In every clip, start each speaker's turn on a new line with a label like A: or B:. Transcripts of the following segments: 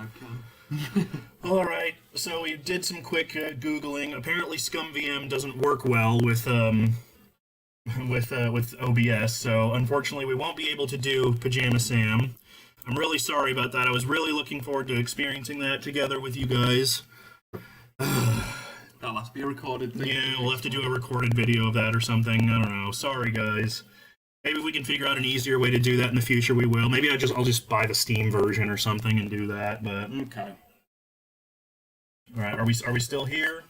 A: webcam.
B: Alright, so we did some quick Googling. Apparently ScumVM doesn't work well with OBS, so unfortunately we won't be able to do Pajama Sam. I'm really sorry about that. I was really looking forward to experiencing that together with you guys.
A: That'll have to be a recorded thing.
B: Yeah, we'll have to do a recorded video of that or something. I don't know. Sorry, guys. Maybe if we can figure out an easier way to do that in the future, we will. Maybe I'll just buy the Steam version or something and do that. But
A: okay.
B: All right, are we still here?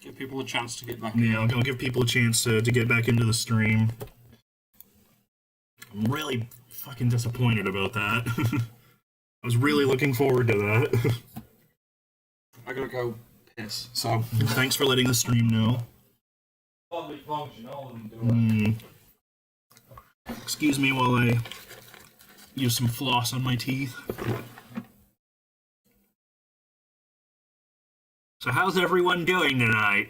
A: Give people a chance to get back in.
B: Yeah, I'll give people a chance to get back into the stream. I'm really fucking disappointed about that. I was really looking forward to that.
A: I gotta go piss, so...
B: Thanks for letting the stream know.
A: Public function, all of them do it.
B: Excuse me while I use some floss on my teeth. So how's everyone doing tonight?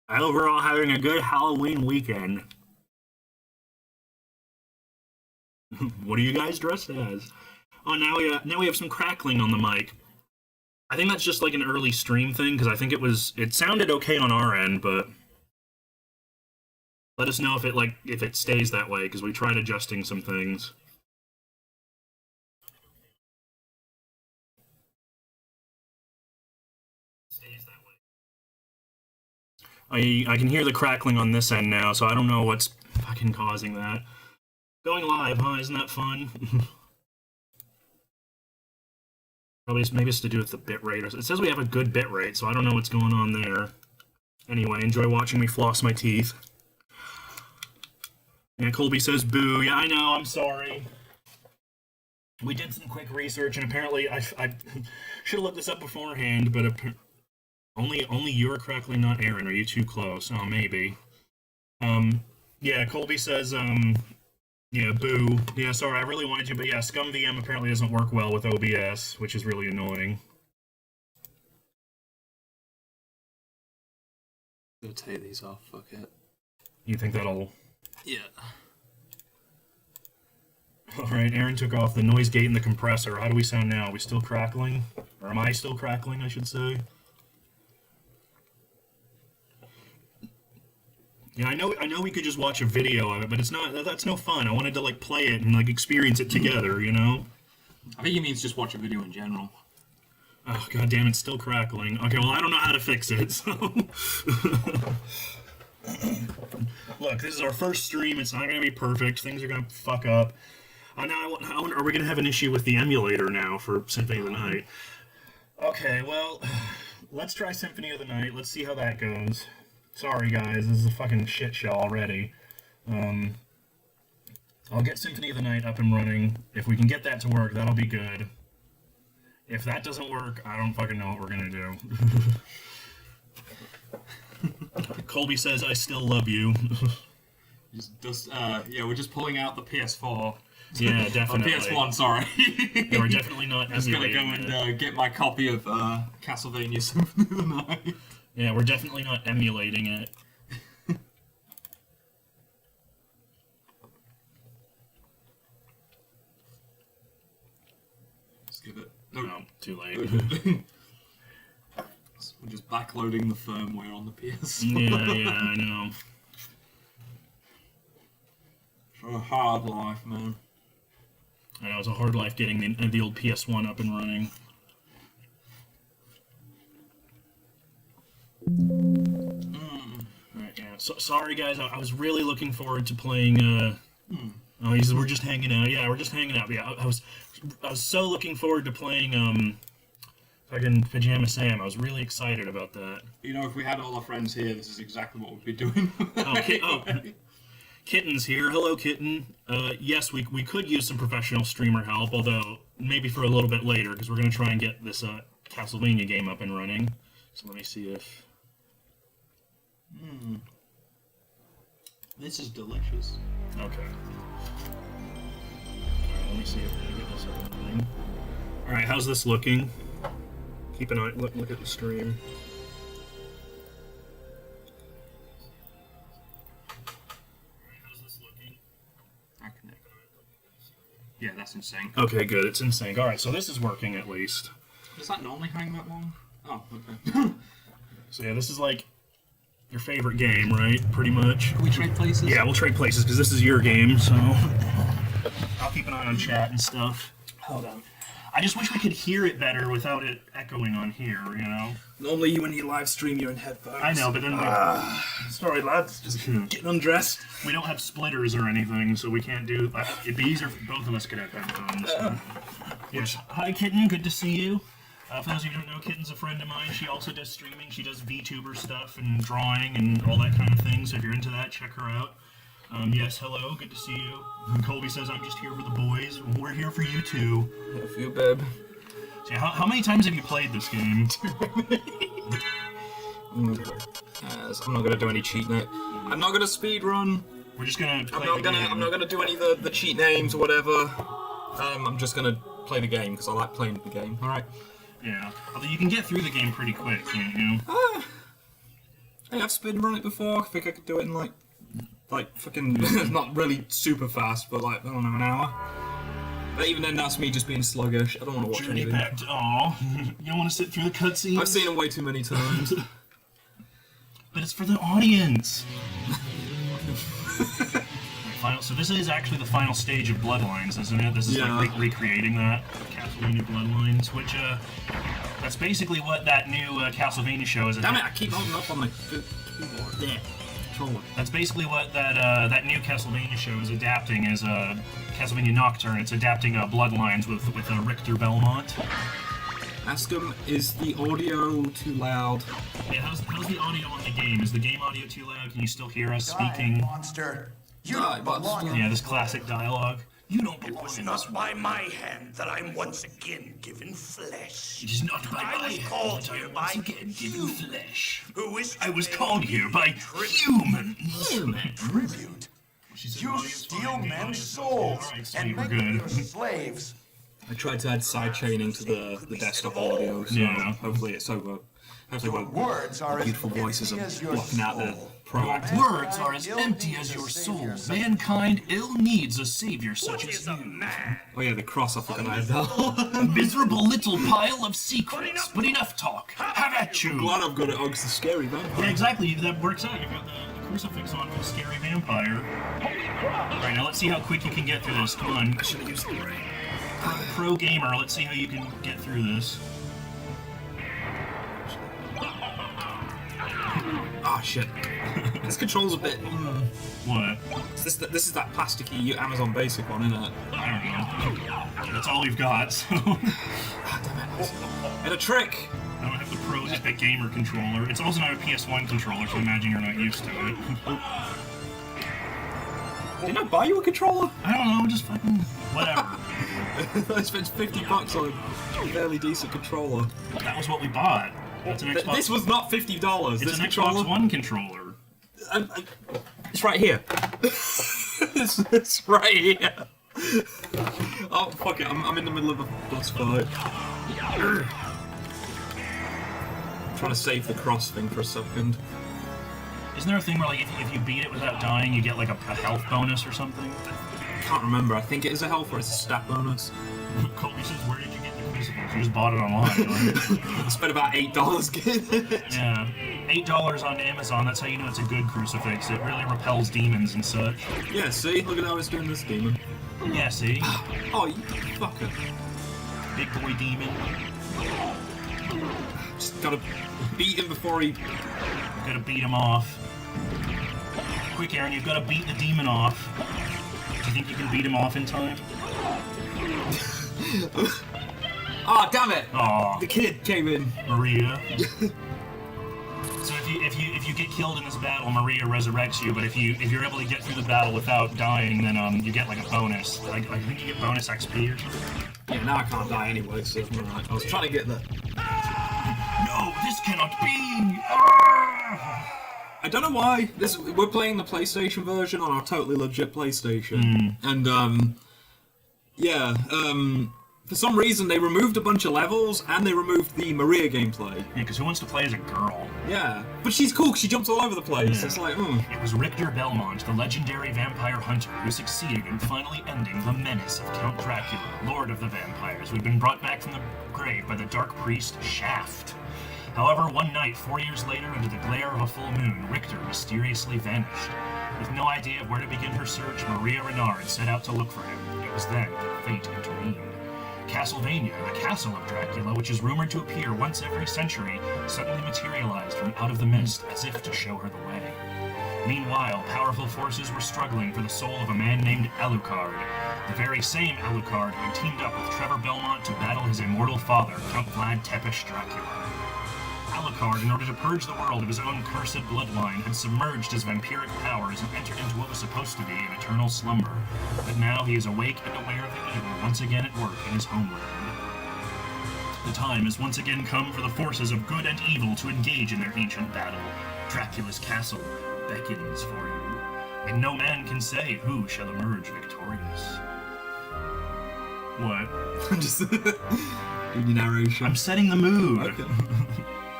B: I hope we're all having a good Halloween weekend. What are you guys dressed as? Oh, now we have some crackling on the mic. I think that's just like an early stream thing, because I think it sounded okay on our end, but let us know if it stays that way, because we tried adjusting some things. I can hear the crackling on this end now, so I don't know what's fucking causing that. Going live, huh? Isn't that fun? Maybe it's to do with the bitrate. It says we have a good bitrate, so I don't know what's going on there. Anyway, enjoy watching me floss my teeth. Yeah, Colby says boo. Yeah, I know, I'm sorry. We did some quick research, and apparently I should have looked this up beforehand, but only you're crackling, not Arron. Are you too close? Oh, maybe. Yeah, Colby says, yeah, boo. Yeah, sorry, I really wanted to, but yeah, ScumVM apparently doesn't work well with OBS, which is really annoying.
A: I'm gonna take these off, fuck it.
B: You think that'll...
A: Yeah.
B: Alright, Arron took off the noise gate and the compressor. How do we sound now? Are we still crackling? Or am I still crackling, I should say? Yeah, I know we could just watch a video of it, but that's no fun. I wanted to, like, play it and, like, experience it together, you know?
A: I think he means just watch a video in general.
B: Oh, god damn, it's still crackling. Okay, well, I don't know how to fix it, so... Look, this is our first stream. It's not going to be perfect. Things are going to fuck up. Now, are we going to have an issue with the emulator now for Symphony of the Night? Okay, well, let's try Symphony of the Night. Let's see how that goes. Sorry, guys. This is a fucking shit show already. I'll get Symphony of the Night up and running. If we can get that to work, that'll be good. If that doesn't work, I don't fucking know what we're going to do. Colby says, I still love you.
A: Yeah, we're just pulling out the PS4.
B: Yeah, definitely.
A: Oh, PS1, sorry.
B: Yeah, we're definitely not
A: just gonna go and get my copy of Castlevania Symphony of the Night.
B: Yeah, we're definitely not emulating it.
A: Just give it...
B: No, too late.
A: We're just backloading the firmware on the PS.
B: Yeah, I know.
A: A hard life, man.
B: I know, it's a hard life getting the old PS1 up and running. Alright, yeah. So, sorry, guys. I was really looking forward to playing, Oh, he says we're just hanging out. Yeah, we're just hanging out. Yeah, I was so looking forward to playing, fucking Pajama Sam. I was really excited about that.
A: You know, if we had all our friends here, this is exactly what we'd be doing.
B: Kitten's here. Hello, Kitten. Yes, we could use some professional streamer help, although maybe for a little bit later, because we're going to try and get this Castlevania game up and running. So let me see if...
A: This is delicious.
B: Okay. Let me see if we can get this up and running. Alright, how's this looking? Keep an eye... Look at the stream.
A: Yeah, that's in sync.
B: Okay, good. It's in sync. All right, so this is working at least.
A: Does that normally hang that long? Oh, okay.
B: So yeah, this is like your favorite game, right? Pretty much.
A: Can we trade places?
B: Yeah, we'll trade places because this is your game, so I'll keep an eye on chat and stuff. Hold on. I just wish we could hear it better without it echoing on here, you know?
C: Normally, when you live stream, you're in headphones.
B: I know, but then
C: Sorry, lads. Just getting undressed.
B: we don't have splitters or anything, so we can't do... it'd be easier if both of us could have headphones. So. Yes. Hi, Kitten. Good to see you. For those of you who don't know, Kitten's a friend of mine. She also does streaming. She does VTuber stuff and drawing and all that kind of thing, so if you're into that, check her out. Yes, hello. Good to see you. And Colby says, I'm just here for the boys. We're here for you, too.
C: Here for you, babe.
B: So how many times have you played this game?
C: I'm not gonna do any cheat name. I'm not gonna speed run.
B: We're just gonna play
C: I'm not gonna do any of the cheat names or whatever. I'm just gonna play the game because I like playing the game. All right.
B: Yeah. Although you can get through the game pretty quick, can't you?
C: Hey, I've speed run it before. I think I could do it in like fucking not really super fast, but like I don't know, an hour. But even then, that's me just being sluggish. I don't want to watch
B: Journey
C: anything.
B: back to... Aw. You don't want to sit through the cutscenes?
C: I've seen them way too many times.
B: But it's for the audience. So this is actually the final stage of Bloodlines, isn't it? This is like recreating that Castlevania Bloodlines, which that's basically what that new Castlevania show is.
C: Damn it! I keep holding up on the keyboard. There.
B: That's basically what that new Castlevania show is adapting as Castlevania Nocturne. It's adapting Bloodlines with Richter Belmont.
C: Ask him, is the audio too loud?
B: Yeah, how's the audio on the game? Is the game audio too loud? Can you still hear us speaking?
D: Monster. You don't belong in
B: Yeah, this classic dialogue. You don't
D: It
B: belong
D: was
B: in
D: not
B: this
D: by my hand that I'm once again given flesh.
B: It is not by
D: I
B: my
D: was
B: hand
D: called
B: that I
D: here
B: am once
D: by
B: again given flesh.
D: Who is
B: I was called here by humans.
D: tribute. You steal men's souls and make them your slaves.
C: I tried to add side chaining to the desktop audio, so hopefully it's over. Hopefully
D: Words are as
C: beautiful voices
D: empty
C: are
D: as your
C: blocking out the
D: soul.
C: proactive.
B: Words are as empty as your soul. Mankind ill needs a savior such as you.
C: Oh yeah, the cross, I forgot I had that.
B: A miserable little pile of secrets, but enough talk. Have at you.
C: Glad I've got it on because it's scary, man.
B: Yeah, exactly. That works out. You've got the crucifix on for the scary vampire. Alright, now let's see how quick you can get through this. Come on.
C: I should have used the ring.
B: Pro gamer, let's see how you can get through this.
C: Ah, shit. This control's a bit...
B: What?
C: This is that plasticky Amazon Basic one, isn't it?
B: I don't know. That's all we've got, so...
C: And a trick!
B: I don't have the Pro Epic Gamer controller. It's also not a PS1 controller, so I imagine you're not used to it.
C: Didn't I buy you a controller?
B: I don't know, just fucking... whatever.
C: I spent $50 on a fairly decent controller.
B: That was what we bought. That's an Xbox...
C: This was not $50.
B: It's
C: This
B: an
C: controller...
B: Xbox One controller.
C: It's right here. it's right here. Oh, fuck it. I'm in the middle of a boss fight. I'm trying to save the cross thing for a second.
B: Isn't there a thing where, like, if you beat it without dying, you get, like, a health bonus or something?
C: I can't remember. I think it is a health or it's a stat bonus.
B: Colby says, where did you get the crucifix? You just bought it online, right?
C: I spent about $8 getting it.
B: Yeah. $8 on Amazon, that's how you know it's a good crucifix. It really repels demons and such.
C: Yeah, see? Look at how it's doing this demon.
B: Yeah, see?
C: Oh, you fucker.
B: Big boy demon.
C: Just gotta beat him before he...
B: Gotta beat him off. Quick, Aaron, you've gotta beat the demon off. Do you think you can beat him off in time?
C: Ah, damn it!
B: Aw,
C: The kid came in.
B: Maria. So if you get killed in this battle, Maria resurrects you. But if you're able to get through the battle without dying, then you get like a bonus. Like I think you get bonus XP or something.
C: Yeah, now I can't die anyway, so I'm alright. I was trying to get the...
B: No, this cannot be.
C: I don't know why. We're playing the PlayStation version on our totally legit PlayStation. And, for some reason, they removed a bunch of levels, and they removed the Maria gameplay.
B: Yeah, because who wants to play as a girl?
C: Yeah. But she's cool, 'cause she jumps all over the place.
B: Yeah.
C: It's like,
B: It was Richter Belmont, the legendary vampire hunter, who succeeded in finally ending the menace of Count Dracula, Lord of the Vampires, who had been brought back from the grave by the dark priest Shaft. However, one night, 4 years later, under the glare of a full moon, Richter mysteriously vanished. With no idea of where to begin her search, Maria Renard set out to look for him. It was then that fate intervened. Castlevania, the castle of Dracula, which is rumored to appear once every century, suddenly materialized from out of the mist as if to show her the way. Meanwhile, powerful forces were struggling for the soul of a man named Alucard, the very same Alucard who teamed up with Trevor Belmont to battle his immortal father, Count Vlad Tepes Dracula. Alucard, in order to purge the world of his own cursed bloodline, had submerged his vampiric powers and entered into what was supposed to be an eternal slumber. But now he is awake and aware of the evil once again at work in his homeland. The time has once again come for the forces of good and evil to engage in their ancient battle. Dracula's castle beckons for you, and no man can say who shall emerge victorious. What?
C: I'm just in your narration.
B: I'm setting the mood.
C: Okay.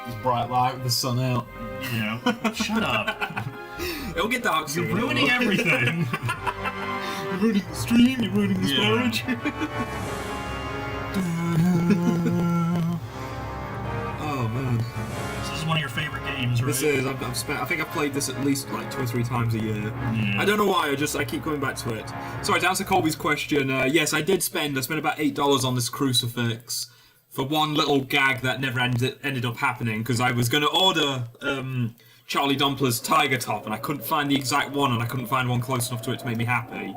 C: It's bright light with the sun out.
B: You know, shut up.
C: It'll get dark soon.
B: You're ruining everything.
C: You're ruining the stream, you're ruining the storage. Oh man.
B: This is one of your favorite games, right?
C: This is, I think I've played this at least like 2 or 3 times a year.
B: Yeah.
C: I don't know why, I keep coming back to it. Sorry, to answer Colby's question, yes, I spent about $8 on this crucifix for one little gag that never ended up happening, because I was going to order Charlie Dumpler's Tiger Top, and I couldn't find the exact one, and I couldn't find one close enough to it to make me happy.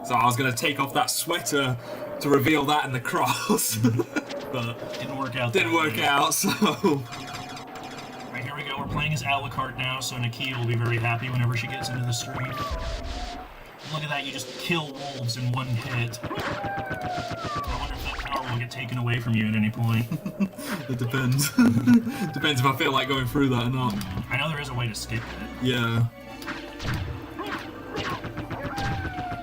C: So I was going to take off that sweater to reveal that in the cross. But
B: didn't work out.
C: Didn't work out, so...
B: Right, here we go. We're playing as Alucard now, so Nakia will be very happy whenever she gets into the stream. Look at that, you just kill wolves in one hit. I wonder if that power will get taken away from you at any point.
C: It depends. Depends if I feel like going through that or not.
B: I know there is a way to skip it.
C: Yeah.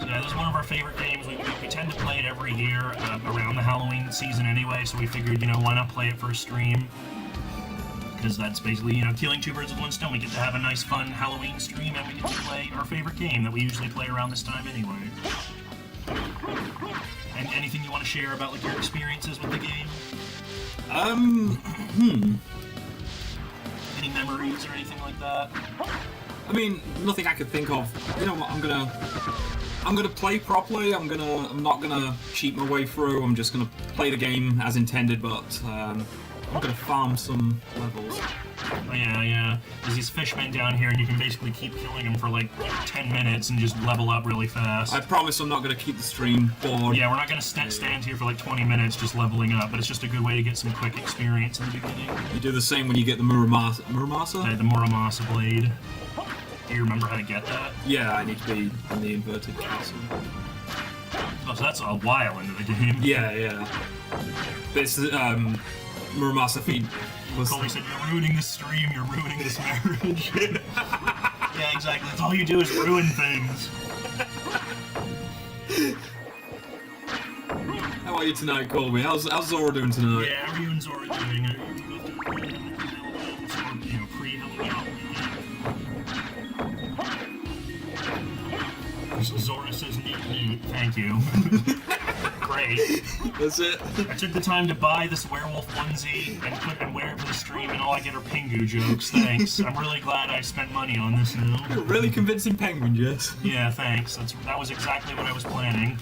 B: So yeah, this is one of our favorite games. We tend to play it every year around the Halloween season anyway, so we figured, why not play it for a stream? Because that's basically, killing 2 birds with 1 stone. We get to have a nice, fun Halloween stream, and we get to play our favorite game that we usually play around this time anyway. And anything you want to share about, your experiences with the game? Any memories or anything like that?
C: I mean, nothing I could think of. You know what, I'm gonna play properly. I'm not gonna cheat my way through. I'm just gonna play the game as intended, but I'm gonna farm some levels.
B: Oh, yeah. There's these fishmen down here, and you can basically keep killing them for 10 minutes and just level up really fast.
C: I promise I'm not gonna keep the stream bored.
B: Yeah, we're not gonna stand here for 20 minutes just leveling up, but it's just a good way to get some quick experience in the beginning.
C: You do the same when you get the Muramasa?
B: The Muramasa blade. Do you remember how to get that?
C: Yeah, I need to be in the inverted castle.
B: Oh, so that's a while into the game.
C: Yeah. This Muramasa feed was...
B: Colby said, you're ruining this stream, you're ruining this marriage. Yeah, exactly. That's all you do is ruin things.
C: How are you tonight, Colby? How's Zora doing tonight?
B: Yeah, how are you and Zora doing? Are you pre-Halloween? Zora says neat. Thank you. Great.
C: That's it.
B: I took the time to buy this werewolf onesie and wear it for the stream, and all I get are Pingu jokes. Thanks. I'm really glad I spent money on this now.
C: Really convincing penguin, Jess.
B: Yeah, thanks. That was exactly what I was planning.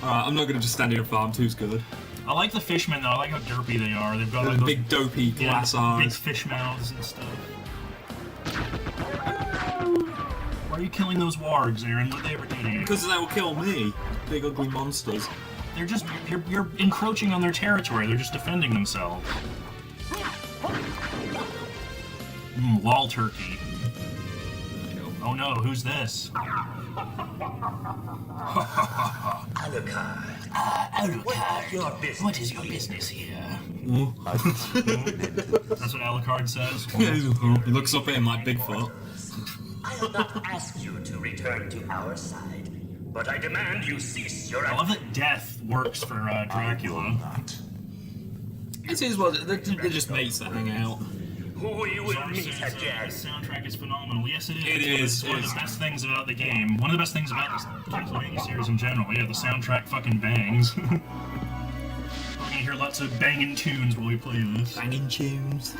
C: Alright, I'm not gonna just stand here and farm. Two's good.
B: I like the fishmen though. I like how derpy they are. They've got
C: Those
B: those
C: big dopey glass
B: big
C: eyes.
B: fish mouths and stuff. Why are you killing those wargs, Aaron? What did they ever do to you?
C: Because they will kill me. Big ugly monsters.
B: They're just you're encroaching on their territory. They're just defending themselves. Wall turkey. Oh no, who's this?
E: Alucard.
B: Alucard. What is your business here? That's what Alucard says.
C: He looks up at him like Bigfoot.
E: I'll not ask you to return to our side. but I demand you cease your
B: I love that death works for Dracula.
C: It is what they're just mates that hang out.
E: Who you will
B: Zara
E: meet
B: says,
E: at
B: the
E: Jan.
B: soundtrack is phenomenal. Yes, it is.
C: It
B: It's
C: is.
B: one of the best things about the game. One of the best things about this Castlevania series in general. Yeah, the soundtrack fucking bangs. We're gonna hear lots of banging tunes while we play this.
C: Banging tunes.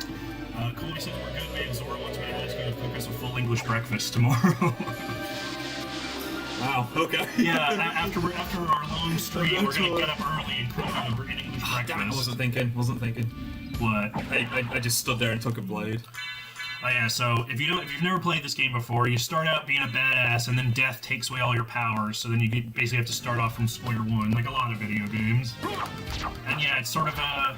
B: Colby says we're good, man. Zora wants me to ask you to cook us a full English breakfast tomorrow.
C: Wow. Okay.
B: Yeah, after our long stream, we're gonna get up early and cook an English breakfast.
C: Damn it, I wasn't thinking.
B: What?
C: I just stood there and took a blade.
B: Oh yeah, so if you've never played this game before, you start out being a badass, and then death takes away all your powers. So then you basically have to start off from square one, like a lot of video games. And yeah, it's sort of a.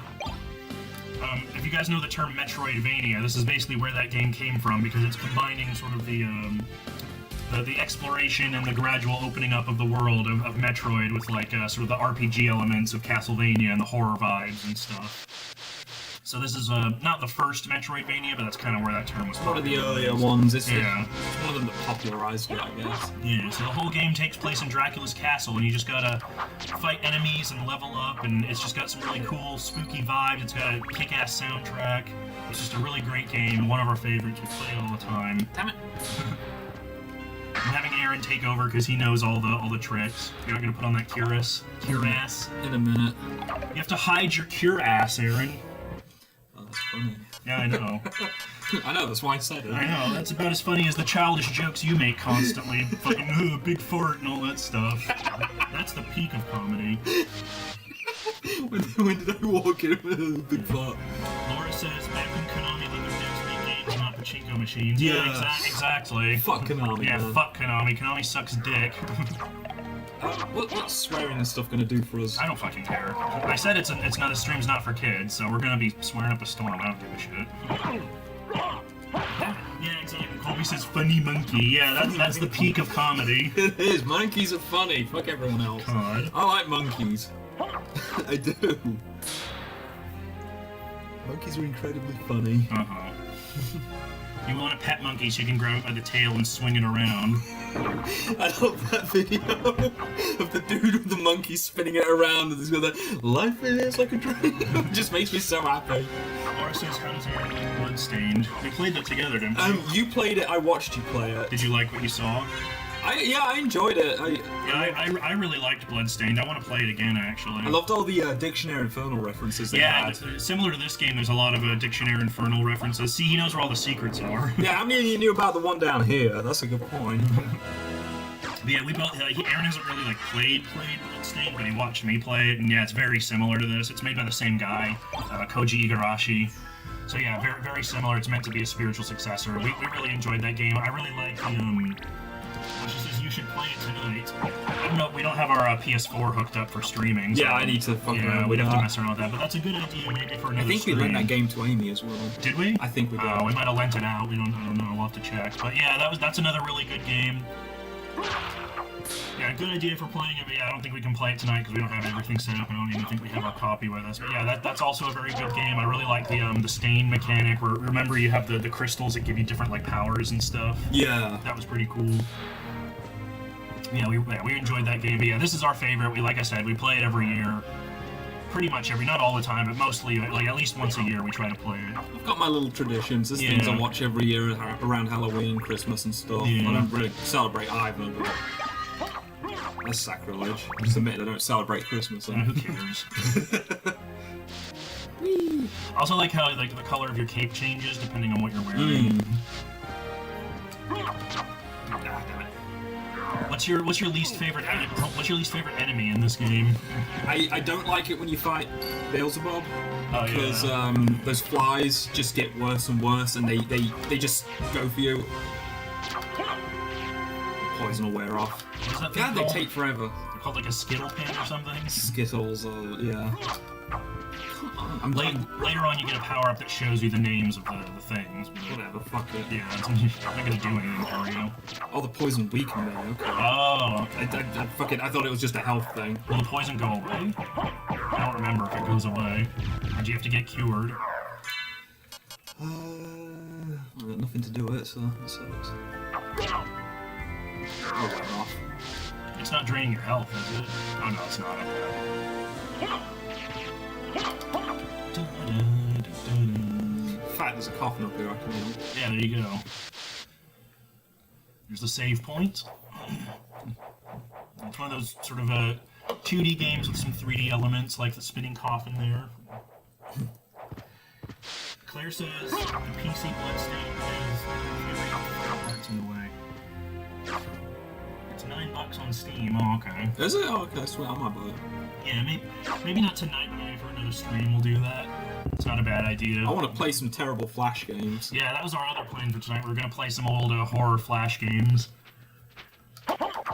B: If you guys know the term Metroidvania, this is basically where that game came from because it's combining sort of the exploration and the gradual opening up of the world of Metroid with like sort of the RPG elements of Castlevania and the horror vibes and stuff. So this is not the first Metroidvania, but that's kind of where that term was
C: One of the
B: popular.
C: earlier ones. It's
B: Yeah.
C: one of them that popularized it, I guess.
B: Yeah, so the whole game takes place in Dracula's castle, and you just gotta fight enemies and level up, and it's just got some really cool, spooky vibes. It's got a kick-ass soundtrack. It's just a really great game, one of our favorites. We play it all the time.
C: Damn it.
B: I'm having Arron take over because he knows all the tricks. You're not gonna put on that cuirass? Cuirass?
C: In a minute.
B: You have to hide your cuirass, Arron.
C: Oh, that's funny.
B: Yeah, I know.
C: I know, that's why I said it.
B: I know, that's about as funny as the childish jokes you make constantly. Fucking, big fart and all that stuff. That's the peak of comedy.
C: when did I walk in with a big fart?
B: Laura says, back when Konami let their devs make games, not pachinko machines.
C: Yeah.
B: Yeah, exactly.
C: Fuck Konami.
B: Yeah,
C: man.
B: fuck Konami. Konami sucks dick.
C: What's swearing and stuff gonna do for us?
B: I don't fucking care. I said it's not a stream's not for kids, so we're gonna be swearing up a storm. I don't give a shit. Yeah, exactly. Colby says funny monkey. Yeah, that's the peak of comedy.
C: It is. Monkeys are funny. Fuck everyone else.
B: God.
C: I like monkeys. I do. Monkeys are incredibly funny.
B: Uh-huh. You want a pet monkey so you can grab it by the tail and swing it around.
C: I love that video of the dude with the monkey spinning it around and he's got that life is like a dream. It just makes me so happy.
B: Laura says, how does Aaron like Bloodstained? We played that together, didn't we?
C: You played it, I watched you play it.
B: Did you like what you saw?
C: I enjoyed it.
B: I really liked Bloodstained. I want to play it again, actually.
C: I loved all the Dictionary Infernal references they
B: Yeah,
C: had.
B: similar to this game, there's a lot of Dictionary Infernal references. See, he knows where all the secrets are.
C: Yeah, I mean, you knew about the one down here. That's a good point.
B: But yeah, we both. Aaron hasn't really like played Bloodstained, but he watched me play it, and yeah, it's very similar to this. It's made by the same guy, Koji Igarashi. So yeah, very very similar. It's meant to be a spiritual successor. We really enjoyed that game. I really like the she says you should play it tonight. I don't know. We don't have our PS4 hooked up for streaming. So,
C: Yeah, I need to fuck
B: yeah,
C: around
B: we'd
C: with
B: have to
C: that.
B: mess around with that. But that's a good idea maybe for another
C: I think
B: stream.
C: we lent that game to Amy as well.
B: Did we?
C: I think we did.
B: We might have lent it out. I don't know. We'll have to check. But yeah, that's another really good game. Yeah, good idea for playing it, but yeah, I don't think we can play it tonight because we don't have everything set up. I don't even think we have our copy with us. But yeah, that's also a very good game. I really like the stain mechanic. Where remember you have the crystals that give you different like powers and stuff.
C: Yeah.
B: That was pretty cool. Yeah, we enjoyed that game. But yeah, this is our favorite. Like I said, we play it every year. Pretty much not all the time, but mostly like at least once a year we try to play it.
C: I've got my little traditions. There's
B: Yeah.
C: things I watch every year around Halloween, Christmas and stuff.
B: Yeah.
C: I don't really celebrate either, but that's sacrilege. I just admit I don't celebrate Christmas.
B: Yeah, who cares? I also like how like the color of your cape changes depending on what you're wearing. Ah, damn it. What's your least favorite enemy in this game?
C: I don't like it when you fight Beelzebub
B: Oh,
C: because
B: yeah.
C: those flies just get worse and worse and they just go for you. Poison will wear off.
B: What's that thing
C: God, they
B: called?
C: take forever.
B: They're called like a skittle pin or something.
C: Skittles, yeah.
B: Later on, you get a power up that shows you the names of the things.
C: Whatever, fuck it.
B: Yeah, it's not gonna do anything for you.
C: Oh, the poison weakened me, okay.
B: Oh,
C: I thought it was just a health thing.
B: will the poison go away? I don't remember if it goes away. Or do you have to get cured?
C: I've got nothing to do with it, so that sucks. I'll wear off.
B: It's not draining your health, is it? Oh no, it's not.
C: In fact, there's a coffin up here I can use.
B: Yeah, there you go. There's the save point. It's one of those sort of 2D games with some 3D elements, like the spinning coffin there. Claire says the PC Bloodstain is parts in the way. It's $9 on Steam. Oh, okay.
C: Is it? Oh, okay, sweet. I might buy it.
B: Yeah, maybe not tonight, but maybe for another stream we'll do that. It's not a bad idea.
C: I want to play some terrible Flash games.
B: Yeah, that was our other plan for tonight. We were going to play some old horror Flash games.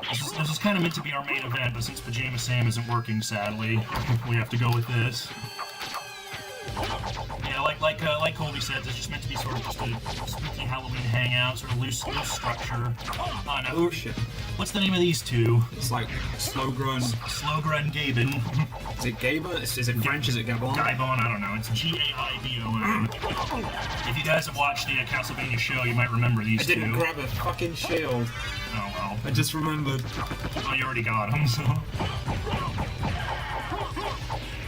B: This is kind of meant to be our main event, but since Pajama Sam isn't working, sadly, we have to go with this. Yeah, like Colby said, it's just meant to be sort of just a spooky Halloween hangout, sort of loose structure. Oh no.
C: Oh shit.
B: What's the name of these two?
C: It's like Slogra and...
B: Slogra and Gabon.
C: Is it Gabon? Is it French? Is it Gabon?
B: Gaibon, I don't know. It's Gaibon. If you guys have watched the Castlevania show, you might remember these two.
C: I didn't grab a fucking shield.
B: Oh well.
C: I just remembered.
B: Oh, you already got them, so...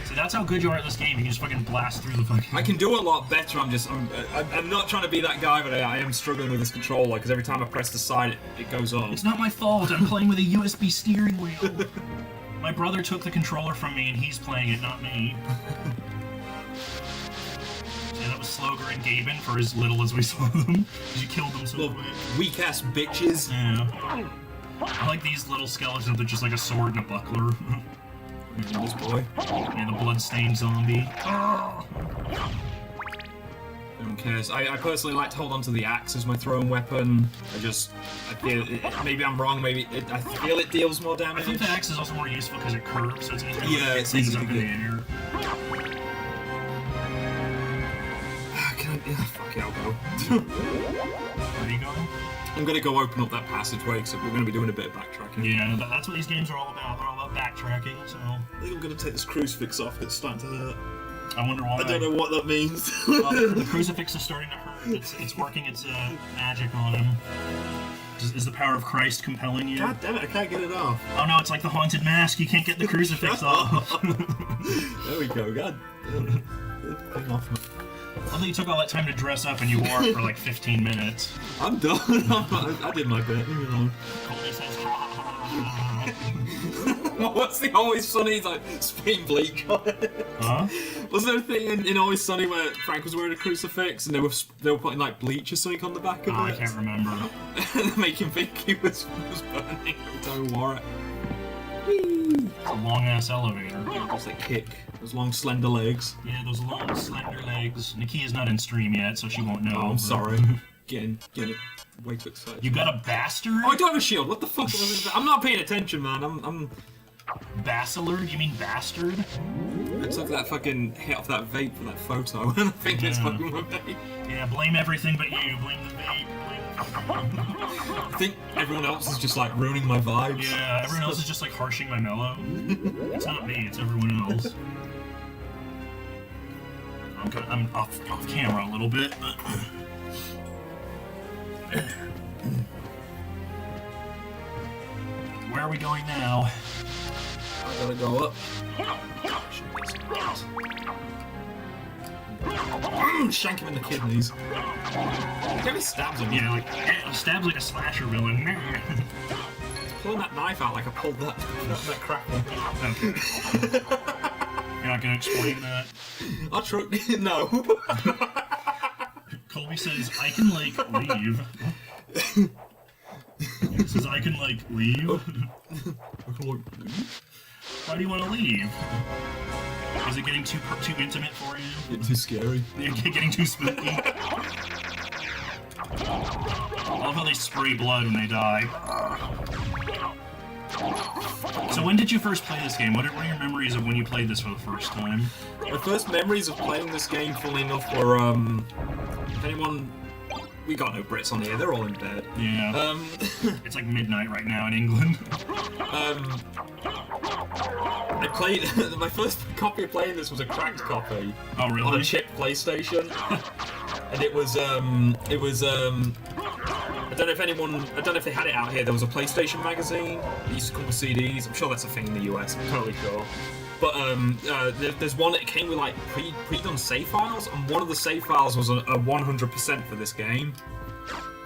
B: See, that's how good you are at this game. You can just fucking blast through the fucking...
C: I can do a lot better. I'm not trying to be that guy, but I am struggling with this controller because every time I press the side, it goes on.
B: It's not my fault. I'm playing with a USB steering wheel. My brother took the controller from me, and he's playing it, not me. Yeah, that was Slogar and Gabon for as little as we saw them. You killed them so quick.
C: Weak ass bitches.
B: Yeah. I like these little skeletons. They're just like a sword and a buckler.
C: This boy.
B: And the bloodstained zombie.
C: No one cares. I personally like to hold on to the axe as my throwing weapon. I feel maybe I'm wrong. I feel it deals more damage.
B: I think the axe is also more useful because it curves, so it's easier.
C: Yeah, it's easy to
B: up in the
C: get.
B: air.
C: Fuck it, I'll go.
B: Where are you going?
C: I'm gonna go open up that passageway because we're gonna be doing a bit of backtracking.
B: Yeah, that's what these games are all about. They're all about backtracking, so...
F: I think I'm gonna take this crucifix off. It's starting to hurt.
B: I wonder why.
F: I don't know what that means.
B: Well, the crucifix is starting to hurt. It's working its magic on him. Is the power of Christ compelling you?
F: God damn it, I can't get it off.
B: Oh no, it's like the haunted mask. You can't get the crucifix off.
F: There we go, God damn it. Thing off.
B: I thought you took all that time to dress up and you wore it for like 15 minutes.
F: I'm done. I did my bit. Leave me alone.
B: Colby says, ha ha ha ha.
C: What's the Always Sunny? He's like spitting bleach on it.
B: Huh?
C: Wasn't there a thing in Always Sunny where Frank was wearing a crucifix and they were putting like bleach or something on the back of it?
B: I can't remember.
C: And make him think he was burning every time he wore it.
B: It's a long ass elevator.
C: Just like kick. Those long slender legs.
B: Yeah, those long slender legs. Nikia's not in stream yet, so she won't know.
C: Oh, I'm
B: but-
C: sorry. Get it. Way too excited.
B: You got a bastard?
C: Oh, I don't have a shield. What the fuck? I'm not paying attention, man. I'm.
B: Bastard? You mean bastard?
C: I took that fucking hit off that vape for that photo, and I think it's
B: Yeah.
C: fucking my vape.
B: Yeah, blame everything but you. Blame the vape.
C: I think everyone else is just like ruining my vibes.
B: Yeah, everyone else is just like harshing my mellow. It's not me, it's everyone else. I'm off camera a little bit. Where are we going now?
C: I gotta go up. Shank him in the kidneys. Get his stabs on me.
B: Yeah, like he stabs like a slasher villain.
C: Pulling that knife out like I pulled that crackle.
B: Okay. You're not gonna explain that.
C: I'll try. No.
B: Colby says I can like leave. He says I can like leave. How do you want to leave? Is it getting too intimate for you?
C: It's too scary.
B: You're getting too spooky. I love how they spray blood when they die. So when did you first play this game? What are your memories of when you played this for the first time?
C: My first memories of playing this game, funnily enough, were if anyone. We got no Brits on here, they're all in bed.
B: Yeah. It's like midnight right now in England.
C: I played. My first copy of playing this was a cracked copy.
B: Oh, really?
C: On a chip PlayStation. And it was I don't don't know if they had it out here. There was a PlayStation magazine. It used to come with CDs. I'm sure that's a thing in the US. I'm totally sure. But there's one that came with like pre-done save files, and one of the save files was a 100% for this game.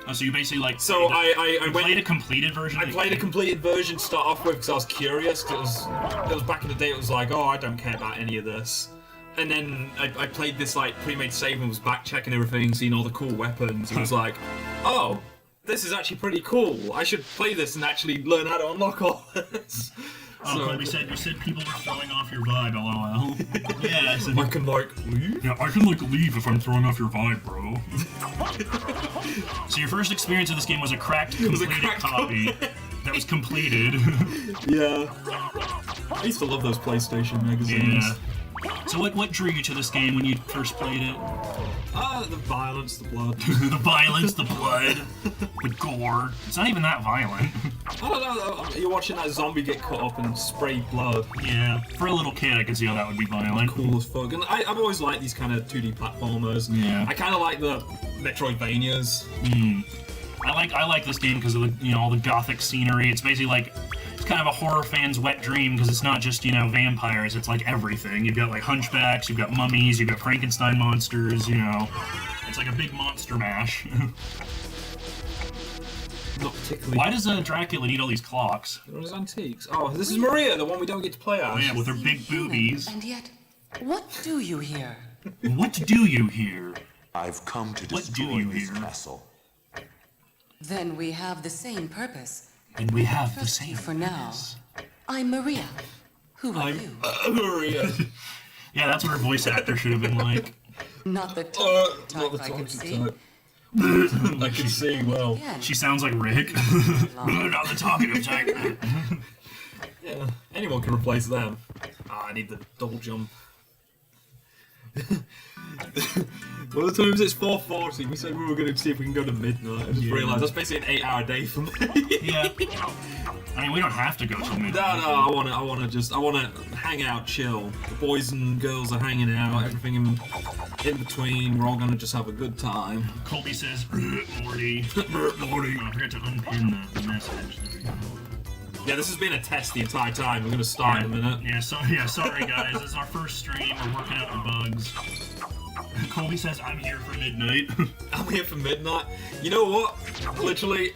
B: Oh, so you basically like...
C: So I
B: played a completed version?
C: I played a completed version to start off with because I was curious. Cause it was back in the day. It was like, oh, I don't care about any of this. And then I played this like pre-made save and was back checking everything, seeing all the cool weapons, and was like, oh, this is actually pretty cool. I should play this and actually learn how to unlock all this.
B: Oh, so, you said people were throwing off your vibe, lol. Yeah, I said...
C: I can, like, leave?
B: Yeah, I can, like, leave if I'm throwing off your vibe, bro. So your first experience of this game was a cracked, completed copy that was completed.
C: Yeah. I used to love those PlayStation magazines.
B: Yeah. So what drew you to this game when you first played it?
C: The violence, the blood.
B: The violence, the blood, the gore. It's not even that violent.
C: I don't know, you're watching that zombie get cut up and spray blood.
B: Yeah, for a little kid I can see how that would be violent.
C: Cool as fuck. And I've always liked these kind of 2D platformers.
B: Yeah.
C: I kind of like the Metroidvanias.
B: I like this game because of the, all the gothic scenery. It's basically like... kind of a horror fan's wet dream because it's not just, vampires, it's like everything. You've got like hunchbacks, you've got mummies, you've got Frankenstein monsters, It's like a big monster mash.
C: Not particularly.
B: Why does Dracula need all these clocks?
C: Those antiques. Oh, this is Maria, the one we don't get to play as.
B: Oh yeah, with her big boobies.
G: And yet, what do you here?
B: What do you here?
D: I've come to destroy this castle.
G: Then we have the same purpose.
B: And we have the
G: Trust
B: same
G: you for now. I'm Maria. Who are you?
C: Maria.
B: Yeah, that's what her voice actor should have been like.
G: Not the type I can see.
C: I can see well.
G: Again.
B: She sounds like Rick. Not the talkative type.
C: Yeah, anyone can replace them. I need the double jump. Well, the times it's 4:40. We said we were going to see if we can go to midnight. I just realised that's basically an 8-hour day for me.
B: Yeah. I mean, we don't have to go till midnight.
C: No, I want to hang out, chill. The boys and girls are hanging out. Everything in between. We're all going to just have a good time.
B: Colby says, Morty. Morty. I forgot to unpin the message. There we go.
C: Yeah, this has been a test the entire time. We're going to start in a minute.
B: Yeah, sorry guys. This is our first stream. We're working out the bugs. Colby says, I'm here for midnight.
C: I'm here for midnight. You know what? Literally,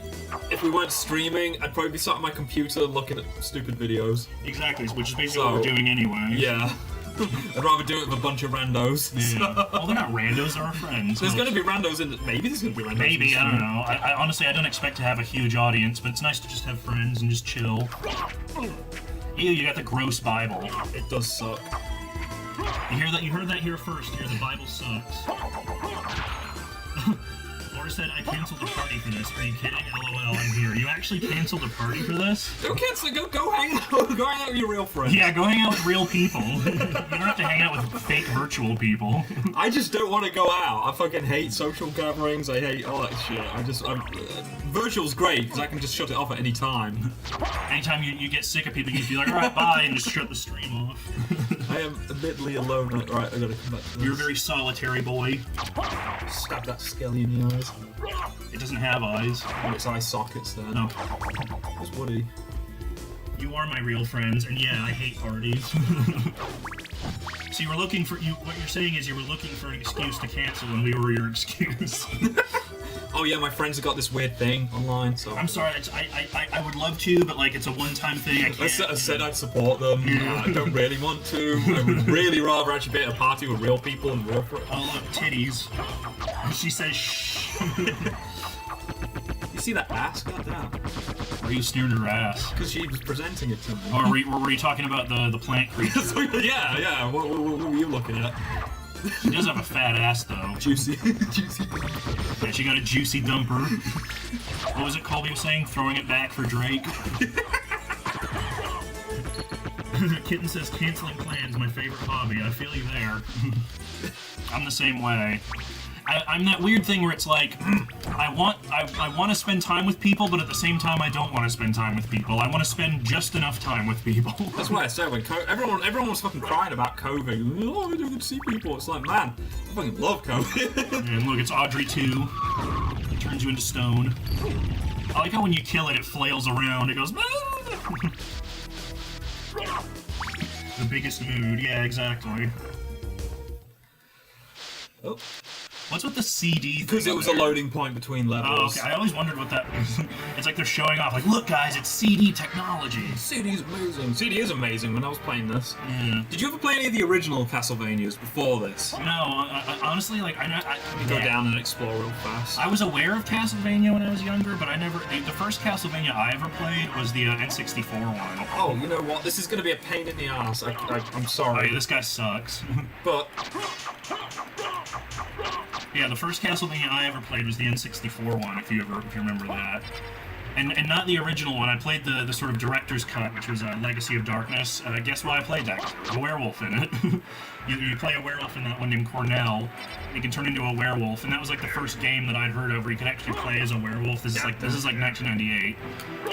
C: if we weren't streaming, I'd probably be sat on my computer looking at stupid videos.
B: Exactly, which is basically what we're doing anyway.
C: Yeah. I'd rather do it with a bunch of randos.
B: Yeah. Well, they're not randos, they're our friends.
C: There's going to be randos in... Maybe there's going to be randos.
B: Maybe, I don't know. I honestly, I don't expect to have a huge audience, but it's nice to just have friends and just chill. Ew, you got the gross Bible.
C: It does suck.
B: You heard that here first. Here, the Bible sucks. Laura said, I canceled a party for this. Are you kidding? LOL, I'm here. You actually canceled a party for this?
C: Don't cancel it. Go hang out. Go hang out with your real friends.
B: Yeah, go hang out with real people. You don't have to hang out with fake virtual people.
C: I just don't want to go out. I fucking hate social gatherings. I hate all that shit. Virtual's great because I can just shut it off at any time.
B: Anytime you get sick of people, you can be like, alright, bye, and just shut the stream off.
C: I am admittedly alone. Right, I gotta come back to this.
B: You're a very solitary boy.
C: Stab that skelly in the eyes.
B: It doesn't have eyes.
C: And its eye sockets then.
B: No.
C: It's Woody.
B: You are my real friends, and yeah, I hate parties. So you were looking for what you're saying is you were looking for an excuse to cancel, and we were your excuse.
C: Oh yeah, my friends have got this weird thing online, so...
B: I'm sorry, I would love to, but like it's a one-time thing, I can't.
C: I said I'd support them. I don't really want to. I would really rather actually be at a party with real people and real friends.
B: Oh look, titties. She says shh.
C: You see that ass? Goddamn.
B: Why are you sneering her ass?
C: Because she was presenting it to me.
B: Oh, were you talking about the plant creature?
C: yeah. What were you looking at?
B: She does have a fat ass, though.
C: Juicy. Juicy.
B: Yeah, she got a juicy dumper. What was it Colby was saying? Throwing it back for Drake. Kitten says, canceling plans, my favorite hobby. I feel you there. I'm the same way. I'm that weird thing where it's like, I want to spend time with people, but at the same time, I don't want to spend time with people. I want to spend just enough time with people.
C: That's why I said when everyone was fucking crying about COVID. Oh, I don't get to see people. It's like, man, I fucking love COVID.
B: And look, it's Audrey 2. It turns you into stone. I like how when you kill it, it flails around. It goes. The biggest mood. Yeah, exactly.
C: Oh.
B: What's with the CD thing?
C: Because it was a loading point between levels.
B: Oh, okay. I always wondered what that was. It's like they're showing off, like, look, guys, it's CD technology.
C: CD is amazing. CD is amazing when I was playing this.
B: Yeah.
C: Did you ever play any of the original Castlevanias before this?
B: No, I honestly, like,
C: Go down and explore real fast.
B: I was aware of Castlevania when I was younger, but I never. The first Castlevania I ever played was the N64 one.
C: Oh, you know what? This is going to be a pain in the ass. I'm
B: Oh,
C: sorry.
B: yeah, this guy sucks.
C: But
B: Yeah, the first Castlevania I ever played was the N64 one, if you remember that. And not the original one. I played the sort of director's cut, which was Legacy of Darkness. Guess why I played that? There's a werewolf in it. you play a werewolf in that one named Cornell. You can turn into a werewolf, and that was like the first game that I'd heard of where you could actually play as a werewolf. This is like 1998.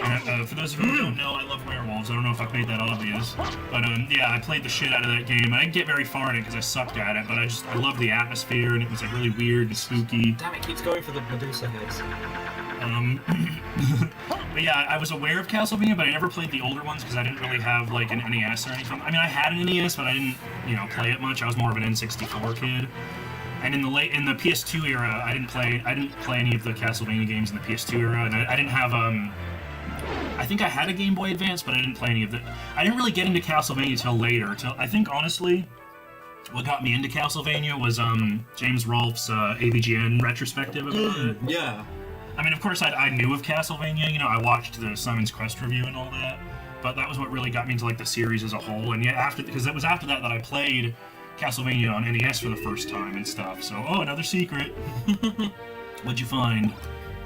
B: And for those of you who don't know, I love werewolves. I don't know if I've made that obvious, but yeah, I played the shit out of that game. I didn't get very far in it because I sucked at it, but I loved the atmosphere, and it was like really weird and spooky.
C: damn it, keeps going for the Medusa heads.
B: But yeah, I was aware of Castlevania, but I never played the older ones because I didn't really have like an NES or anything. I mean, I had an NES, but I didn't, play it much. I was more of an N64 kid. And in the PS2 era, I didn't play any of the Castlevania games in the PS2 era, and I didn't have I think I had a Game Boy Advance, but I didn't play any of it. I didn't really get into Castlevania till later. I think honestly, what got me into Castlevania was James Rolfe's AVGN retrospective about it.
C: Yeah.
B: I mean, of course, I knew of Castlevania. I watched the Simon's Quest review and all that, but that was what really got me into like the series as a whole. And yeah, because it was after that I played Castlevania on NES for the first time and stuff. So, another secret. What'd you find?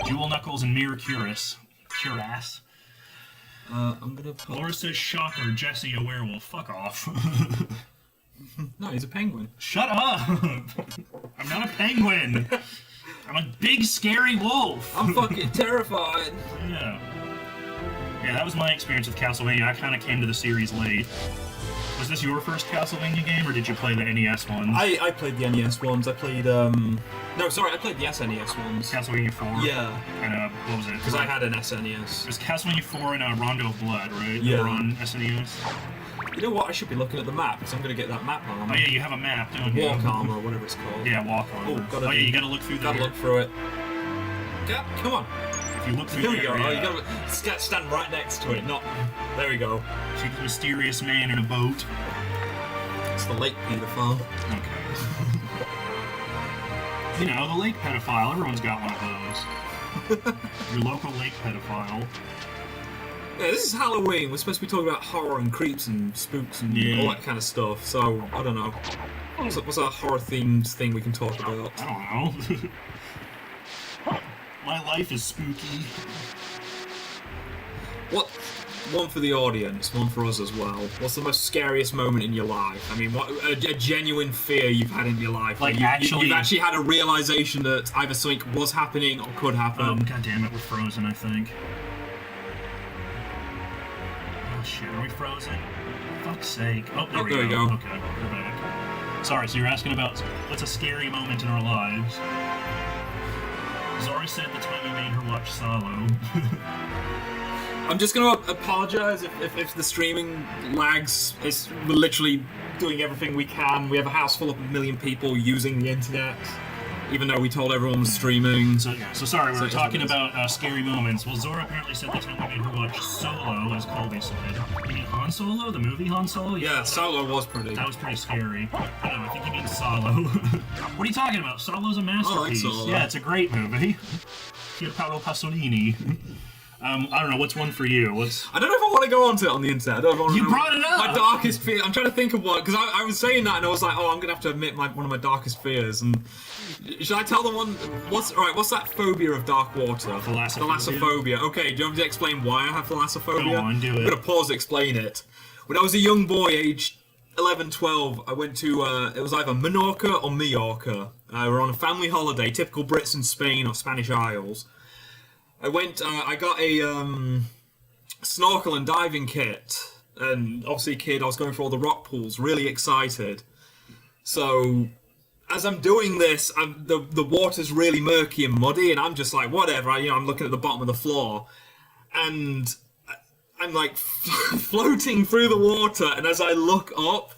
B: Jewel Knuckles and Mirror Cuirass.
C: I'm gonna put...
B: Laura says, shocker, Jesse a werewolf. Fuck off.
C: No, he's a penguin.
B: Shut up! I'm not a penguin. I'm a big, scary wolf.
C: I'm fucking terrified.
B: Yeah. Yeah, that was my experience with Castlevania. I kind of came to the series late. Was this your first Castlevania game, or did you play the NES ones?
C: I played the NES ones. I played, No, sorry, I played the SNES ones.
B: Castlevania 4?
C: Yeah.
B: And, what was it?
C: Because I had an SNES.
B: It was Castlevania 4 and Rondo of Blood, right?
C: Yeah.
B: They were on SNES?
C: You know what? I should be looking at the map, because I'm going to get that map armor.
B: Oh, yeah, you have a map, don't you?
C: Walk armor, or whatever it's called.
B: Yeah, walk armor.
C: Oh,
B: yeah, you gotta look through there.
C: Gotta look through it. Come on.
B: If you look through
C: Here we
B: there,
C: go.
B: yeah.
C: Oh, you gotta stand right next to it, not... There we go.
B: See the mysterious man in a boat.
C: It's the lake pedophile.
B: Okay. The lake pedophile. Everyone's got one of those. Your local lake pedophile.
C: Yeah, this is Halloween. We're supposed to be talking about horror and creeps and spooks and all that kind of stuff. So, I don't know. What's a horror-themed thing we can talk about?
B: I don't know. My life is spooky.
C: What? One for the audience, one for us as well. What's the most scariest moment in your life? I mean, what a genuine fear you've had in your life?
B: Like,
C: you've
B: actually
C: had a realization that either something was happening or could happen.
B: God damn it, we're frozen, I think. Oh shit, are we frozen? Fuck's sake. Oh, there we go. Okay, we're back. Sorry, so you're asking about what's a scary moment in our lives? Zori said the time we made her watch Solo.
C: I'm just gonna apologize if the streaming lags. We're literally doing everything we can. We have a house full of 1 million people using the internet, even though we told everyone was streaming.
B: So sorry, we were talking about scary moments. Well, Zora apparently said the time we made her watch Solo, as Colby said. You mean Han Solo? The movie Han Solo?
C: Yeah, Solo was pretty.
B: That was pretty scary. I don't know, I think he means Solo. What are you talking about? Solo's a masterpiece.
C: I like Solo.
B: Yeah, it's a great movie. Pierpaolo Pasolini. I don't know, what's one for you?
C: I don't know if I want to go on to it on the internet. I don't know if I
B: You brought it up!
C: My darkest fear. I'm trying to think of what, because I was saying that and I was like, I'm going to have to admit one of my darkest fears. And should I tell them one? What's that phobia of dark water? Thalassophobia. Okay, do you want me to explain why I have thalassophobia?
B: Go on, do it.
C: I'm going to pause to explain it. When I was a young boy, aged 11, 12, I went to, it was either Menorca or Mallorca. We were on a family holiday, typical Brits in Spain or Spanish Isles. I went, I got a snorkel and diving kit. And obviously, kid, I was going for all the rock pools, really excited. So, as I'm doing this, the water's really murky and muddy, and I'm just like, whatever, I'm looking at the bottom of the floor. And I'm like floating through the water, and as I look up,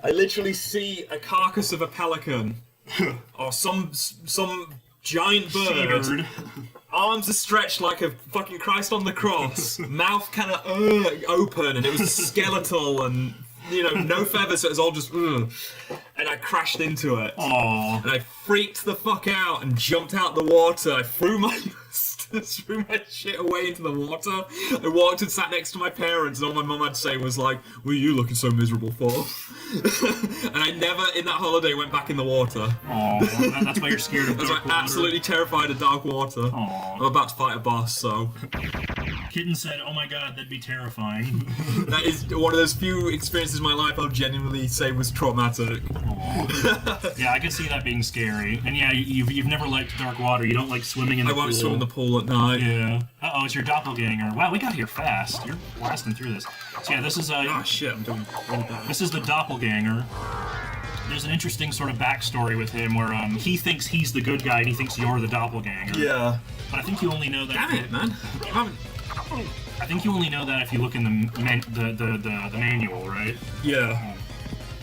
C: I literally see a carcass of a pelican or some giant bird. Arms are stretched like a fucking Christ on the cross. Mouth kind of open, and it was skeletal and no feathers, so it was all just. And I crashed into it.
B: Aww.
C: And I freaked the fuck out and jumped out the water. I threw my shit away into the water. I walked and sat next to my parents, and all my mum had to say was like, "What are you looking so miserable for?" And I never, in that holiday, went back in the water.
B: Aww, that's why you're scared of
C: I was
B: dark water.
C: absolutely terrified of dark water.
B: Aww.
C: I'm about to fight a boss, so
B: Kitten said, "Oh my god, that'd be terrifying."
C: that is one of those few experiences in my life I'll genuinely say was traumatic.
B: Aww. Yeah, I could see that being scary. And yeah, you've never liked dark water. You don't like swimming in the pool.
C: I won't swim in the pool at night.
B: Yeah. Uh-oh, it's your doppelganger. Wow, we got here fast. You're blasting through this. So yeah, this is
C: Oh shit, I'm doing really bad.
B: this is the doppelganger. There's an interesting sort of backstory with him where he thinks he's the good guy and he thinks you're the doppelganger.
C: Yeah.
B: But I think you only know that.
C: Damn it, man.
B: I think you only know that if you look in the manual, right?
C: Yeah.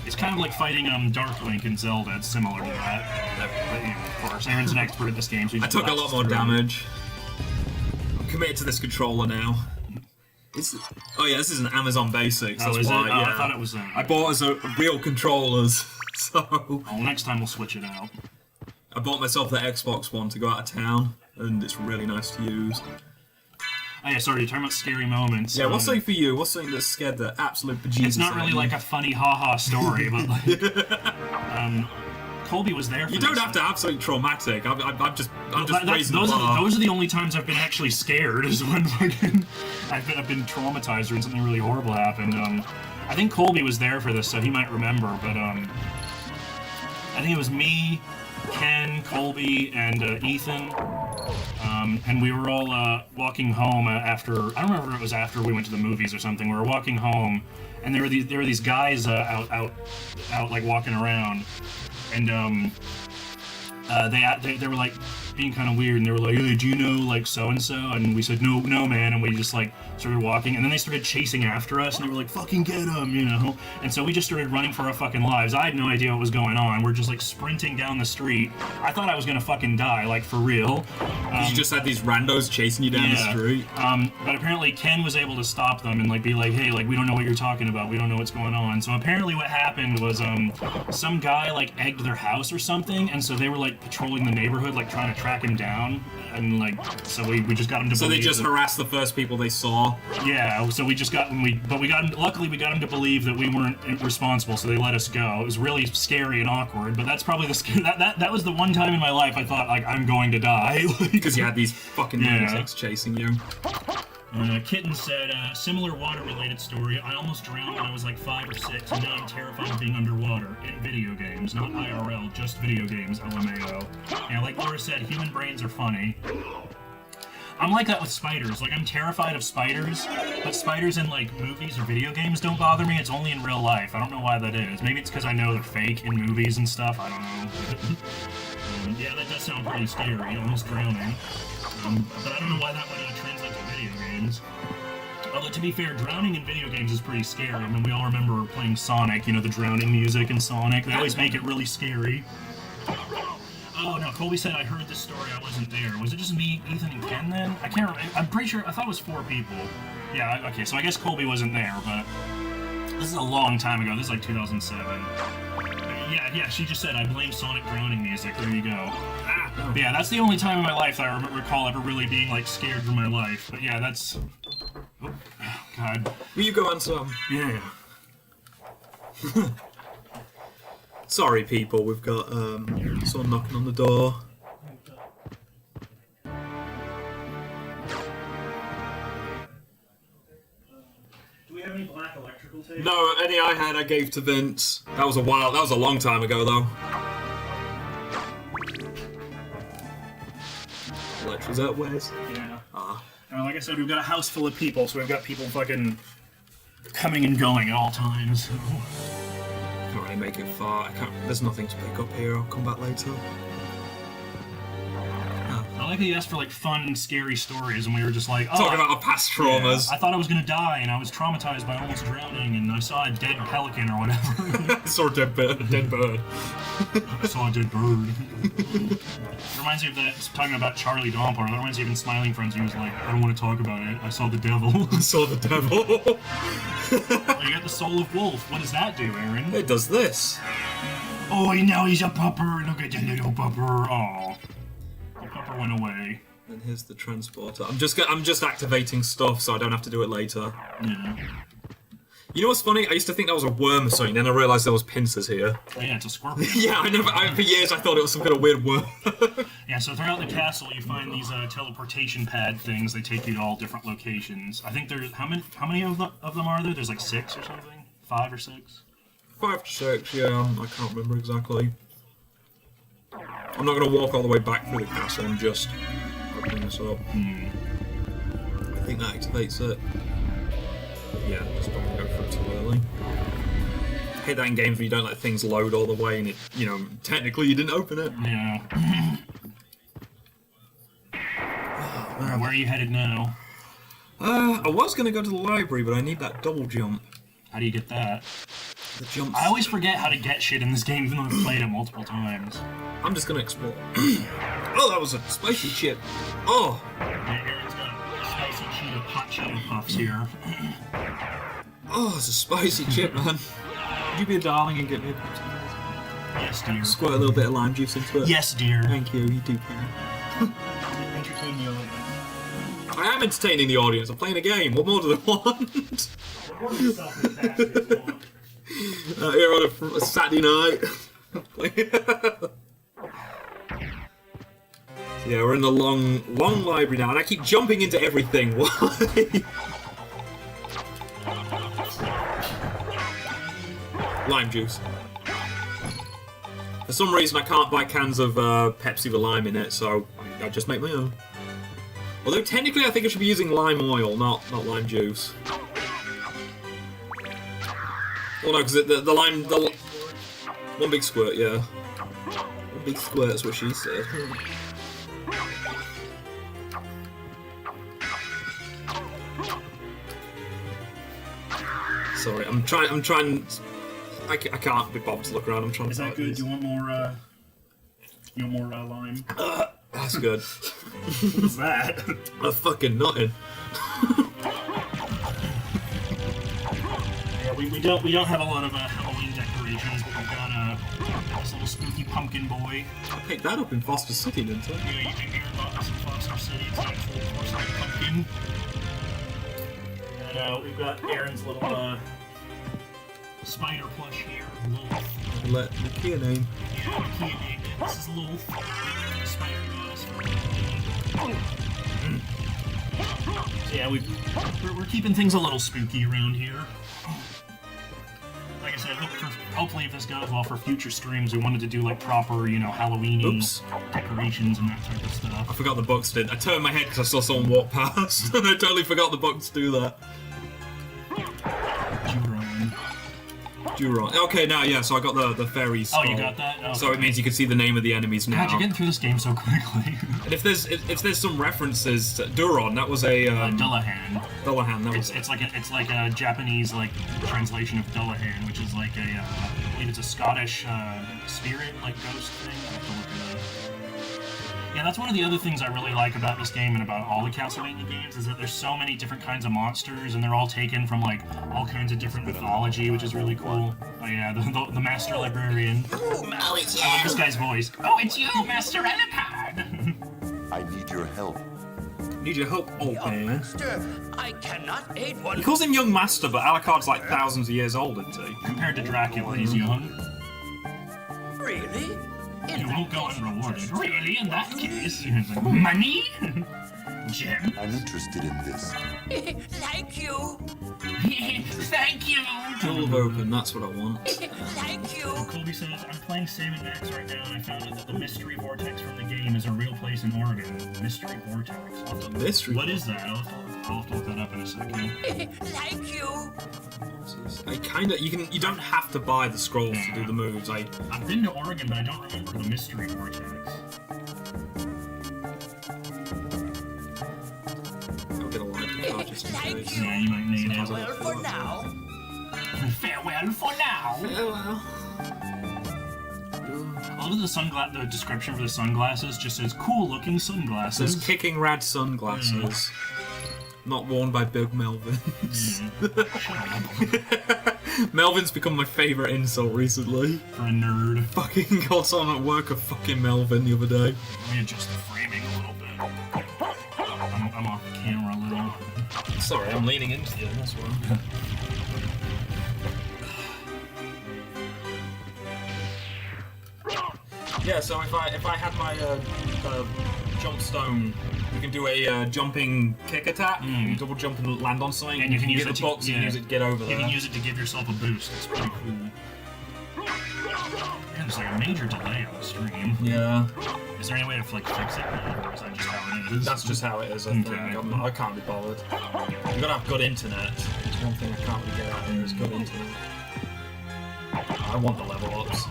B: It's kind of like fighting Dark Link in Zelda. It's similar to that. But, of course, Aaron's an expert at this game, so he
C: I
B: just
C: took a lot
B: blasts
C: more
B: through.
C: damage. I'm committed to this controller now. Oh yeah, this is an Amazon Basics.
B: Oh,
C: That's
B: is it?
C: why.
B: Oh,
C: Yeah.
B: I thought it was.
C: I bought as a real controllers, so
B: Oh, next time we'll switch it out.
C: I bought myself the Xbox One to go out of town, and it's really nice to use.
B: Oh yeah, sorry, you're talking about scary moments.
C: Yeah, what's something for you? What's something that scared the absolute bejesus?
B: It's not
C: out
B: really
C: of you?
B: like a funny ha-ha story, but like, Colby was there for
C: You
B: this.
C: don't have to have something traumatic. I'm just
B: That's-
C: raising the
B: those
C: bar.
B: are the only times I've been actually scared is when fucking I've been traumatized or when something really horrible happened. I think Colby was there for this, so he might remember. But I think it was me, Ken, Colby, and Ethan. And we were all walking home after. I don't remember if it was after we went to the movies or something. We were walking home, and there were these guys out like walking around, and they were like being kind of weird, and they were like, "Hey, do you know like so and so?" And we said, "No, man," and we just like started walking, and then they started chasing after us, and they were like, "Fucking get them," you know. And so we just started running for our fucking lives. I had no idea what was going on. We're just like sprinting down the street. I thought I was gonna fucking die, like for real.
C: You just had these randos chasing you down the street.
B: But apparently Ken was able to stop them and like be like, "Hey, like we don't know what you're talking about. We don't know what's going on." So apparently what happened was some guy like egged their house or something, and so they were like patrolling the neighborhood, like trying to track him down, and like so we just got him to.
C: So they
B: believe
C: just
B: that-
C: harassed the first people they saw.
B: Yeah, so we just got luckily we got him to believe that we weren't responsible, so they let us go. It was really scary and awkward, but that's probably that was the one time in my life I thought like I'm going to die.
C: Because you had these fucking lunatics chasing you.
B: Kitten said, similar water-related story. I almost drowned when I was like 5 or 6, and now I'm terrified of being underwater. In video games, not IRL, just video games, LMAO. Yeah, like Laura said, human brains are funny. I'm like that with spiders. Like, I'm terrified of spiders, but spiders in, like, movies or video games don't bother me. It's only in real life. I don't know why that is. Maybe it's because I know they're fake in movies and stuff. I don't know. Yeah, that does sound pretty scary, almost drowning. But I don't know why that would translate to video games. Although, to be fair, drowning in video games is pretty scary. I mean, we all remember playing Sonic, you know, the drowning music in Sonic. They always make it really scary. Oh, no, Colby said I heard this story, I wasn't there. Was it just me, Ethan, and Ken then? I can't remember. I'm pretty sure, I thought it was 4 people. Yeah, okay, so I guess Colby wasn't there, but this is a long time ago. This is like 2007. Yeah, she just said, I blame Sonic drowning music. There you go. But yeah, that's the only time in my life that I recall ever really being, like, scared for my life. But yeah, that's... Oh, God.
C: Will you go on some?
B: Yeah.
C: Sorry, people. We've got someone knocking on the door.
B: Do we have any black electrical
C: No, any I had I gave to Vince. That was a long time ago though. Was that Wes?
B: Yeah. Like I said, we've got a house full of people, so we've got people fucking coming and going at all times.
C: Can't really make it far. There's nothing to pick up here. I'll come back later.
B: I like how you asked for like fun, scary stories, and we were just like, oh,
C: Talking about our past traumas.
B: I thought I was gonna die, and I was traumatized by almost drowning, and I saw a dead pelican or whatever.
C: I saw a dead bird.
B: I saw a dead bird. It reminds me of that, talking about Charlie Domper, that reminds me of in Smiling Friends, he was like, I don't want to talk about it, I saw the devil.
C: I saw the devil.
B: Well, you got the soul of wolf. What does that do, Aaron?
C: It does this.
B: Oh, now he's a pupper. Look at the little pupper. Oh, the pupper went away.
C: And here's the transporter. I'm just activating stuff so I don't have to do it later.
B: Yeah.
C: You know what's funny? I used to think that was a worm or something, then I realised there was pincers here.
B: Oh yeah, it's a scorpion.
C: Yeah, for years I thought it was some kind of weird worm.
B: Yeah, so throughout the castle you find these teleportation pad things. They take you to all different locations. I think there's, how many of them are there? There's like 6 or something? 5 or 6?
C: 5 to 6, yeah, I can't remember exactly. I'm not going to walk all the way back through the castle, I'm just opening this up. I think that activates it. Yeah, just don't go for it too early. I hate that in games where you don't let things load all the way and it, you know, technically you didn't open it.
B: Yeah. Where are you headed now?
C: I was going to go to the library, but I need that double jump.
B: How do you get that?
C: The jump.
B: I always forget how to get shit in this game, even though I've played it multiple times.
C: I'm just going to explore. Oh, that was a spicy chip. Oh!
B: Yeah, Aaron's got spicy hot Cheeto puffs here.
C: Oh, it's a spicy chip, man. Would you be a darling and get me a
B: Yes, dear.
C: squirt a little bit of lime juice into it?
B: Yes, dear.
C: Thank you, you do care.
B: Entertain the audience.
C: I am entertaining the audience, I'm playing a game, what more do they want? Here on a Saturday night. Yeah, we're in the long library now, and I keep jumping into everything. Why? Lime juice. For some reason, I can't buy cans of Pepsi with lime in it, so I just make my own. Although technically, I think I should be using lime oil, not lime juice. Oh no, because the lime, one big squirt, yeah. One big squirt, that's what she said. Sorry, I'm trying. I can't be bothered to look around. I'm trying.
B: Is that good? Do you want more? Lime?
C: That's good.
B: What's that?
C: I'm fucking nothing.
B: Yeah, we don't have a lot of Halloween decorations, but we've got this little spooky pumpkin boy.
C: I picked that up in Foster City, didn't I?
B: Yeah, you can hear about this in Foster City. It's like full force like pumpkin. And we've got Aaron's little spider plush here. Wolf.
C: Let the key name.
B: Yeah, the key name. This is Wolf. Spider goes. So yeah, we're keeping things a little spooky around here. Like I said, hopefully if this goes well for future streams, we wanted to do like proper, you know, Halloween-y decorations and that type of
C: I
B: stuff.
C: forgot the bugs did. I turned my head because I saw someone walk past. I totally forgot the bugs do that. Duron. Okay, now yeah. So I got the fairy skull.
B: Oh, you got that? Okay.
C: So it means you can see the name of the enemies now.
B: How'd you get through this game so quickly?
C: And if there's some references to Duron, that was a
B: Dullahan.
C: Dullahan. That was
B: It's like a Japanese like translation of Dullahan, which is like a I believe it's a Scottish spirit like ghost thing. I have to look it up. Yeah, that's one of the other things I really like about this game and about all the Castlevania games is that there's so many different kinds of monsters and they're all taken from like all kinds of different mythology, which is really cool. Oh yeah, the Master Librarian.
E: Oh, it's you!
B: I love this guy's voice. Oh, it's you, Master Alucard!
H: I need your help.
C: Need your help, old man.
E: Master, I cannot aid one.
C: He calls him Young Master, but Alucard's like thousands of years old, isn't he?
B: Compared to Dracula, he's young.
E: Really?
B: You won't go unrewarded. Really? In that case? Money? Jim.
D: I'm interested in this.
E: Thank you.
B: Thank you.
C: Jewel open, that's what I want.
E: Thank you.
B: Colby says, I'm playing Sam and Max right now, and I found out that the mystery vortex from the game is a real place in Oregon. Mystery vortex.
C: Mystery.
B: What is that? I'll have to look that up in a second.
E: Thank you.
C: I kinda, you don't have to buy the scrolls to do the moves.
B: I've been to Oregon, but I don't remember the mystery vortex.
C: I'll get a life card just in
E: Thank
C: case.
E: you.
B: Yeah, you might need it.
E: Well, for now.
B: Farewell for now.
C: Farewell.
B: I love the description for the sunglasses just says cool-looking sunglasses.
C: Says kicking rad sunglasses. Not worn by Big Melvins. Melvin's become my favourite insult recently.
B: For a nerd.
C: Fucking got someone at work a fucking Melvin the other day.
B: Let me adjust the framing a little bit. I'm off the camera a little.
C: Sorry, I'm leaning into you, that's why. Yeah, so if I had my jump stone, you can do a jumping kick attack. You double jump and land on something.
B: And you can use
C: get
B: it
C: the
B: to
C: box and use it to get over there.
B: You can use it to give yourself a boost. It's pretty cool. Man, there's like a major delay on the stream.
C: Yeah.
B: Is there any way to fix it? Or is that just how it is?
C: That's just how it is, I think.
B: Okay.
C: I can't be bothered. You gotta have good internet. It's one thing I can't really get out here is good internet. I want the level ups.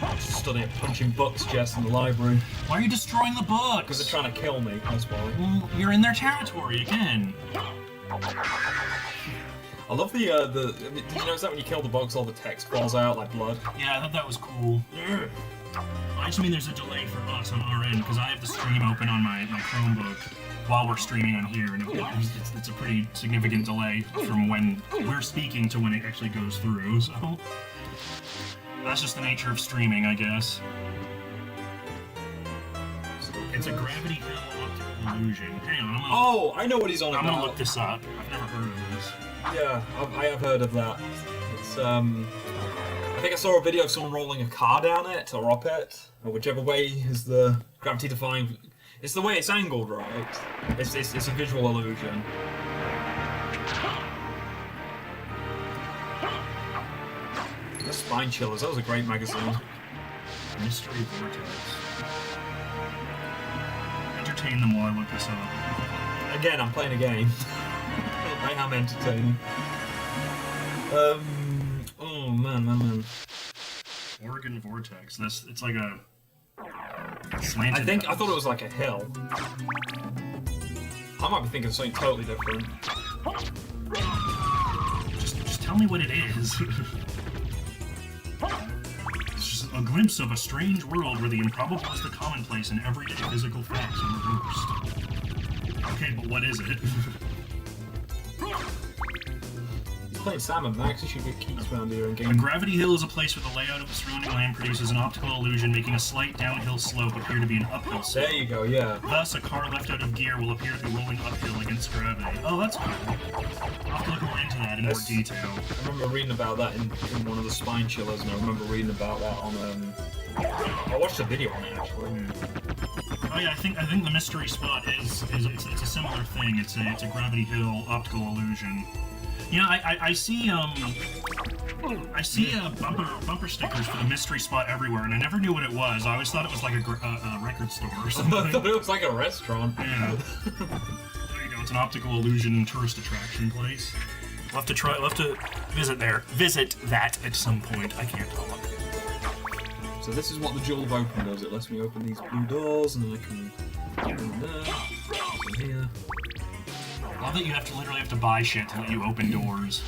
C: I'm just studying punching books, Jess, in the library.
B: Why are you destroying the books?
C: Because they're trying to kill me, that's why.
B: Well, you're in their territory again.
C: I love the did you notice that when you kill the bugs, all the text falls out like blood?
B: Yeah, I thought that was cool. I just mean there's a delay for us on our end, because I have the stream open on my Chromebook while we're streaming on here, and it's a pretty significant delay from when we're speaking to when it actually goes through, so... That's just the nature of streaming, I guess. It's a gravity hill optical illusion. Hang on,
C: Oh, I know what he's on
B: I'm
C: about.
B: gonna look this up. I've never heard of this.
C: Yeah, I have heard of that. It's I think I saw a video of someone rolling a car down it or up it, or whichever way is the gravity defying. It's the way it's angled, right? It's a visual illusion. The Spine Chillers, that was a great magazine.
B: Mystery Vortex. Entertain them while I look this up.
C: Again, I'm playing a game. I am entertaining. Oh man.
B: Oregon Vortex. It's like a slanted.
C: I thought it was like a hill. I might be thinking of something totally different.
B: Just tell me what it is. It's just a glimpse of a strange world where the improbable is the commonplace and everyday physical facts are reversed. Okay, but what is it?
C: You're playing Sam and Max, you should get keys around here and
B: A
C: game.
B: gravity hill is a place where the layout of the surrounding land produces an optical illusion, making a slight downhill slope appear to be an uphill slope.
C: There you go, yeah.
B: Thus, a car left out of gear will appear to be rolling uphill against gravity. Oh, that's cool. I'll have to look more into that in more detail.
C: I remember reading about that in one of the Spine Chillers, and I remember reading about that on, I watched a video on it, actually.
B: Oh yeah, I think the mystery spot is it's a similar thing. It's a gravity hill optical illusion. You know, I see bumper stickers for the mystery spot everywhere, and I never knew what it was. I always thought it was like a record store or something.
C: I thought it was like a restaurant.
B: Yeah. There you go. It's an optical illusion tourist attraction place. We'll have to visit that at some point. I can't talk.
C: So this is what the Jewel of Open does. It lets me open these blue doors, and then I can open there, open here.
B: I love that you literally have to buy shit to let you open doors.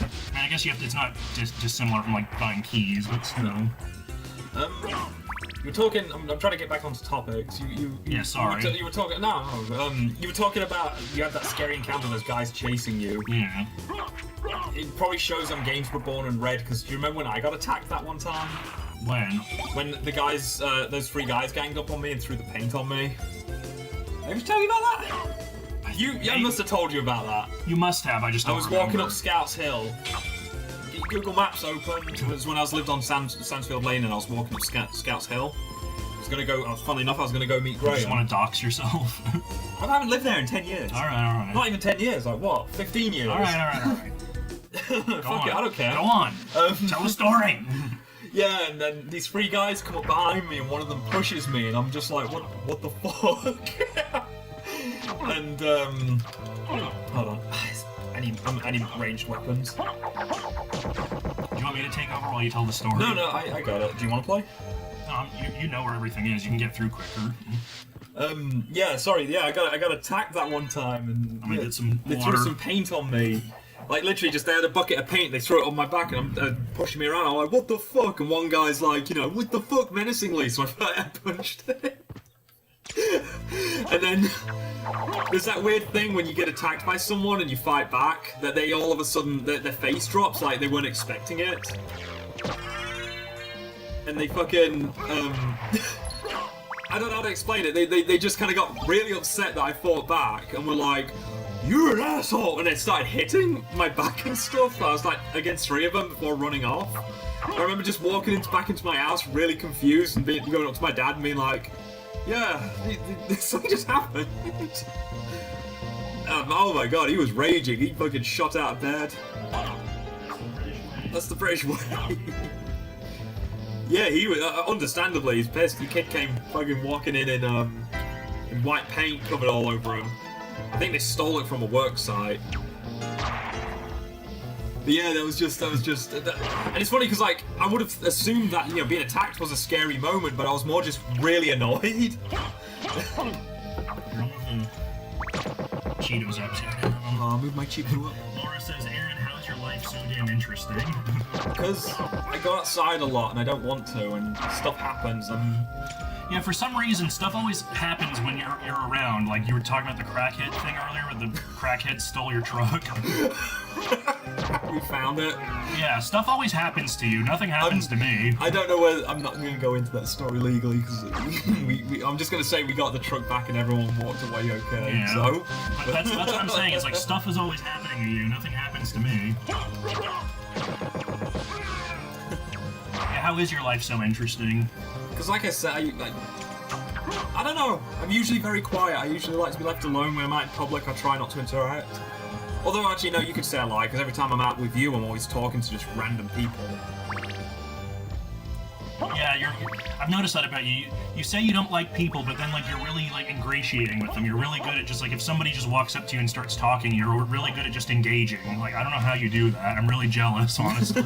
B: I mean, I guess you have to, it's not dissimilar from like buying keys, but still.
C: You were talking. I'm trying to get back onto topics.
B: Yeah, sorry.
C: You were talking. No. You were talking about you had that scary encounter. Those guys chasing you.
B: Yeah.
C: It probably shows them games were born and red. Because do you remember when I got attacked that one time? When the guys, those three guys ganged up on me and threw the paint on me. Did I ever tell you about that? I must have told you about that.
B: You must have. I just don't
C: was
B: remember.
C: walking up Scouts Hill. Get your Google Maps open. It was when I lived on Sansfield Lane and I was walking up Scouts Hill. was gonna go. Funnily enough, I was gonna go meet
B: You
C: Graham.
B: just want to dox yourself.
C: I haven't lived there in 10 years.
B: All right.
C: Not even 10 years. Like what? 15 years.
B: All right.
C: Fuck it, I don't care.
B: Go on. Tell a story.
C: Yeah, and then these three guys come up behind me, and one of them pushes me, and I'm just like, what the fuck? And hold on. I need ranged weapons.
B: Do you want me to take over while you tell the story?
C: No, I got it. Do you want to play?
B: You know where everything is. You can get through quicker.
C: Yeah, sorry. Yeah, I got attacked that one time, and
B: I'm gonna get some
C: they
B: water.
C: threw some paint on me. Like literally, just they had a bucket of paint. They threw it on my back, and I'm pushing me around. I'm like, what the fuck? And one guy's like, what the fuck, menacingly. So I punched it. And then there's that weird thing when you get attacked by someone and you fight back, that they all of a sudden their face drops like they weren't expecting it, and they fucking I don't know how to explain it. They just kind of got really upset that I fought back and were like, "You're an asshole," and they started hitting my back and stuff. I was like against three of them before running off. I remember just walking back into my house really confused and going up to my dad and being like, "Yeah, something just happened." Oh my god, he was raging. He fucking shot out of bed. That's the British way. Yeah, he was, understandably, he's pissed. The kid came fucking walking in white paint covered all over him. I think they stole it from a work site. But yeah, that was just, and it's funny because like, I would have assumed that, being attacked was a scary moment, but I was more just really annoyed.
B: Cheetos up here.
C: I'll move my Cheeto up.
B: Laura says, Aaron, how's your life so damn interesting?
C: Because I go outside a lot and I don't want to, and stuff happens, and...
B: Yeah, for some reason, stuff always happens when you're around. Like, you were talking about the crackhead thing earlier, where the crackhead stole your truck.
C: We found it.
B: Yeah, stuff always happens to you. Nothing happens to me.
C: I don't know whether... I'm not going to go into that story legally, because I'm just going to say we got the truck back and everyone walked away okay,
B: Yeah.
C: so...
B: But that's what I'm saying. It's like, stuff is always happening to you. Nothing happens to me. Yeah, how is your life so interesting?
C: Because like I said, I don't know. I'm usually very quiet. I usually like to be left alone when I'm out in public. I try not to interact. Although, actually, no, you could say I lie, because every time I'm out with you, I'm always talking to just random people.
B: Yeah, I've noticed that about you. You say you don't like people, but then, like, you're really, like, ingratiating with them. You're really good at just, like, if somebody just walks up to you and starts talking, you're really good at just engaging. Like, I don't know how you do that. I'm really jealous, honestly.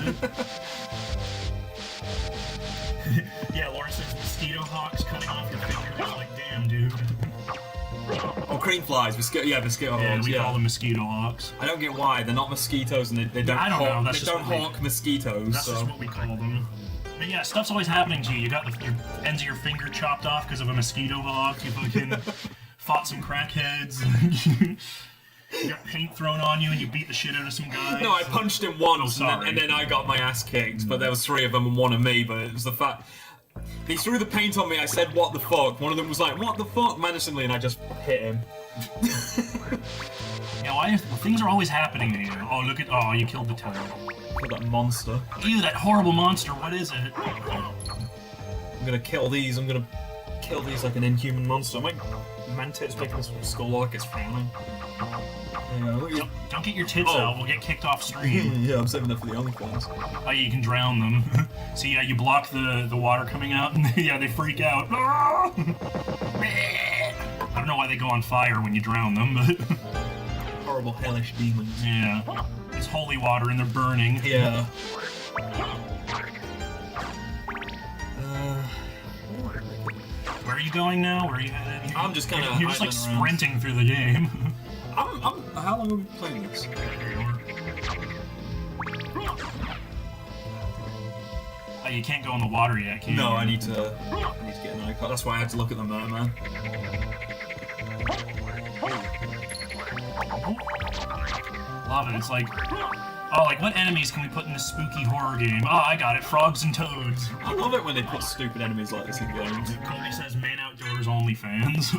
B: Yeah, Laura says mosquito hawks cutting off your fingers. Like, damn, dude.
C: Oh, cream flies. Mosquito
B: Yeah,
C: hawks,
B: we call them mosquito hawks.
C: I don't get why. They're not mosquitoes, and they don't
B: I don't know,
C: hawk,
B: that's
C: they
B: just
C: don't
B: what we-
C: hawk mosquitoes,
B: That's
C: so...
B: just what we call them. But yeah, stuff's always happening to you. You got your ends of your finger chopped off because of a mosquito hawk. You fucking fought some crackheads. You got paint thrown on you and you beat the shit out of some guys.
C: No, I punched him once,
B: Oh, sorry.
C: and then I got my ass kicked, but there was three of them and one of me, but it was the fact... He threw the paint on me, I said, "What the fuck?" One of them was like, "What the fuck?" menacingly, and I just hit him.
B: Yeah, why? Things are always happening to you. Oh, look at... Oh, you killed the toad.
C: Kill that monster.
B: Ew, that horrible monster. What is it?
C: I'm gonna kill these, like an inhuman monster. My mantis making this skull like it's frowning. Yeah, look at...
B: Don't get your tits out. We'll get kicked off stream.
C: Yeah, I'm saving that for the OnlyFans.
B: Oh, you can drown them. So yeah, you block the water coming out, and yeah, they freak out. I don't know why they go on fire when you drown them, but
C: Horrible hellish demons.
B: yeah, it's holy water and they're burning.
C: Yeah.
B: Where are you going now? Where are you headed?
C: I'm just kinda
B: You're just like
C: idling around.
B: sprinting through the game.
C: How long have we been playing this?
B: Oh, you can't go in the water yet, can you?
C: No, I need to get an icon. That's why I had to look at the merman.
B: Love it. It's like, oh, like what enemies can we put in this spooky horror game? Oh, I got it. Frogs and toads.
C: I love it when they put stupid enemies like this in games.
B: Cody says, "Man outdoors only fans."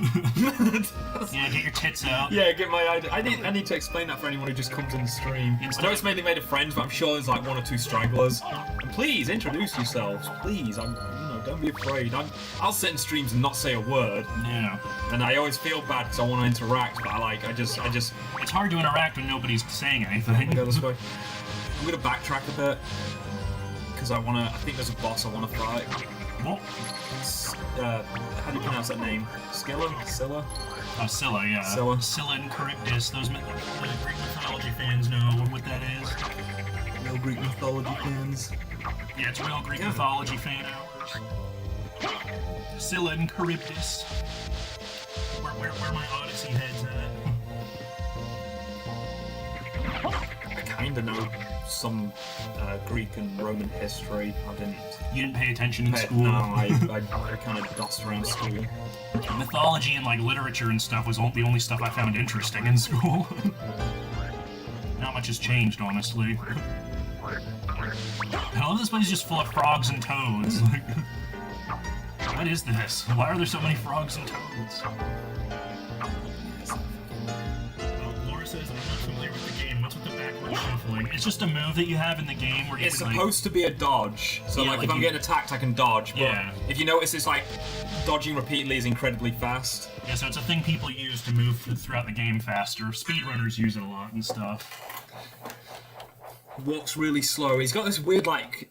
B: Yeah, get your tits out.
C: Yeah, get my idea. I need to explain that for anyone who just comes in the stream. I know it's mainly made of friends, but I'm sure there's like one or two stragglers. And please introduce yourselves, please. I'm don't be afraid. I'll sit in streams and not say a word,
B: Yeah.
C: and I always feel bad because I want to interact, but I just
B: It's hard to interact when nobody's saying anything.
C: go this way. I'm gonna backtrack a bit because I think there's a boss I wanna fight.
B: Well,
C: How do you pronounce that name? Scylla?
B: Scylla, yeah.
C: Scylla.
B: Scylla and Charybdis. Those the Greek mythology fans know what that is.
C: No Greek mythology fans.
B: Yeah, it's real Greek mythology fan hours. Scylla and Charybdis. Where my Odyssey head's at.
C: I kinda know some Greek and Roman history.
B: You didn't pay attention in school?
C: No, I kind of dust around school.
B: Mythology and like literature and stuff was the only stuff I found interesting in school. Not much has changed, honestly. I love this place is just full of frogs and toads. Like, what is this? Why are there so many frogs and toads? Laura says, I'm not familiar with the game. What's with the backward shuffling? It's just a move that you have in the game where you
C: It's
B: can,
C: supposed to be a dodge, so
B: Yeah,
C: like
B: like
C: if I'm
B: you-
C: getting attacked, I can dodge. But
B: Yeah.
C: if you notice, it's like dodging repeatedly is incredibly fast.
B: Yeah, so it's a thing people use to move throughout the game faster. Speedrunners use it a lot and stuff.
C: Walks really slow. He's got this weird like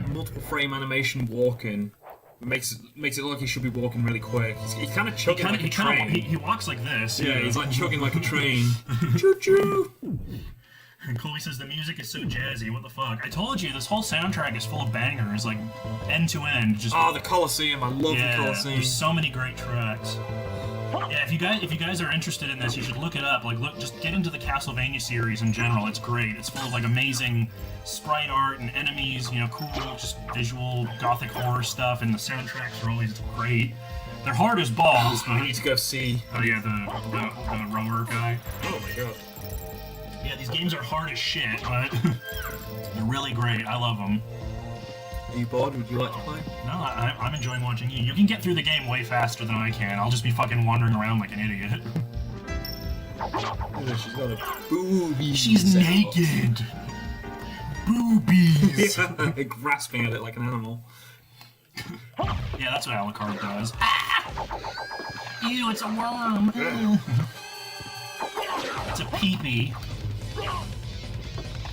C: multiple frame animation walking. Makes it look like he should be walking really quick. He's kind of chugging like a train.
B: He walks like this.
C: Yeah, he's like chugging like a train. Choo choo.
B: And Chloe says the music is so jazzy. What the fuck? I told you this whole soundtrack is full of bangers, like end to end. Just
C: Oh, the Colosseum! I love the Colosseum.
B: there's so many great tracks. Yeah, if you guys are interested in this, you should look it up. Like, just get into the Castlevania series in general. It's great. It's full of like amazing sprite art and enemies. You know, cool, just visual gothic horror stuff, and the soundtracks are always great. They're hard as balls,
C: I
B: but
C: need to go see.
B: oh yeah, the rower guy.
C: Oh my god.
B: Yeah, these games are hard as shit, but they're really great. I love them.
C: Are you bored? Would you like to play?
B: No, I'm enjoying watching you. You can get through the game way faster than I can. I'll just be fucking wandering around like an idiot.
C: She's got a booby.
B: She's naked. Boobies.
C: Yeah, grasping at it like an animal.
B: Yeah, that's what Alucard does. Ah! Ew, it's a worm. It's a peepee.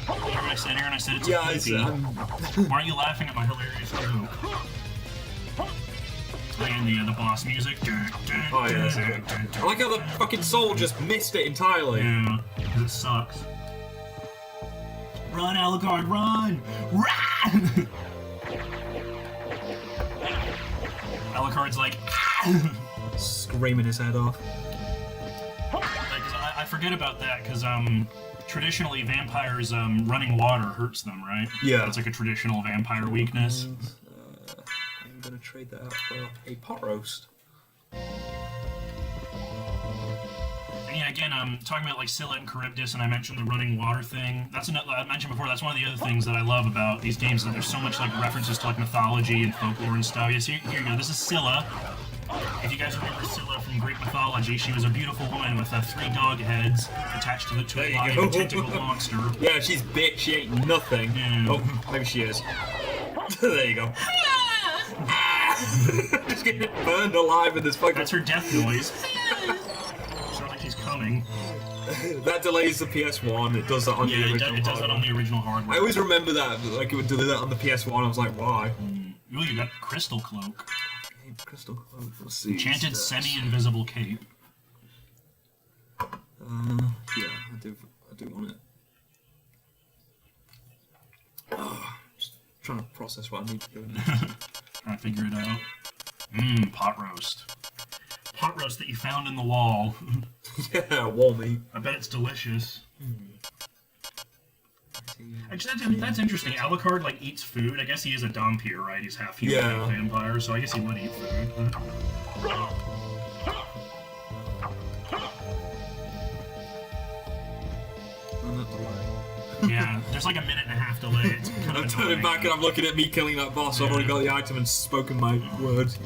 B: Remember what I said, Aaron? I said it's a peepee. Why are you laughing at my hilarious joke? And the boss music.
C: Oh yeah, that's good. I like how the fucking soul just missed it entirely.
B: Yeah, because it sucks. Run, Alucard, run! Run! Alucard's like,
C: Screaming his head off.
B: I forget about that because traditionally vampires running water hurts them, right?
C: Yeah.
B: It's like a traditional vampire weakness.
C: I'm gonna trade that out for a pot roast.
B: And yeah, again, talking about like Scylla and Charybdis, and I mentioned the running water thing. That's another I mentioned before. That's one of the other things that I love about these games. That there's so much like references to like mythology and folklore and stuff. Yeah, so here you go. This is Scylla. If you guys remember Scylla from Greek mythology, she was a beautiful woman with 3 dog heads attached to
C: There
B: a
C: you
B: lion
C: go.
B: tentacled monster.
C: Yeah, she's bitch. She ain't nothing.
B: Yeah.
C: Oh, maybe she is. There you go. Just getting burned alive in this fucking.
B: That's her death noise. It's not like she's coming.
C: That delays the PS1. It does that on the
B: Yeah,
C: original.
B: it does that on the original hardware.
C: I always remember that. Like it would do that on the PS1. I was like, why?
B: Ooh, you got Crystal Cloak.
C: Crystal. Let's see.
B: Enchanted semi-invisible cape.
C: Yeah, I do want it. Just trying to process what I need to do.
B: Trying to figure it out. Pot roast. Pot roast that you found in the wall.
C: Yeah, wall meat.
B: I bet it's delicious. Actually, that's interesting. Alucard like eats food. I guess he is a Dhampir, right? He's half human, half vampire, so I guess he would eat food. Yeah, there's like a minute and a half delay. It's kind of
C: I'm turning back and I'm looking at me killing that boss. I've already got the item and spoken my words.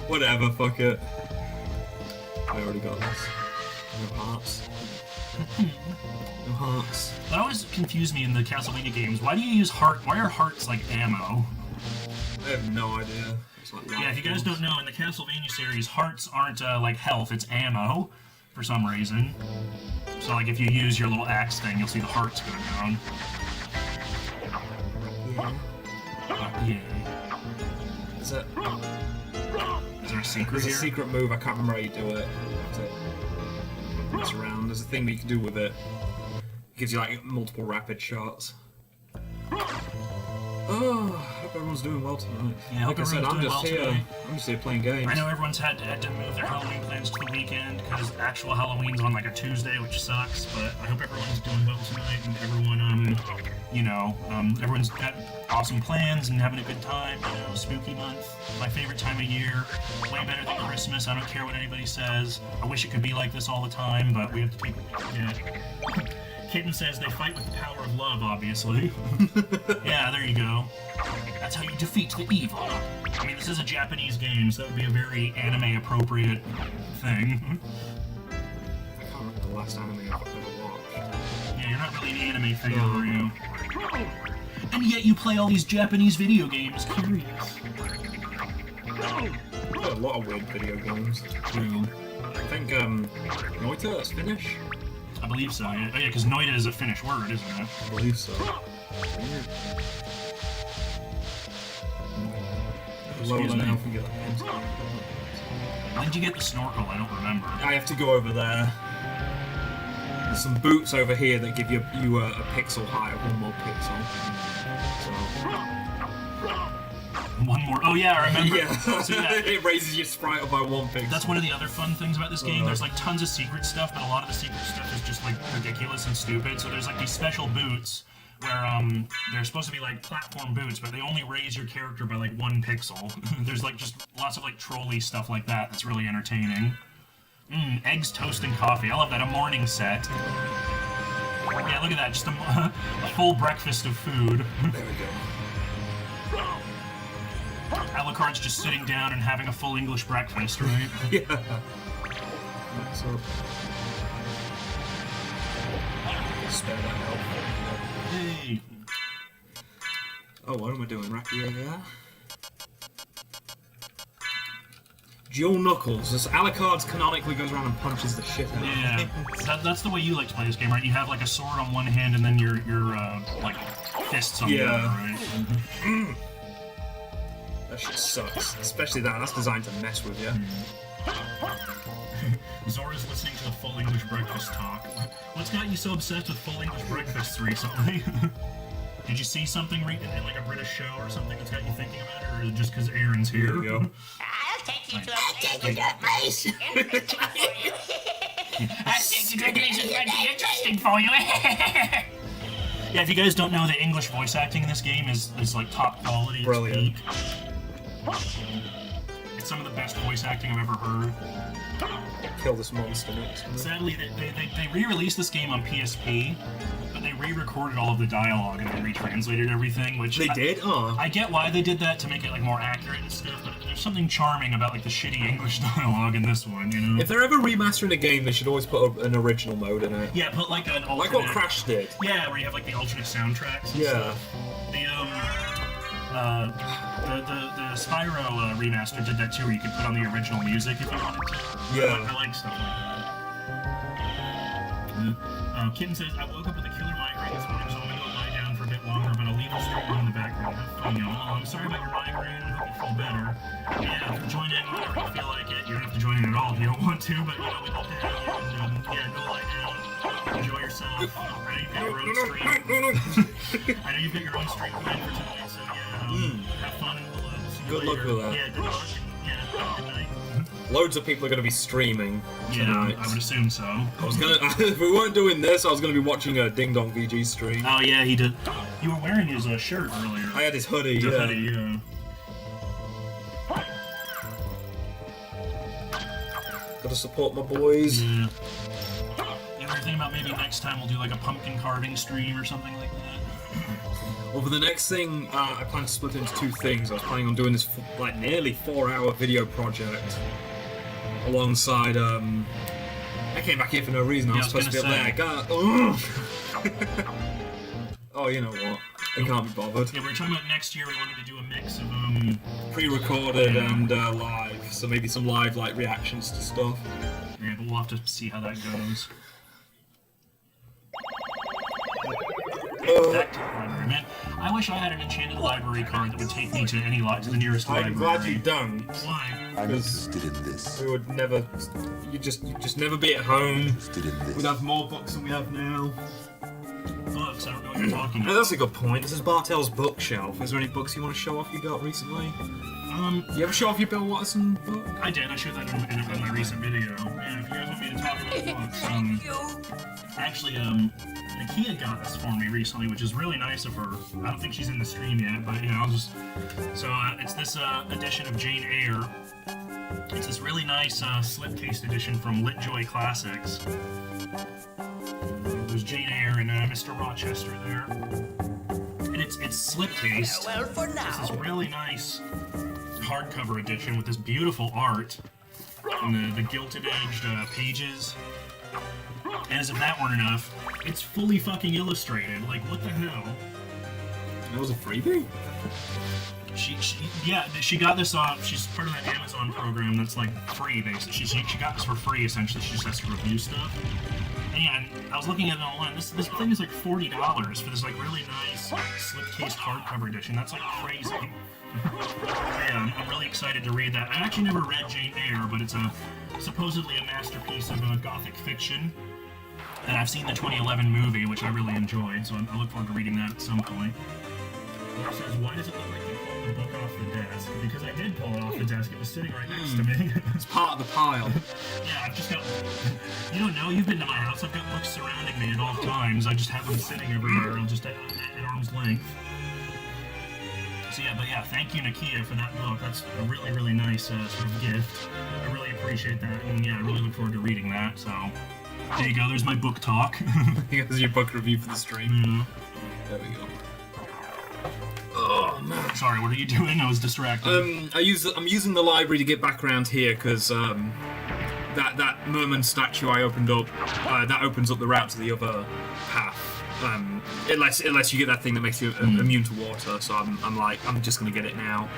C: Whatever, fuck it. I already got this. No hearts. No hearts.
B: That always confused me in the Castlevania games. Why do you use heart? Why are hearts like ammo?
C: I have no idea. It's like
B: Yeah, if you guys don't know, in the Castlevania series, hearts aren't like health, it's ammo for some reason. So like if you use your little axe thing, you'll see the hearts go down. Yeah.
C: Is it?
B: Is there a secret
C: There's a
B: here?
C: secret move. I can't remember how you do it. It's around. There's a thing that you can do with it. It gives you like multiple rapid shots. Oh, I hope everyone's doing well tonight.
B: Yeah, I hope
C: like I said, I'm
B: everyone's
C: just
B: doing well
C: here.
B: today.
C: I'm just here playing games.
B: I know everyone's had to move their Halloween plans to the weekend because actual Halloween's on like a Tuesday, which sucks. But I hope everyone's doing well tonight and everyone, everyone's got awesome plans and having a good time. You know, spooky month, my favorite time of year, way better than Christmas. I don't care what anybody says. I wish it could be like this all the time, but we have to take. Yeah. Kitten says they fight with the power of love, obviously. Yeah, there you go. That's how you defeat the evil. I mean, this is a Japanese game, so that would be a very anime-appropriate thing.
C: I can't remember the last anime I've ever watched.
B: Yeah, you're not really an anime fan, are you? And yet you play all these Japanese video games. Curious.
C: I've got a lot of weird video games.
B: True.
C: I think, Noita, that's Finnish?
B: I believe so, yeah. Oh, yeah, because Noita is a Finnish word, isn't it?
C: I believe so.
B: Excuse me.
C: When
B: When did you get the snorkel? I don't remember.
C: I have to go over there. There's some boots over here that give you a pixel higher, one more pixel.
B: One more. Oh, yeah, I remember.
C: Yeah.
B: So, yeah,
C: It raises your sprite up by one pixel.
B: that's one of the other fun things about this game. There's like tons of secret stuff, but a lot of the secret stuff is just like ridiculous and stupid. So there's like these special boots where they're supposed to be like platform boots, but they only raise your character by like 1 pixel. There's like just lots of like trolley stuff like that that's really entertaining. Eggs, toast, and coffee. I love that. A morning set. Yeah, look at that. Just a full breakfast of food.
C: There we go.
B: Alucard's just sitting down and having a full English breakfast, right?
C: Yeah. So, spare that help.
B: Hey.
C: Oh, what am I doing? Yeah. Joe Knuckles. This Alucard canonically goes around and punches the shit out of
B: Yeah,
C: things.
B: that's the way you like to play this game, right? You have like a sword on one hand and then your like fists on the other, right?
C: That shit sucks. Especially that. That's designed to mess with you.
B: Zora's listening to the full English breakfast talk. What's got you so obsessed with full English breakfasts recently? Did you see something in like a British show or something that's got you thinking about it, or is it just because Aaron's here?
C: There we go.
E: I'll take you to a place. I'll take you to a place that's going to be interesting for you.
B: Yeah, if you guys don't know, the English voice acting in this game is like top quality. It's
C: Brilliant.
B: peak. It's some of the best voice acting I've ever heard.
C: Kill this monster next.
B: Sadly, they re-released this game on PSP, but they re-recorded all of the dialogue and then retranslated everything, which
C: They did? Oh.
B: I get why they did that to make it like more accurate and stuff, but there's something charming about like the shitty English dialogue in this one, you know?
C: If they're ever remastering a game, they should always put an original mode in it.
B: Yeah, put like an alternate...
C: Like what Crash did.
B: Yeah, where you have like the alternate soundtracks and
C: Yeah.
B: stuff. The Spyro remaster did that too, where you could put on the original music if you wanted to.
C: Yeah.
B: I like stuff like that. Kitten says, I woke up with a killer migraine this morning, so I'm gonna go lie down for a bit longer, but I'll leave the stream on in the background. Have fun, y'all. Oh, I'm sorry about your migraine. I hope you feel better. Yeah, join in whenever you feel like it. You don't have to join in at all if you don't want to, but you know, we'd love to have you. And yeah, go lie down. Enjoy yourself. I know you've got your own stream. I know you've got your own stream planned for tonight, so yeah, have fun and we'll see you
C: Good luck
B: later.
C: with that.
B: Yeah, good luck. Yeah, good night.
C: Loads of people are going to be streaming
B: Yeah,
C: tonight.
B: I would assume so.
C: I was gonna. If we weren't doing this, I was gonna be watching a Ding Dong VG stream.
B: Oh yeah, he did. You were wearing his shirt earlier.
C: I had his hoodie.
B: The
C: Yeah.
B: hoodie, yeah.
C: Gotta support my boys.
B: Yeah. You ever think about maybe next time we'll do like a pumpkin carving stream or something like that?
C: Well, for the next thing, I plan to split it into 2 things. I was planning on doing this like nearly 4-hour video project alongside. I came back here for no reason. I was supposed to be up there. Oh, you know what? I can't be bothered.
B: Yeah, we were talking about next year. We wanted to do a mix of
C: Pre-recorded and live, so maybe some live like reactions to stuff.
B: Yeah, but we'll have to see how that goes. Back to the library, man. I wish I had an enchanted library card that would take me to any to the nearest library.
C: I'm glad you don't.
B: Why?
D: I'm interested in this.
C: We would never. You just never be at home.
D: Interested in this.
C: We'd have more books than we have now.
B: Books, I don't know what you're talking
C: Oh,
B: about.
C: that's a good point. This is Bartels bookshelf. Is there any books you want to show off you got recently? You ever show off your Bill Watterson book?
B: I did. I showed that in my recent video. Yeah, if you guys want me to talk about books, actually, Nakia got this for me recently, which is really nice of her. I don't think she's in the stream yet, but I'll just. So it's this edition of Jane Eyre. It's this really nice slipcase edition from Litjoy Classics. There's Jane Eyre and Mr. Rochester there, and it's slipcased.
E: Well, for now.
B: It's this really nice hardcover edition with this beautiful art and the gilded-edged pages. And as if that weren't enough, it's fully fucking illustrated. Like, what the hell?
C: That was a freebie?
B: She got this off. She's part of that Amazon program that's like free, basically. She got this for free, essentially. She just has to review stuff. And I was looking at it online. This thing is like $40 for this like really nice slipcase hardcover edition. That's like crazy. Yeah, I'm really excited to read that. I actually never read Jane Eyre, but it's supposedly a masterpiece of Gothic fiction. And I've seen the 2011 movie, which I really enjoyed, so I look forward to reading that at some point. Laura says, why does it look like you pulled the book off the desk? Because I did pull it off the desk. It was sitting right next to me.
C: It's part of the pile.
B: Yeah, I've just got... You don't know, you've been to my house. I've got books surrounding me at all times. I just have them sitting everywhere, just at arm's length. So yeah, thank you, Nakia, for that book. That's a really, really nice sort of gift. I really appreciate that, and yeah, I really look forward to reading that, so... There you go, there's my book talk.
C: Here's your book review for the stream. There we go. Oh man.
B: Sorry, what are you doing? I was distracted.
C: I'm using the library to get back around here because that merman statue I opened up that opens up the route to the other path. Unless you get that thing that makes you immune to water. So I'm just gonna get it now.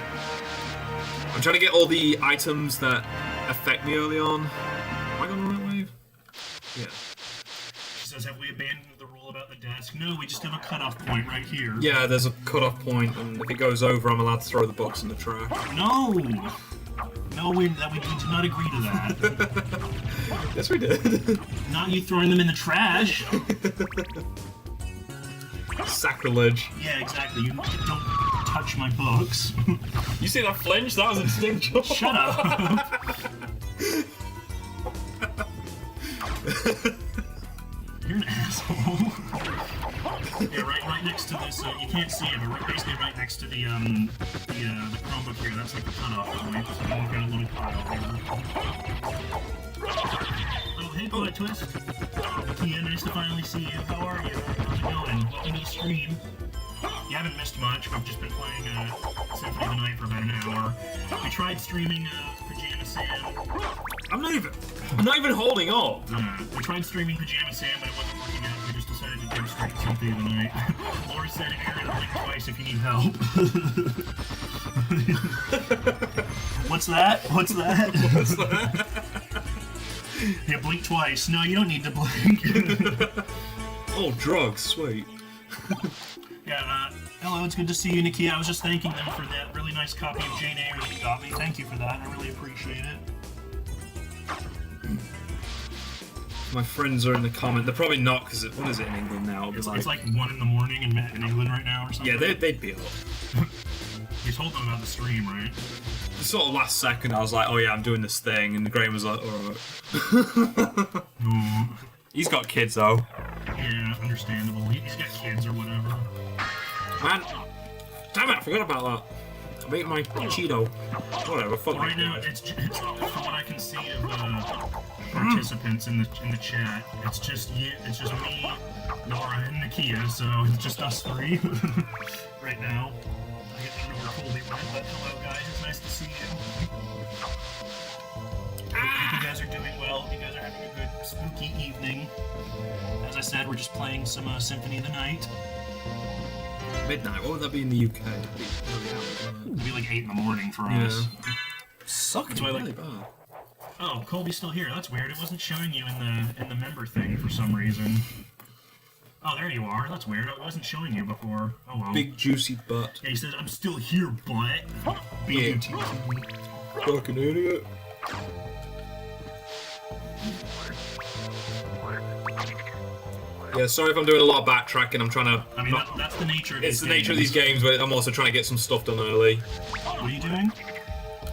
C: I'm trying to get all the items that affect me early on. Am I going the right way? Yeah.
B: She says, have we abandoned the rule about the desk? No, we just have a cutoff point right here.
C: Yeah, there's a cutoff point, and if it goes over, I'm allowed to throw the books in the trash.
B: No! No, we did not agree to that.
C: Yes, we did.
B: Not you throwing them in the trash.
C: Sacrilege.
B: Yeah, exactly. You don't touch my books.
C: You see that flinch? That was instinctual.
B: Shut up. You're an asshole. Yeah, right next to this. You can't see it, but basically right next to the Chromebook here. That's like the cutoff point. So we've got a little pile here. Oh, hey, Plot Twist. Kia, nice to finally see you. How are you? How's it going? Welcome to the stream. You haven't missed much. We've just been playing Symphony of the Night for about an hour. We tried streaming Pajama Sam.
C: I'm not even holding up.
B: We tried streaming Pajama Sam, but it wasn't working out. We just decided to go straight to Symphony of the Night. Laura said, Aaron, blink twice if you need help. What's that? What's that?
C: What's that?
B: Yeah, blink twice. No, you don't need to blink.
C: Oh, drugs, sweet.
B: Yeah, hello, it's good to see you, Nakia. I was just thanking them for that really nice copy of Jane Eyre that you got me. Thank you for that. I really appreciate it.
C: My friends are in the comment. They're probably not, because what is it in England now?
B: It's like 1 in the morning in England right now or something.
C: Yeah, they'd be up.
B: You told them about the stream, right?
C: Sort of last second, I was like, oh yeah, I'm doing this thing, and Graham was like, alright. He's got kids, though.
B: Yeah, understandable. He's got kids or whatever.
C: Man, damn it, I forgot about that. I'm eating my Cheeto. Whatever, fuck
B: Well, right
C: me.
B: now, it's from what I can see of participants in the chat, it's just you, it's just me, Nora, and Nakia, so it's just us three right now. I don't know where Colby went, but hello guys, it's nice to see you. Hope you guys are doing well. Hope you guys are having a good spooky evening. As I said, we're just playing some Symphony of the Night.
C: Midnight. What would that be in the UK?
B: It'd be like 8 in the morning for us.
C: Suck.
B: That's why, like,
C: really bad.
B: oh, Colby's still here. That's weird. It wasn't showing you in the member thing for some reason. Oh, there you are. That's weird. It wasn't showing you before. Oh well.
C: Big juicy butt.
B: Yeah, he says, I'm still here, butt. B-U-T-T.
C: Fucking idiot. Yeah, sorry if I'm doing a lot of backtracking. I'm trying to.
B: I mean, that's the nature of these
C: It's the nature of these games, but I'm also trying to get some stuff done early.
B: What are you doing?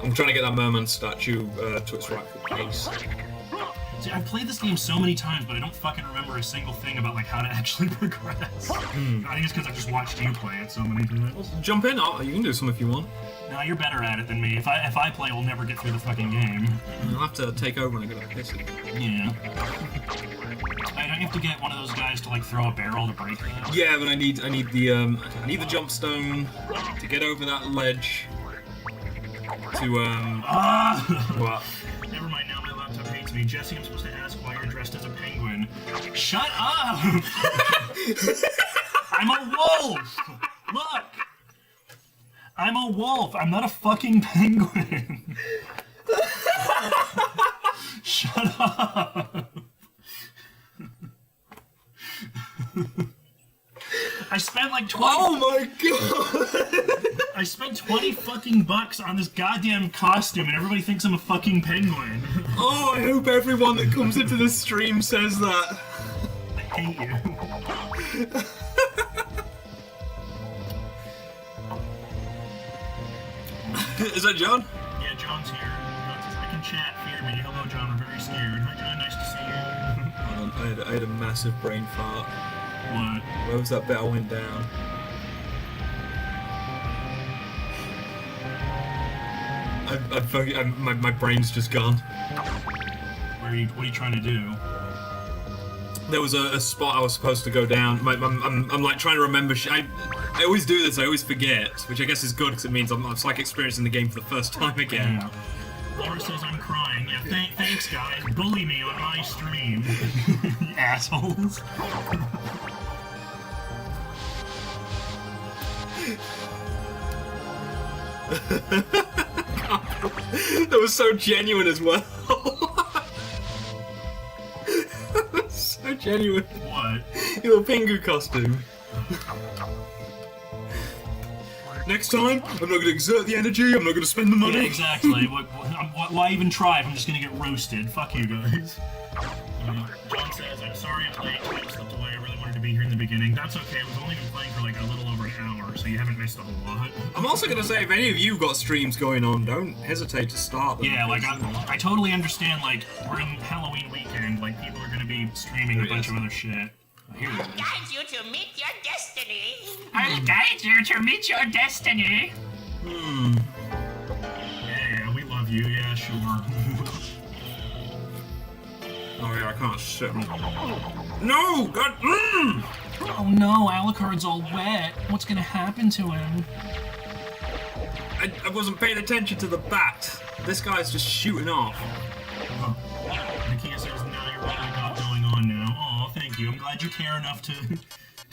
C: I'm trying to get that merman statue to its rightful place.
B: See, I've played this game so many times, but I don't fucking remember a single thing about like how to actually progress. I think it's because I've just watched you play it so many times.
C: Jump in. Oh, you can do some if you want.
B: No, you're better at it than me. If I play, we'll never get through the fucking game.
C: I'll have to take over when I go to piss it.
B: Yeah. Don't you have to get one of those guys to like throw a barrel to break it?
C: Yeah, but I need the jump stone to get over that ledge. To what?
B: Never mind. Now my laptop hates me. Jesse, I'm supposed to ask why you're dressed as a penguin. Shut up! I'm a wolf. Look. I'm a wolf. I'm not a fucking penguin. Shut up. I spent like 20.
C: Oh my god!
B: I spent 20 fucking bucks on this goddamn costume, and everybody thinks I'm a fucking penguin.
C: Oh, I hope everyone that comes into this stream says that.
B: I hate you.
C: Is that John?
B: Yeah, John's here. John says, I can chat. Fear me. Hello, John. I'm very scared. Hi, John. Nice to see you.
C: I had a massive brain fart.
B: What?
C: Where was that bit I went down? My brain's just gone.
B: What are you trying to do?
C: There was a spot I was supposed to go down. I'm like trying to remember. I always do this. I always forget, which I guess is good because it means it's like experiencing the game for the first time again.
B: Yeah. Laura says I'm crying. Yeah, thanks, guys. Bully me on my stream. You assholes.
C: That was so genuine as well. So genuine.
B: What?
C: Your little Pingu costume. Next time, I'm not going to exert the energy, I'm not going to spend the money.
B: Yeah, exactly. Why even try if I'm just gonna get roasted? Fuck you guys. John says, I'm sorry I'm late. I slipped away. I really wanted to be here in the beginning. That's okay. We've only been playing for like a little over an hour, so you haven't missed a whole lot.
C: I'm also going to say, if any of you got streams going on, don't hesitate to start them.
B: Yeah, like I totally understand. Like we're in Halloween weekend. Like people are gonna be streaming a bunch of other shit. Here it is.
E: Guide you to meet your destiny.
B: I'll guide you to meet your destiny. Yeah, we love you. Yeah, sure.
C: Oh yeah, I can't sit. No! God!
B: Oh no, Alucard's all wet. What's gonna happen to him?
C: I wasn't paying attention to the bat. This guy's just shooting off.
B: Nakia says, now you're really not going on now. Aw, thank you. I'm glad you care enough to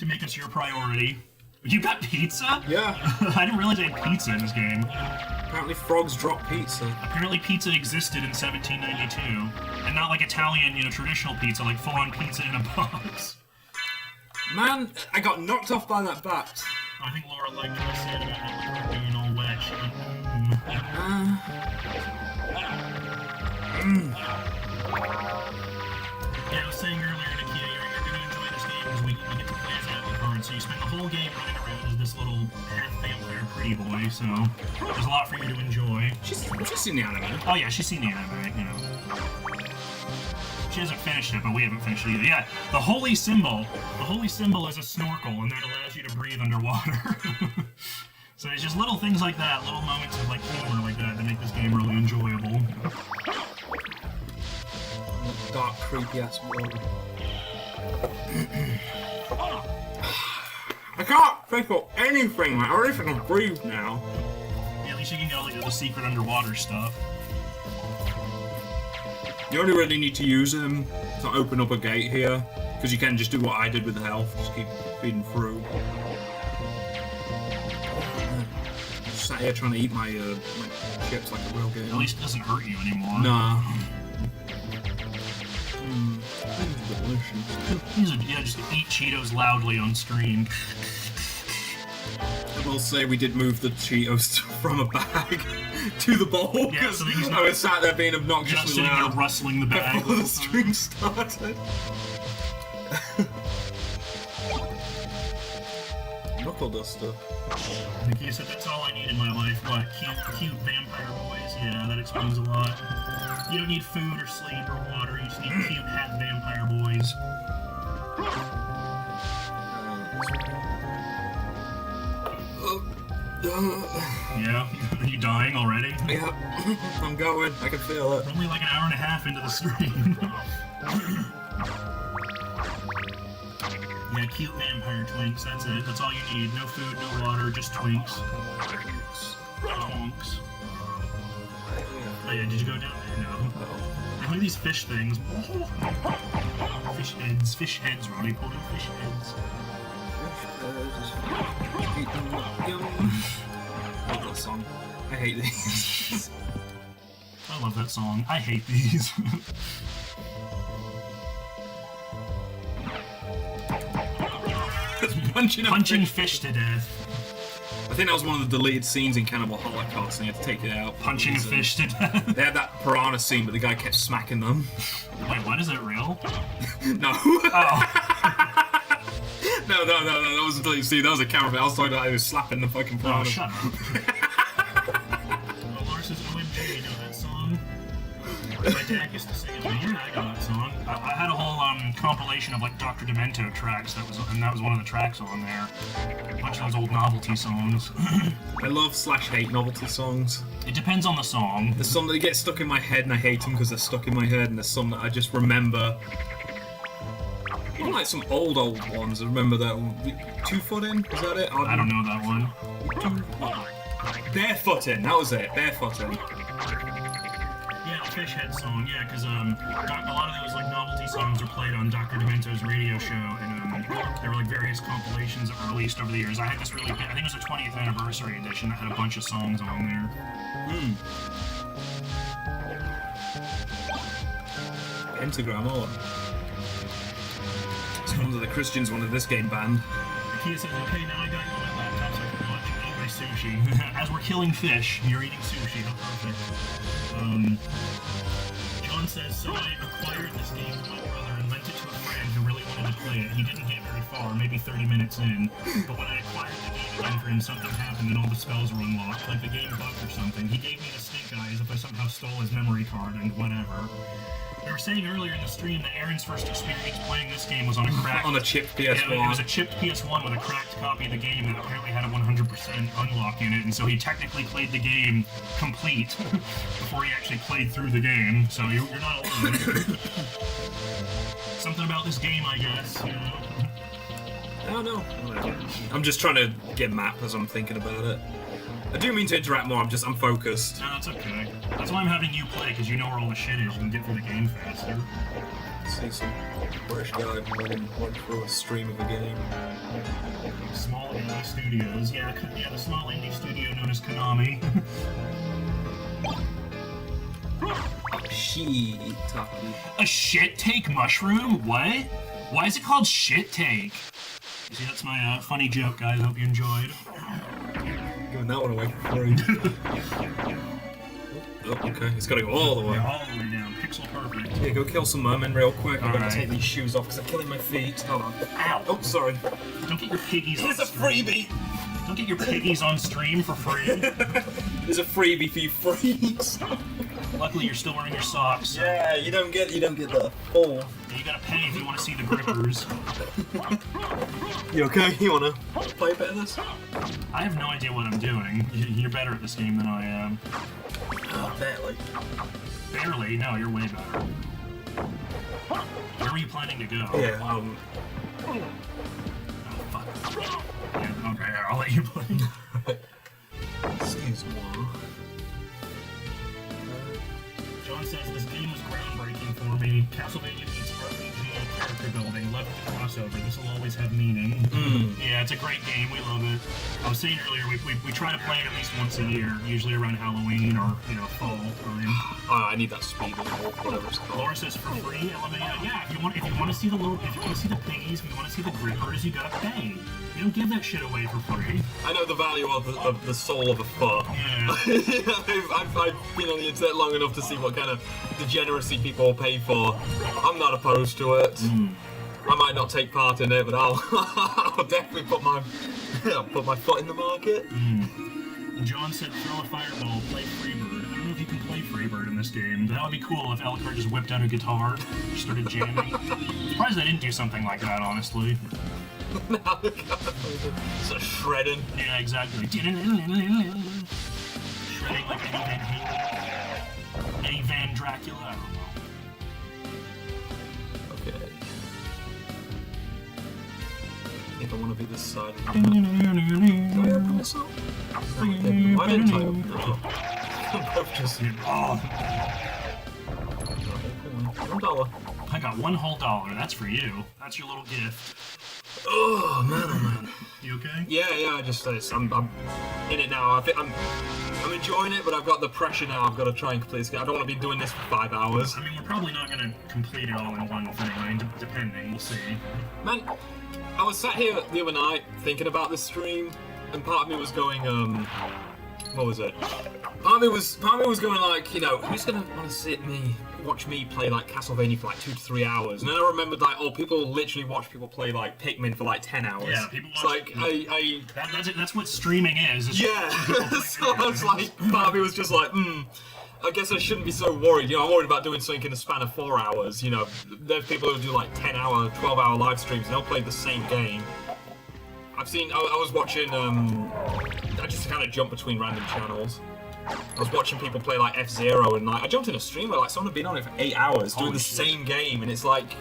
B: make us your priority. You got pizza?
C: Yeah.
B: I didn't realize they had pizza in this game.
C: Apparently frogs drop pizza.
B: Apparently pizza existed in 1792. And not like Italian, traditional pizza, like full-on pizza in a box.
C: Man, I got knocked off by that bat.
B: I think Laura liked what I said about Alucard being all wet. She went, Yeah, I was saying earlier, Nakia, you're going to enjoy this game because we get to play as Alucard, so you spend the whole game running around as this little half-vampire pretty boy, so there's a lot for you to enjoy.
C: She's seen the anime.
B: Oh yeah, she's seen the anime, She hasn't finished it, but we haven't finished it either. Yeah, the holy symbol. The holy symbol is a snorkel, and that allows you to breathe underwater. So it's just little things like that, little moments of like humor like that make this game really enjoyable.
C: Dark, creepy ass world. I can't think of anything. I don't even can breathe now.
B: Yeah, at least you can go like the secret underwater stuff.
C: You only really need to use him to open up a gate here, because you can just do what I did with the health, just keep feeding through. sat here trying to eat my chips like a real game.
B: At least it doesn't hurt you anymore.
C: Nah.
B: Yeah, just eat Cheetos loudly on stream.
C: I will say we did move the Cheetos from a bag to the bowl.
B: Yeah, so that he's
C: I was sat there being
B: You're not
C: obnoxiously
B: sitting there
C: loud
B: rustling the bag.
C: before the stream started. Knuckle duster.
B: Nikki said that's all I need in my life. What? Cute vampire boys? Yeah, that explains a lot. You don't need food or sleep or water, you just need cute hat vampire boys. Yeah? Are you dying already?
C: Yeah, I'm going. I can feel it.
B: We're only like an hour and a half into the stream. Yeah, cute vampire twinks, that's it. That's all you need. No food, no water, just twinks. Twonks. Oh yeah, did you go down there? No. Look at these fish things. Fish heads, Ronnie. Pull in fish heads.
C: I love that song. I hate these.
B: I love that song. I hate these. Punching fish to death.
C: I think that was one of the deleted scenes in Cannibal Holocaust, and you had to take it out.
B: Punching fish to death.
C: They had that piranha scene, but the guy kept smacking them.
B: Wait, what? Is it real?
C: No.
B: Oh.
C: No, that was a deleted scene. That was a camera. I was talking about he was slapping the fucking piranha.
B: Oh, shut up. Oh, Lars says, OMG, you know that song? My dad used to sing it. Yeah, I know that song. I had a whole compilation of like Dr. Demento tracks, and that was one of the tracks on there. A bunch of those old novelty songs.
C: I love /hate novelty songs.
B: It depends on the song.
C: There's some that get stuck in my head and I hate them because they're stuck in my head, and there's some that I just remember. Even like some old ones. I remember that one. Two-footing? Was that it?
B: I don't know that one.
C: Barefooting. That was it. Barefooting.
B: Yeah, the Fish Head song. Yeah, because a lot of those like novelty songs are played on Dr. Demento's radio show, and there were like various compilations that were released over the years. I had this really, I think it was a 20th anniversary edition that had a bunch of songs on there.
C: Pentagram, oh. Some of the Christians wanted this game banned.
B: Kia says, okay, now I got you on my laptop so I can watch and eat my sushi. As we're killing fish, you're eating sushi. How perfect. John says, so I acquired this game with my brother and lent it to a friend who really wanted to play it. He didn't get very far, maybe 30 minutes in. But when I acquired the game again for him, something happened and all the spells were unlocked, like the game bugged or something. He gave me the stink eye as if I somehow stole his memory card and whatever. They were saying earlier in the stream that Aaron's first experience playing this game was on a cracked...
C: on a chipped PS1.
B: It was a chipped PS1 with a cracked copy of the game that apparently had a 100% unlock in it, and so he technically played the game complete before he actually played through the game, so you're not alone. Something about this game, I guess, you know?
C: I don't know. I'm just trying to get map as I'm thinking about it. I do mean to interact more, I'm focused.
B: No, that's okay. That's why I'm having you play, because you know where all the shit is. You can get through the game faster.
C: See some British guy running through a stream of a game.
B: Small indie studios. Yeah, the small indie studio known as Konami.
C: Shiitake.
B: A shit take mushroom? What? Why is it called shit take? You see, that's my funny joke, guys. I hope you enjoyed.
C: Giving that one away for free. Oh, okay. It's gotta go all the way.
B: Yeah, all the way down. Pixel perfect.
C: Yeah, go kill some mermen real quick. I'm gonna
B: Alright.
C: take these shoes off because they're killing my feet. Hold on.
B: Ow!
C: Oh, sorry.
B: Don't get your piggies on
C: It's a
B: stream.
C: freebie!
B: Don't get your piggies on stream for free.
C: There's a freebie for you freaks.
B: Luckily, you're still wearing your socks. So
C: Yeah, you don't get the full.
B: you gotta pay if you want to see the grippers.
C: You okay? You wanna play a bit of this?
B: I have no idea what I'm doing. You're better at this game than I am.
C: Barely.
B: Barely? No, you're way better. Where were you planning to go?
C: Yeah,
B: Oh, fuck. Yeah, okay, I'll let you play.
C: excuse me.
B: John says, this game was groundbreaking for me. Castlevania meets RPG character building. Love the crossover. This will always have meaning. Yeah, it's a great game. We love it. I was saying earlier, we try to play it at least once a year, usually around Halloween or fall time.
C: I need that speed or whatever it's called.
B: Laura says for free. Yeah, if you want to see the piggies, if you want to see the grippers, you gotta pay. You don't give that shit away for free.
C: I know the value of the soul of a foot.
B: Yeah.
C: I've been on the internet long enough to see what kind of degeneracy people will pay for. I'm not opposed to it. I might not take part in it, but I'll definitely put my foot in the market.
B: John said throw a fireball, play Freebird. I don't know if you can play Freebird in this game. That would be cool if Alucard just whipped out a guitar, started jamming. Surprised they didn't do something like that, honestly.
C: So shredding.
B: Yeah, exactly. Shredding like Eddie Van Halen. Eddie Van Dracula, I don't know.
C: Okay. If I want to be this side. Do I open this up? Why didn't I open it up? I'm both just... $1.
B: I got $1 whole. That's for you. That's your little gift.
C: Oh man.
B: You okay?
C: Yeah. I just I'm in it now. I'm enjoying it, but I've got the pressure now. I've got to try and complete this game. I don't want to be doing this for 5 hours.
B: I mean, we're probably not gonna complete it all in one thing. I mean, depending, we'll see.
C: Man, I was sat here the other night thinking about this stream, and part of me was going, what was it? Part of me was going like, who's gonna want to watch me play like Castlevania for like 2 to 3 hours? And then I remembered like, people literally watch people play like Pikmin for like 10 hours.
B: Yeah, people watch.
C: It's like
B: that's what streaming is.
C: Yeah. So I was like, part of me was just like, I guess I shouldn't be so worried. I'm worried about doing something in the span of 4 hours. There's people who do like 10-hour, 12-hour live streams and they'll play the same game. I was watching, I just kind of jump between random channels. I was watching people play like F-Zero and like, I jumped in a stream where like someone had been on it for 8 hours doing the same game and it's like,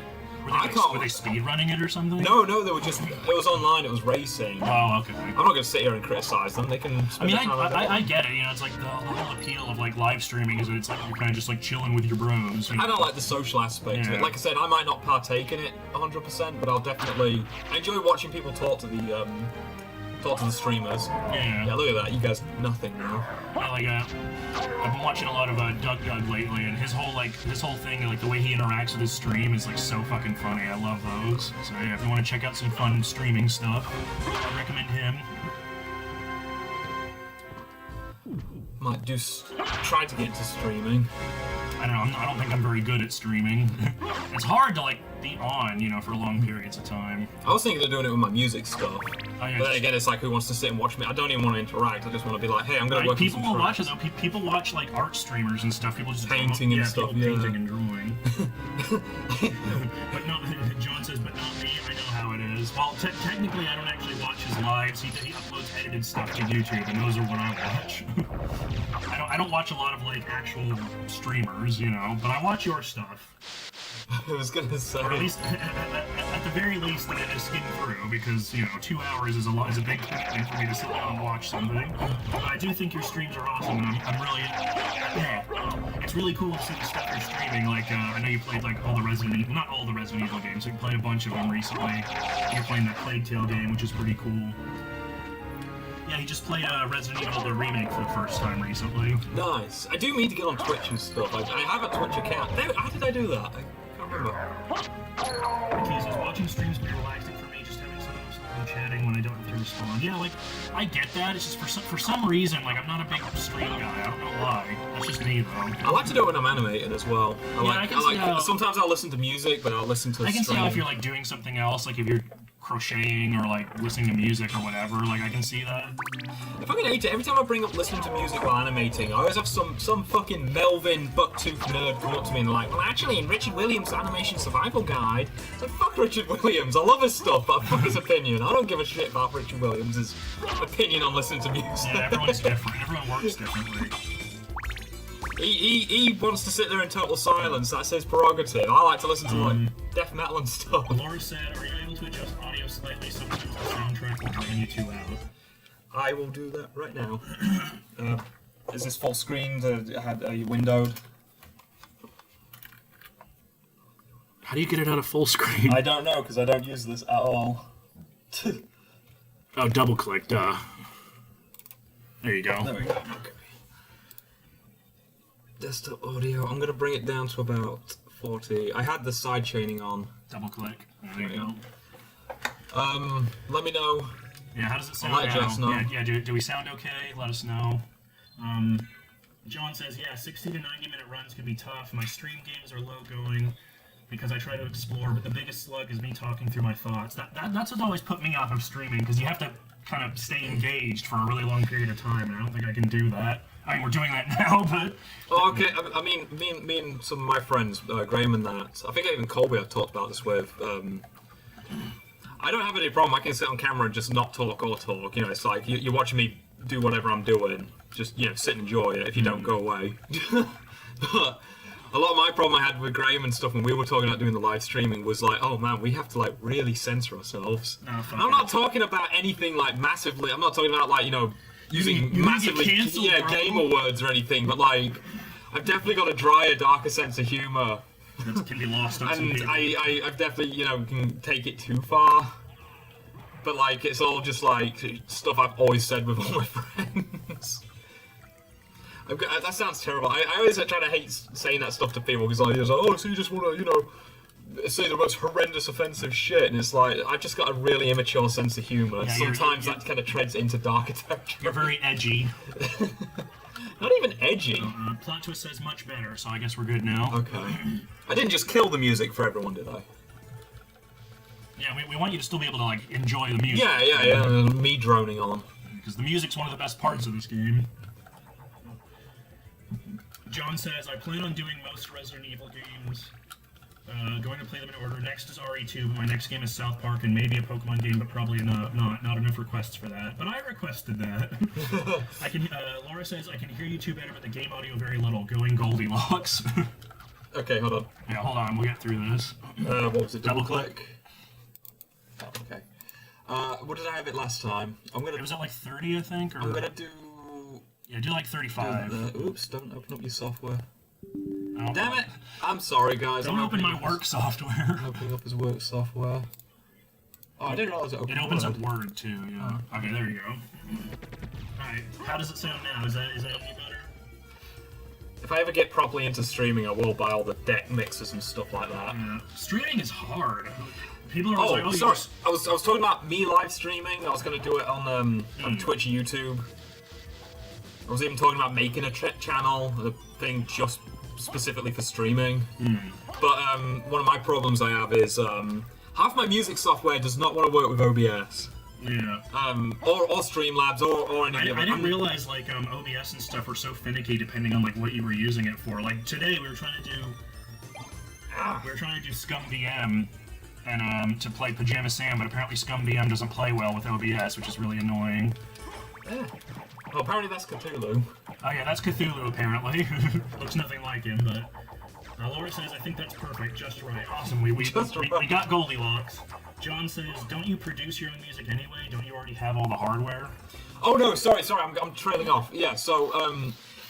B: Were they speed running it or something?
C: No, they were just, it was online, it was racing.
B: Oh, okay.
C: I'm not going to sit here and criticize them, they can spend
B: I get it, it's like the whole appeal of like live streaming is that it's like you're kind of just like chilling with your bros.
C: I don't like the social aspect of it. Like I said, I might not partake in it 100%, but I enjoy watching people talk to the streamers. Yeah, look at that, you guys nothing now.
B: I've been watching a lot of Doug lately, and his whole thing, like the way he interacts with his stream is like so fucking funny. I love those. So yeah, if you want to check out some fun streaming stuff, I recommend him.
C: Might try to get into streaming.
B: I don't know. I don't think I'm very good at streaming. It's hard to like be on, for long periods of time.
C: I was thinking of doing it with my music stuff.
B: Oh, yeah,
C: but then again, it's like, who wants to sit and watch me? I don't even want to interact. I just want to be like, hey, I'm going to work on some
B: People will watch it though. People watch like art streamers and stuff. People just
C: painting and stuff.
B: Painting and drawing. But no, John says, but not me. I know how it is. Well, technically, I don't actually watch his lives. He uploads edited stuff to YouTube, and those are what I watch. I don't watch a lot of like actual streamers, but I watch your stuff.
C: I was gonna say.
B: Or at least, at the very least, that I skim through, because 2 hours is a big commitment for me to sit down and watch something. But I do think your streams are awesome, and I'm really, it's really cool to see the stuff you're streaming. Like, I know you played like not all the Resident Evil games. You played a bunch of them recently. You're playing that Plague Tale game, which is pretty cool. Yeah, he just played Resident Evil the remake for the first time recently.
C: Nice. I do mean to get on Twitch and stuff. I have a Twitch account. How did I do that? I can't remember.
B: Jesus, watching streams be relaxing for me, just having someone chatting when I don't have to respond. Yeah, like, I get that. It's just for some reason, like, I'm not a big stream guy. I don't know why. That's just me, though.
C: I like to do it when I'm animating as well. Sometimes I'll listen to music, but I'll listen to
B: I can see how if you're, like, doing something else, like if you're crocheting or like listening to music or whatever, like I can see that.
C: I fucking hate it. Every time I bring up listening to music while animating, I always have some fucking Melvin bucktooth nerd come up to me and like, well actually in Richard Williams' animation survival guide. It's like, fuck Richard Williams, I love his stuff, but fuck his opinion. I don't give a shit about Richard Williams' opinion on listening to music.
B: Yeah, everyone's different. Everyone works differently.
C: He wants to sit there in total silence. That's his prerogative. I like to listen to like death metal and stuff.
B: Laura said, "Are you able to adjust audio slightly? Sometimes the soundtrack will bring you too loud."
C: I will do that right now. Is this full screen? Are you windowed?
B: How do you get it out of full screen?
C: I don't know, because I don't use this at all.
B: Oh, double click, duh. There you go.
C: There we go. Okay. Desktop audio. I'm gonna bring it down to about 40. I had the side chaining on.
B: Double click. There you go.
C: Let me know.
B: Yeah, how does it sound
C: I'll let
B: now?
C: Jess know.
B: Yeah, do we sound okay? Let us know. John says, yeah, 60 to 90-minute runs can be tough. My stream games are low going because I try to explore, but the biggest slug is me talking through my thoughts. That's what's always put me off of streaming, because you have to kind of stay engaged for a really long period of time, and I don't think I can do that. I mean, we're doing that now, but...
C: Oh, okay. I mean, me and some of my friends, Graham and that, I think even Colby I've talked about this with, I don't have any problem. I can sit on camera and just not talk or talk. You know, it's like you're watching me do whatever I'm doing. Just, you know, sit and enjoy it if you don't go away. But a lot of my problem I had with Graham and stuff when we were talking about doing the live streaming was like, oh man, we have to like really censor ourselves.
B: Oh,
C: I'm not talking about anything like massively. I'm not talking about like, you know, using
B: you
C: massively
B: get canceled, bro.
C: gamer words or anything. But like, I've definitely got a drier, darker sense of humor.
B: That can be lost on some
C: And
B: people.
C: I've definitely, you know, can take it too far. But like, it's all just like stuff I've always said with all my friends. That sounds terrible. I always try to hate saying that stuff to people because like, oh, so you just want to, you know, say the most horrendous, offensive shit, and it's like I've just got a really immature sense of humor.
B: Yeah,
C: Sometimes
B: you're-
C: that kind of treads into darker territory.
B: You're very edgy.
C: Not even edgy.
B: Plot twist says much better, so I guess we're good now.
C: Okay. I didn't just kill the music for everyone, did I?
B: Yeah, we want you to still be able to like enjoy the music.
C: Yeah. Me droning on.
B: Because the music's one of the best parts of this game. John says, I plan on doing most Resident Evil games. Going to play them in order. Next is RE2, but my next game is South Park and maybe a Pokemon game, but probably not enough requests for that. But I requested that. Laura says, I can hear you two better, but the game audio very little. Going Goldilocks.
C: Okay, hold on.
B: Yeah, hold on, we'll get through this.
C: What was it? Double
B: Double
C: click. Oh, okay. What did I have it last time?
B: It was at like 30, I think? Or...
C: I'm gonna do...
B: Yeah, do like 35.
C: Oops, don't open up your software.
B: Oh,
C: Damn it! I'm sorry, guys.
B: Don't open my work software.
C: I'm opening up his work software. Oh, I didn't realize it opened
B: It opens
C: Word.
B: up Word too, yeah. Okay, there you go. Alright, how does it sound now? Is that any better?
C: If I ever get properly into streaming, I will buy all the deck mixers and stuff like that.
B: Yeah. Streaming is hard. People are always like,
C: sorry.
B: you
C: I was talking about me live streaming. I was going to do it on Twitch, YouTube. I was even talking about making a channel, a thing just specifically for streaming. But one of my problems I have is half my music software does not want to work with OBS.
B: Yeah.
C: Or Streamlabs or any of
B: I
C: them.
B: didn't realize like OBS and stuff were so finicky depending on like what you were using it for. Like today we were trying to do Scum VM and to play Pajama Sam, but apparently Scum VM doesn't play well with OBS, which is really annoying.
C: Yeah. Well, apparently that's Cthulhu.
B: Oh yeah, that's Cthulhu apparently. Looks nothing like him, but Laura says I think that's perfect, just right. Awesome, we got Goldilocks. John says, don't you produce your own music anyway? Don't you already have all the hardware?
C: Oh no, sorry, I'm trailing off. Yeah, so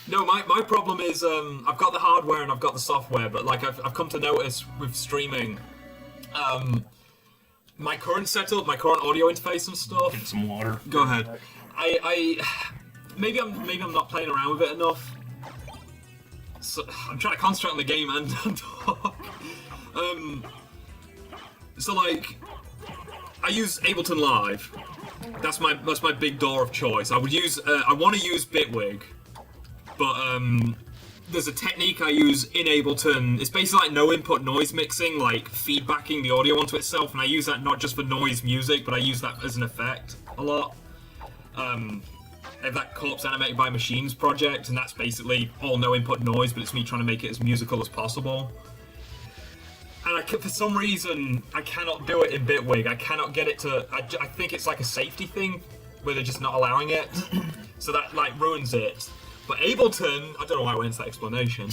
C: no, my problem is I've got the hardware and I've got the software, but like I've come to notice with streaming, my current setup, my current audio interface and stuff.
B: Get some water.
C: Go ahead. Maybe I'm not playing around with it enough. So, I'm trying to concentrate on the game and talk. So like, I use Ableton Live. That's my big door of choice. I would use I want to use Bitwig, but there's a technique I use in Ableton. It's basically like no input noise mixing, like feedbacking the audio onto itself, and I use that not just for noise music, but I use that as an effect a lot. I have that Corpse Animated by Machines project, and that's basically all no input noise, but it's me trying to make it as musical as possible. And for some reason, I cannot do it in Bitwig. I cannot get it to... I think it's like a safety thing, where they're just not allowing it. So that, like, ruins it. But Ableton... I don't know why I went into that explanation.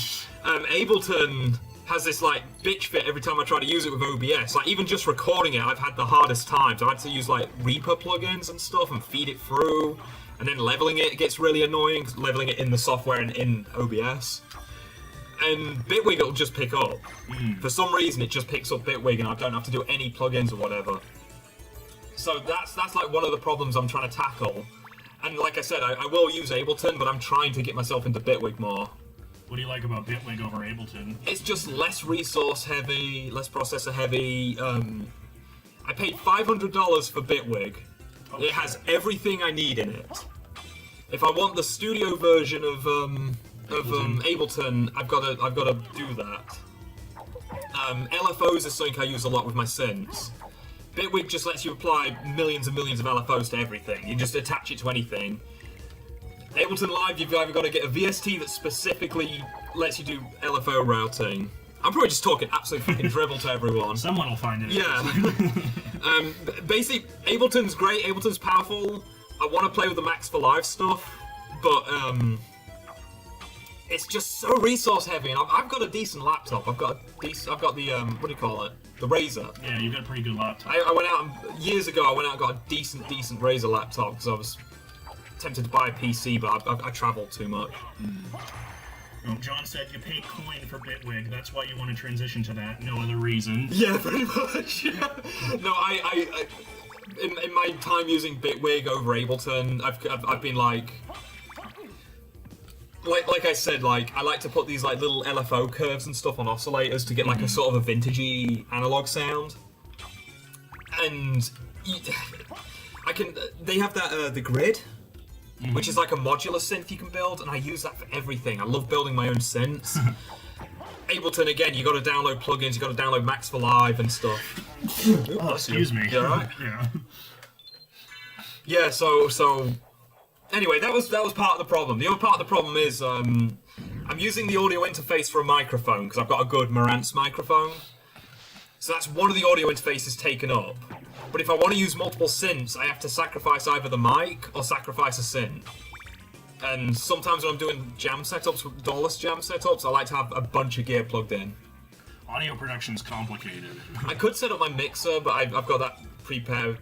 C: Ableton has this, like, bitch fit every time I try to use it with OBS. Like, even just recording it, I've had the hardest times. I've had to use, like, Reaper plugins and stuff and feed it through. And then leveling it gets really annoying, leveling it in the software and in OBS. and Bitwig will just pick up. For some reason, it just picks up Bitwig, and I don't have to do any plugins or whatever. So that's like one of the problems I'm trying to tackle. And like I said, I will use Ableton, but I'm trying to get myself into Bitwig more.
B: What do you like about Bitwig over Ableton?
C: It's just less resource heavy, less processor heavy. I paid $500 for Bitwig.
B: Oh,
C: it has everything I need in it. If I want the studio version of Ableton, I've got to do that. LFOs is something I use a lot with my synths. Bitwig just lets you apply millions and millions of LFOs to everything. You just attach it to anything. Ableton Live, you've either got to get a VST that specifically lets you do LFO routing. I'm probably just talking absolute fucking dribble to everyone.
B: Someone will find it.
C: Yeah. Basically, Ableton's great. Ableton's powerful. I want to play with the Max for Live stuff, but it's just so resource heavy. And I've got a decent laptop. I've got the what do you call it? The Razer.
B: Yeah, you've got a pretty good laptop.
C: I went out years ago. I went out and got a decent Razer laptop because I was tempted to buy a PC, but I traveled too much.
B: Well, John said you paid coin for Bitwig. That's why you want to transition to that. No other reason.
C: Yeah, pretty much. Yeah. No, I in my time using Bitwig over Ableton, I've been like I said, like I like to put these like little LFO curves and stuff on oscillators to get like a sort of a vintagey analog sound. And they have that the grid, which is like a modular synth you can build, and I use that for everything. I love building my own synths. Ableton, again, you got to download plugins, you got to download Max for Live and stuff.
B: Oh, excuse me.
C: You alright?
B: Yeah.
C: Yeah. So anyway, that was part of the problem. The other part of the problem is I'm using the audio interface for a microphone because I've got a good Marantz microphone. So that's one of the audio interfaces taken up. But if I want to use multiple synths, I have to sacrifice either the mic or sacrifice a synth. And sometimes when I'm doing jam setups, DAWless jam setups, I like to have a bunch of gear plugged in.
B: Audio production's complicated.
C: I could set up my mixer, but I've got that prepared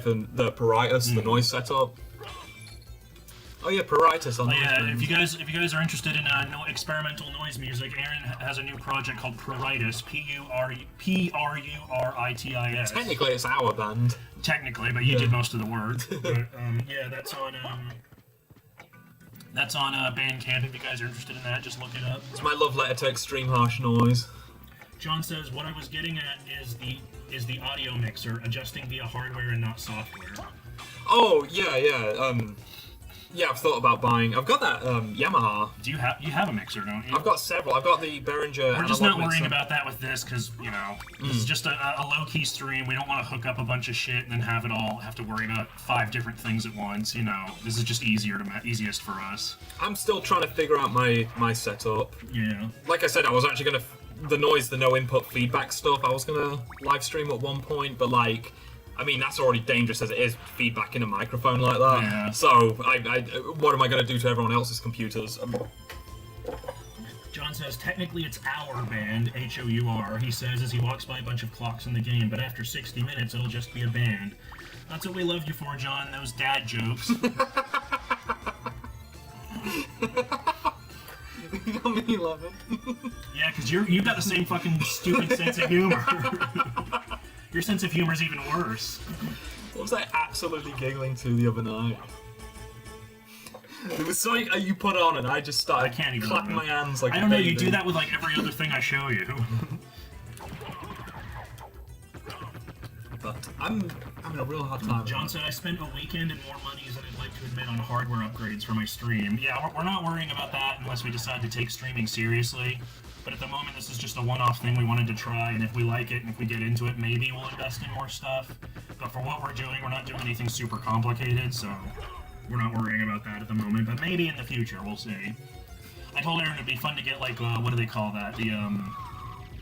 C: for the Paritas, the noise setup. Oh yeah, Paritas on
B: Yeah, if you guys are interested in experimental noise music, Arron has a new project called Puritis, P-R-U-R-I-T-I-S.
C: Technically, it's our band.
B: Technically, but you did most of the work. But yeah, that's on Bandcamp. If you guys are interested in that, just look it up.
C: It's my love letter to extreme harsh noise.
B: John says, what I was getting at is the audio mixer, adjusting via hardware and not software.
C: Oh, yeah. Yeah, I've thought about buying. I've got that Yamaha.
B: You have a mixer, don't you?
C: I've got several. I've got the Behringer.
B: We're just not worrying
C: mixer.
B: about that with this because, you know, this is just a low-key stream. We don't want to hook up a bunch of shit and then have to worry about 5 different things at once. You know, this is just easiest for us.
C: I'm still trying to figure out my setup.
B: Yeah.
C: Like I said, I was actually gonna the no input feedback stuff. I was gonna live stream at one point, but like. I mean, that's already dangerous as it is, feedback in a microphone like that.
B: Yeah.
C: So, what am I going to do to everyone else's computers?
B: John says, technically it's our band, H-O-U-R, he says as he walks by a bunch of clocks in the game, but after 60 minutes it'll just be a band. That's what we love you for, John, those dad jokes.
C: You got me laughing.
B: Yeah, because you've got the same fucking stupid sense of humor. Your sense of humor is even worse.
C: What was I absolutely giggling to the other night? There was something you put on and I just started clapping my hands like
B: I don't know, you do that with like every other thing I show you.
C: But I'm having a real hard time.
B: John said, I spent a weekend and more money than I'd like to admit on hardware upgrades for my stream. Yeah, we're not worrying about that unless we decide to take streaming seriously. But at the moment, this is just a one-off thing we wanted to try, and if we like it, and if we get into it, maybe we'll invest in more stuff. But for what we're doing, we're not doing anything super complicated, so we're not worrying about that at the moment. But maybe in the future, we'll see. I told Arron it'd be fun to get, like, what do they call that? The,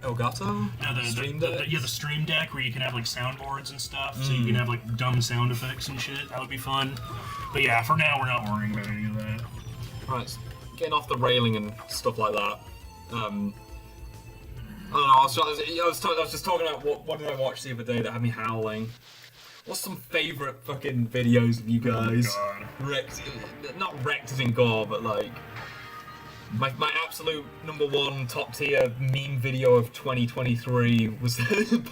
C: Elgato?
B: No, the
C: Stream Deck?
B: the Stream Deck, where you can have, like, soundboards and stuff, so you can have, like, dumb sound effects and shit. That would be fun. But yeah, for now, we're not worrying about any of that.
C: Right, getting off the railing and stuff like that. I don't know, I was just talking about what did I watch the other day that had me howling. What's some favourite fucking videos of you guys?
B: Oh, God.
C: Wrecked, not wrecked as in gore, but like... My absolute #1 top tier meme video of 2023 was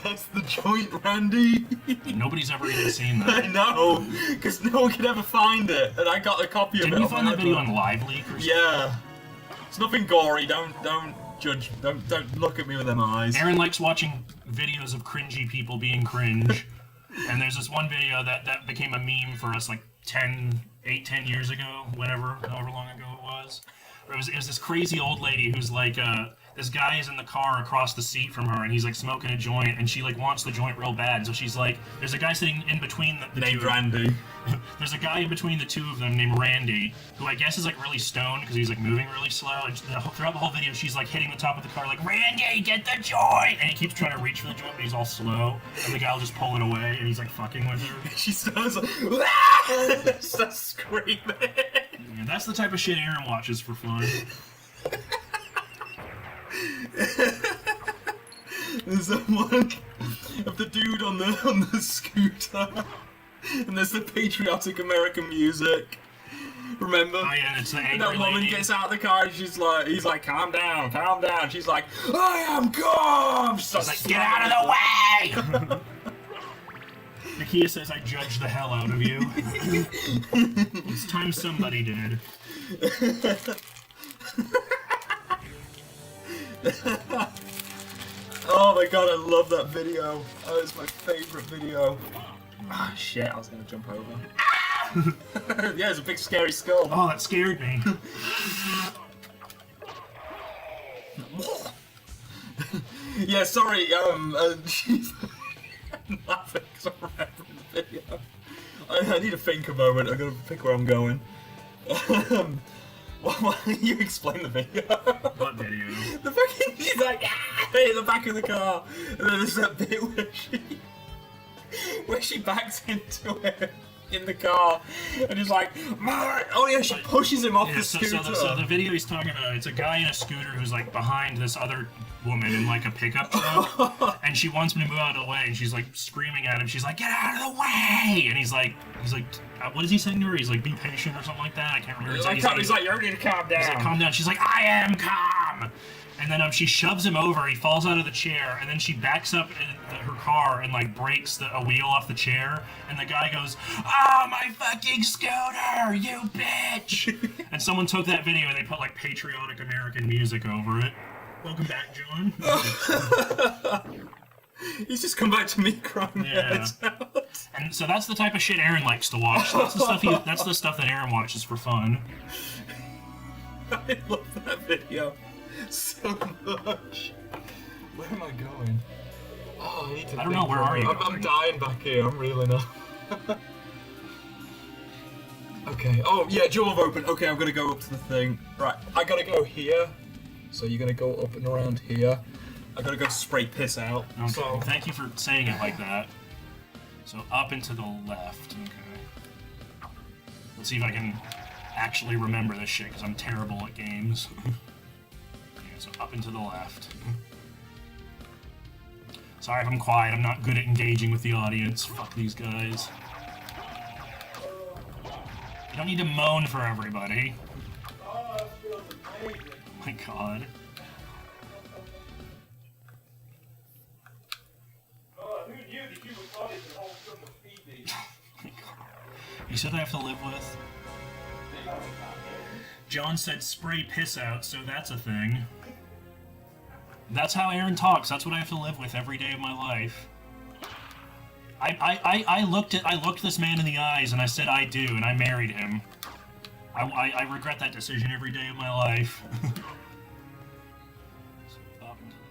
C: that's the joint, Randy.
B: Nobody's ever even seen
C: I
B: that.
C: know, because no one could ever find it, and I got a copy of it.
B: Didn't you
C: on
B: find
C: my
B: that video
C: iPod.
B: on Live Leak or something?
C: Yeah. It's nothing gory. Don't judge. Don't look at me with them eyes.
B: Aaron likes watching videos of cringy people being cringe. And there's this one video that became a meme for us like 10 years ago, however long ago it was. It was this crazy old lady who's like, this guy is in the car across the seat from her, and he's like smoking a joint, and she like wants the joint real bad. So she's like, there's a guy sitting in between the
C: Named
B: two.
C: Randy.
B: There's a guy in between the two of them named Randy, who I guess is like really stoned because he's like moving really slow. And throughout the whole video, she's like hitting the top of the car, like, Randy, get the joint! And he keeps trying to reach for the joint, but he's all slow. And the guy will just pull it away, and he's like fucking with her.
C: She starts like, starts screaming.
B: Yeah, that's the type of shit Aaron watches for fun.
C: There's that one of the dude on the scooter, and there's the patriotic American music. Remember?
B: Oh yeah, it's the angry
C: That woman
B: lady.
C: gets out of the car and he's like, calm down, calm down. She's like, I am calm. She's
B: Like, get out of the way! Nakia says I judge the hell out of you. It's time somebody did.
C: Oh my god, I love that video. Oh, it's my favorite video. Ah, shit, I was gonna jump over. Yeah, it's a big scary skull.
B: Oh, that scared me.
C: Yeah, sorry, I'm laughing because I'm remembering the video. I need to think a moment, I gotta think where I'm going. Why don't you explain the video?
B: What video?
C: The fucking, she's like, in the back of the car, and then there's that bit where she backs into it in the car, and he's like, oh yeah, she pushes him off
B: Yeah,
C: the
B: so
C: scooter.
B: the video he's talking about, it's a guy in a scooter who's like behind this other woman in like a pickup truck, and she wants me to move out of the way, and she's like screaming at him. She's like, get out of the way! And he's like, what is he saying to her? He's like, be patient or something like that. I can't remember.
C: He's like, you need to calm down.
B: He's like, calm down. She's like, I am calm. And then she shoves him over. He falls out of the chair, and then she backs up in her car and like breaks a wheel off the chair. And the guy goes, "Oh, my fucking scooter, you bitch!" And someone took that video and they put like patriotic American music over it. Welcome back, John.
C: He's just come back to me crying.
B: Yeah. And so that's the type of shit Aaron likes to watch. That's the stuff. That's the stuff that Aaron watches for fun.
C: I love that video so much. Where am I going? Oh, I need to.
B: I don't know. Where are you?
C: I'm dying back here. I'm really not. Okay. Oh yeah, jaw open. Okay, I'm gonna go up to the thing. Right, I gotta go here. So you're gonna go up and around here. I gotta go spray piss out.
B: Okay.
C: So
B: Thank you for saying it like that. So up and to the left. Okay. Let's see if I can actually remember this shit, because I'm terrible at games. Yeah, so up and to the left. Sorry if I'm quiet, I'm not good at engaging with the audience. Fuck these guys. You don't need to moan for everybody. Oh my god. You said I have to live with? John said spray piss out, so that's a thing. That's how Aaron talks. That's what I have to live with every day of my life. I looked this man in the eyes and I said I do, and I married him. I regret that decision every day of my life. So up and to the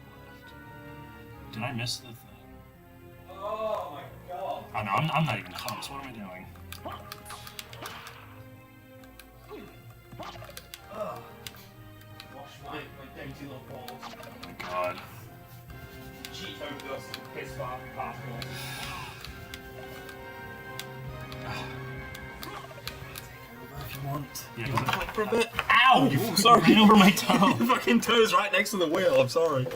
B: left. Did I miss the thing?
C: Oh my god.
B: Oh no, I'm not even close. What am I doing?
C: Wash my dainty little balls.
B: Oh my god.
C: Cheeto dust and piss bath particles. If you want.
B: Yeah,
C: You want to click for a bit?
B: Ow! You
C: sorry.
B: ran over my toe.
C: Your fucking toe's right next to the wheel, I'm sorry.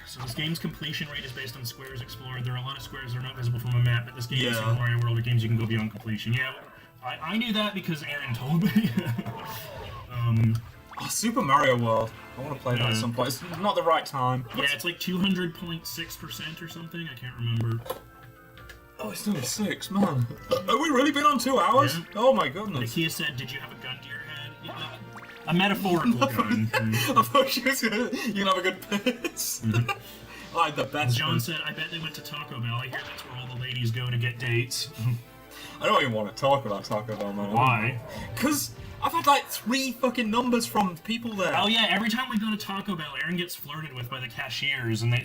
B: So this game's completion rate is based on squares explored. There are a lot of squares that are not visible from a map, but this game is
C: Yeah.
B: a Mario World of games you can go beyond completion. Yeah, I knew that because Aaron told me.
C: Oh, Super Mario World. I want to play that at some point. It's not the right time.
B: Yeah, it's like 200.6% or something. I can't remember.
C: Oh, it's only 6, man. Have we really been on 2 hours?
B: Yeah.
C: Oh my goodness.
B: Nakia said, "Did you have a gun to your head?" Yeah. A metaphorical gun.
C: I thought she was gonna. You can have a good piss. I had the best.
B: John
C: one.
B: said, "I bet they went to Taco Bell. I hear that's where all the ladies go to get dates."
C: I don't even want to talk about Taco Bell, man.
B: Why?
C: Because I've had like 3 fucking numbers from people there.
B: Oh yeah, every time we go to Taco Bell, Aaron gets flirted with by the cashiers, and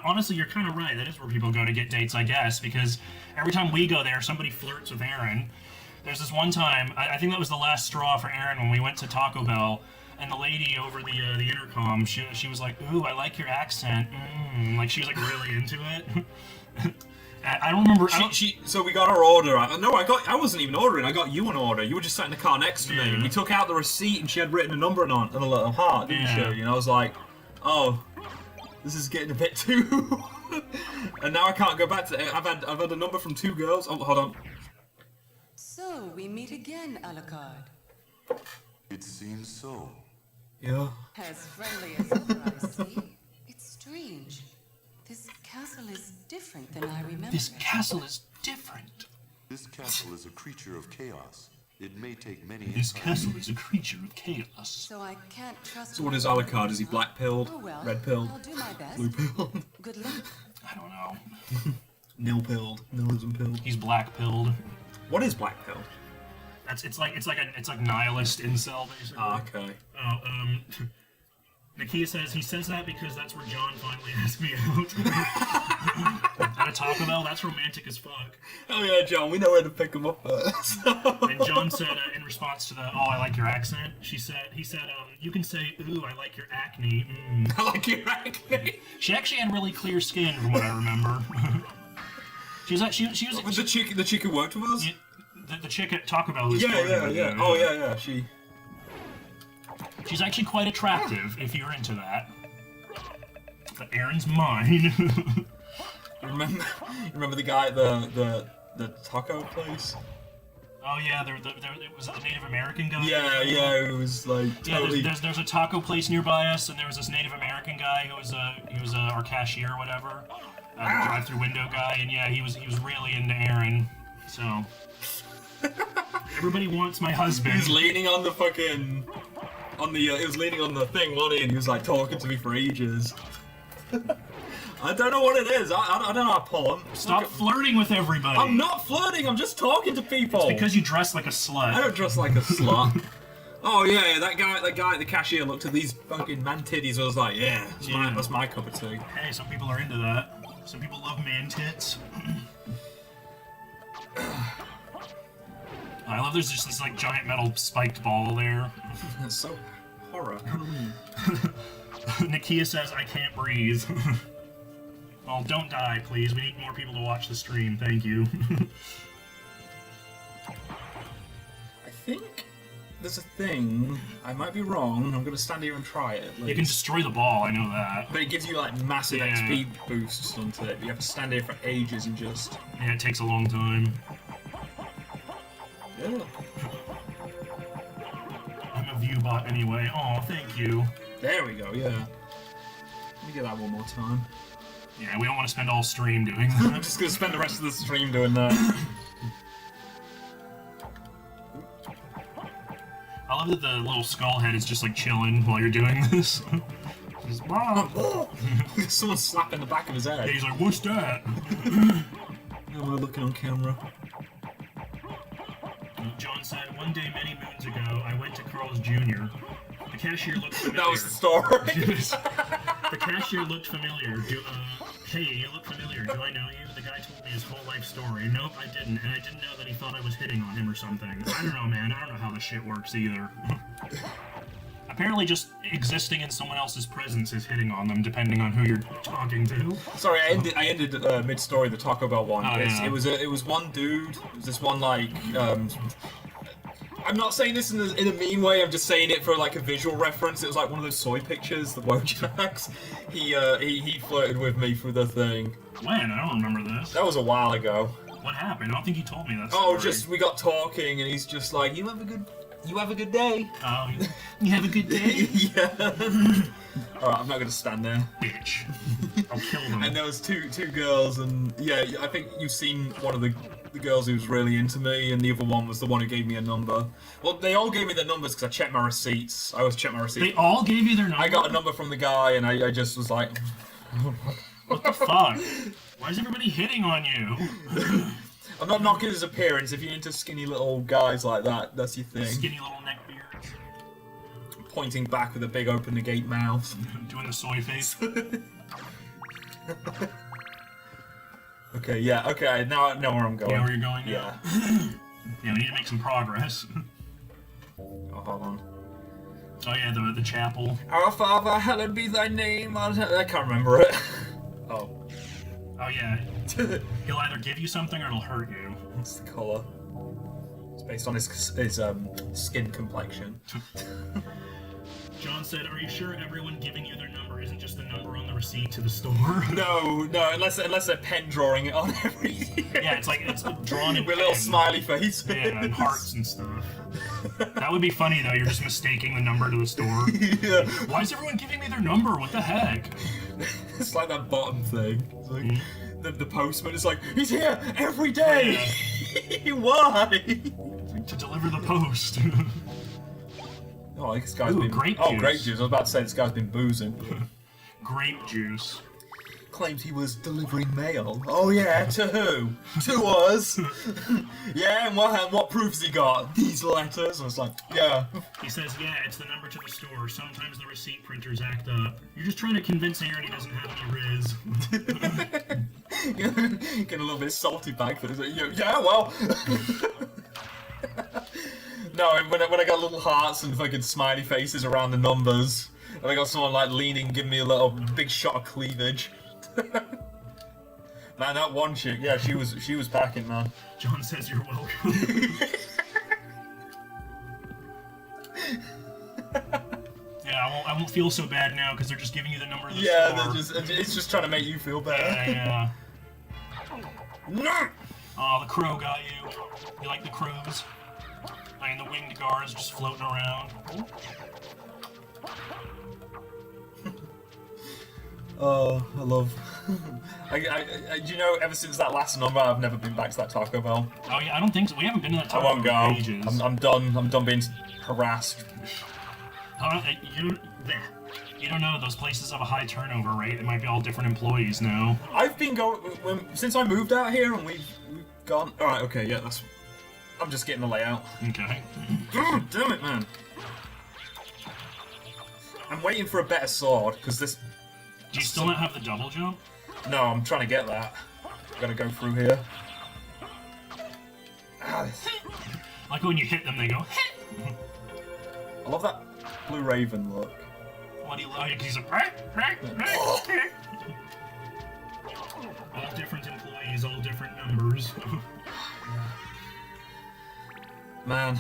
B: honestly, you're kind of right. That is where people go to get dates, I guess, because every time we go there, somebody flirts with Aaron. There's this one time, I think that was the last straw for Aaron when we went to Taco Bell, and the lady over the intercom, she was like, "Ooh, I like your accent." Like she was like really into it. I don't remember.
C: So we got our order. I wasn't even ordering. I got you an order. You were just sat in the car next to me.
B: Yeah.
C: We took out the receipt and she had written a number on and a little heart, didn't she? And I was like, oh, this is getting a bit too. And now I can't go back to it. I've had a number from 2 girls. Oh, hold on.
G: So we meet again, Alucard.
D: It seems so.
C: Yeah.
G: As friendly as ever, I see. It's strange. This castle is different than I remember.
B: This castle is different.
D: This castle is a creature of chaos. It may take many
B: This castle is a creature of chaos.
G: So I can't trust.
C: So what is Alucard? Is he black-pilled?
G: Oh well.
C: Red-pilled?
G: I'll do my best.
C: Blue-pilled?
G: Good luck.
B: I don't know.
C: Nil-pilled? Nihilism-pilled?
B: He's black-pilled.
C: What is black-pilled?
B: It's like nihilist incel basically.
C: Ah, okay.
B: Oh, Nakia says he says that because that's where John finally asked me out. At a Taco Bell, that's romantic as fuck.
C: Oh yeah, John, we know where to pick him up first.
B: And John said in response to the "Oh, I like your accent," he said, "You can say, ooh, I like your acne."
C: I like your acne.
B: She actually had really clear skin, from what I remember. she was
C: The chick who worked with us.
B: The chick at Taco Bell who's
C: Yeah. Oh yeah.
B: She's actually quite attractive if you're into that. But Aaron's mine.
C: Remember the guy at the taco place?
B: Oh yeah, it was a Native American guy.
C: Yeah, it was like totally.
B: Yeah, there's a taco place nearby us, and there was this Native American guy who was our cashier or whatever, drive-through window guy, and yeah, he was really into Aaron. So everybody wants my husband.
C: He was leaning on the fucking he was leaning on the thing, wasn't he? And he was like talking to me for ages. I don't know what it is. I don't know how to pull him.
B: Stop flirting with everybody.
C: I'm not flirting. I'm just talking to people.
B: It's because you dress like a slut.
C: I don't dress like a slut. Oh yeah, that guy at the cashier looked at these fucking man titties and was like, yeah, that's my cup of tea.
B: Hey, some people are into that. Some people love man tits. I love there's just this like giant metal spiked ball there.
C: That's so horror.
B: Nakia says, I can't breathe. Well, don't die, please. We need more people to watch the stream. Thank you.
C: I think there's a thing. I might be wrong. I'm gonna stand here and try it.
B: You can destroy the ball, I know that.
C: But it gives you like massive
B: Yeah.
C: XP boosts, doesn't it? You have to stand here for ages and just.
B: Yeah, it takes a long time.
C: Yeah.
B: I'm a view bot anyway. Oh, thank you.
C: There we go. Yeah. Let me get that one more time.
B: Yeah, we don't want to spend all stream doing
C: I'm
B: that.
C: just gonna spend the rest of the stream doing that.
B: I love that the little skull head is just like chilling while you're doing this. Just, wow.
C: Someone's slapping the back of his head.
B: Yeah, he's like, what's that?
C: Am I looking on camera?
B: John said, one day many moons ago, I went to Carl's Jr. The cashier looked familiar.
C: That was the story.
B: The cashier looked familiar. Hey, you look familiar. Do I know you? The guy told me his whole life story. Nope, I didn't. And I didn't know that he thought I was hitting on him or something. I don't know, man. I don't know how this shit works either. Apparently just existing in someone else's presence is hitting on them, depending on who you're talking to.
C: Sorry, I ended mid-story the Taco Bell one.
B: Oh, yeah.
C: It was one dude. It was this one like. I'm not saying this in a mean way. I'm just saying it for like a visual reference. It was like one of those soy pictures, the Wojaks. He flirted with me through the thing.
B: When? I don't remember this.
C: That was a while ago.
B: What happened? I don't think you told me that
C: Oh,
B: story.
C: just we got talking, and he's just like, you have a good day.
B: Oh, you have a good day?
C: Yeah. Alright, I'm not gonna stand there.
B: Bitch. I'll kill them.
C: And there was two girls, and yeah, I think you've seen one of the girls who was really into me, and the other one was the one who gave me a number. Well, they all gave me their numbers because I checked my receipts. I always check my receipts.
B: They all gave you their number?
C: I got a number from the guy, and I just was like...
B: What the fuck? Why is everybody hitting on you?
C: I'm not knocking his appearance. If you're into skinny little guys like that, that's your thing.
B: Skinny little neck beards.
C: Pointing back with a big open the gate mouth.
B: Doing the soy face.
C: Okay, yeah, okay, now I know where I'm going.
B: Yeah, where you're going now?
C: Yeah.
B: Yeah, we need to make some progress.
C: Oh, hold on.
B: Oh yeah, the chapel.
C: Our Father, hallowed be thy name. I can't remember it. Oh.
B: Oh yeah. He'll either give you something or it'll hurt you.
C: What's the colour? It's based on his skin complexion.
B: John said, "Are you sure everyone giving you their number isn't just the number on the receipt to the store?"
C: No, unless they're pen drawing it on every
B: Yeah, it's like it's drawn in
C: with a little
B: pen.
C: smiley face.
B: Yeah, and hearts and stuff. That would be funny though. You're just mistaking the number to the store.
C: Yeah.
B: Why is everyone giving me their number? What the heck?
C: It's like that bottom thing. It's like the postman is like, he's here every day. Why?
B: To deliver the post.
C: Oh, this guy's
B: Ooh,
C: been
B: grape
C: Oh,
B: juice.
C: grape juice. I was about to say this guy's been boozing.
B: Grape juice.
C: Claims he was delivering mail. Oh yeah, to who? To us. Yeah, and what proofs he got? These letters. I was like, yeah.
B: He says, yeah, it's the number to the store. Sometimes the receipt printers act up. You're just trying to convince Aaron he doesn't have any riz.
C: Get a little bit salty back for this. Yeah, well. No, when I got little hearts and fucking smiley faces around the numbers, and I got someone like leaning, giving me a little big shot of cleavage. Man, that one chick, yeah, she was packing, man.
B: John says you're welcome. Yeah, I won't feel so bad now because they're just giving you the number of the store.
C: It's just trying to make you feel better.
B: Yeah.
C: No!
B: Oh, the crow got you. You like the crows? And the winged guards just floating around.
C: Oh, I love. You know, ever since that last number, I've never been back to that Taco Bell.
B: Oh yeah, I don't think so. We haven't been to that
C: I
B: Taco
C: won't go.
B: Bell in ages.
C: I'm done. I'm done being harassed.
B: You don't know, those places have a high turnover rate. It might be all different employees now.
C: I've been going since I moved out here, and we've gone. All right, okay, yeah, that's. I'm just getting the layout.
B: Okay.
C: God damn it, man! I'm waiting for a better sword because this.
B: Do you still not have the double jump?
C: No, I'm trying to get that. Gotta go through here. Ah,
B: Like when you hit them, they go.
C: I love that Blue Raven look.
B: What do you like? He's like. All different employees, all different numbers.
C: Man,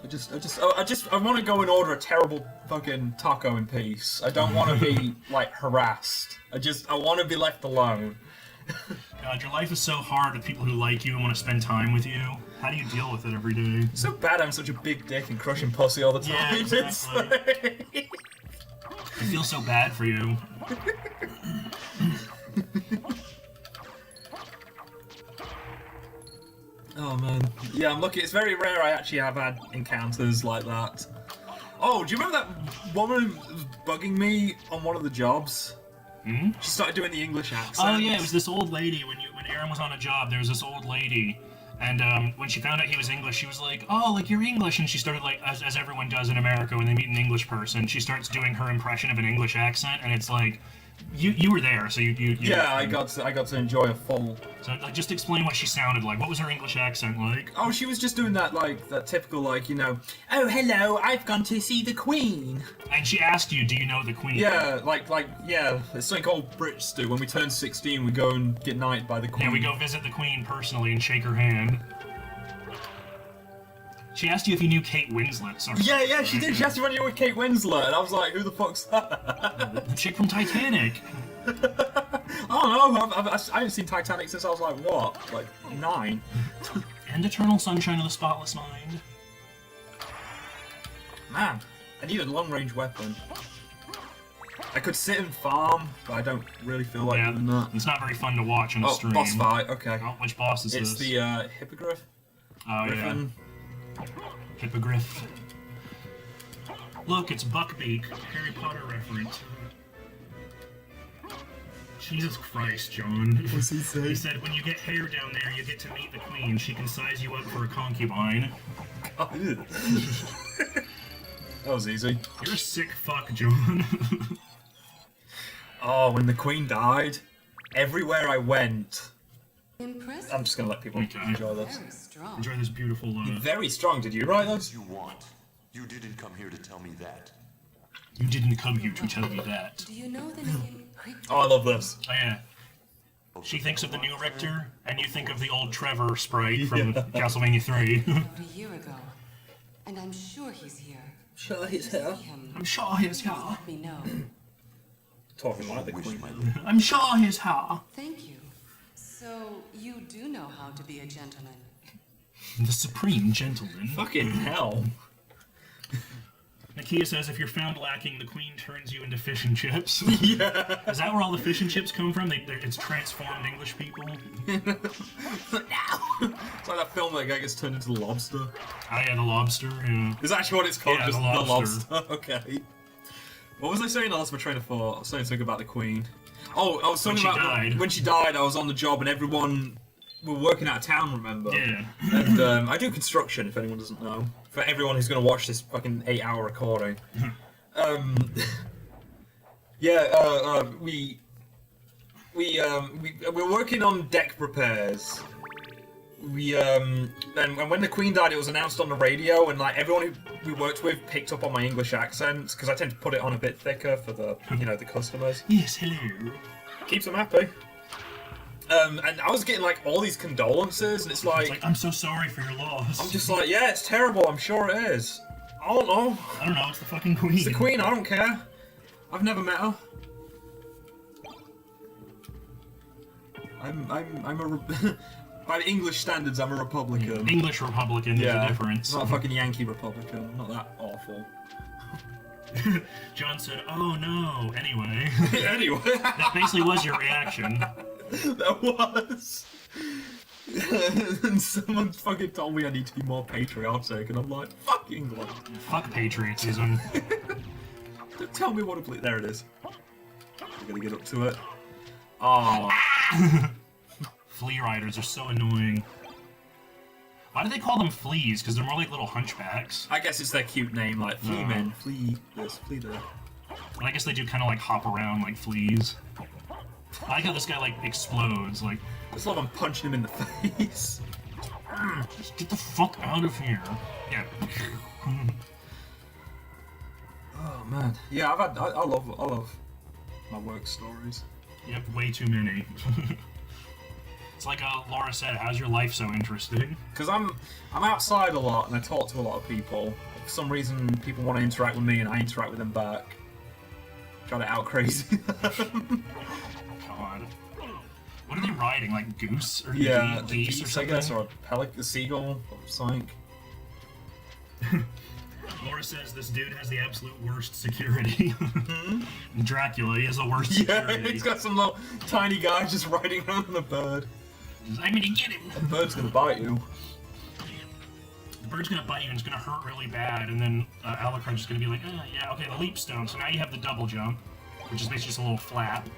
C: I want to go and order a terrible fucking taco in peace. I don't want to be like harassed. I want to be left alone.
B: God, your life is so hard with people who like you and want to spend time with you. How do you deal with it every day?
C: It's so bad I'm such a big dick and crushing pussy all the time.
B: Yeah, exactly. I feel so bad for you.
C: Oh man. Yeah, I'm lucky. It's very rare I actually have had encounters like that. Oh, do you remember that woman who was bugging me on one of the jobs?
B: Hmm?
C: She started doing the English accent.
B: Oh yeah, it was this old lady. When Aaron was on a job, there was this old lady, and when she found out he was English, she was like, "Oh, like you're English," and she started like, as everyone does in America when they meet an English person, she starts doing her impression of an English accent, and it's like, you were there, so you
C: Yeah, I got to enjoy a full.
B: So like, just explain what she sounded like. What was her English accent like?
C: Oh, she was just doing that that typical oh hello, I've gone to see the Queen.
B: And she asked you, "Do you know the Queen?"
C: Yeah, yeah, it's something old Brits do. When we turn 16, we go and get knighted by the Queen.
B: Yeah, we go visit the Queen personally and shake her hand. She asked you if you knew Kate Winslet. Sorry.
C: Yeah, she did. She asked me when you were with Kate Winslet, and I was like, who the fuck's that?
B: The chick from Titanic.
C: don't know. I haven't seen Titanic since I was like, what? Like 9?
B: And Eternal Sunshine of the Spotless Mind.
C: Man, I need a long-range weapon. I could sit and farm, but I don't really feel like doing that.
B: It's not very fun to watch on a stream.
C: Boss fight, okay.
B: Oh, which boss is
C: It's
B: this?
C: the Hippogriff.
B: Oh,
C: Griffin.
B: yeah. Hippogriff. Look, it's Buckbeak. Harry Potter reference. Jesus Christ, John.
C: What's he say?
B: He said, when you get hair down there, you get to meet the queen. She can size you up for a concubine.
C: That was easy.
B: You're a sick fuck, John.
C: Oh, when the queen died, everywhere I went...
G: Impressive.
C: I'm just gonna let people enjoy this.
G: Very strong.
B: Enjoy this beautiful,
C: Very strong, did you write those?
D: You want. You didn't come here to tell me that.
B: You didn't come here to tell me that.
G: Do you know the name?
C: Oh, I love this.
B: Oh, yeah. She thinks of the new Richter, and you think of the old Trevor sprite from Castlevania 3.
G: About a year ago, and I'm sure he's here.
C: Sure he's here.
G: See him.
B: I'm sure he's here.
G: Let me know.
C: Talking like the
D: Wish
C: queen.
D: my lady.
B: I'm sure he's here.
G: Thank you. So you do know how to be a gentleman.
B: The supreme gentleman.
C: Fucking hell.
B: Nakia says if you're found lacking, the queen turns you into fish and chips.
C: Yeah.
B: Is that where all the fish and chips come from? It's transformed English people?
C: It's like that film that guy gets turned into the lobster.
B: Oh yeah, the lobster, yeah.
C: Is that actually what it's called?
B: Yeah,
C: Just
B: the
C: the
B: lobster.
C: lobster. Okay. What was I saying? I lost my train of thought. I was saying something about the queen. Oh, I was talking
B: When she
C: about
B: died.
C: when she died. I was on the job and everyone were working out of town. Remember?
B: Yeah.
C: And I do construction. If anyone doesn't know, for everyone who's going to watch this fucking 8-hour recording. We're working on deck repairs. And when the Queen died, it was announced on the radio, and like everyone who we worked with picked up on my English accent because I tend to put it on a bit thicker for the the customers.
B: Yes, hello.
C: Keeps them happy. And I was getting like all these condolences, and it's
B: It's like, I'm so sorry for your loss.
C: I'm just like, yeah, it's terrible. I'm sure it is. I don't know.
B: I don't know, it's the fucking queen.
C: It's the Queen. I don't care. I've never met her. I'm a by English standards, I'm a Republican.
B: English Republican, there's a difference.
C: Not a fucking Yankee Republican. I'm not that awful.
B: John said, oh no. Anyway.
C: Anyway.
B: That basically was your reaction.
C: That was. And someone fucking told me I need to be more patriotic, and I'm like, fuck England.
B: Fuck patriotism.
C: Don't tell me what to believe. There it is. I'm gonna get up to it. Oh.
B: Flea riders are so annoying. Why do they call them fleas? Because they're more like little hunchbacks.
C: I guess it's their cute name, like flea men, flea this, flea that.
B: And I guess they do kind of like hop around like fleas. I like how this guy like explodes. Like,
C: I just love I'm punching him in the face.
B: just get the fuck out of here. Yeah.
C: Oh man, yeah, I love my work stories.
B: You have way too many. It's like Laura said, how's your life so interesting?
C: Because I'm outside a lot and I talk to a lot of people. For some reason, people want to interact with me and I interact with them back. Try to out crazy them.
B: God. What are they riding? Like goose or
C: Yeah,
B: geese or
C: I
B: something?
C: guess, or a pelican, a seagull, or something.
B: Laura says this dude has the absolute worst security. Dracula, he has the worst security.
C: Yeah, he's got some little tiny guy just riding around on a bird.
B: I'm gonna get him.
C: The bird's gonna bite you.
B: The bird's gonna bite you and it's gonna hurt really bad, and then Alucard's just gonna be like, yeah, okay, the leap stone. So now you have the double jump, which is basically just a little flap.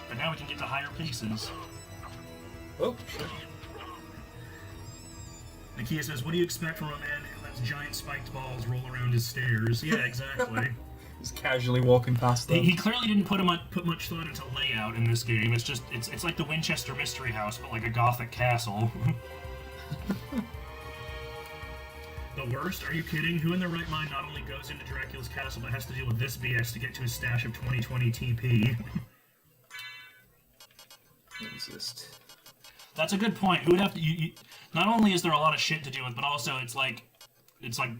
B: But now we can get to higher places.
C: Oh, shit.
B: Nakia says, what do you expect from a man who lets giant spiked balls roll around his stairs? Yeah, exactly.
C: Just casually walking past them.
B: He clearly didn't put much thought into layout in this game. It's just, it's like the Winchester Mystery House, but like a gothic castle. The worst? Are you kidding? Who in their right mind not only goes into Dracula's castle, but has to deal with this BS to get to his stash of 2020 TP?
C: Exist.
B: That's a good point. Who would have to? Not only is there a lot of shit to deal with, but also it's like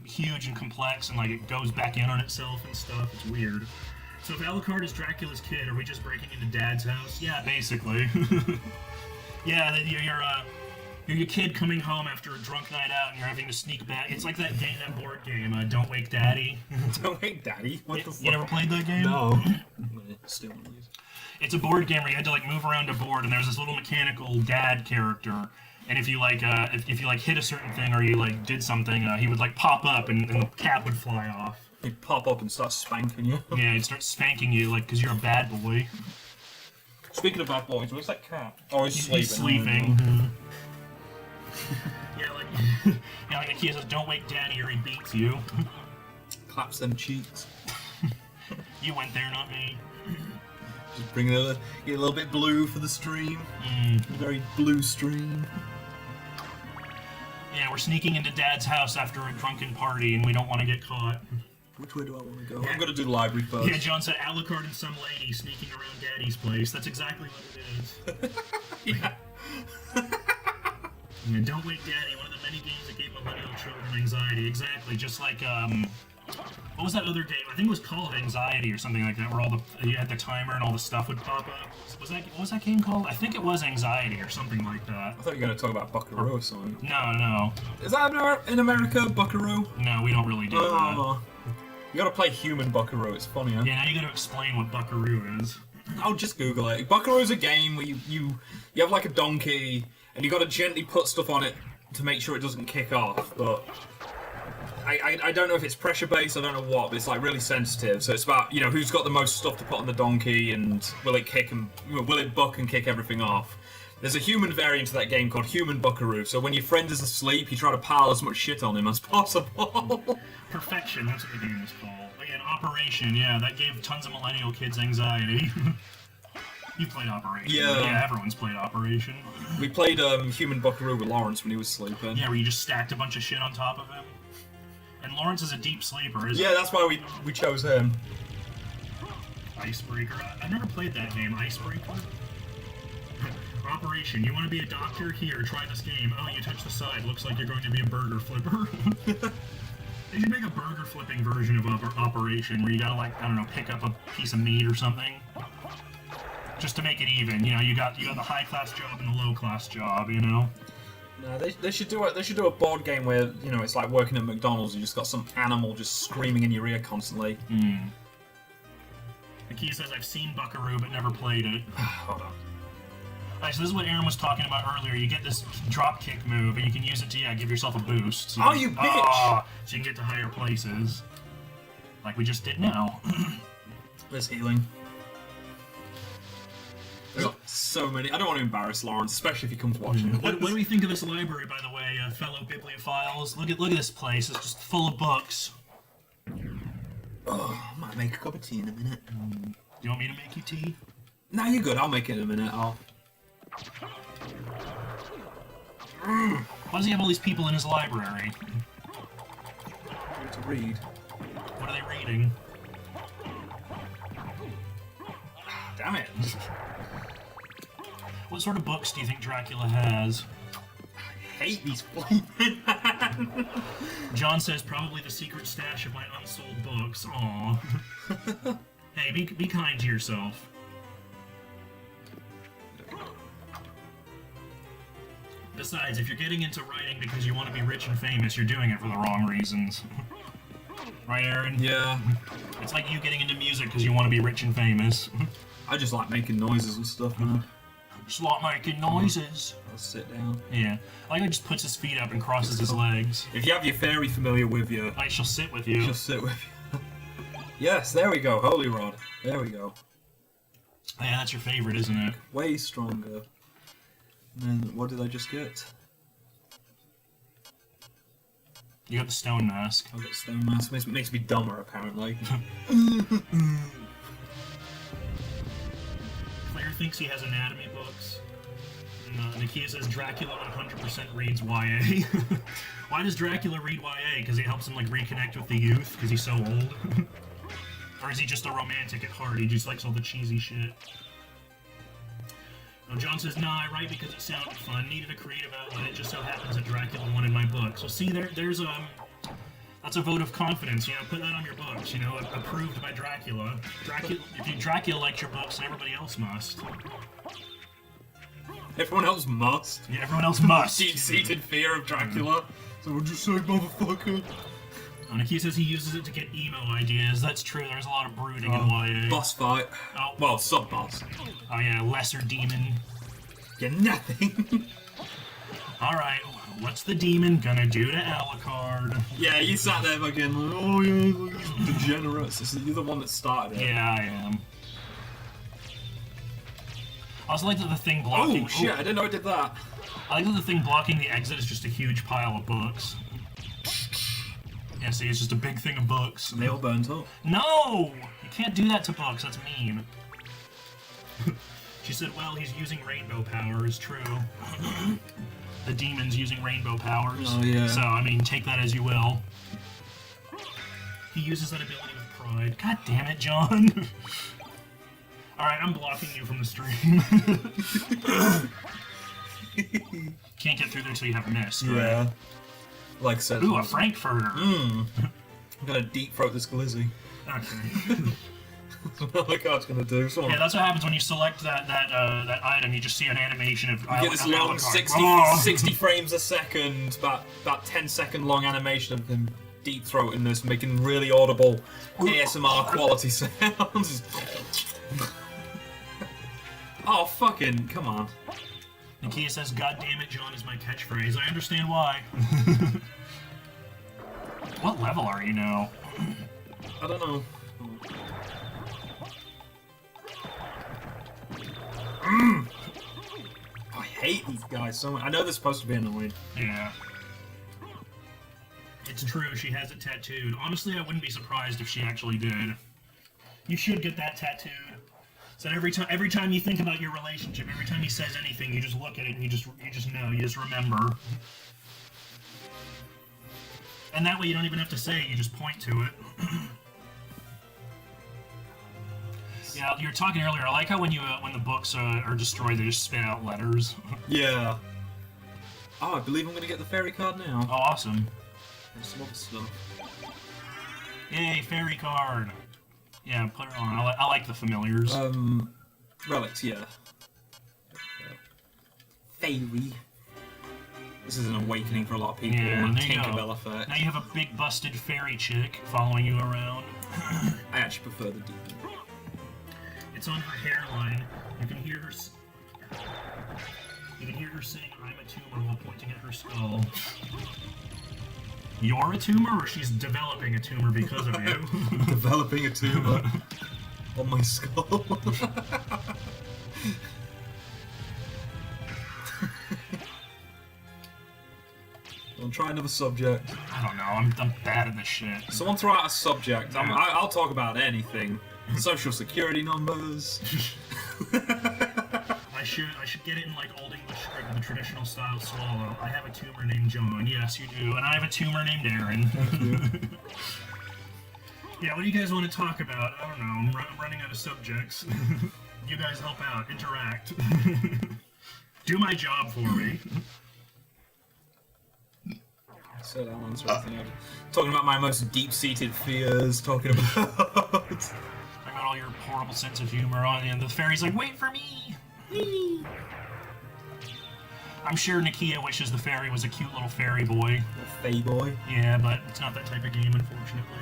B: huge and complex, and like it goes back in on itself and stuff. It's weird. So if Alucard is Dracula's kid, are we just breaking into Dad's house? Yeah, basically. Yeah, you're your kid coming home after a drunk night out, and you're having to sneak back. It's like that game, that board game, Don't Wake Daddy.
C: Don't wake Daddy. What the fuck?
B: You never played that game?
C: No. Still one of these.
B: It's a board game where you had to like move around a board, and there's this little mechanical dad character. And if you like, if you like hit a certain thing or you like did something, he would like pop up, and the cap would fly off.
C: He'd pop up and start spanking you.
B: Yeah, he'd start spanking you, like, because you're a bad boy.
C: Speaking of bad boys, where's that cat? Oh, he's sleeping.
B: He's sleeping. Yeah, like the kid says, "Don't wake Daddy or he beats you."
C: Claps them cheeks.
B: You went there, not me.
C: Just bring get a little bit blue for the stream. Very blue stream.
B: Yeah, we're sneaking into Dad's house after a drunken party, and we don't want to get caught.
C: Which way do I want to go? I'm gonna do the library first.
B: Yeah, John said Alucard and some lady sneaking around Daddy's place. That's exactly what it is.
C: Yeah.
B: Yeah, Don't Wake Daddy, one of the many games that gave millennial children anxiety. Exactly, just like, what was that other game? I think it was called Anxiety or something like that, where you had the timer and all the stuff would pop up. What was that game called? I think it was Anxiety or something like that.
C: I thought you were gonna talk about Buckaroo or something.
B: No.
C: Is that in America, Buckaroo?
B: No, we don't really do that.
C: You gotta play human Buckaroo, it's funnier.
B: Yeah, now you gotta explain what Buckaroo is.
C: I'll just Google it. Buckaroo's a game where you have like a donkey, and you gotta gently put stuff on it to make sure it doesn't kick off, but I don't know if it's pressure based, I don't know what, but it's like really sensitive. So it's about, who's got the most stuff to put on the donkey, and will it buck and kick everything off. There's a human variant of that game called Human Buckaroo, so when your friend is asleep, you try to pile as much shit on him as possible.
B: Perfection, that's what the game is called. Again, Operation, yeah, that gave tons of millennial kids anxiety. You played Operation. Yeah, everyone's played Operation.
C: We played Human Buckaroo with Lawrence when he was sleeping.
B: Yeah, where you just stacked a bunch of shit on top of him. And Lawrence is a deep sleeper, isn't he?
C: Yeah, that's why we chose him.
B: Icebreaker. I've never played that game, Icebreaker. Operation, you want to be a doctor? Here, try this game. Oh, you touch the side. Looks like you're going to be a burger flipper. They should make a burger flipping version of Operation, where you gotta, like, I don't know, pick up a piece of meat or something. Just to make it even, you got the high class job and the low class job,
C: No, they should do a board game where it's like working at McDonald's. You just got some animal just screaming in your ear constantly.
B: Akia says I've seen Buckaroo but never played it.
C: Hold on.
B: Alright, so this is what Arron was talking about earlier. You get this drop kick move, and you can use it to give yourself a boost. So
C: you bitch!
B: So you can get to higher places, like we just did now.
C: There's healing. There's so many. I don't want to embarrass Lawrence, especially if he comes watching.
B: What do we think of this library, by the way, fellow bibliophiles? Look at this place. It's just full of books.
C: Oh, I might make a cup of tea in a minute.
B: You want me to make you tea?
C: No, you're good. I'll make it in a minute.
B: Why does he have all these people in his library?
C: To read.
B: What are they reading?
C: Damn it.
B: What sort of books do you think Dracula has?
C: I hate these flaming.
B: John says probably the secret stash of my unsold books. Aww. Hey, be kind to yourself. Besides, if you're getting into writing because you want to be rich and famous, you're doing it for the wrong reasons. Right, Arron?
C: Yeah.
B: It's like you getting into music because you want to be rich and famous.
C: I just like making noises and stuff, man.
B: Just like making noises.
C: I'll sit down.
B: Yeah. I like he just puts his feet up and crosses his legs.
C: If you have your fairy familiar with you,
B: She'll sit with you.
C: she'll sit with you. Yes, there we go. Holy Rod. There we go.
B: Yeah, that's your favorite, isn't it?
C: Way stronger. And then, what did I just get?
B: You got the stone mask.
C: I got stone mask. Makes me dumber, apparently.
B: Claire thinks he has anatomy books. Nakia says Dracula 100% reads YA. Why does Dracula read YA? Because it helps him like reconnect with the youth because he's so old? Or is he just a romantic at heart? He just likes all the cheesy shit. Oh, John says, nah, I write because it sounded fun. Needed a creative outlet. It just so happens that Dracula wanted my book. So see, there's That's a vote of confidence, you know, put that on your books, you know, approved by Dracula. If Dracula liked your books, then everybody else must.
C: Everyone else must.
B: Yeah, everyone else must.
C: Deep-seated fear of Dracula. So what'd you say, motherfucker?
B: And he says he uses it to get emo ideas. That's true, there's a lot of brooding in YA.
C: Boss fight.
B: Oh.
C: Well, sub-boss.
B: Oh yeah, lesser demon.
C: Get nothing.
B: Alright, what's the demon gonna do to Alucard?
C: Yeah, you sat there fucking like, oh yeah, look, these degenerates. You're the one that started it.
B: Yeah, I am. I also like that the thing blocking...
C: Oh shit, I didn't know it did that.
B: I like that the thing blocking the exit is just a huge pile of books. Yeah, see, it's just a big thing of books.
C: They all burnt up.
B: No! You can't do that to books, that's mean. She said, well, he's using rainbow powers, true. The demon's using rainbow powers.
C: Oh, yeah.
B: So, I mean, take that as you will. He uses that ability with pride. God damn it, John! Alright, I'm blocking you from the stream. Can't get through there until you have mist, right?
C: Yeah. Like I said.
B: Ooh, a Frankfurter!
C: I'm gonna deep throat this glizzy.
B: Okay.
C: That's what Alucard's gonna do. So
B: Yeah, that's what happens when you select that item. You just see an animation of
C: you get this long
B: Alucard.
C: 60 frames a second, about 10-second long animation of him deep throating this, making really audible ASMR quality sounds. Oh fucking come on!
B: Nakia says, "God damn it, John" is my catchphrase. I understand why. What level are you now?
C: I don't know. I hate these guys so much. I know they're supposed to be annoying.
B: Yeah. It's true, she has it tattooed. Honestly, I wouldn't be surprised if she actually did. You should get that tattooed. So that every time you think about your relationship, every time he says anything, you just look at it and you just know, you just remember. And that way you don't even have to say it, you just point to it. Yeah, you were talking earlier, I like how when the books are destroyed, they just spit out letters.
C: Yeah. Oh, I believe I'm gonna get the fairy card now.
B: Oh, awesome.
C: And some other stuff.
B: Yay, fairy card! Yeah, put her on. I like the familiars.
C: Relics, yeah. Fairy. This is an awakening for a lot of people.
B: Yeah, there you go.
C: Tinkerbell effect.
B: Now you have a big busted fairy chick following you around.
C: I actually prefer the demon.
B: It's on her hairline. You can hear her. You can hear her saying, "I'm a tumor," while pointing at her skull. You're a tumor, or she's developing a tumor because of you?
C: Developing a tumor on my skull. I'll try another subject.
B: I don't know. I'm bad at this shit.
C: Someone throw out a subject. I'll talk about anything. Social security numbers.
B: I should get it in like Old English script with the traditional style swallow. I have a tumor named John. Yes, you do. And I have a tumor named Arron. Yeah, what do you guys want to talk about? I don't know. I'm running out of subjects. You guys help out. Interact. Do my job for me.
C: So that one's talking about my most deep-seated fears. Talking about.
B: I got all your horrible sense of humor on, and the fairy's like, "Wait for me!" Whee! I'm sure Nakia wishes the fairy was a cute little fairy boy.
C: Fey boy.
B: Yeah, but it's not that type of game, unfortunately.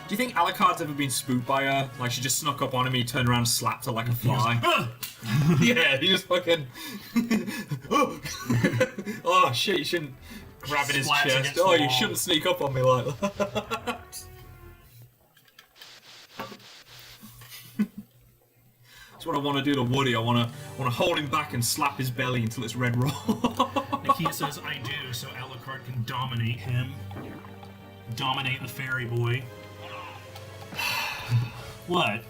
C: Do you think Alucard's ever been spooked by her? Like, she just snuck up on him, he turned around and slapped her like a fly? Yeah, he just fucking... Oh, shit, you shouldn't grab in his
B: Splats
C: chest.
B: against
C: Oh,
B: the
C: you
B: wall.
C: shouldn't sneak up on me like that. That's what I want to do to Woody. I want to hold him back and slap his belly until it's red raw.
B: Nakia says, "I do," so Alucard can dominate him. Dominate the fairy boy. What?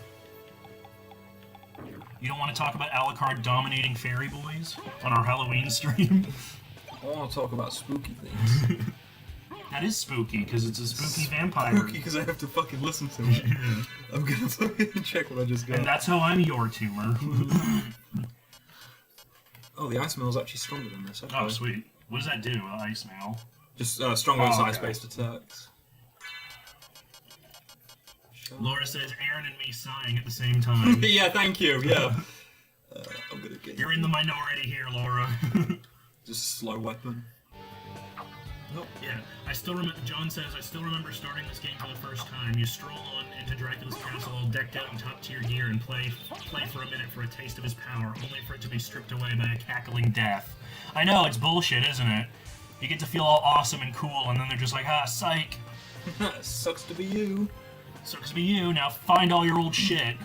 B: You don't want to talk about Alucard dominating fairy boys on our Halloween stream?
C: I want to talk about spooky things.
B: That is spooky, because it's a spooky vampire.
C: Spooky because I have to fucking listen to it. I'm gonna fucking check what I just got.
B: And that's how I'm your tumor.
C: Oh, the ice mail's actually stronger than this. Okay.
B: Oh, sweet. What does that do, ice mail?
C: Just stronger as
B: Oh, okay.
C: ice-based attacks.
B: Laura says Aaron and me sighing at the same time.
C: Yeah, thank you. Yeah. I'm gonna get.
B: You're in the minority here, Laura.
C: Just a slow weapon. Nope.
B: Yeah, I still remember. John says, I still remember starting this game for the first time. You stroll on into Dracula's castle, all decked out in top-tier gear, and play for a minute for a taste of his power, only for it to be stripped away by a cackling death. I know, it's bullshit, isn't it? You get to feel all awesome and cool, and then they're just like, ah, psych.
C: Sucks to be you.
B: Sucks to be you. Now find all your old shit.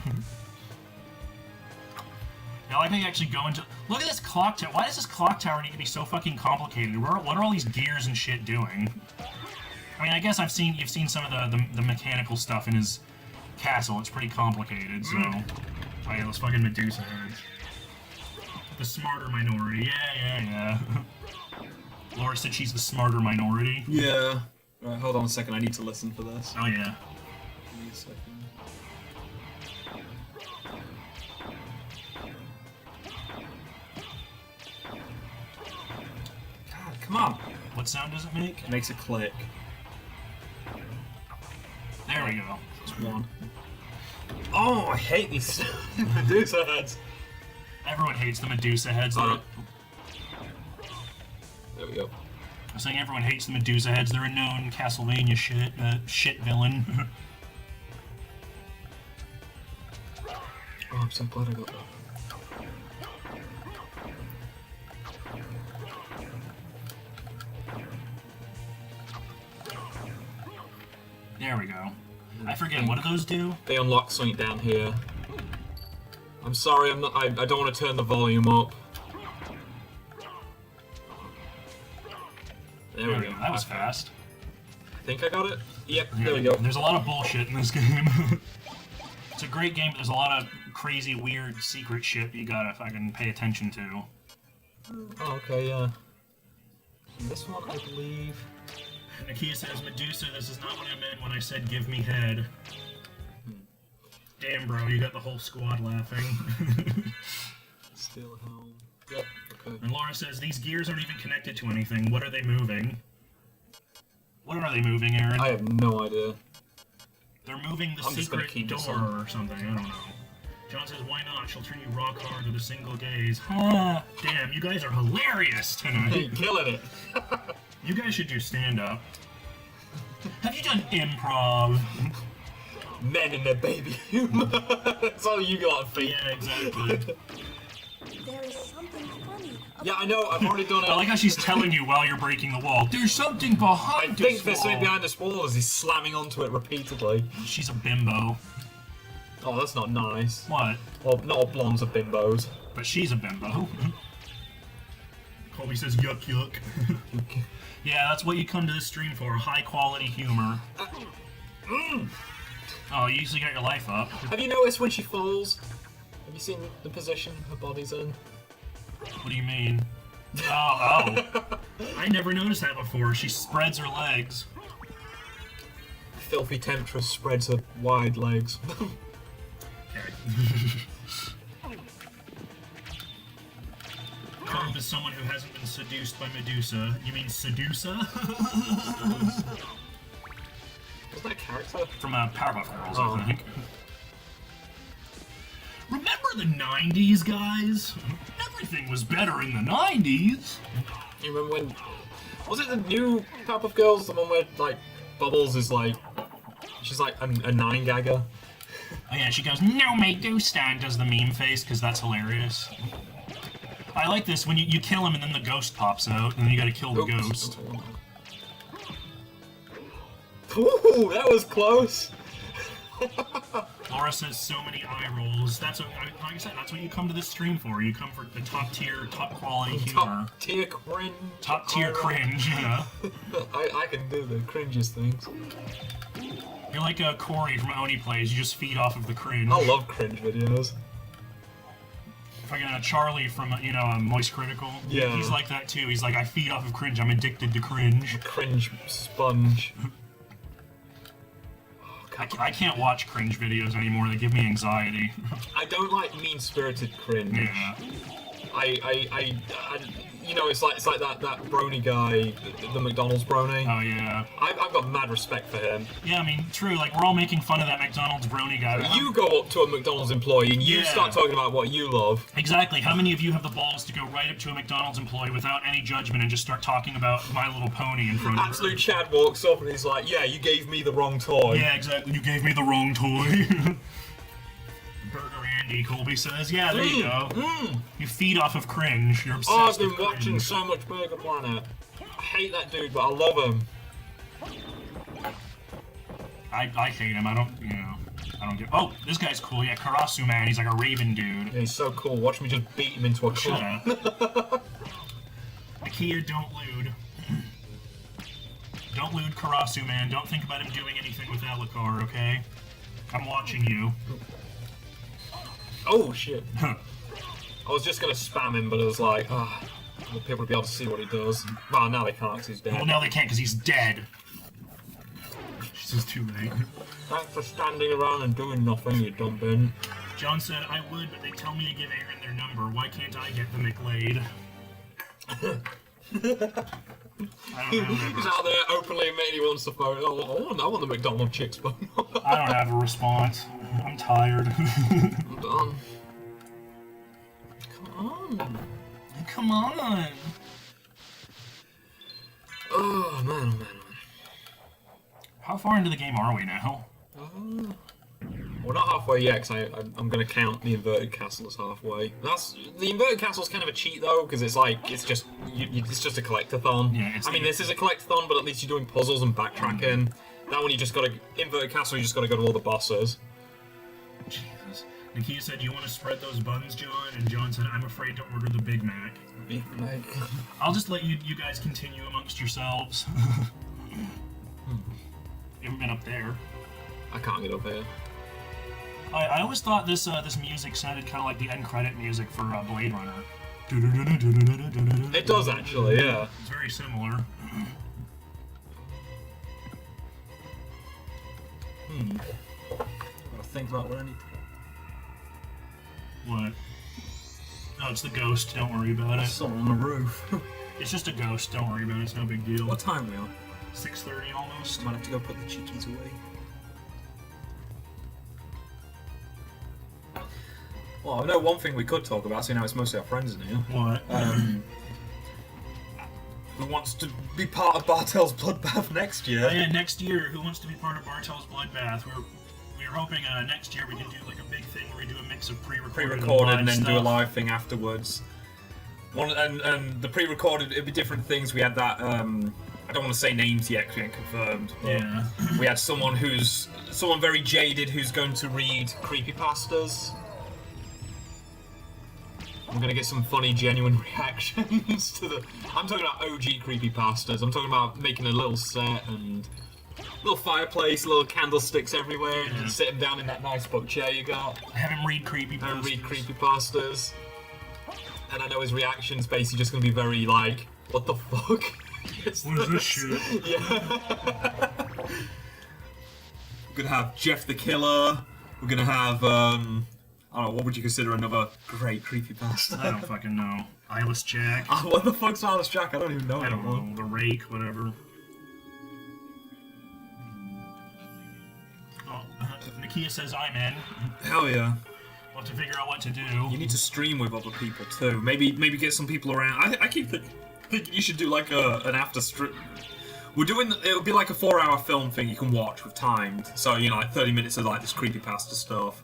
B: Now I think actually go into. Look at this clock tower. Why does this clock tower need to be so fucking complicated? What are all these gears and shit doing? I mean, I guess you've seen some of the mechanical stuff in his castle. It's pretty complicated. So, oh yeah, those fucking Medusa heads. The smarter minority. Yeah. Laura said she's the smarter minority.
C: Yeah. Right, hold on a second. I need to listen for this.
B: Oh yeah.
C: Give me a second. God, come on.
B: What sound does it make?
C: It makes a click.
B: There we go.
C: It's one. Oh, I hate these Medusa heads.
B: Everyone hates the Medusa heads. Though.
C: There we go.
B: I'm saying everyone hates the Medusa heads. They're a known Castlevania shit villain.
C: Oh, I'm so glad I got that.
B: There we go. I forget, what do those do?
C: They unlock something down here. I'm sorry, I don't want to turn the volume up. There we go.
B: That was fast.
C: I think I got it. Yep, there we go.
B: There's a lot of bullshit in this game. It's a great game, but there's a lot of crazy, weird, secret shit you gotta fucking pay attention to.
C: Oh, okay, yeah. This one, I believe.
B: Nakia says, Medusa, this is not what I meant when I said give me head. Damn, bro, you got the whole squad laughing.
C: Still home. Yep, okay.
B: And Laura says, these gears aren't even connected to anything. What are they moving? What are they moving, Aaron?
C: I have no idea.
B: They're moving the secret door or something, I don't know. John says, why not? She'll turn you rock hard with a single gaze. Huh. Damn, you guys are hilarious tonight.
C: Killing it.
B: You guys should do stand-up. Have you done improv?
C: Men in their baby humor. That's all you got, feet.
B: Yeah, exactly.
H: There is something funny.
C: Yeah, I know, I've already done it.
B: I like how she's telling you while you're breaking the wall. There's something behind this
C: I think there's
B: wall.
C: something behind this wall as he's slamming onto it repeatedly.
B: She's a bimbo.
C: Oh, that's not nice.
B: What?
C: Well, not all blondes are bimbos.
B: But she's a bimbo. Colby says, yuck, yuck. Yeah, that's what you come to this stream for, high-quality humor. Oh, you usually got your life up.
C: Have you noticed when she falls? Have you seen the position her body's in?
B: What do you mean? Oh. I never noticed that before. She spreads her legs.
C: Filthy temptress spreads her wide legs.
B: Carve is someone who hasn't been seduced by Medusa. You mean Sedusa?
C: What's that character?
B: From Powerpuff Girls,
C: Oh.
B: I think. Remember the 90s, guys? Everything was better in the 90s.
C: You remember when... Was it the new Powerpuff Girls? The one where, like, Bubbles is like... She's like a 9-gagger.
B: Oh yeah, she goes, no Medusa, and does the meme face, because that's hilarious. I like this, when you kill him and then the ghost pops out, and then you gotta kill the ghost.
C: Ooh, that was close!
B: Laura says so many eye rolls. That's what, like I said, that's what you come to this stream for. You come for the top tier, top quality humor.
C: Top tier cringe.
B: Top tier cringe, yeah.
C: I can do the cringiest things.
B: You're like Corey from Oni Plays, you just feed off of the cringe.
C: I love cringe videos.
B: Fucking Charlie from, Moist Critical.
C: Yeah.
B: He's like that too. He's like, I feed off of cringe, I'm addicted to cringe.
C: Cringe sponge.
B: I can't watch cringe videos anymore, they give me anxiety.
C: I don't like mean-spirited cringe.
B: Yeah.
C: you know, it's like that brony guy, the McDonald's brony.
B: Oh yeah.
C: I've got mad respect for him.
B: Yeah, I mean, true. Like we're all making fun of that McDonald's brony guy. But
C: You go up to a McDonald's employee and you start talking about what you love.
B: Exactly. How many of you have the balls to go right up to a McDonald's employee without any judgment and just start talking about My Little Pony in front of her?
C: Absolute Chad walks up and he's like, yeah, you gave me the wrong toy.
B: Yeah, exactly. You gave me the wrong toy. Burger Andy, Colby says. Yeah, there you go. You feed off of cringe. You're obsessed
C: I've been
B: with
C: watching
B: cringe.
C: so much Burger Planet. I hate that dude, but I love him.
B: I hate him. I don't get. Oh, this guy's cool. Yeah, Karasu man. He's like a raven dude.
C: Yeah, he's so cool. Watch me just beat him into a
B: Shut
C: cup.
B: up. Nakia, don't lewd. Don't lewd Karasu man. Don't think about him doing anything with Alucard, okay? I'm watching you.
C: Oh shit. I was just gonna spam him, but it was like, people would be able to see what he does. Well, now they can't because he's dead.
B: Well, now they can't because he's dead. This is too late.
C: Thanks for standing around and doing nothing, you dumb bin.
B: John said, I would, but they tell me to give Aaron their number. Why can't I get the McLade? I don't know.
C: He's out there openly admitting he wants the phone. Oh, I want the McDonald's chicks phone.
B: I don't have a response. I'm tired.
C: I'm done. Come on.
B: Come on.
C: Oh, man.
B: How far into the game are we now?
C: We're not halfway yet, because I'm going to count the inverted castle as halfway. The inverted castle's kind of a cheat though, because it's like it's just a collectathon.
B: Yeah,
C: I mean, this is a collectathon, but at least you're doing puzzles and backtracking. That one you just got to inverted castle. You just got to go to all the bosses.
B: Jesus. Nakia said, "You want to spread those buns, John?" And John said, "I'm afraid to order the Big Mac."
C: Big Mac.
B: I'll just let you guys continue amongst yourselves. You haven't been up there.
C: I can't get up here.
B: I always thought this music sounded kind of like the end credit music for Blade Runner.
C: It does actually, yeah.
B: It's very similar.
C: Gotta think about where I need to go.
B: What? No, it's the ghost. Don't worry about it.
C: Someone on the roof.
B: It's just a ghost. Don't worry about it. It's no big deal.
C: What time are we on?
B: 6:30 almost.
C: Might have to go put the cheekies away. Well, I know one thing we could talk about, so you know it's mostly our friends in here.
B: What?
C: Who wants to be part of Bartels Bloodbath next year?
B: Oh, yeah, next year. Who wants to be part of Bartels Bloodbath? We're hoping next year we can do like a big thing where we do a mix of
C: Pre-recorded and then
B: stuff.
C: do a live thing afterwards. And the pre-recorded, it'd be different things. We had that. I don't want to say names yet because we ain't confirmed. But
B: Yeah.
C: we had someone very jaded who's going to read creepypastas. I'm gonna get some funny, genuine reactions to the. I'm talking about OG creepypastas. I'm talking about making a little set and little fireplace, little candlesticks everywhere, and just sitting down in that nice book chair you got.
B: Have him read creepypastas.
C: And read creepypastas. And I know his reaction's basically just gonna be very like, what the fuck?
B: What is this shit?
C: Yeah.
F: We're gonna have Jeff the Killer. We're gonna have I don't know, what would you consider another great creepypasta?
B: I don't fucking know. Eyeless Jack.
F: What the fuck's Silas Jack? I don't even know
B: I don't
F: anymore.
B: know. The Rake, whatever. Oh, Nakia says I'm in.
F: Hell yeah.
B: We'll have to figure out what to do.
F: You need to stream with other people too. Maybe get some people around. I keep thinking you should do like an after stream. It'll be like a 4-hour film thing you can watch with timed. So, you know, like 30 minutes of like this creepypasta stuff.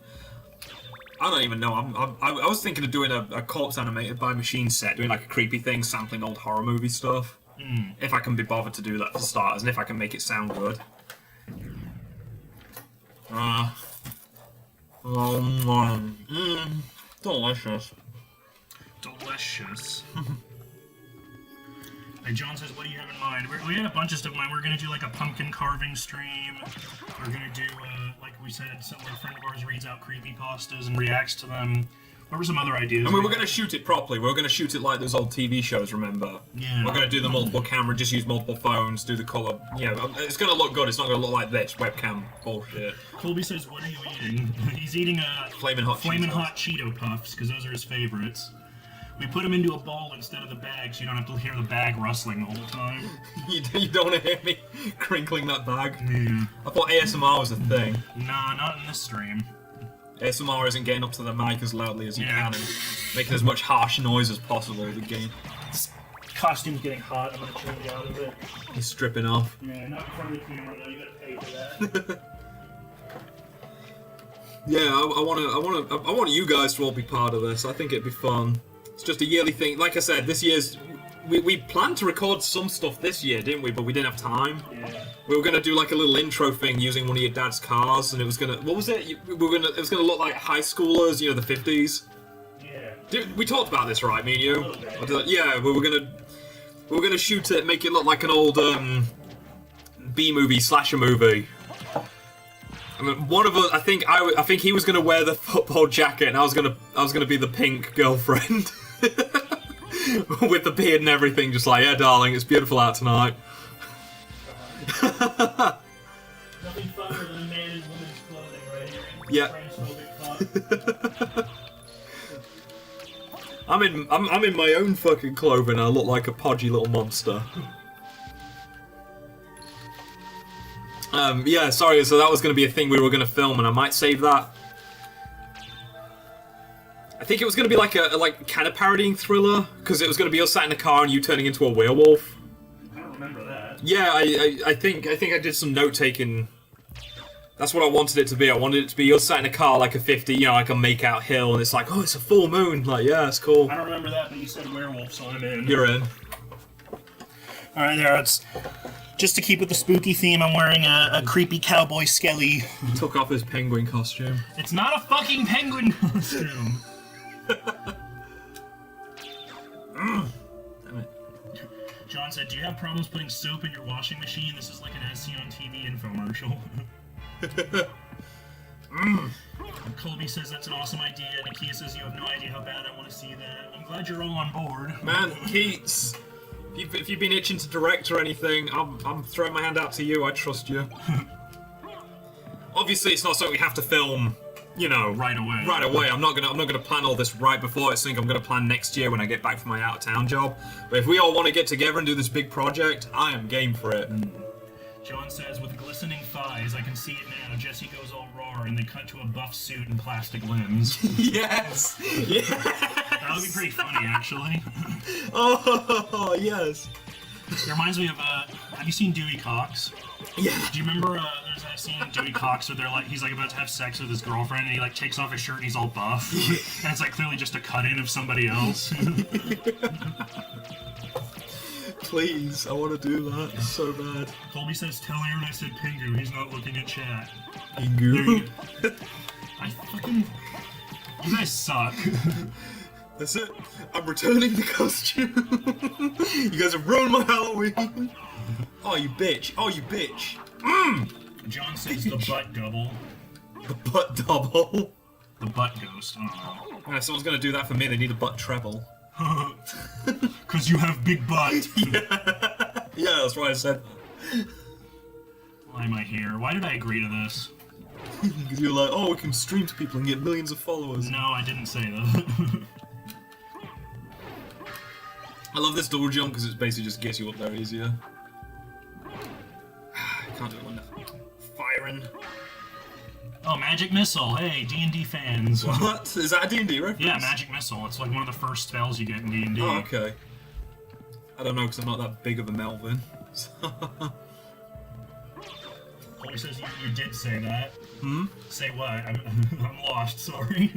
F: I don't even know. I was thinking of doing a corpse animated by machine set, doing like a creepy thing, sampling old horror movie stuff. If I can be bothered to do that for starters, and if I can make it sound good.
C: Delicious.
B: Delicious. And John says, what do you have in mind? We had a bunch of stuff in mind. We're going to do like a pumpkin carving stream. We're going to do, like we said, a friend of ours reads out creepypastas and reacts to them. What were some other ideas?
F: And we were going to shoot it properly. We were going to shoot it like those old TV shows, remember?
B: Yeah.
F: We're going to do the multiple camera, just use multiple phones, do the colour. Yeah, it's going to look good. It's not going to look like this webcam bullshit.
B: Colby says, what are you eating? He's eating
F: Flamin' Hot
B: Flamin'
F: Cheetos.
B: Hot Cheeto Puffs, because those are his favorites. We put them into a bowl instead of the bag, so you don't have to hear the bag rustling the whole time.
F: You don't want to hear me crinkling that bag?
B: Yeah.
F: I thought ASMR was a thing.
B: Nah, not in this stream.
F: ASMR isn't getting up to the mic as loudly as you
B: Yeah.
F: can and making as much harsh noise as possible with the game.
B: Costume's getting hot, I'm gonna change out of it.
F: He's stripping off.
B: Yeah, not in front of the camera though, you gotta pay for that.
F: Yeah, I want you guys to all be part of this. I think it'd be fun. It's just a yearly thing. Like I said, this year's... We planned to record some stuff this year, didn't we? But we didn't have time.
B: Yeah.
F: We were gonna do like a little intro thing using one of your dad's cars, and it was gonna... What was it? It was gonna look like high schoolers, you know, the 50s.
B: Yeah.
F: We talked about this, right, me and you?
B: A little bit.
F: Yeah, we were gonna shoot it, make it look like an old B-movie, slasher movie. I mean, one of us, I think he was gonna wear the football jacket, and I was gonna be the pink girlfriend with the beard and everything, just like, yeah, darling, it's beautiful out tonight.
B: Nothing funner than a man in woman's clothing, right?
F: Yeah. I'm in my own fucking clothing. I look like a podgy little monster. Yeah, sorry. So that was going to be a thing we were going to film, and I might save that. I think it was going to be like a kind of parodying Thriller, because it was going to be us sat in a car and you turning into a werewolf.
B: I don't remember that.
F: Yeah, I think I did some note taking. That's what I wanted it to be. I wanted it to be us sat in a car like a 50, you know, like a make-out hill, and it's like, oh, it's a full moon. Like, yeah, it's cool.
B: I don't remember that, but you said werewolf, so I'm in.
F: You're in.
B: Alright, there, it's... Just to keep with the spooky theme, I'm wearing a creepy cowboy skelly.
F: He took off his penguin costume.
B: It's not a fucking penguin costume!
F: Damn it.
B: John said, do you have problems putting soap in your washing machine? This is like an as seen on TV infomercial. Colby says that's an awesome idea. Nakia says you have no idea how bad I want to see that. I'm glad you're all on board.
F: Man, Keats, if you've been itching to direct or anything, I'm throwing my hand out to you. I trust you. Obviously, it's not something we have to film, you know,
B: Right away.
F: Right away. I'm not gonna plan all this right before it's something I'm gonna plan next year when I get back from my out of town job. But if we all want to get together and do this big project, I am game for it.
B: John says, with glistening thighs, I can see it now. Jesse goes all raw, and they cut to a buff suit and plastic limbs.
F: Yes. Yeah.
B: That would be pretty funny, actually.
F: Oh yes.
B: It reminds me of, have you seen Dewey Cox?
F: Yeah.
B: Do you remember, there's that scene in Dewey Cox where he's like about to have sex with his girlfriend, and he like takes off his shirt and he's all buff. And it's like clearly just a cut-in of somebody else.
F: Please, I want to do that so bad.
B: Colby says, tell Aaron I said Pingu, he's not looking at chat.
F: Pingu.
B: I fucking... You guys suck.
F: That's it. I'm returning the costume. You guys have ruined my Halloween. Oh, you bitch. Oh, you bitch.
B: John says the butt double.
F: The butt double.
B: The butt ghost, I don't know.
F: Yeah, someone's gonna do that for me. They need a butt treble.
B: Cause you have big butt.
F: Yeah, that's what I said.
B: Why am I here? Why did I agree to this?
F: Because you're like, oh, we can stream to people and get millions of followers.
B: No, I didn't say that.
F: I love this double jump because it basically just gets you up there easier. Can't do it when firing.
B: Oh, Magic Missile. Hey, D&D fans.
F: What? Is that a D&D reference?
B: Yeah, Magic Missile. It's like one of the first spells you get in D&D.
F: Oh, okay. I don't know because I'm not that big of a Melvin.
B: He says you did say that.
F: Hmm?
B: Say what? I'm lost, sorry.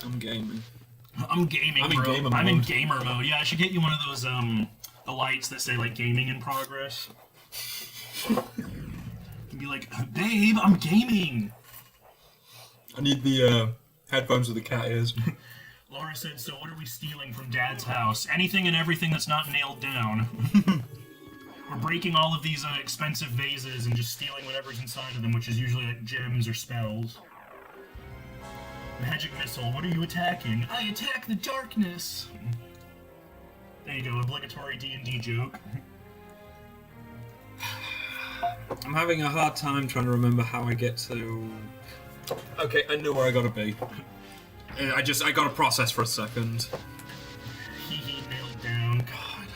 F: I'm gaming.
B: I'm gaming,
F: I'm in
B: bro.
F: gamer
B: I'm in
F: mode.
B: gamer mode. Yeah, I should get you one of those, the lights that say, like, gaming in progress. And be like, babe, I'm gaming!
F: I need the, headphones with the cat ears.
B: Laura said, so what are we stealing from Dad's house? Anything and everything that's not nailed down. We're breaking all of these, expensive vases and just stealing whatever's inside of them, which is usually, like, gems or spells. Magic Missile, what are you attacking? I attack the darkness! There you go, obligatory D&D joke.
F: I'm having a hard time trying to remember how I get to... Okay, I know where I gotta be. I gotta process for a second.
B: He nailed down. God.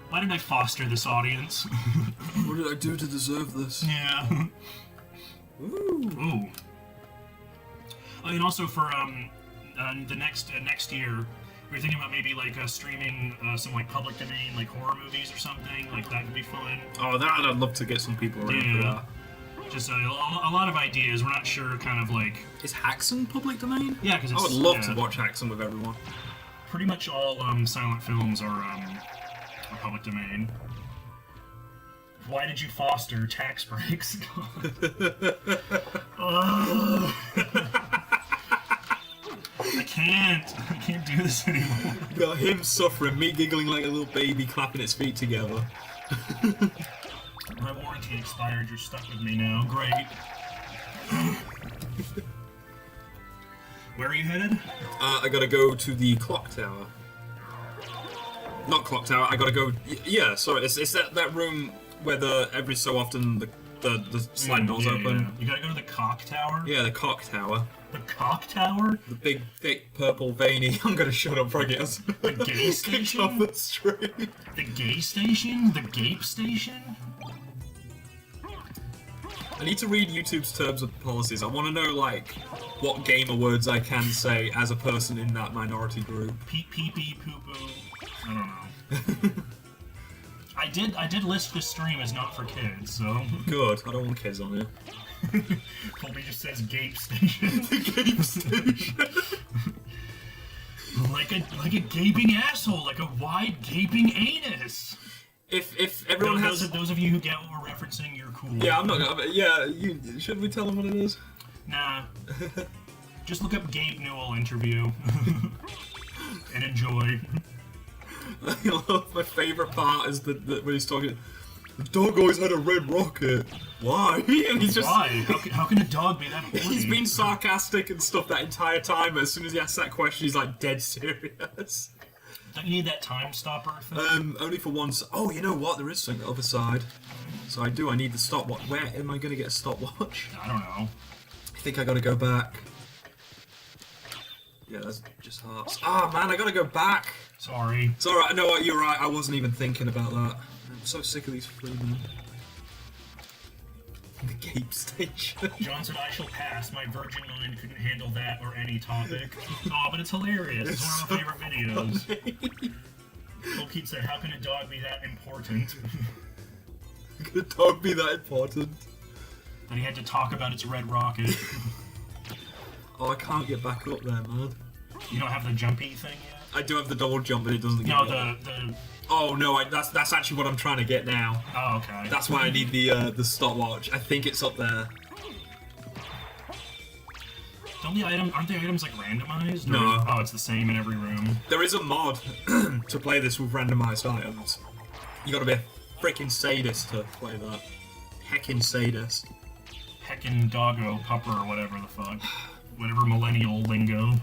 B: Why did I foster this audience?
F: What did I do to deserve this?
B: Yeah. Ooh. Oh, and also for the next year, we were thinking about maybe like streaming some like public domain like horror movies or something. Like that could be fun.
F: Oh, that I'd love to get some people around for that.
B: Just a lot of ideas. We're not sure, kind of like.
F: Is Haxon public domain?
B: Yeah, because
F: I would love to watch Haxon with everyone.
B: Pretty much all silent films are public domain. Why did you foster tax breaks? I can't do this anymore.
F: Got him suffering, me giggling like a little baby, clapping its feet together.
B: My warranty expired. You're stuck with me now. Great. Where are you headed?
F: I gotta go to the clock tower. Not clock tower. I gotta go. Yeah, sorry. It's that room where every so often the slide doors open.
B: Yeah. You gotta go to the cock tower.
F: Yeah, the cock tower.
B: The cock tower?
F: The big, thick, purple, veiny. I'm gonna shut up before I get
B: the gay station.
F: Off the street.
B: The gay station. The gape station.
F: I need to read YouTube's terms of policies. I want to know, like, what gamer words I can say as a person in that minority group.
B: Pee pee pee poo poo. I don't know. I did list this stream as not for kids, so.
F: Good. I don't want kids on it.
B: Colby just says gape station.
F: The gape station.
B: like a gaping asshole, like a wide gaping anus.
F: If everyone has
B: those of you who get what we're referencing, you're cool.
F: Yeah, I'm not gonna. Yeah, should we tell them what it is?
B: Nah. Just look up Gabe Newell interview and enjoy.
F: I love my favorite part is when he's talking. The dog always had a red rocket. Why? And he's just.
B: Why? How can a dog be that horny?
F: He's been sarcastic and stuff that entire time. But as soon as he asks that question, he's like dead serious.
B: Don't you need that time stopper thing?
F: Only for once. Oh, you know what? There is something on the other side. So I need the stopwatch. Where am I going to get a stopwatch?
B: I don't know.
F: I think I got to go back. Yeah, that's just hearts. Ah, man, I got to go back.
B: Sorry.
F: It's alright. No, you're right. I wasn't even thinking about that. I'm so sick of these freemen. The Gape Station.
B: John said, I shall pass. My virgin mind couldn't handle that or any topic. Oh, but it's hilarious. It's one of my favorite videos. Little Keith said, how can a dog be that important?
F: Can a dog be that important?
B: That he had to talk about its red rocket.
F: Oh, I can't get back up there, man.
B: You don't have the jumpy thing yet?
F: I do have the double jump, but it doesn't get
B: No,
F: me
B: the...
F: Oh, no, that's actually what I'm trying to get now.
B: Oh, okay.
F: That's why I need the stopwatch. I think it's up there.
B: Aren't the items like randomized? Or...
F: No.
B: Oh, it's the same in every room.
F: There is a mod to play this with randomized items. You gotta be a freaking sadist to play that. Heckin' sadist.
B: Heckin' doggo, pupper, or whatever the fuck. Whatever millennial lingo.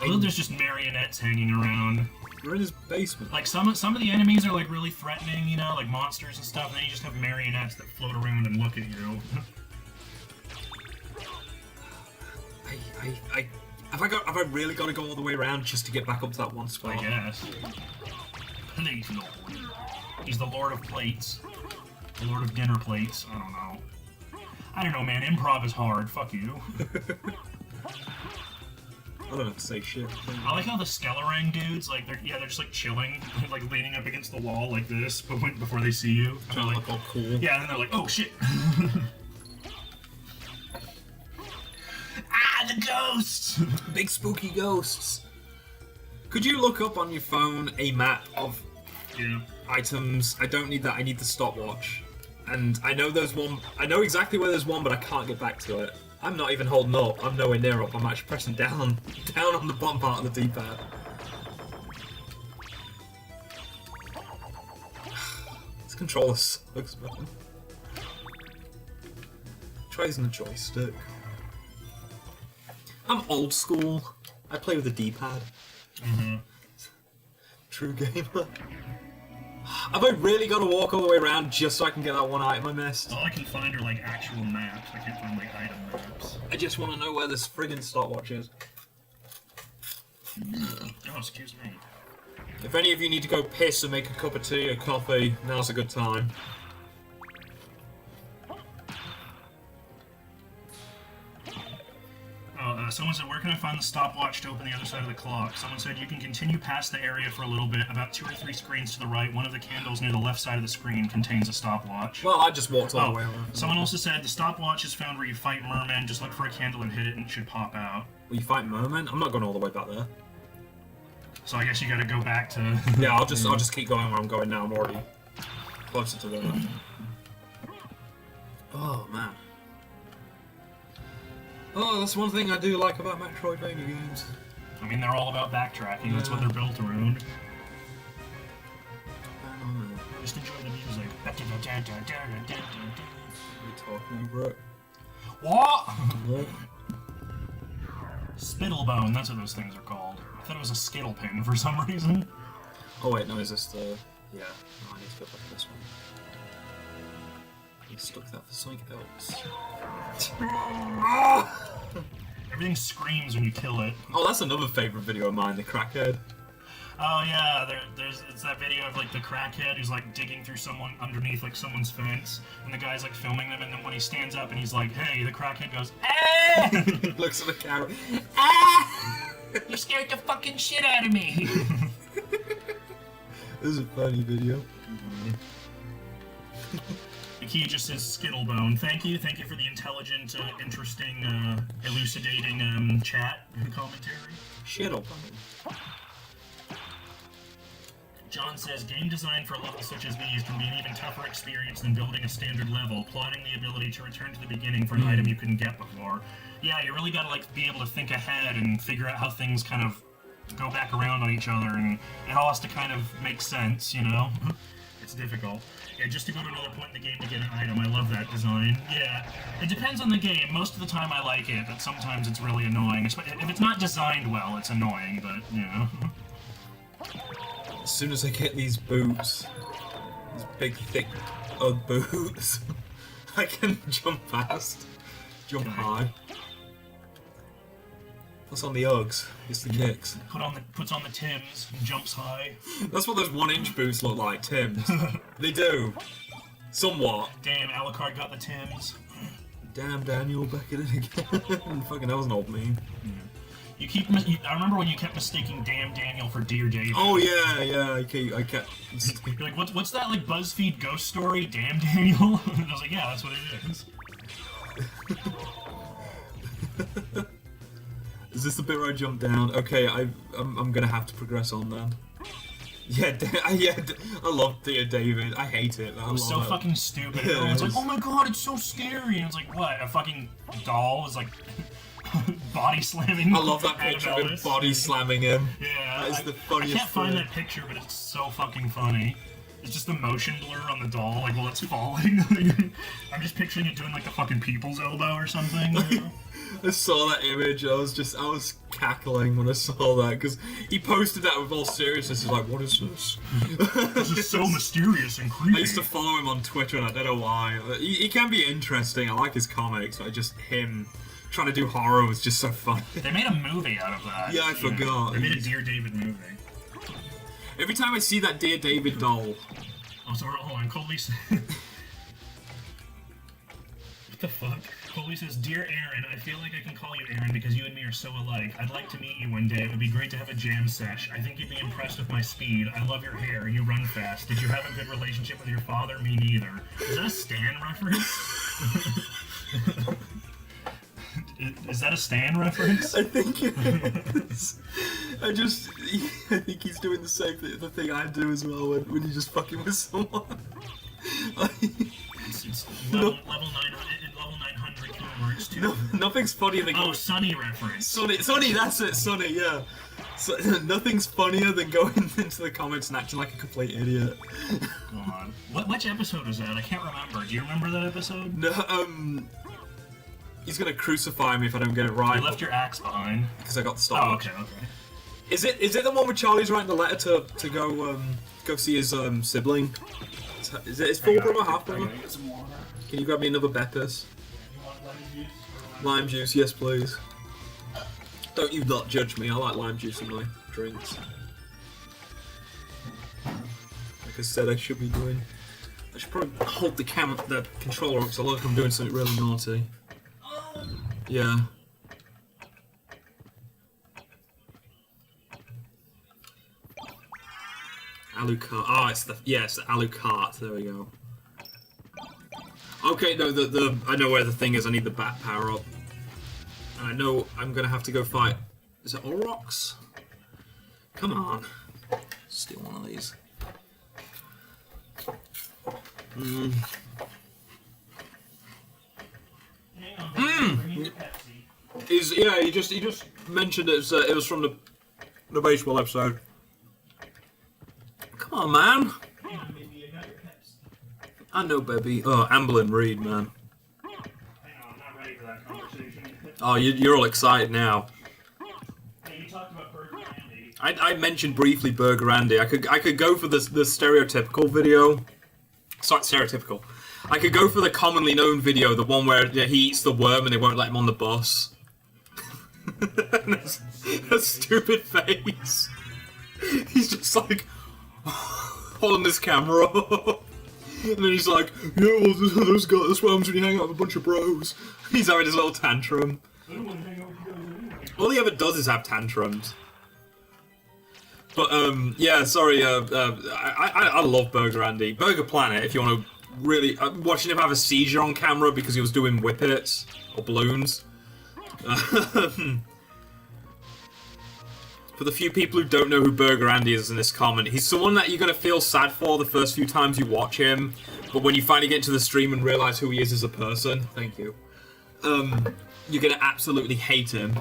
B: I love there's just marionettes hanging around.
F: We're in his basement.
B: Like some of the enemies are like really threatening, you know, like monsters and stuff, and then you just have marionettes that float around and look at you.
F: Have I really got to go all the way around just to get back up to that one spot?
B: I guess. Please, Lord. He's the Lord of Plates. The Lord of Dinner Plates. I don't know, man. Improv is hard. Fuck you.
F: I don't have to say shit.
B: I like how the Skellerang dudes, like, they're just like chilling, like leaning up against the wall like this, but before they see you. And they're like,
F: all cool.
B: yeah, and then they're like, oh shit. The ghosts!
F: Big spooky ghosts. Could you look up on your phone a map of items? I don't need that. I need the stopwatch. And I know there's one. I know exactly where there's one, but I can't get back to it. I'm not even holding up. I'm nowhere near up. I'm actually pressing down on the bottom part of the D-pad. This controller sucks, man. Try using the joystick. I'm old school. I play with a D-pad.
B: Mm-hmm.
F: True gamer. Have I really got to walk all the way around just so I can get that one item I missed?
B: All I can find are like actual maps. I can't find like item maps.
F: I just want to know where this friggin' stopwatch is.
B: Oh, excuse me.
F: If any of you need to go piss or make a cup of tea or coffee, now's a good time.
B: Someone said, where can I find the stopwatch to open the other side of the clock? Someone said, you can continue past the area for a little bit, about 2 or 3 screens to the right. One of the candles near the left side of the screen contains a stopwatch.
F: Well, I just walked all the way around.
B: Someone also said, the stopwatch is found where you fight mermen. Just look for a candle and hit it and it should pop out.
F: Will you fight mermen? I'm not going all the way back there.
B: So I guess you gotta go back to...
F: Yeah, I'll just keep going where I'm going now. I'm already closer to the... Oh, man. Oh, that's one thing I do like about Metroidvania games.
B: I mean, they're all about backtracking. That's what they're built around. Just enjoy the music.
F: We're talking over it.
B: What? Spittlebone, that's what those things are called. I thought it was a skittle pin for some reason.
F: Oh wait, no, is this the... Yeah, no, I need to go back to this one. I stuck that for something else.
B: Everything screams when you kill it.
F: Oh, that's another favourite video of mine, the crackhead.
B: Oh yeah, it's that video of like the crackhead who's like digging through someone underneath like someone's fence, and the guy's like filming them, and then when he stands up and he's like, "Hey," the crackhead goes, "Ah!"
F: Looks at the camera.
B: "Ah! You scared the fucking shit out of me."
F: This is a funny video.
B: The key just says Skittlebone. Thank you for the intelligent, interesting, elucidating chat commentary.
F: Shittlebone.
B: John says, game design for levels such as these can be an even tougher experience than building a standard level, plotting the ability to return to the beginning for an item you couldn't get before. Yeah, you really gotta like be able to think ahead and figure out how things kind of go back around on each other, and it all has to kind of make sense, you know? It's difficult. Yeah, just to go to another point in the game to get an item, I love that design. Yeah, it depends on the game. Most of the time I like it, but sometimes it's really annoying. If it's not designed well, it's annoying, but, you know.
F: As soon as I get these boots, these big, thick, Ugg boots, I can jump fast, jump high. What's on the Uggs? It's the kicks.
B: Puts on the Tims and jumps high.
F: That's what those 1-inch boots look like, Tims. They do. Somewhat.
B: Damn, Alucard got the Tims.
F: Damn, Daniel, back at it again. Fucking, that was an old meme.
B: Yeah. I remember when you kept mistaking Damn Daniel for Dear David.
F: Oh yeah, I kept.
B: You're like, what's that like BuzzFeed ghost story, Damn Daniel? And I was like, yeah, that's what it is.
F: Is this the bit where I jump down? Okay, I'm gonna have to progress on then. Yeah, I love Dear David. I hate it.
B: It was so fucking stupid. Everyone's like, oh my god, it's so scary. And it's like, what? A fucking doll is like body slamming.
F: I love that picture of him body slamming him.
B: Yeah,
F: that is the funniest.
B: I can't find that picture, but it's so fucking funny. It's just the motion blur on the doll, like while it's falling. I'm just picturing it doing like the fucking people's elbow or something. You know?
F: I saw that image. I was cackling when I saw that because he posted that with all seriousness. He's like, "What is this?
B: This is so mysterious and creepy."
F: I used to follow him on Twitter, and I don't know why. He can be interesting. I like his comics, but just him trying to do horror was just so funny.
B: They made a movie out of that.
F: Yeah, I forgot.
B: They made a Dear David movie.
F: Every time I see that Dear David doll.
B: Oh, sorry, hold on. Colby says... What the fuck? Colby says, Dear Aaron, I feel like I can call you Aaron because you and me are so alike. I'd like to meet you one day. It would be great to have a jam sesh. I think you'd be impressed with my speed. I love your hair. You run fast. Did you have a good relationship with your father? Me neither. Is that a Stan reference? Is that a Stan reference?
F: I think it is. I think he's doing the same thing I do as well when you just fucking with someone.
B: It's level 900 keywords too.
F: No, nothing's funnier than
B: Sunny reference.
F: Sunny, that's it, Sunny, yeah. So, nothing's funnier than going into the comments and acting like a complete idiot.
B: God. Which episode was that? I can't remember. Do you remember that episode?
F: No, he's gonna crucify me if I don't get it right.
B: You left your axe behind.
F: Because I got the stopwatch.
B: Oh, okay.
F: Is it the one where Charlie's writing the letter to go go see his sibling. Is it his full brother, half brother? Can you grab me another Beppis? Lime juice, yes please. Don't you not judge me, I like lime juice in my drinks. Like I said, I should be doing... I should probably hold the controller because I look like I'm doing something really naughty. Yeah. Alucard. Oh, it's the Alucard. There we go. Okay, no, I know where the thing is. I need the bat power up. And I know I'm gonna have to go fight. Is it Aurochs? Come on. Steal one of these. He just mentioned it was from the baseball episode. Come on, man. I know, baby. Oh, Amberlyn Reed, man. Oh, you're all excited now. I mentioned briefly Burger Andy. I could go for the stereotypical video. Sorry, stereotypical. I could go for the commonly known video, the one where he eats the worm and they won't let him on the bus. A stupid face. He's just like holding this camera up. And then he's like, yeah, well, those guys, that's what happens when you hang out with a bunch of bros. He's having his little tantrum. All he ever does is have tantrums. But, yeah, sorry, I love Burger Andy. Burger Planet, if you want to really... watching him have a seizure on camera because he was doing whippets, or balloons. For the few people who don't know who Burger Andy is in this comment, he's someone that you're going to feel sad for the first few times you watch him, but when you finally get into the stream and realise who he is as a person, thank you, you're going to absolutely hate him.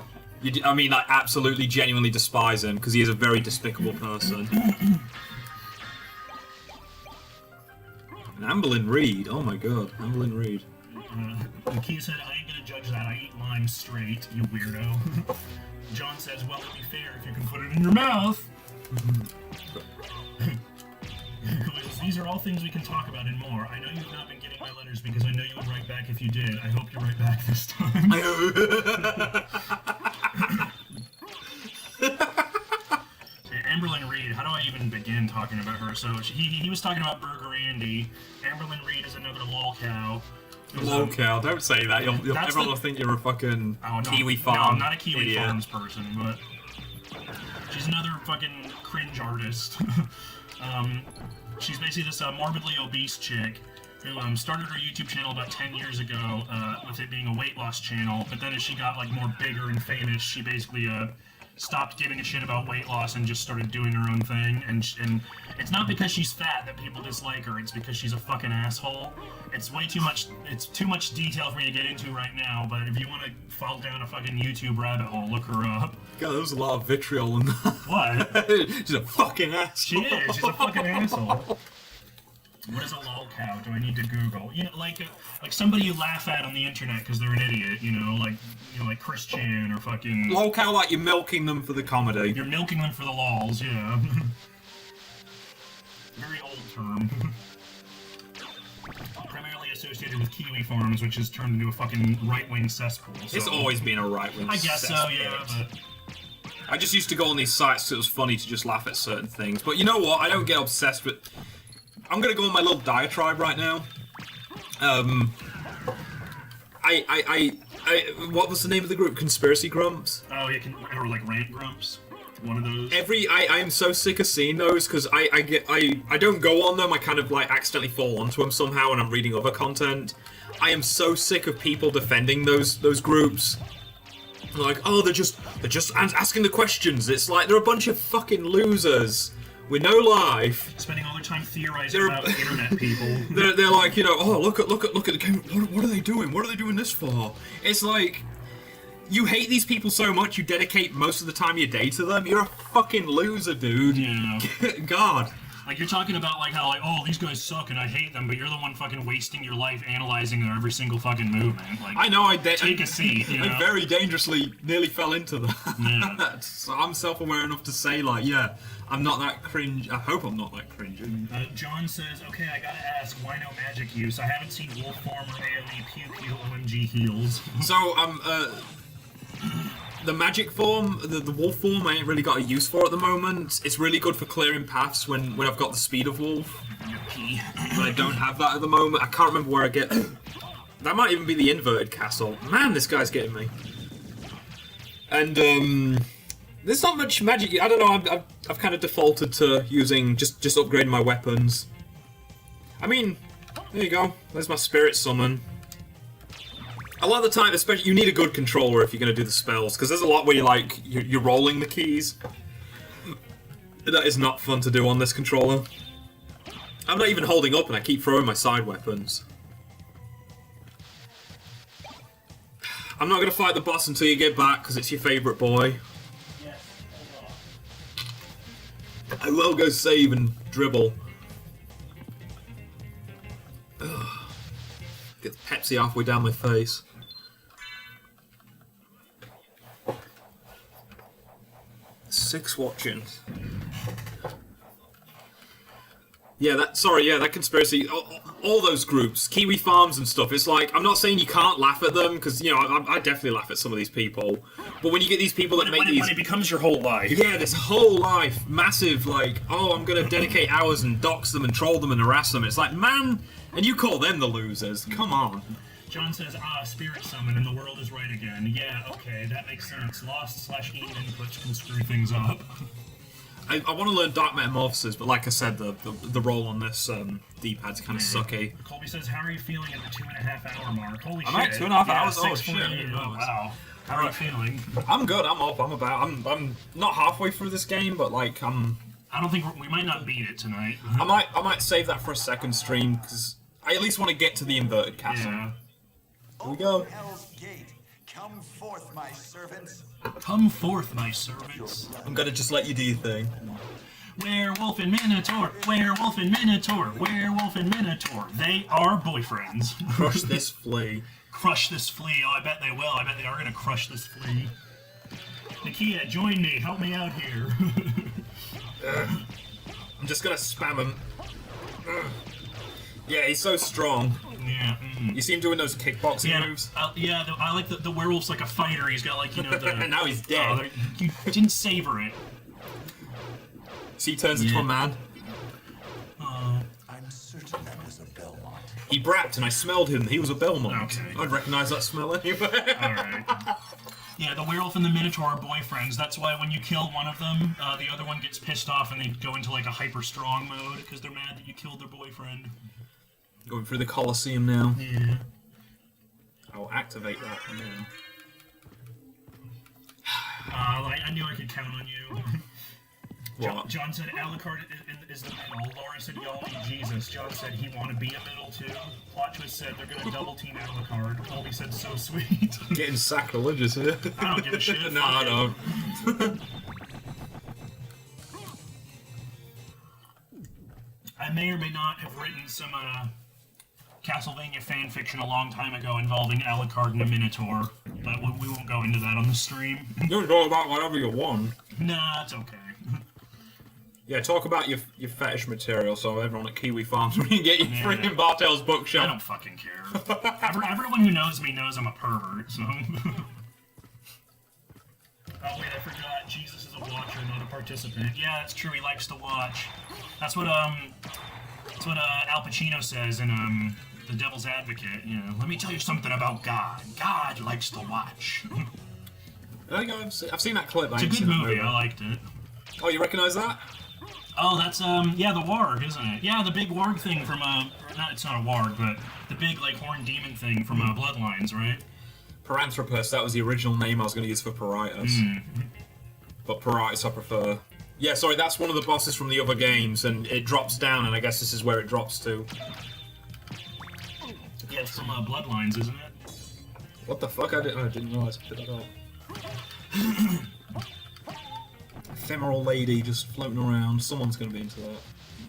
F: I mean, like, absolutely, genuinely despise him, because he is a very despicable person. And Amberlyn Reed, oh my god, Amberlyn Reed.
B: Key said, I ain't gonna judge that, I eat lime straight, you weirdo. John says, well, to be fair, if you can put it in your mouth. These are all things we can talk about and more. I know you've not been getting my letters because I know you would write back if you did. I hope you write back this time. Amberlyn Reed, how do I even begin talking about her? So he was talking about Burger Andy. Amberlyn Reed is another lol cow.
F: Lol cow, don't say that. Everyone will think you're a fucking Kiwi Farm.
B: No, I'm not a Kiwi
F: idiot.
B: Farms person, but she's another fucking cringe artist. She's basically this morbidly obese chick who started her YouTube channel about 10 years ago with it being a weight loss channel, but then as she got like more bigger and famous, she basically stopped giving a shit about weight loss and just started doing her own thing. And it's not because she's fat that people dislike her, it's because she's a fucking asshole. It's way too much, it's too much detail for me to get into right now, but if you want to fall down a fucking YouTube rabbit hole, look her up.
F: God, there was a lot of vitriol in that.
B: What?
F: She's a fucking asshole.
B: She is, she's a fucking asshole. What is a lol cow? Do I need to Google? You know, like somebody you laugh at on the internet because they're an idiot. You know, like Chris Chan or fucking.
F: Lol cow, like you're milking them for the comedy.
B: You're milking them for the lols, yeah. Very old term. Primarily associated with Kiwi Farms, which has turned into a fucking right-wing cesspool. So.
F: It's always been a right-wing
B: I guess
F: cesspool.
B: so, yeah. But
F: I just used to go on these sites because it was funny to just laugh at certain things. But you know what? I don't get obsessed with. I'm gonna go on my little diatribe right now. What was the name of the group? Conspiracy Grumps?
B: Oh, yeah, or like Rant Grumps. One of those.
F: I am so sick of seeing those because I don't go on them. I kind of like accidentally fall onto them somehow when I'm reading other content. I am so sick of people defending those groups. Like, oh, they're just asking the questions. It's like they're a bunch of fucking losers with no life.
B: Spending all their time theorizing about internet people.
F: They're like, you know, oh, look at the game. What are they doing? What are they doing this for? It's like, you hate these people so much, you dedicate most of the time of your day to them. You're a fucking loser, dude.
B: Yeah.
F: God.
B: Like, you're talking about, like, how, like, oh, these guys suck and I hate them, but you're the one fucking wasting your life analyzing their every single fucking movement. Like,
F: I know,
B: take a seat, you know?
F: I very dangerously nearly fell into that.
B: Yeah.
F: So I'm self-aware enough to say, like, yeah, I'm not that cringe. I hope I'm not that cringy.
B: John says, okay, I gotta ask, why no magic use? I haven't seen wolf form or AoE pew pew OMG heals.
F: So, the magic form, the wolf form, I ain't really got a use for at the moment. It's really good for clearing paths when I've got the speed of wolf. But I don't have that at the moment. I can't remember where I get... That might even be the inverted castle. Man, this guy's getting me. And, there's not much magic. I don't know, I've kind of defaulted to using, just upgrading my weapons. I mean, there you go. There's my spirit summon. A lot of the time, especially, you need a good controller if you're going to do the spells, because there's a lot where you're rolling the keys. That is not fun to do on this controller. I'm not even holding up and I keep throwing my side weapons. I'm not going to fight the boss until you get back, because it's your favourite boy. I will go save and dribble. Ugh. Get the Pepsi halfway down my face. Six watching. Yeah, that conspiracy, all those groups, Kiwi Farms and stuff, it's like, I'm not saying you can't laugh at them, because, you know, I definitely laugh at some of these people, but when you get these people that make these...
B: When it becomes your whole life.
F: Yeah, this whole life, massive, like, oh, I'm gonna dedicate hours and dox them and troll them and harass them, it's like, man, and you call them the losers, come on.
B: John says, spirit summon and the world is right again. Yeah, okay, that makes sense. Lost/eaten inputs can screw things up.
F: I want to learn Dark Metamorphosis, but like I said, the roll on this D-pad's kind of sucky.
B: Colby says, how are you feeling at the 2.5 hour mark? Holy shit.
F: I'm at 2.5 hours? Oh,
B: 6.8.
F: shit.
B: Oh, wow. How are you feeling?
F: I'm good, I'm up, I'm not halfway through this game, but like,
B: I don't think we might not beat it tonight.
F: I might save that for a second stream, because I at least want to get to the inverted castle.
B: Yeah.
F: Here we go.
D: Hell's Gate, come forth, my servants.
B: Come forth, my servants.
F: I'm gonna just let you do your thing.
B: Werewolf and Minotaur, werewolf and Minotaur, werewolf and Minotaur. They are boyfriends.
F: Crush this flea.
B: Crush this flea. Oh, I bet they will. I bet they are gonna crush this flea. Nakia, join me. Help me out here.
F: I'm just gonna spam him. Yeah, he's so strong.
B: Yeah.
F: You see him doing those kickboxing moves?
B: I like the werewolf's like a fighter. He's got like, you know, the...
F: And now he's dead.
B: You didn't savor it.
F: See, he turns into a man.
D: I'm certain that was a Belmont.
F: He brapped and I smelled him. He was a Belmont.
B: Okay.
F: I'd recognize that smell anywhere.
B: Alright. Yeah, the werewolf and the Minotaur are boyfriends. That's why when you kill one of them, the other one gets pissed off and they go into like a hyper-strong mode because they're mad that you killed their boyfriend.
F: Going through the Colosseum now.
B: Yeah.
F: I'll activate that now.
B: I knew I could count on you. John said Alucard is the middle. Laura said y'all need Jesus. John said he want to be a middle too. Plot twist said they're gonna double team Alucard. Colby said so sweet.
F: Getting sacrilegious here.
B: I don't give a shit.
F: No, I don't.
B: I may or may not have written some Castlevania fan fiction a long time ago involving Alucard and a Minotaur, but we won't go into that on the stream.
F: You can talk about whatever you want.
B: Nah, it's okay.
F: Yeah, talk about your fetish material so everyone at Kiwi Farms when you get your freaking Bartels
B: I
F: bookshelf.
B: don't fucking care. Everyone who knows me knows I'm a pervert, so... Oh wait, I forgot. Jesus is a watcher, not a participant. Yeah, that's true. He likes to watch. That's what Al Pacino says in The Devil's Advocate. You know, let me tell you something about God. God likes to watch.
F: I think I've seen that clip.
B: It's a good movie. I liked it.
F: Oh, you recognize that?
B: Oh, that's yeah, the warg, isn't it? Yeah, the big warg thing from it's not a warg, but the big like horned demon thing from Bloodlines, right?
F: Paranthropus, that was the original name I was going to use for Paritas. But Paritas I prefer. Yeah, sorry, that's one of the bosses from the other games, and it drops down, and I guess this is where it drops to.
B: Yeah, it's from Bloodlines, isn't it?
F: What the fuck? I didn't realize I put that up. Ephemeral lady just floating around. Someone's going to be into that.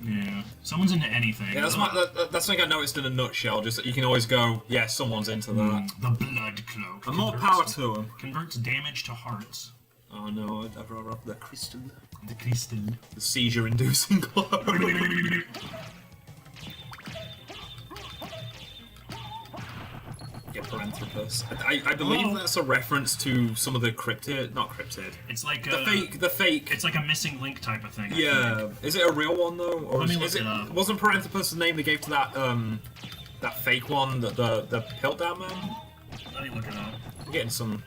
B: Yeah. Someone's into anything.
F: Yeah, that's something I noticed in a nutshell. Just that you can always go, yeah, someone's into that.
B: The blood cloak.
F: And more power to them.
B: Converts damage to hearts.
F: Oh no, I'd rather have the crystal.
B: The crystal.
F: The seizure-inducing glow. Yeah, Paranthropus. I believe that's a reference to some of the cryptid, not cryptid.
B: It's like
F: The fake.
B: It's like a missing link type of thing.
F: Yeah. Is it a real one though, or
B: Let me
F: is
B: look
F: it?
B: it up.
F: Wasn't Paranthropus the name they gave to that fake one, the Piltdown Man?
B: Let me look it up.
F: I'm getting some.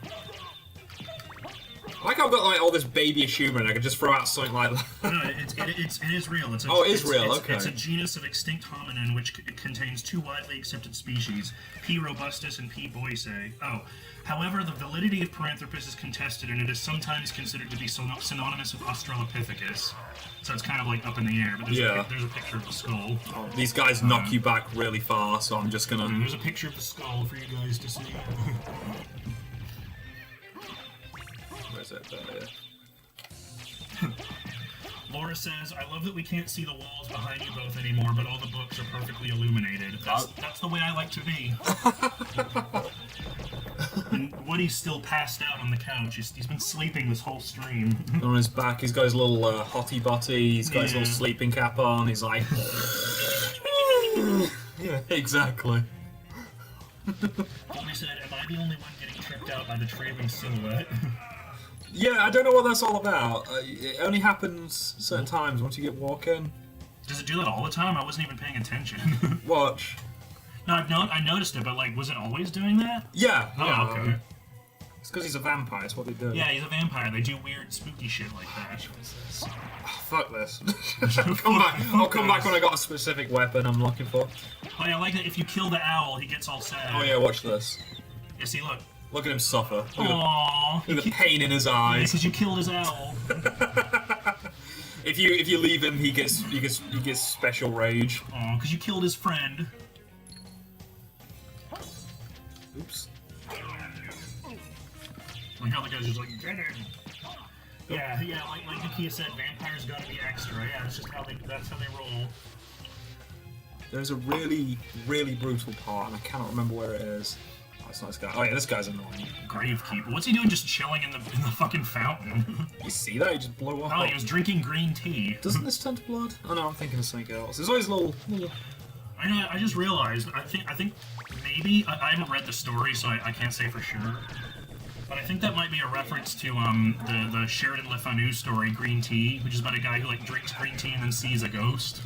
F: I like how I've got like all this babyish humor and I could just throw out something like that.
B: No, it is real. It's a,
F: Oh, it is real,
B: it's,
F: okay.
B: It's a genus of extinct hominin which contains two widely accepted species, P. robustus and P. boisei. Oh, however, the validity of Paranthropus is contested and it is sometimes considered to be synonymous with Australopithecus. So it's kind of like up in the air, but there's a picture of the skull.
F: Oh, these guys knock you back really far, so I'm just gonna.
B: There's a picture of the skull for you guys to see.
F: Where's it? There.
B: Laura says, I love that we can't see the walls behind you both anymore, but all the books are perfectly illuminated. That's the way I like to be. And Woody's still passed out on the couch. He's been sleeping this whole stream.
F: On his back, he's got his little hottie botty, he's got his little sleeping cap on, he's like. Yeah, exactly.
B: Woody said, am I the only one getting tripped out by the trailing silhouette?
F: Yeah, I don't know what that's all about. It only happens certain times once you get walking.
B: Does it do that all the time? I wasn't even paying attention.
F: Watch.
B: No, I noticed it, but like, was it always doing that?
F: Yeah.
B: Oh,
F: yeah.
B: okay.
F: It's because he's a vampire, that's what they do.
B: Yeah, he's a vampire. They do weird, spooky shit like that.
F: Oh, fuck this. I'll come back when I got a specific weapon I'm looking for.
B: Oh yeah, I like that if you kill the owl, he gets all sad.
F: Oh yeah, watch this.
B: Yeah, see, look.
F: Look at him suffer. Look
B: Aww.
F: at the pain in his eyes.
B: Because you killed his owl.
F: If you leave him, he gets special rage.
B: Aw, because you killed his friend.
F: Oops.
B: Like how the guy's just like, get him. Yeah, like Nakia said, vampires gotta be extra. Yeah, that's just that's how they roll.
F: There's a really, really brutal part, and I cannot remember where it is. Oh, it's not this guy. Oh yeah, this guy's annoying.
B: Gravekeeper. What's he doing just chilling in the fucking fountain?
F: You see that? He just blew up.
B: Oh, he was drinking green tea.
F: Doesn't this turn to blood? Oh no, I'm thinking of something else. There's always little...
B: I just realized, I think maybe, I haven't read the story, so I can't say for sure. But I think that might be a reference to the Sheridan Le Fanu story, Green Tea, which is about a guy who like drinks green tea and then sees a ghost.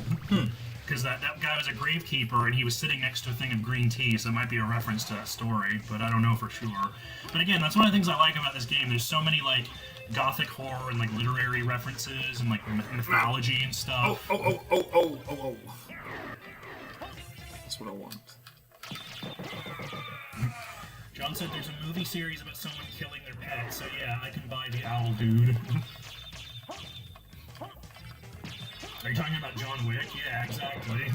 B: Because that guy was a gravekeeper and he was sitting next to a thing of green tea, so it might be a reference to that story, but I don't know for sure. But again, that's one of the things I like about this game. There's so many like gothic horror and like literary references and like mythology and stuff.
F: Oh. That's what I want.
B: John said there's a movie series about someone killing their pet, so yeah, I can buy the owl dude. Are you talking about John Wick? Yeah, exactly.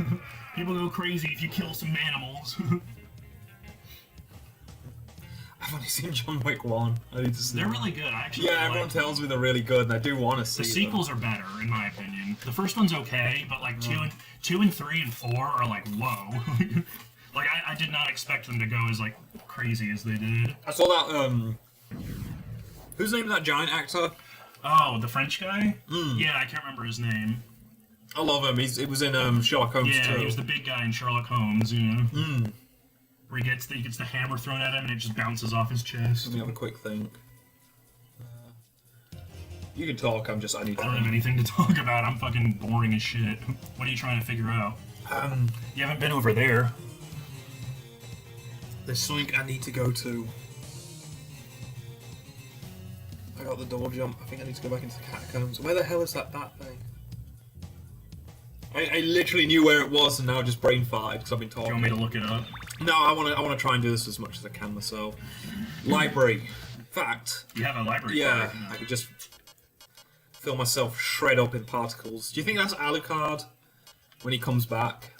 B: People go crazy if you kill some animals.
F: I've only seen John Wick 1. I need to see
B: They're
F: them.
B: really good. I actually
F: Yeah,
B: like
F: everyone
B: them.
F: tells me they're really good, and I do want to see
B: The sequels are better, in my opinion. The first one's okay, but like 2 and 3 and 4 are like, whoa. Like, I did not expect them to go as like crazy as they did.
F: I saw that, who's the name of that giant actor?
B: Oh, the French guy? Yeah, I can't remember his name.
F: I love him. It was in Sherlock Holmes
B: Yeah,
F: too.
B: he was the big guy in Sherlock Holmes, yeah. Where he gets the hammer thrown at him and it just bounces off his chest.
F: Let me have a quick think. You can talk, I need to
B: I don't have anything to talk about, I'm fucking boring as shit. What are you trying to figure out? You haven't been over there.
F: There's something I need to go to. I got the door jump. I think I need to go back into the catacombs. Where the hell is that thing? I literally knew where it was, and now I just brain farted because I've been
B: Do
F: talking.
B: you want me to look it up?
F: No, I want to try and do this as much as I can myself. Library. In fact,
B: You have a library
F: yeah,
B: card.
F: I could just feel myself shred up in particles. Do you think that's Alucard when he comes back?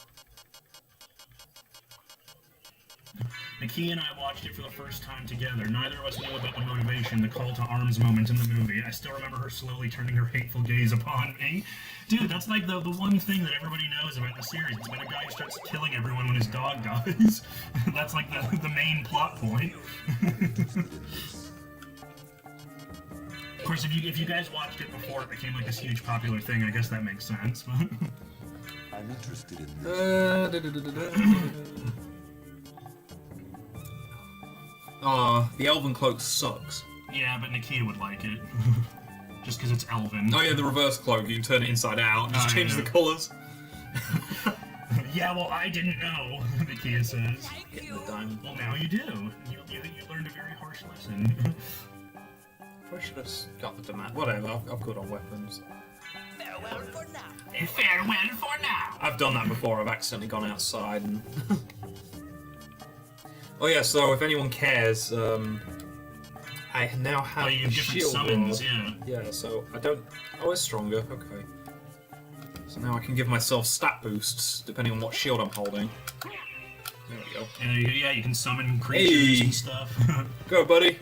B: Nikki and I watched it for the first time together. Neither of us knew about the motivation, the call to arms moment in the movie. I still remember her slowly turning her hateful gaze upon me. Dude, that's like the one thing that everybody knows about the series. It's about a guy who starts killing everyone when his dog dies. That's like the main plot point. Of course, if you guys watched it before it became like this huge popular thing, I guess that makes sense.
D: I'm interested in this.
F: The elven cloak sucks.
B: Yeah, but Nakia would like it. Just because it's elven.
F: Oh yeah, the reverse cloak, you can turn it inside out, just change the colours.
B: Yeah, well, I didn't know, Nakia says.
F: Getting the diamond.
B: Well, now you do. You learned a very harsh lesson.
F: I should have got the demand. Whatever, I've got on weapons.
E: Farewell for now.
B: Farewell for now!
F: I've done that before, I've accidentally gone outside and... Oh yeah, so if anyone cares, I now have
B: you have different
F: shield
B: summons,
F: rod.
B: yeah.
F: Yeah, so I don't... Oh, it's stronger, okay. So now I can give myself stat boosts, depending on what shield I'm holding. There we go.
B: And yeah, you can summon creatures
F: Hey.
B: and stuff.
F: Go, buddy!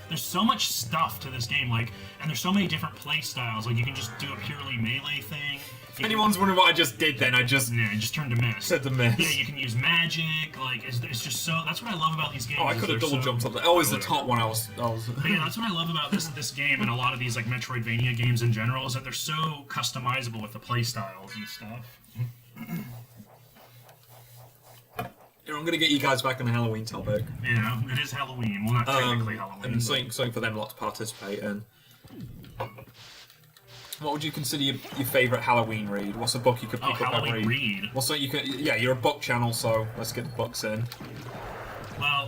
B: There's so much stuff to this game, like, and there's so many different play styles. Like, you can just do a purely melee thing.
F: If anyone's wondering what I just did then, I just
B: turned to miss.
F: said the miss.
B: Yeah, you can use magic. Like, it's just so. That's what I love about these games.
F: Oh, I
B: is
F: could have
B: they're
F: double
B: so-
F: jumped up there. Oh, it's the top one I was...
B: But yeah, that's what I love about this game and a lot of these like Metroidvania games in general is that they're so customizable with the play styles and stuff.
F: Here, I'm gonna get you guys back on the Halloween topic.
B: Yeah, it is Halloween. Well, not technically Halloween.
F: And something for them lot to participate in. What would you consider your favourite Halloween read? What's a book you could pick up
B: Halloween
F: and
B: read.
F: What's something you could? Yeah, you're a book channel, so let's get the books in.
B: Well,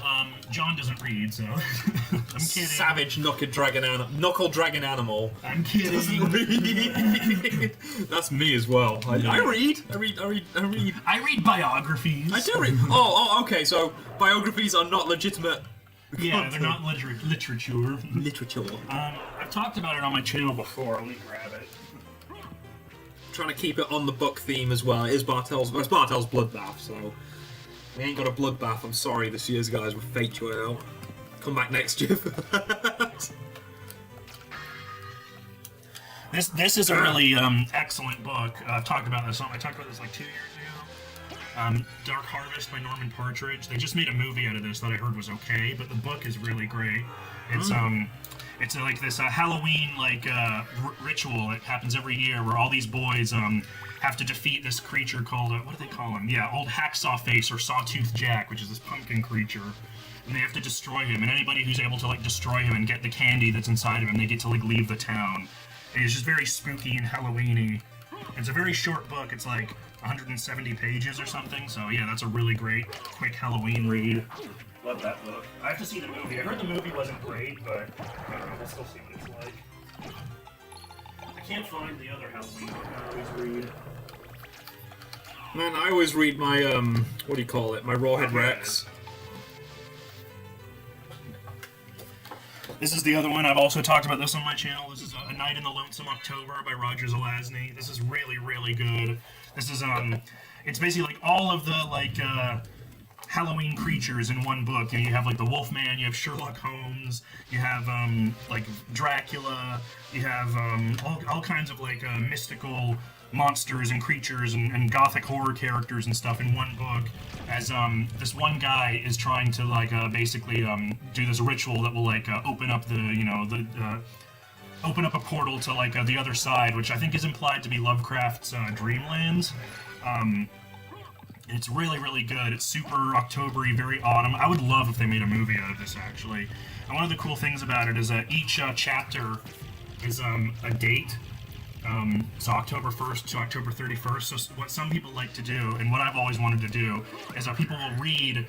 B: John doesn't read, so I'm kidding.
F: Savage knuckle dragon animal.
B: I'm kidding.
F: Doesn't read. That's me as well. I read.
B: I read biographies.
F: I do read. Oh, okay. So biographies are not legitimate.
B: Yeah, they're not literature.
F: Literature.
B: I've talked about it on my channel before. Let me grab it.
F: Trying to keep it on the book theme as well. It is Bartels. Well, it's Bartels Bloodbath, so we ain't got a bloodbath. I'm sorry, this year's guys. We'll fake you out. Come back next year. For that.
B: This is a really excellent book. I've talked about this. I talked about this like 2 years ago. Dark Harvest by Norman Partridge. They just made a movie out of this that I heard was okay, but the book is really great. It's like this Halloween ritual that happens every year where all these boys have to defeat this creature called what do they call him? Yeah, Old Hacksaw Face or Sawtooth Jack, which is this pumpkin creature. And they have to destroy him, and anybody who's able to like destroy him and get the candy that's inside of him, they get to like leave the town. And it's just very spooky and Halloweeny. It's a very short book. It's like 170 pages or something. So yeah, that's a really great, quick Halloween read. Love that book. I have to see the movie. I heard the movie wasn't great, but I don't know, we'll still see what it's like. I can't find the other Halloween book I always read.
F: Man, I always read my what do you call it? My Rawhead Rex.
B: This is the other one. I've also talked about this on my channel. This is A Night in the Lonesome October by Roger Zelazny. This is really, really good. This is it's basically like all of the Halloween creatures in one book. You have like the Wolfman, you have Sherlock Holmes, you have like Dracula, you have all kinds of like mystical monsters and creatures and gothic horror characters and stuff in one book, as this one guy is trying to like basically do this ritual that will like open up open up a portal to like the other side, which I think is implied to be Lovecraft's Dreamlands. It's really, really good. It's super October-y, very autumn. I would love if they made a movie out of this, actually. And one of the cool things about it is that each chapter is a date. So October 1st to October 31st. So what some people like to do, and what I've always wanted to do, is that people will read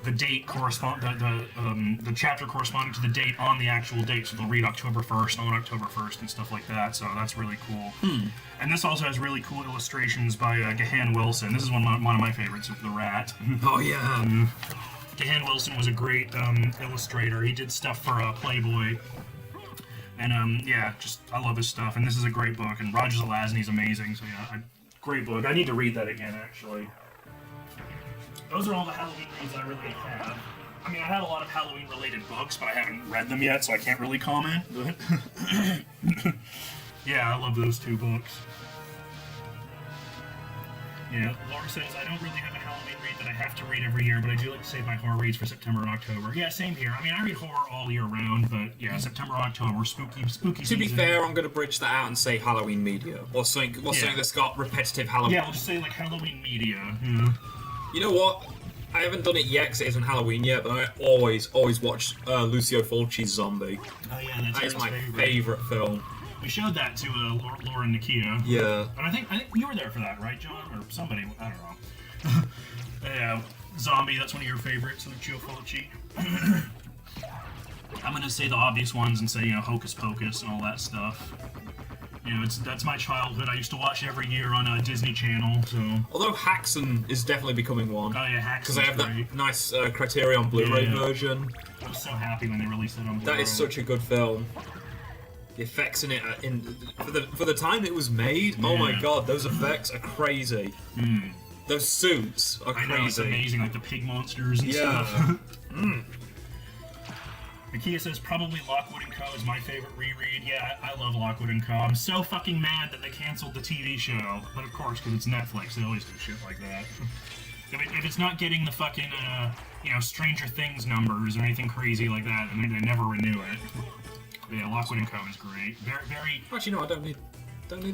B: the date the chapter corresponding to the date on the actual date. So they'll read October 1st on October 1st and stuff like that. So that's really cool. And this also has really cool illustrations by Gahan Wilson. This is one of my favorites of The Rat.
F: Oh yeah.
B: Gahan Wilson was a great illustrator. He did stuff for Playboy. And yeah, just I love his stuff. And this is a great book. And Roger Zelazny's amazing. So yeah, great book. I need to read that again, actually. those are all the Halloween reads I really have. I mean, I have a lot of Halloween-related books, but I haven't read them yet, so I can't really comment. But yeah, I love those 2 books. Yeah, Laura says, I don't really have a Halloween read that I have to read every year, but I do like to save my horror reads for September and October. Yeah, same here. I mean, I read horror all year round, but yeah, September, October, spooky
F: To be
B: season.
F: fair, I'm going to bridge that out and say Halloween media. Or something that's got repetitive Halloween.
B: Yeah, we'll just say like Halloween media. Yeah.
F: You know what? I haven't done it yet because it isn't Halloween yet, but I always watch Lucio Fulci's Zombie.
B: Oh yeah, that's
F: That is my
B: favorite.
F: favourite film.
B: We showed that to Laura and Nakia.
F: Yeah.
B: And I think you were there for that, right, John? Or somebody, I don't know. Yeah, Zombie, that's one of your favorites, Lucio Fulci. I'm gonna say the obvious ones and say, you know, Hocus Pocus and all that stuff. You know, that's my childhood. I used to watch every year on Disney Channel, so...
F: Although Haxan is definitely becoming one.
B: Oh yeah, Haxan.
F: Because I have that nice Criterion Blu-ray version.
B: I was so happy when they released it on Blu-ray.
F: That is such a good film. The effects in it, for the time it was made, oh my god, those effects are crazy. Those suits are crazy.
B: I know, it's amazing, like the pig monsters and stuff. Nakia says probably Lockwood & Co. is my favorite reread. Yeah, I love Lockwood & Co. I'm so fucking mad that they canceled the TV show. But of course, because it's Netflix, they always do shit like that. If it's not getting the fucking, you know, Stranger Things numbers or anything crazy like that, I mean, they never renew it. But yeah, Lockwood & Co. is great. Very...
F: Actually, no, I don't need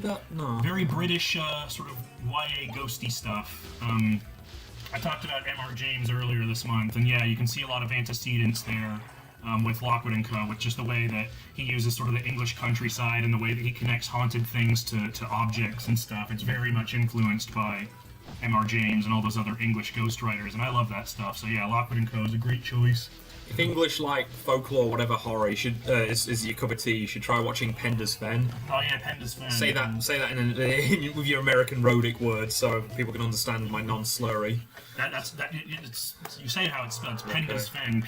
F: that. No.
B: Very British, sort of YA ghosty stuff. I talked about M.R. James earlier this month, and yeah, you can see a lot of antecedents there. With Lockwood & Co., with just the way that he uses sort of the English countryside and the way that he connects haunted things to objects and stuff. It's very much influenced by M.R. James and all those other English ghostwriters, and I love that stuff. So yeah, Lockwood & Co. is a great choice.
F: If English, like, folklore, whatever horror you should, is your cup of tea, you should try watching Penda's Fen.
B: Oh yeah, Penda's Fen.
F: Say that with your American rhodic words so people can understand my non-slurry.
B: You say it how it's spelled. It's Penda's Fen.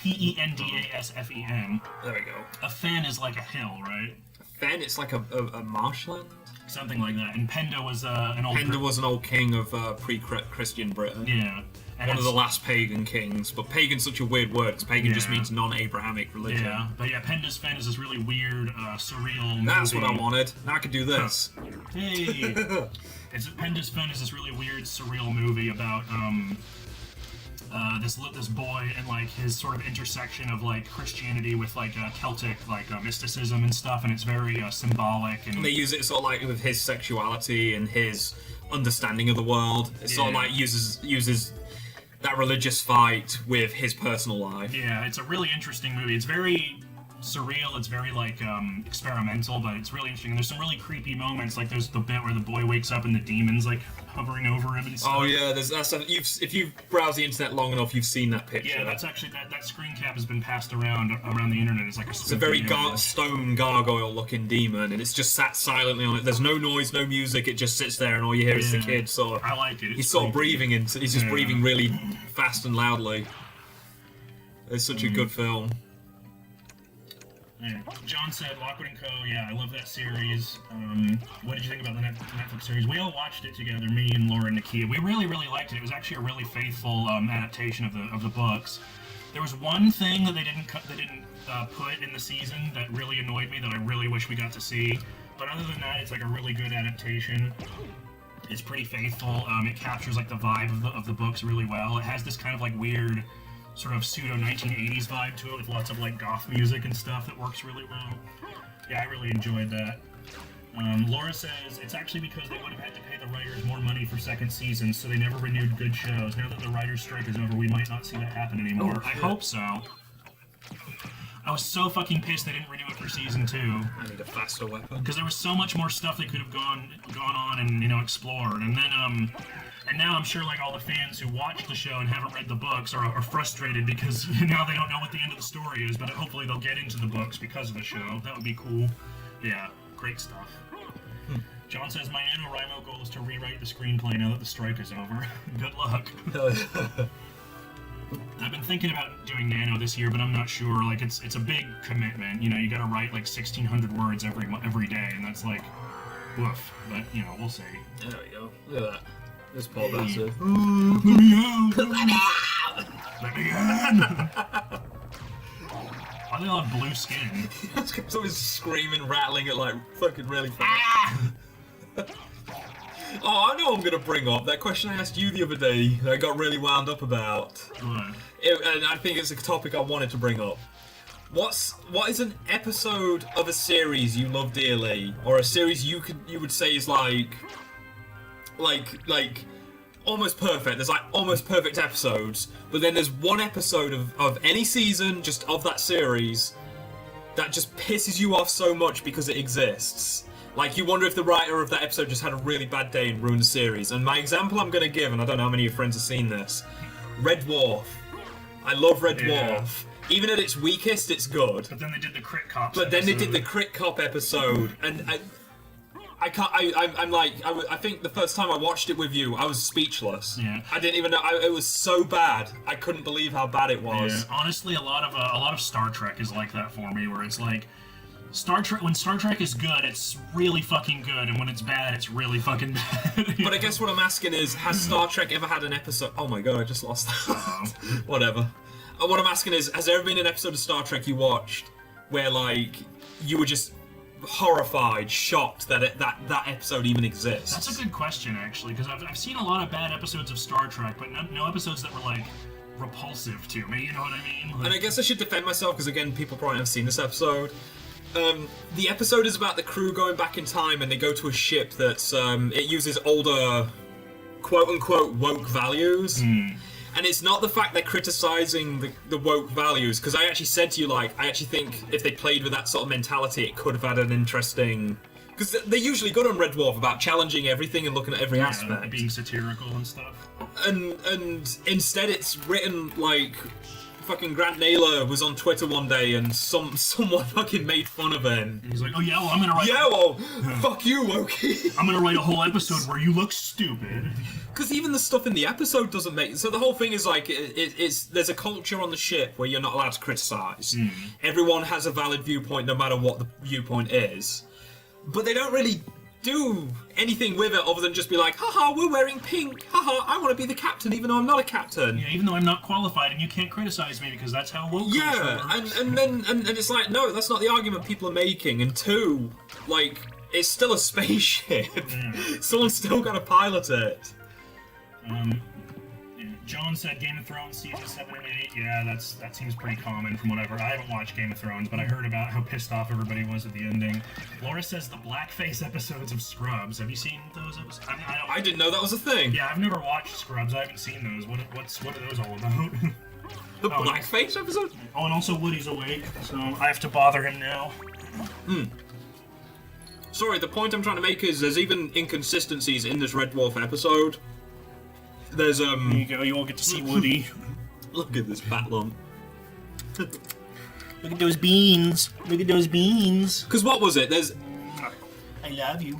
B: P-E-N-D-A-S-F-E-N.
F: There we go.
B: A fen is like a hill, right?
F: Fen, it's like a marshland?
B: Something like that. And Penda was an old...
F: Penda was an old king of pre-Christian Britain.
B: Yeah. And
F: one of the last pagan kings. But pagan's such a weird word, because pagan just means non-Abrahamic religion.
B: Yeah, but yeah, Penda's Fen is this really weird, surreal movie.
F: That's what I wanted. Now I can do this.
B: Hey! Penda's Fen is this really weird, surreal movie about, this boy and like his sort of intersection of like Christianity with like Celtic mysticism and stuff, and it's very symbolic. And
F: they use it sort of like with his sexuality and his understanding of the world. It sort of like uses that religious fight with his personal life.
B: Yeah, it's a really interesting movie. It's very surreal. It's very like experimental, but it's really interesting. And there's some really creepy moments. Like there's the bit where the boy wakes up and the demon's like hovering over him and stuff.
F: Oh yeah, if you've browsed the internet long enough, you've seen that picture.
B: Yeah, that's actually that screen cap has been passed around the internet. It's like
F: it's a very stone gargoyle looking demon, and it's just sat silently on it. There's no noise, no music. It just sits there, and all you hear is the kid. So
B: I like it.
F: He's sort of breathing into. He's just breathing really fast and loudly. It's such a good film.
B: Yeah. John said Lockwood & Co. Yeah, I love that series. What did you think about the Netflix series? We all watched it together, me and Laura and Nakia. We really, really liked it. It was actually a really faithful adaptation of the books. There was one thing that they didn't put in the season that really annoyed me that I really wish we got to see. But other than that, it's like a really good adaptation. It's pretty faithful. It captures like the vibe of the books really well. It has this kind of like weird sort of pseudo 1980s vibe to it with lots of like goth music and stuff that works really well. Yeah, I really enjoyed that. Laura says it's actually because they would have had to pay the writers more money for second season, so they never renewed good shows. Now that the writers' strike is over, we might not see that happen anymore. I hope so. I was so fucking pissed they didn't renew it for season 2.
F: I need a faster weapon.
B: Because there was so much more stuff they could have gone on and explored, and then and now I'm sure like all the fans who watched the show and haven't read the books are frustrated because now they don't know what the end of the story is, but hopefully they'll get into the books because of the show. That would be cool. Yeah, great stuff. John says, my NaNoWriMo goal is to rewrite the screenplay now that the strike is over. Good luck. I've been thinking about doing Nano this year, but I'm not sure. Like, it's a big commitment. You know, you gotta write like 1,600 words every day, and that's like, woof. But, we'll see.
F: There we go. Look at that. This poor bastard.
B: Let me in! Why do they all have blue skin?
F: It's always screaming, rattling it like fucking really fast. Oh, I know I'm gonna bring up that question I asked you the other day that I got really wound up about.
B: What?
F: And I think it's a topic I wanted to bring up. What is an episode of a series you love dearly, or a series you would say is like almost perfect? There's like almost perfect episodes, but then there's one episode of any season just of that series that just pisses you off so much because it exists. Like, you wonder if the writer of that episode just had a really bad day and ruined the series. And my example I'm gonna give, and I don't know how many of your friends have seen this, Red Dwarf. I love Red Dwarf. Even at its weakest, it's good.
B: But then they did the Crit Cops
F: But then they did the Crit Cop episode, and I can't. I'm like, I think the first time I watched it with you, I was speechless.
B: Yeah.
F: I didn't even know. It was so bad. I couldn't believe how bad it was.
B: Yeah. Honestly, a lot of Star Trek is like that for me, where it's like when Star Trek is good, it's really fucking good, and when it's bad, it's really fucking bad.
F: But I guess what I'm asking is, has Star Trek ever had an episode? Oh my god, I just lost that. Whatever. What I'm asking is, has there ever been an episode of Star Trek you watched where, like, you were just horrified, shocked that that episode even exists?
B: That's a good question, actually, because I've seen a lot of bad episodes of Star Trek, but no episodes that were, like, repulsive to me, you know what I mean? Like,
F: And I guess I should defend myself, because, again, people probably haven't seen this episode. The episode is about the crew going back in time, and they go to a ship that's, it uses older, quote-unquote, woke values. And it's not the fact they're criticizing the woke values, because I actually said to you, like, I actually think if they played with that sort of mentality, it could have had an interesting... Because they're usually good on Red Dwarf about challenging everything and looking at every aspect.
B: being satirical and stuff.
F: And instead it's written like... Fucking Grant Naylor was on Twitter one day and someone fucking made fun of him.
B: And he's like, oh yeah, well I'm gonna write...
F: Yeah, well, fuck you, Wokey.
B: I'm gonna write a whole episode where you look stupid.
F: Because even the stuff in the episode doesn't make... So the whole thing is like, there's a culture on the ship where you're not allowed to criticize. Everyone has a valid viewpoint no matter what the viewpoint is. But they don't really do anything with it other than just be like, haha, we're wearing pink, haha, I want to be the captain even though I'm not a captain.
B: Yeah, even though I'm not qualified and you can't criticize me because that's how woke
F: Yeah, and it's like, no, that's not the argument people are making. And two, like, it's still a spaceship. Someone's still got to pilot it.
B: John said Game of Thrones season 7 and 8. Yeah, that seems pretty common from whatever. I haven't watched Game of Thrones, but I heard about how pissed off everybody was at the ending. Laura says the blackface episodes of Scrubs. Have you seen those episodes?
F: I didn't know that was a thing.
B: Yeah, I've never watched Scrubs. I haven't seen those. What are those all about?
F: The blackface episode?
B: Oh, and also Woody's awake, so I have to bother him now.
F: Sorry, the point I'm trying to make is there's even inconsistencies in this Red Dwarf episode. There's
B: There you go, you all get to see Woody.
F: Look at this fat lump.
B: Look at those beans. Look at those beans.
F: Because what was it?
B: I love you.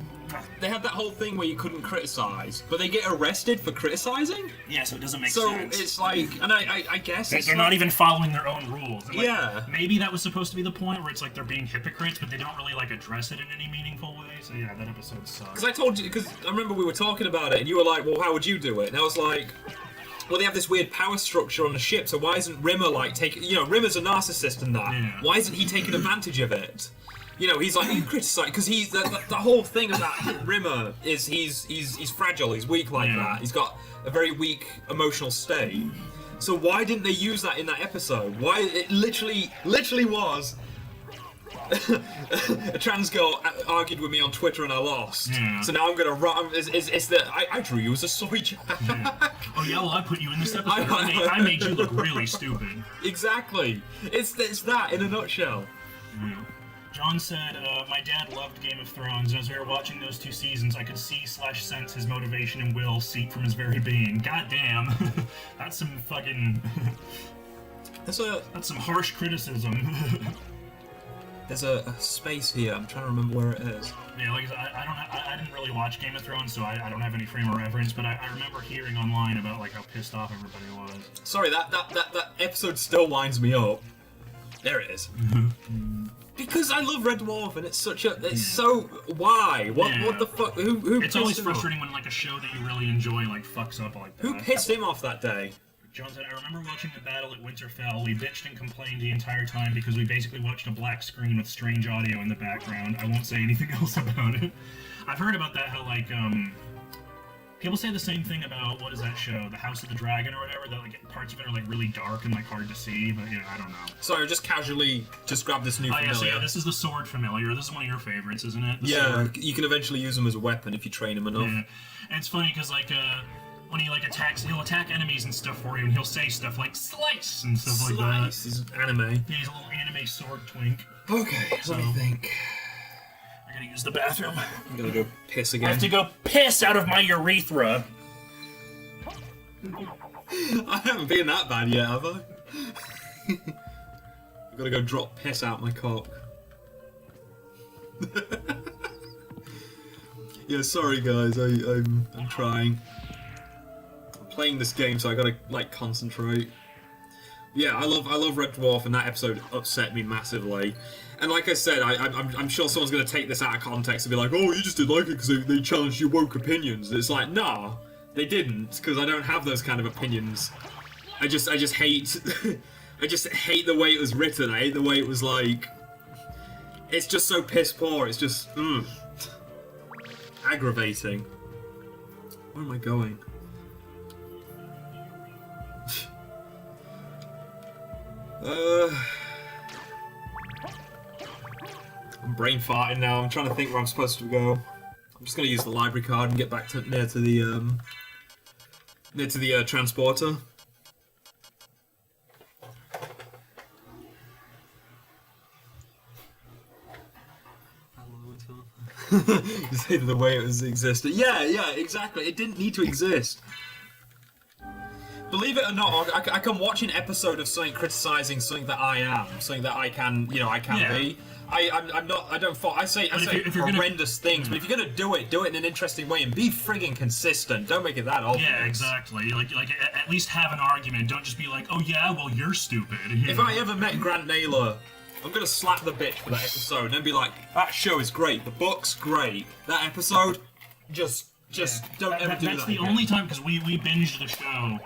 F: They had that whole thing where you couldn't criticize, but they get arrested for criticizing?
B: Yeah, so it doesn't make
F: So
B: sense.
F: it's like, and I guess
B: They're
F: it's
B: not even following their own rules. And, like,
F: Yeah.
B: Maybe that was supposed to be the point where it's like they're being hypocrites, but they don't really like address it in any meaningful way. So yeah, that episode sucks.
F: Because I told you, because I remember we were talking about it, and you were like, well, how would you do it? And I was like, well, they have this weird power structure on the ship, so why isn't Rimmer, like, taking... You know, Rimmer's a narcissist and that.
B: Yeah.
F: Why isn't he taking advantage of it? You know, he's like, you criticize... Because he's... The whole thing about Rimmer is he's fragile, he's weak like that. He's got a very weak emotional state. So why didn't they use that in that episode? Why... It literally was... a trans girl argued with me on Twitter and I lost.
B: Yeah.
F: So now I'm gonna run. It's that I drew you as a soy jack.
B: Yeah. Oh yeah, well I put you in this episode. I made you look really stupid.
F: Exactly. It's that in a nutshell.
B: Yeah. John said, my dad loved Game of Thrones, and as we were watching those 2 seasons, I could see/sense his motivation and will seep from his very being. God damn. That's some fucking... That's some harsh criticism.
F: There's a space here. I'm trying to remember where it is.
B: Yeah, like I didn't really watch Game of Thrones, so I don't have any frame of reference. But I remember hearing online about like how pissed off everybody was.
F: Sorry, that episode still winds me up. There it is. Because I love Red Dwarf, and it's such a. It's so. Why? What the fuck? Who?
B: It's always frustrating when like a show that you really enjoy like fucks up like that.
F: Who pissed him off that day?
B: John said, I remember watching the battle at Winterfell. We bitched and complained the entire time because we basically watched a black screen with strange audio in the background. I won't say anything else about it. I've heard about that, how, like, people say the same thing about, what is that show? The House of the Dragon or whatever, that, like, parts of it are, like, really dark and, like, hard to see, but, you know, I don't know.
F: Sorry, just casually just grab this new familiar.
B: Yeah, so yeah, this is the sword familiar. This is one of your favorites, isn't it?
F: Sword. You can eventually use them as a weapon if you train them enough.
B: Yeah. And it's funny, because, like, when he like attacks, he'll attack enemies and stuff for you, and he'll say stuff like "slice" and stuff like that.
F: He's anime.
B: Yeah, he's a little anime sword twink.
F: Okay, so let me think.
B: I gotta use the bathroom.
F: I'm gonna go piss again.
B: I have to go piss out of my urethra.
F: I haven't been that bad yet, have I? I've gotta go drop piss out my cock. Yeah, sorry guys, I'm trying. I'm playing this game, so I gotta like concentrate. Yeah, I love Red Dwarf, and that episode upset me massively. And like I said, I'm sure someone's gonna take this out of context and be like, "Oh, you just didn't like it because they challenged your woke opinions." It's like, nah, they didn't, because I don't have those kind of opinions. I just hate, I just hate the way it was written. I hate the way it was like. It's just so piss poor. It's just aggravating. Where am I going? I'm brain farting now. I'm trying to think where I'm supposed to go. I'm just gonna use the library card and get back to near to the transporter. Just hated the way it was existed. Yeah, exactly. It didn't need to exist. Believe it or not, I can watch an episode of something criticizing something that I am, something that I can, be. I say horrendous things, but if you're gonna do it in an interesting way and be friggin' consistent. Don't make it that obvious.
B: Yeah, exactly. Like at least have an argument. Don't just be like, oh yeah, well you're stupid.
F: If I ever met Grant Naylor, I'm gonna slap the bitch for that episode and then be like, that show is great, the book's great, that episode, just don't ever do that.
B: That's the only time, because we binged the show,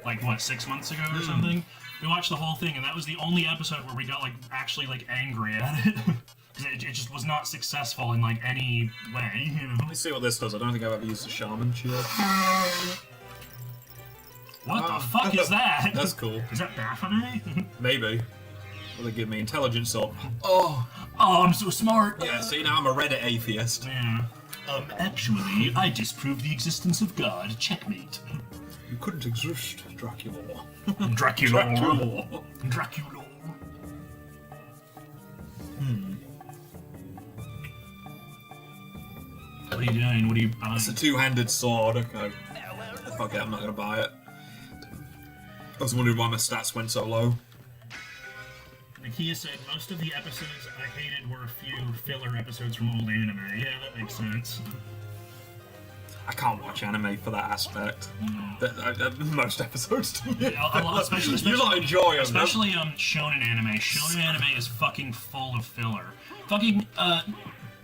B: like what, 6 months ago or something. We watched the whole thing, and that was the only episode where we got like actually like angry at it. Because it just was not successful in like any way, you know.
F: Let me see what this does. I don't think I've ever used a shaman shield.
B: What the fuck is that?
F: That's cool.
B: Is that Baphomet?
F: Maybe. Will they give me intelligence up?
B: Oh, I'm so smart.
F: Yeah, see, now I'm a Reddit atheist.
B: Yeah. Actually, I disprove the existence of God. Checkmate.
F: You couldn't exist, Dracula.
B: Dracula. What are you doing? What are you buying?
F: It's a two-handed sword, okay. Fuck it, I'm not gonna buy it. I was wondering why my stats went so low.
B: Nakia said, most of the episodes I hated were a few filler episodes from old anime. Yeah, that makes sense.
F: I can't watch anime for that aspect. Most episodes to me.
B: Especially
F: you not enjoy them.
B: Especially shonen anime. Shonen anime is fucking full of filler. Fucking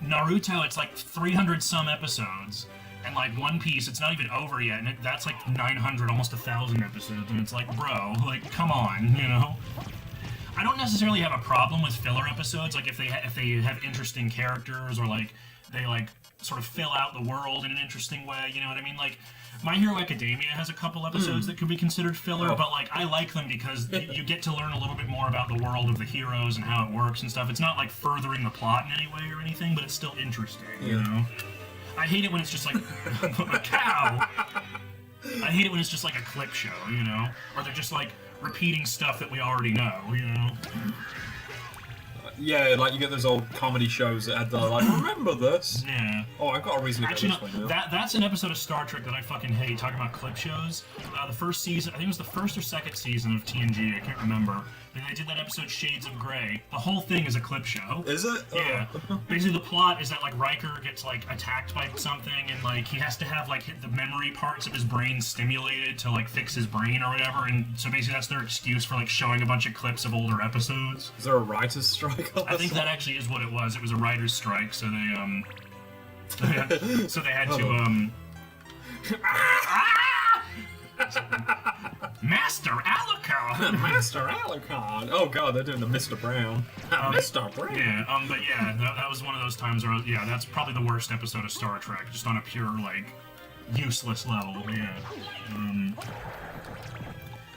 B: Naruto, it's like 300 some episodes. And like One Piece, it's not even over yet, and that's like 900, almost 1,000 episodes. And it's like, bro, like, come on, you know? I don't necessarily have a problem with filler episodes, like if they have interesting characters, or like they like sort of fill out the world in an interesting way, you know what I mean? Like My Hero Academia has a couple episodes that could be considered filler, but like I like them because you get to learn a little bit more about the world of the heroes and how it works and stuff. It's not like furthering the plot in any way or anything, but it's still interesting, you know? I hate it when it's just like a cow. I hate it when it's just like a clip show, you know? Or they're just like repeating stuff that we already know, you know?
F: Yeah, like you get those old comedy shows that had the like, remember this?
B: Yeah.
F: Oh, I've got a reason to
B: Actually,
F: go this way now.
B: That's an episode of Star Trek that I fucking hate, talking about clip shows. The first season, I think it was the first or second season of TNG, I can't remember. And they did that episode Shades of Grey. The whole thing is a clip show.
F: Is it?
B: Yeah. Basically, the plot is that like Riker gets like attacked by something, and like he has to have like the memory parts of his brain stimulated to like fix his brain or whatever. And so basically, that's their excuse for like showing a bunch of clips of older episodes.
F: Is there a writer's strike?
B: I think that actually is what it was. It was a writer's strike, so they so they had to Master Alucard!
F: Master Alucard! Oh god, they're doing the Mr. Brown. Mr. Brown.
B: Yeah, but yeah, that was one of those times where, yeah, that's probably the worst episode of Star Trek, just on a pure, like, useless level, yeah.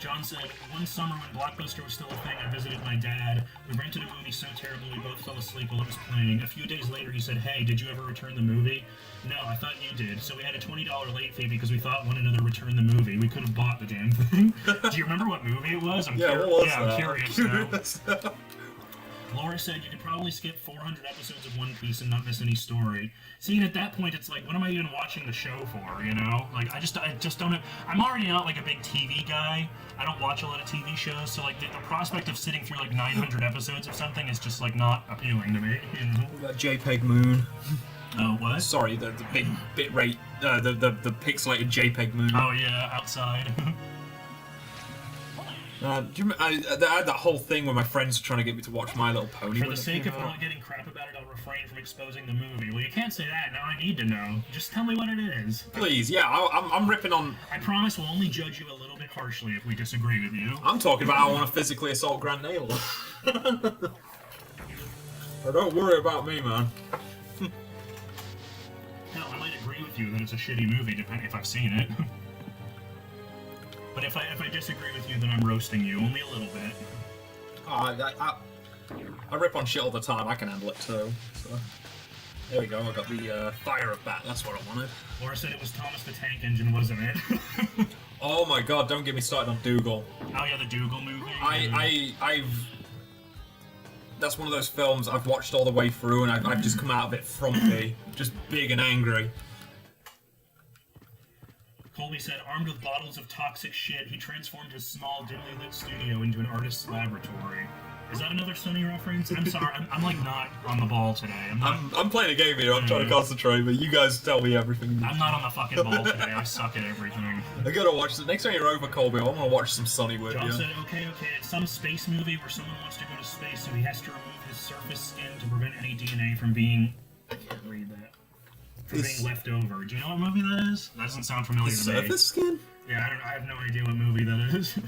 B: John said, one summer when Blockbuster was still a thing, I visited my dad. We rented a movie so terrible we both fell asleep while it was playing. A few days later, he said, hey, did you ever return the movie? No, I thought you did. So we had a $20 late fee because we thought one another returned the movie. We could have bought the damn thing. Do you remember what movie it was?
F: What was that?
B: I'm curious now. Laura said you could probably skip 400 episodes of One Piece and not miss any story. See, and at that point, it's like, what am I even watching the show for, you know? Like, I just don't... I'm already not, like, a big TV guy. I don't watch a lot of TV shows, so, like, the prospect of sitting through, like, 900 episodes of something is just, like, not appealing to me, you know?
F: That JPEG Moon.
B: Oh, what?
F: Sorry, the big bit rate, the pixelated JPEG Moon.
B: Oh, yeah, outside.
F: Do you remember, I had that whole thing where my friends were trying to get me to watch My Little Pony.
B: For the sake of not getting crap about it, I'll refrain from exposing the movie. Well, you can't say that. Now I need to know. Just tell me what it is.
F: Please, yeah, I'm ripping on...
B: I promise we'll only judge you a little bit harshly if we disagree with you.
F: I'm talking about I want to physically assault Grant Naylor. Don't worry about me, man.
B: Hell, I might agree with you that it's a shitty movie, depending if I've seen it. But if I disagree with you, then I'm roasting you, only a little bit.
F: I rip on shit all the time, I can handle it too. So. There we go, I got the Fire of Bat, that's what I wanted.
B: Laura said it was Thomas the Tank Engine, wasn't it?
F: Oh my god, don't get me started on Dougal.
B: Oh yeah, the Dougal movie?
F: I've... That's one of those films I've watched all the way through and I've just come out of it frumpy, just big and angry.
B: Colby said, armed with bottles of toxic shit, he transformed his small, dimly lit studio into an artist's laboratory. Is that another Sony reference? I'm sorry, I'm like not on the ball today.
F: I'm playing a game here, I'm trying to concentrate, but you guys tell me everything.
B: I'm not on the fucking ball today, I suck at everything.
F: I gotta watch the next time you're over, Colby, I wanna watch some Sony with
B: John
F: you.
B: said, okay, it's some space movie where someone wants to go to space, so he has to remove his surface skin to prevent any DNA from being... I can't read that. For being left over. Do you know what movie that is? That doesn't sound familiar to me.
F: Surface skin?
B: Yeah, I have no idea what movie that is.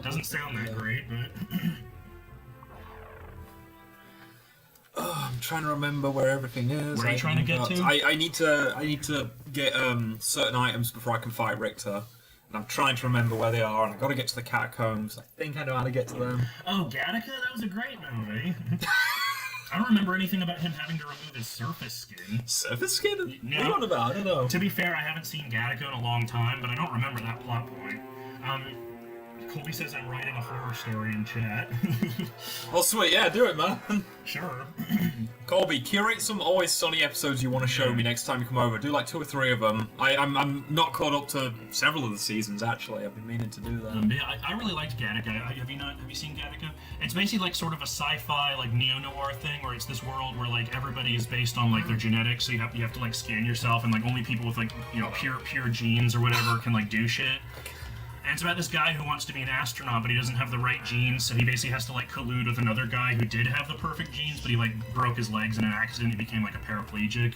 B: Doesn't sound that great, but...
F: I'm trying to remember where everything is.
B: Where are you trying to get to?
F: I need to get certain items before I can fight Richter. And I'm trying to remember where they are, and I've got to get to the catacombs. I think I know how to get to them.
B: Oh, Gattaca? That was a great movie. I don't remember anything about him having to remove his surface skin.
F: Surface skin?
B: No.
F: What are you on about? I don't know.
B: To be fair, I haven't seen Gattaca in a long time, but I don't remember that plot point. Colby says I'm writing a horror story in chat.
F: Oh, sweet, yeah, do it, man.
B: Sure.
F: Colby, curate some Always Sunny episodes you want to show me next time you come over. Do like 2 or 3 of them. I'm not caught up to several of the seasons, actually. I've been meaning to do that.
B: Yeah, I really liked Gattaca. Have you seen Gattaca? It's basically like sort of a sci-fi, like neo-noir thing, where it's this world where like everybody is based on like their genetics, so you have to like scan yourself, and like only people with like, you know, pure genes or whatever can like do shit. And it's about this guy who wants to be an astronaut, but he doesn't have the right genes, so he basically has to like collude with another guy who did have the perfect genes, but he like broke his legs in an accident. He became like a paraplegic,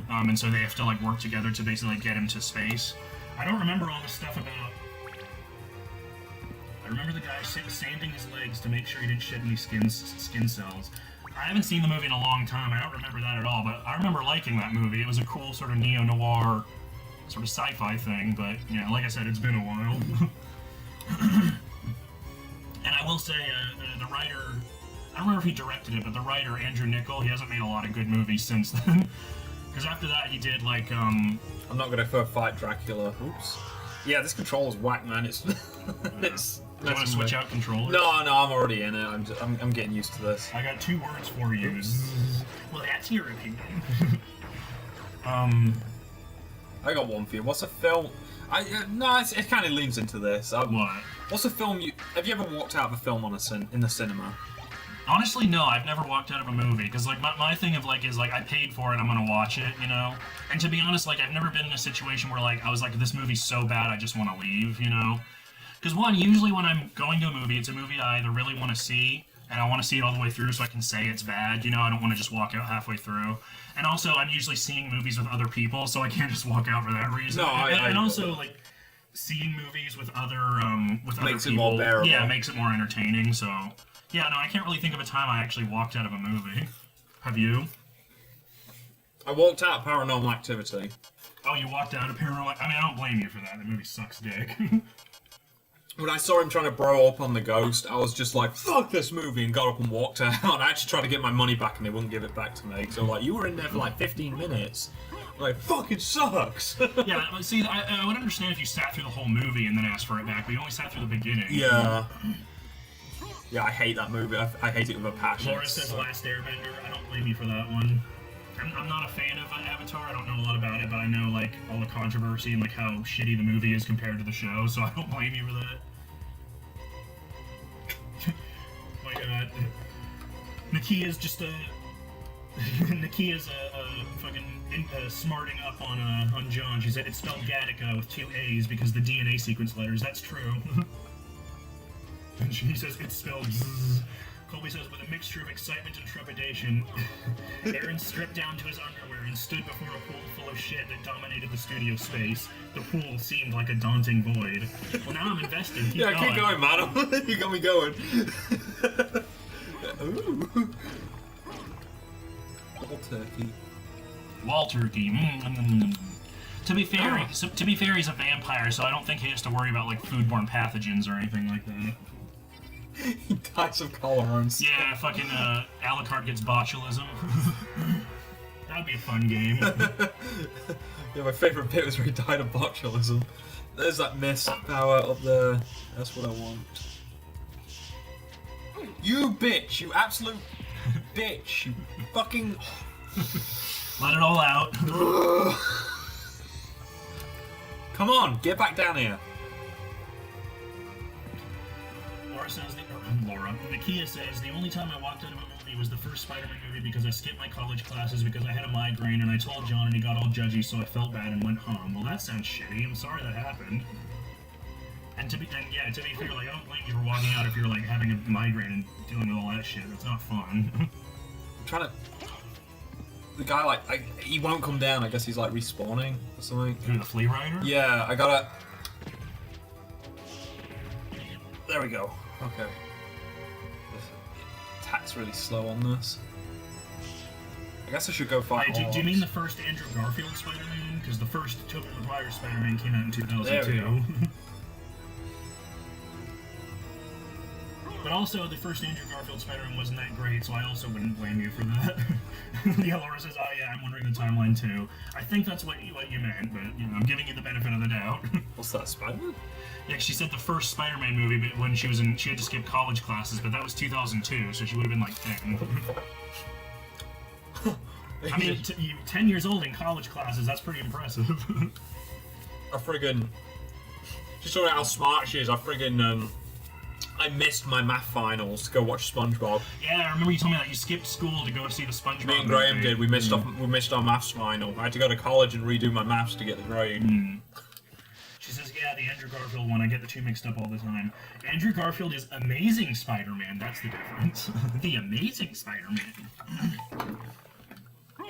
B: and so they have to like work together to basically like, get him to space. I don't remember all the stuff about. I remember the guy sanding his legs to make sure he didn't shed any skin cells. I haven't seen the movie in a long time. I don't remember that at all, but I remember liking that movie. It was a cool sort of neo-noir sort of sci-fi thing, but yeah, like I said, it's been a while. And I will say, the writer, I don't remember if he directed it, but the writer, Andrew Niccol, he hasn't made a lot of good movies since then. Because after that, he did like,
F: I'm not gonna fight Dracula. Oops. Yeah, this controller's whack, man. It's... it's...
B: Do you want to switch out controllers?
F: No, I'm already in it. I'm getting used to this.
B: I got 2 words for you. Well, that's your opinion.
F: I got one for you. What's a film? No, it kind of leans into this.
B: What?
F: What's a film have you ever walked out of a film in the cinema?
B: Honestly, no, I've never walked out of a movie, because, like, my thing of, like, is, like, I paid for it, I'm gonna watch it, you know? And to be honest, like, I've never been in a situation where, like, I was like, this movie's so bad, I just want to leave, you know? Because, one, usually when I'm going to a movie, it's a movie I either really want to see, and I want to see it all the way through so I can say it's bad, you know? I don't want to just walk out halfway through. And also, I'm usually seeing movies with other people, so I can't just walk out for that reason.
F: No,
B: and also, like, seeing movies with other
F: Makes it
B: people,
F: more bearable.
B: yeah, makes it more entertaining, so... Yeah, no, I can't really think of a time I actually walked out of a movie. Have you?
F: I walked out of Paranormal Activity.
B: Oh, you walked out of Paranormal... I mean, I don't blame you for that. The movie sucks dick.
F: When I saw him trying to bro up on the ghost, I was just like, fuck this movie, and got up and walked out. And I actually tried to get my money back, and they wouldn't give it back to me. So, like, you were in there for, like, 15 minutes. Like, fucking sucks.
B: Yeah, see, I would understand if you sat through the whole movie and then asked for it back, but you only sat through the beginning.
F: Yeah. Yeah, I hate that movie. I hate it with a passion.
B: Laura says Last Airbender. I don't blame you for that one. I'm not a fan of Avatar. I don't know a lot about it, but I know, like, all the controversy and, like, how shitty the movie is compared to the show, so I don't blame you for that. Oh my god. Nakia's just Nakia's fucking smarting up on John. She said it's spelled Gattaca with 2 A's because the DNA sequence letters. That's true. And she says it's spelled Zzz. Colby says, with a mixture of excitement and trepidation, Aaron stripped down to his underwear and stood before a pool full of shit that dominated the studio space. The pool seemed like a daunting void. Well, now I'm invested. Keep going.
F: Keep going, man. You got me going. Ooh. Double turkey.
B: Wall turkey. To be fair, he's a vampire, so I don't think he has to worry about, like, foodborne pathogens or anything like that.
F: He dies of cholera and stuff.
B: Yeah, fucking Alucard gets botulism. That'd be a fun game.
F: Yeah, my favourite bit was where he died of botulism. There's that mist power up there. That's what I want. You bitch! You absolute bitch! You fucking...
B: Let it all out.
F: Come on, get back down here.
B: Nakia says, the only time I walked out of a movie was the first Spider-Man movie because I skipped my college classes because I had a migraine and I told John and he got all judgy, so I felt bad and went home. Well, that sounds shitty. I'm sorry that happened. And to be fair, like, I don't blame you for walking out if you're, like, having a migraine and dealing with all that shit. It's not fun.
F: I'm trying to... The guy, like, he won't come down. I guess he's, like, respawning or something.
B: Who, the Flea Rider?
F: Yeah, I gotta... There we go. Okay. The attack's really slow on this. I guess I should go fight
B: Hey, do you mean the first Andrew Garfield Spider-Man? Because the first Tobey Maguire Spider-Man came out in 2002. But also, the first Andrew Garfield Spider-Man wasn't that great, so I also wouldn't blame you for that. Yeah, Laura says, oh yeah, I'm wondering the timeline too. I think that's what you meant, but, you know, I'm giving you the benefit of the doubt.
F: What's that, Spider-Man?
B: Yeah, she said the first Spider-Man movie, but when she had to skip college classes, but that was 2002, so she would have been like 10. I mean, 10 years old in college classes, that's pretty impressive.
F: I friggin'... Just showing how smart she is, I missed my math finals to go watch SpongeBob.
B: Yeah, I remember you told me that you skipped school to go see the SpongeBob
F: Me and Graham did. We missed our maths final. I had to go to college and redo my maths to get the grade.
B: She says, yeah, the Andrew Garfield one. I get the two mixed up all the time. Andrew Garfield is Amazing Spider-Man. That's the difference. The Amazing Spider-Man.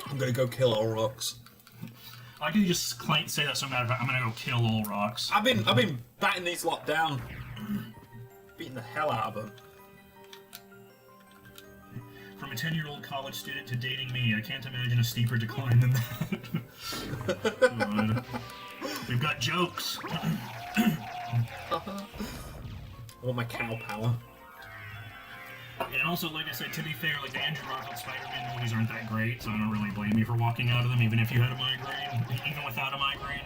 F: I'm gonna go kill all rocks.
B: I like you just say that so matter of fact. I'm gonna go kill all rocks.
F: I've been batting these lot down. Beating the hell out of them.
B: From a 10-year-old college student to dating me, I can't imagine a steeper decline than that. God. We've got jokes.
F: I want my cow power.
B: And also, like I said, to be fair, like the Andrew Garfield Spider-Man movies aren't that great, so I don't really blame you for walking out of them, even if you had a migraine, even without a migraine.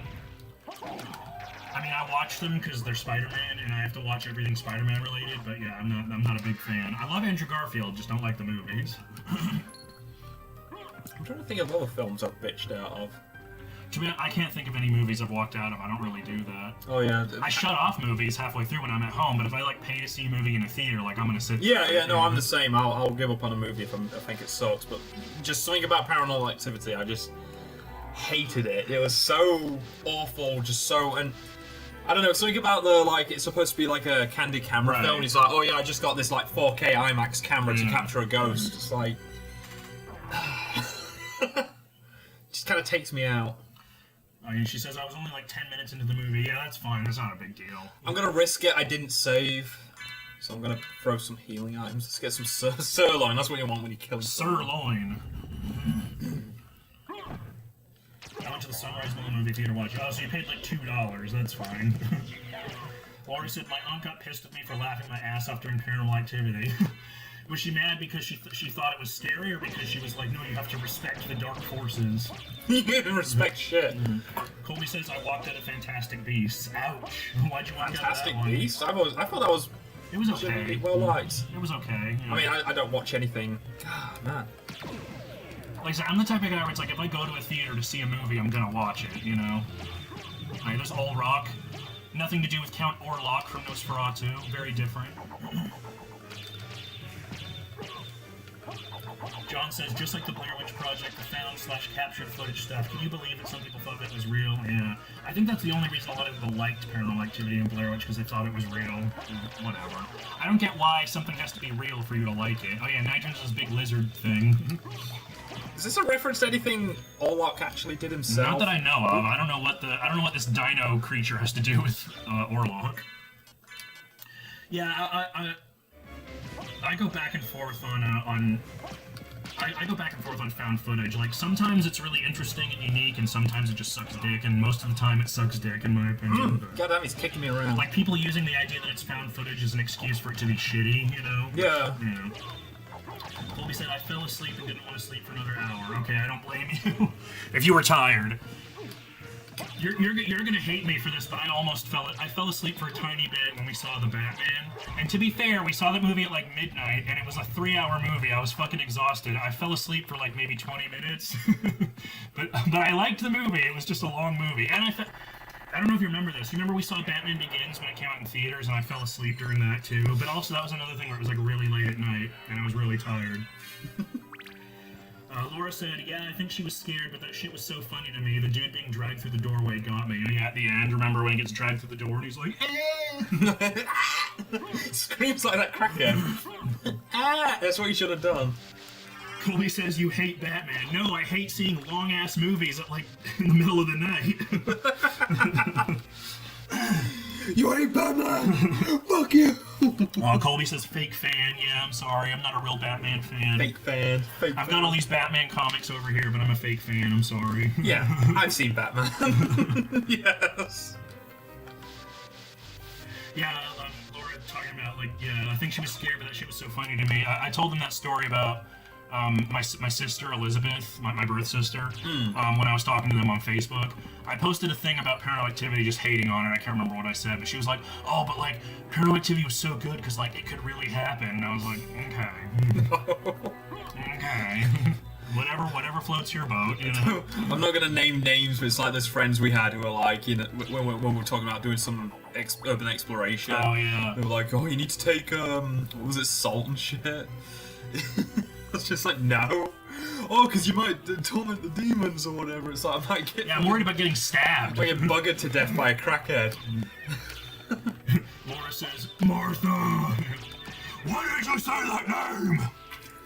B: I mean, I watch them because they're Spider-Man, and I have to watch everything Spider-Man related. But yeah, I'm not a big fan. I love Andrew Garfield, just don't like the movies.
F: I'm trying to think of other films I've bitched out of.
B: To be honest, I can't think of any movies I've walked out of. I don't really do that.
F: Oh yeah.
B: I shut off movies halfway through when I'm at home, but if I like pay to see a movie in a theater, like I'm gonna sit.
F: Yeah, no, I'm the same. I'll give up on a movie if I think it sucks. But just something about Paranormal Activity, I just hated it. It was so awful, just so and. I don't know, something about the, like, it's supposed to be like a candid camera film, and he's like, oh yeah, I just got this, like, 4K IMAX camera to capture a ghost. It's like... just kind of takes me out.
B: I mean, she says I was only like 10 minutes into the movie. Yeah, that's fine, that's not a big deal.
F: I'm gonna risk it, I didn't save. So I'm gonna throw some healing items. Let's get some sirloin, that's what you want when you kill
B: Sirloin. I went to the Sunrise Mall movie theater watch. Oh, so you paid like $2. That's fine. Laurie said, my aunt got pissed at me for laughing my ass off during Paranormal Activity. Was she mad because she thought it was scary, or because she was like, no, you have to respect the dark forces?
F: You didn't respect shit.
B: Colby says, I walked out of Fantastic Beasts. Ouch. Why'd you walk out of
F: Fantastic
B: that one?
F: Beasts? I thought that was...
B: It was okay.
F: Well liked.
B: It was okay. Yeah.
F: I mean, I don't watch anything. God, man.
B: Like I said, I'm the type of guy where it's like, if I go to a theater to see a movie, I'm gonna watch it, you know? Like, there's All Rock. Nothing to do with Count Orlok from Nosferatu. Very different. John says, just like the Blair Witch Project, the found/captured footage stuff, can you believe that some people thought that was real? Yeah. I think that's the only reason a lot of people liked Paranormal Activity and Blair Witch, because they thought it was real. Whatever. I don't get why something has to be real for you to like it. Oh yeah, Nitro's this big lizard thing.
F: Is this a reference to anything Orlok actually did himself?
B: Not that I know of. I don't know what this dino creature has to do with Orlok. Yeah, I go back and forth on I go back and forth on found footage. Like, sometimes it's really interesting and unique, and sometimes it just sucks dick, and most of the time it sucks dick, in my opinion.
F: Goddamn, he's kicking me around.
B: Like, people using the idea that it's found footage as an excuse for it to be shitty, you know?
F: Yeah.
B: Yeah. Colby said, I fell asleep and didn't want to sleep for another hour. Okay, I don't blame you. If you were tired. You're gonna hate me for this, but I fell asleep for a tiny bit when we saw the Batman. And to be fair, we saw that movie at like midnight, and it was a 3-hour movie. I was fucking exhausted. I fell asleep for like maybe 20 minutes. but I liked the movie. It was just a long movie. And I don't know if you remember this. You remember we saw Batman Begins when it came out in theaters, and I fell asleep during that too. But also that was another thing where it was like really late at night, and I was really tired. Laura said, yeah, I think she was scared, but that shit was so funny to me. The dude being dragged through the doorway got me. Yeah, at the end, remember when he gets dragged through the door and he's like, eh!
F: Screams like that crackhead. Ah! That's what you should have done.
B: Colby says you hate Batman. No, I hate seeing long-ass movies at, like, in the middle of the night.
F: You hate Batman! Fuck you!
B: Colby says fake fan. Yeah, I'm sorry. I'm not a real Batman fan.
F: Fake fan.
B: I've got all these Batman comics over here, but I'm a fake fan. I'm sorry.
F: Yeah, I've seen Batman. Yes.
B: Yeah, Laura talking about, like, yeah, I think she was scared, but that shit was so funny to me. I told them that story about my sister, Elizabeth, my birth sister, when I was talking to them on Facebook. I posted a thing about Paranormal Activity, just hating on it. I can't remember what I said, but she was like, oh, but, like, Paranormal Activity was so good because, like, it could really happen. And I was like, okay. Okay. Whatever floats your boat, you know.
F: I'm not gonna name names, but it's like there's friends we had who were like, you know, when we're talking about doing some urban exploration.
B: Oh, yeah.
F: They were like, oh, you need to take, what was it, salt and shit? It's just like, no. Oh, because you might torment the demons or whatever. It's like, I might get...
B: Yeah, I'm worried about getting stabbed.
F: I might get buggered to death by a crackhead.
B: Laura says, Martha! Why did you say that name?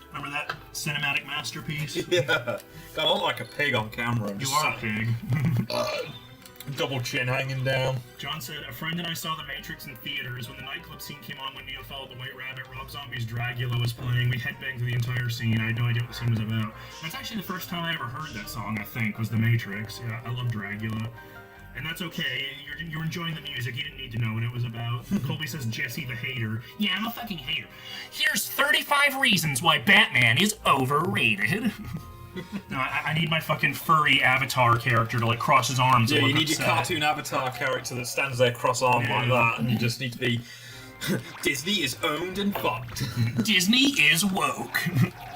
B: Remember that cinematic masterpiece?
F: Yeah. God, I look like a pig on camera.
B: You are a pig.
F: Double chin hanging down.
B: John said, a friend and I saw The Matrix in theaters. When the nightclub scene came on when Neo followed the White Rabbit, Rob Zombie's Dracula was playing. We headbanged through the entire scene. I had no idea what the scene was about. That's actually the first time I ever heard that song, I think, was The Matrix. Yeah, I love Dracula. And that's okay. You're enjoying the music. You didn't need to know what it was about. Colby says, Jesse the hater. Yeah, I'm a fucking hater. Here's 35 reasons why Batman is overrated. No, I need my fucking furry avatar character to, like, cross his arms and
F: Yeah,
B: look
F: you need
B: upset.
F: your cartoon avatar character that stands there cross-armed like that, and you just need to be Disney is owned and fucked.
B: Disney is woke.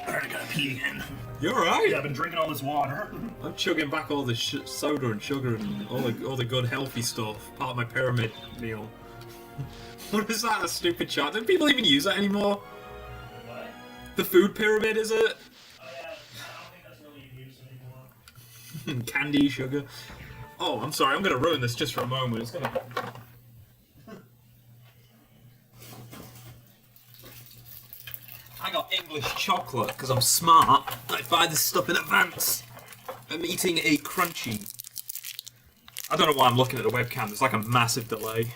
B: Alright, I gotta pee again.
F: You're right.
B: Yeah, I've been drinking all this water.
F: I'm chugging back all the soda and sugar and all the good healthy stuff. Part of my pyramid meal. What is that? A stupid chart? Don't people even use that anymore?
B: What?
F: The food pyramid, is it?
B: Oh yeah, I don't think that's really in use anymore.
F: Candy, sugar. Oh, I'm sorry. I'm gonna ruin this just for a moment. It's gonna. I got English chocolate because I'm smart. I buy this stuff in advance. I'm eating a crunchy. I don't know why I'm looking at the webcam. There's like a massive delay.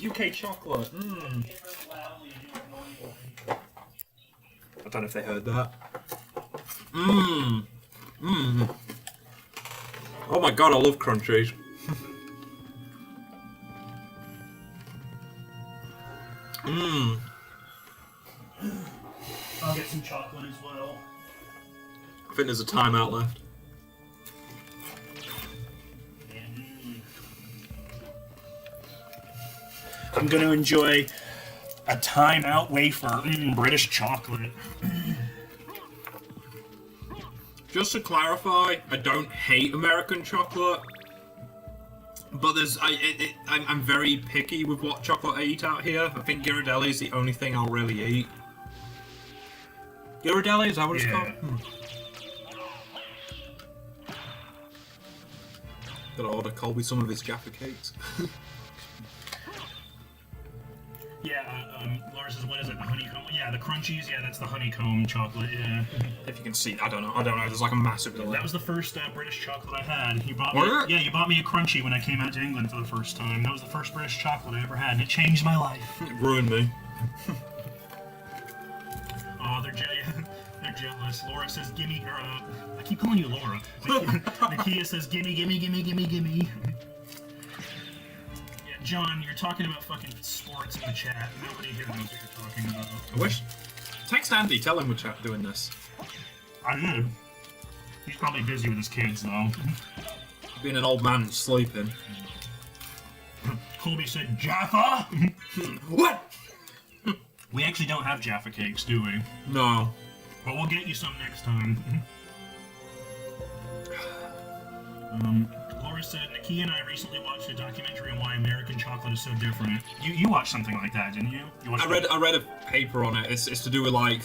F: UK chocolate. I don't know if they heard that. Oh my god, I love crunchies.
B: I'll get some chocolate as well.
F: I think there's a timeout left.
B: I'm gonna enjoy a timeout wafer. British chocolate.
F: Just to clarify, I don't hate American chocolate, but I'm very picky with what chocolate I eat out here. I think Ghirardelli is the only thing I'll really eat. Ghirardelli, is that what it's called? Gotta order Colby some of his Jaffa cakes.
B: Yeah, Laura says, what is it? The honeycomb? Yeah, the crunchies. Yeah, that's the honeycomb chocolate. Yeah.
F: If you can see, I don't know. There's like a massive delay.
B: That was the first British chocolate I had. You bought
F: What?
B: me. Yeah, you bought me a crunchy when I came out to England for the first time. That was the first British chocolate I ever had, and it changed my life.
F: It ruined me.
B: Oh, they're jealous. Laura says, "Gimme." I keep calling you Laura. Nakia says, "Gimme, gimme, gimme, gimme, gimme." Yeah, John, you're talking about fucking sports in the chat. Nobody here knows what you're talking about.
F: I wish. Text Andy, tell him we're doing this.
B: I did. He's probably busy with his kids, though.
F: Being an old man and sleeping.
B: Colby said, "Jaffa."
F: What?
B: We actually don't have Jaffa cakes, do we?
F: No.
B: But we'll get you some next time. Laura said, Nakia and I recently watched a documentary on why American chocolate is so different. You watched something like that, didn't you?
F: I read a paper on it. It's to do with like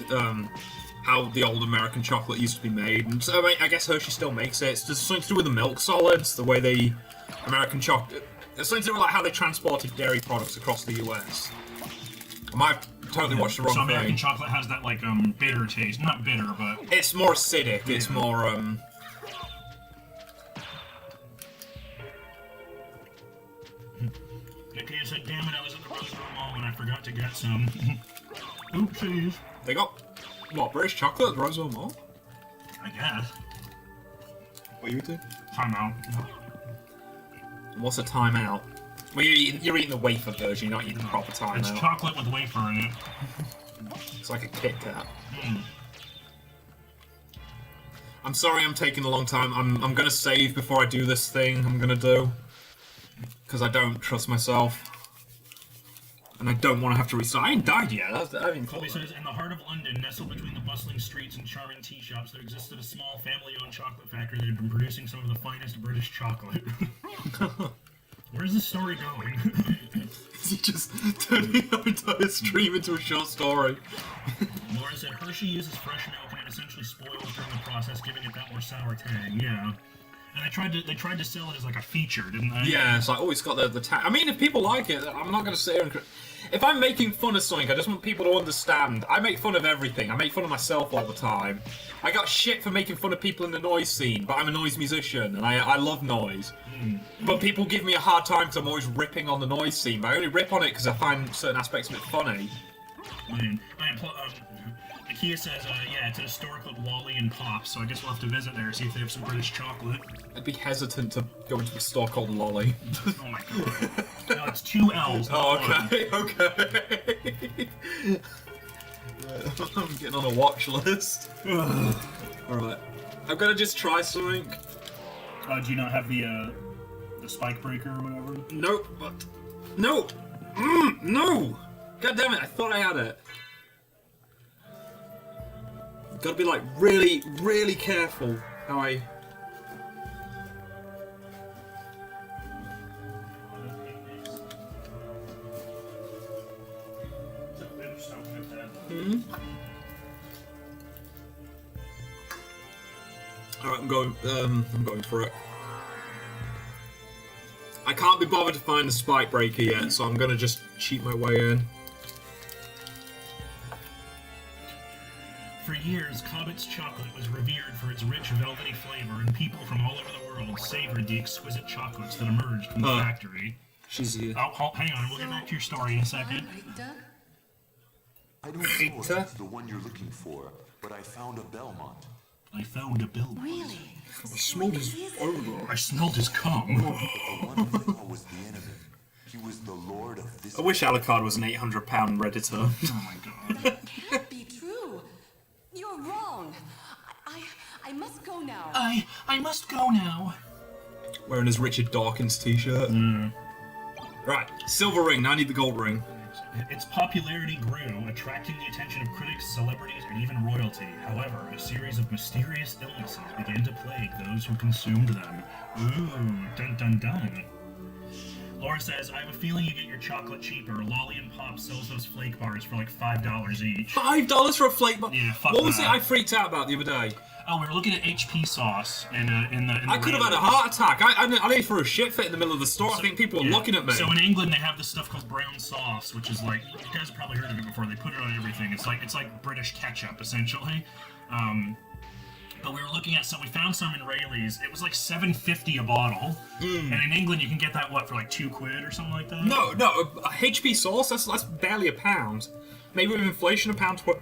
F: how the old American chocolate used to be made. And so I guess Hershey still makes it. It's just something to do with the milk solids, the way they American chocolate. It's something to do with like how they transported dairy products across the US. I might have totally watched the wrong
B: so American
F: thing.
B: chocolate has that like bitter taste. Not bitter, but
F: It's more acidic. Yeah. It's more
B: Nakia said, "Damn it, I was at the Roseville Mall and I forgot to get some." Oopsies.
F: They got what, British chocolate at the Roseville Mall?
B: I guess.
F: What are you eating?
B: Time out.
F: What's a timeout? Well, you're eating the wafer version. You're not eating the proper timeout.
B: It's chocolate with wafer in it.
F: It's like a Kit Kat. I'm sorry I'm taking a long time. I'm gonna save before I do this thing I'm gonna do. Because I don't trust myself. And I don't want to have to restart. I ain't died yet. I mean,
B: Colby says, in the heart of London, nestled between the bustling streets and charming tea shops, there existed a small family-owned chocolate factory that had been producing some of the finest British chocolate. Where's the story going?
F: Is he just turning our entire stream into a short story?
B: Laura said, Hershey uses fresh milk and it essentially spoils during the process, giving it that more sour tang. Yeah. And they tried to sell it as like a feature, didn't they?
F: Yeah, it's like, oh, it's got the tag. I mean, if people like it, I'm not going to sit here and... If I'm making fun of something, I just want people to understand. I make fun of everything. I make fun of myself all the time. I got shit for making fun of people in the noise scene, but I'm a noise musician, and I love noise. But people give me a hard time because I'm always ripping on the noise scene, but I only rip on it because I find certain aspects of it funny.
B: Nakia says, yeah, it's a store called Wally and Pops, so I guess we'll have to visit there, see if they have some British chocolate.
F: I'd be hesitant to go into a store called Lolly.
B: Oh my god. No, it's 2 L's.
F: Oh, okay, okay. I'm getting on a watch list. Alright. I'm gonna just try something.
B: Do you not have the the spike breaker or whatever.
F: Nope, but... No! No! God damn it, I thought I had it. Gotta be like really, really careful how I... Alright, I'm going for it. I can't be bothered to find the spike breaker yet, so I'm gonna just cheat my way in.
B: For years, Cobbit's chocolate was revered for its rich, velvety flavor, and people from all over the world savored the exquisite chocolates that emerged from the factory.
F: She's here.
B: Oh, hang on, we'll get back to your story in a second.
G: Rita?
D: I don't know if it's the one you're looking for, but I found a Belmont.
B: I found a bill.
G: Really?
F: I smelled his odor.
B: I smelled his cum.
D: The one I thought was the enemy. He was the lord of this.
F: I wish Alucard was an 800-pound redditor.
B: Oh my god.
G: Can't be true. You're wrong. I must go now.
B: I must go now.
F: Wearing his Richard Dawkins t-shirt. Right, silver ring. Now I need the gold ring.
B: Its popularity grew, attracting the attention of critics, celebrities, and even royalty. However, a series of mysterious illnesses began to plague those who consumed them. Ooh, dun dun dun. Laura says, I have a feeling you get your chocolate cheaper. Lolly and Pop sells those flake bars for like $5 each.
F: $5 for a flake bar?
B: Yeah, fuck
F: What was
B: that.
F: it I freaked out about the other day?
B: Oh, we were looking at HP sauce in the
F: I could have had a heart attack. I nearly threw a shit fit in the middle of the store. I think people were looking at me.
B: So in England, they have this stuff called brown sauce, which is like, you guys have probably heard of it before. They put it on everything. It's like British ketchup, essentially. But we were looking at some. We found some in Rayleigh's. It was like $7.50 a bottle, and in England you can get that for like £2 or something like that.
F: No, a HP sauce. That's barely a pound. Maybe with inflation, £1.20.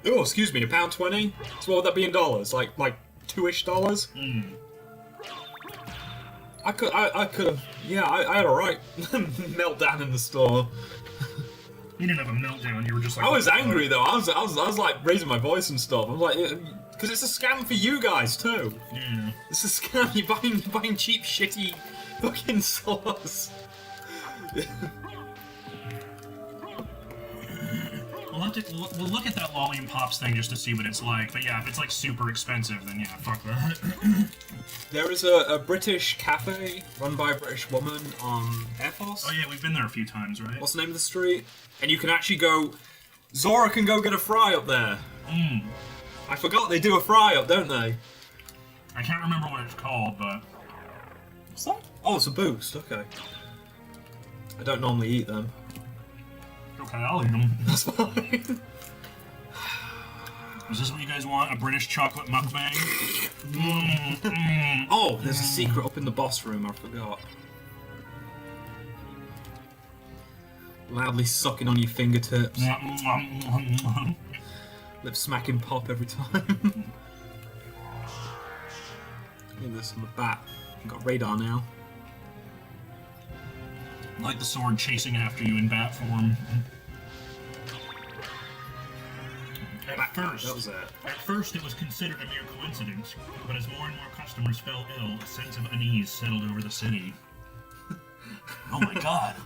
F: Oh, excuse me, £1.20. So what would that be in dollars? Like $2-ish? I could have. Yeah, I had a right meltdown in the store.
B: You didn't have a meltdown. You were just like.
F: I was angry though. I was like raising my voice and stuff. I'm like, because it's a scam for you guys too.
B: Yeah.
F: It's a scam. You're buying cheap, shitty, fucking sauce.
B: We'll look at that Lolly and Pops thing just to see what it's like. But yeah, if it's like super expensive, then yeah, fuck that.
F: There is a British cafe run by a British woman on Air Force.
B: Oh yeah, we've been there a few times, right?
F: What's the name of the street? And you can actually go. Zora can go get a fry up there. I forgot they do a fry up, don't they?
B: I can't remember what it's called, but.
F: What's that? Oh, it's a boost. Okay. I don't normally eat them.
B: Okay, I'll eat them.
F: That's fine.
B: Is this what you guys want? A British chocolate mukbang?
F: Oh, there's a secret up in the boss room. I forgot. Loudly sucking on your fingertips. Lip smacking Pop every time. Look at this on the back. I've got radar now.
B: Like the sword chasing after you in bat form. At first, it was considered a mere coincidence, but as more and more customers fell ill, a sense of unease settled over the city. Oh my god!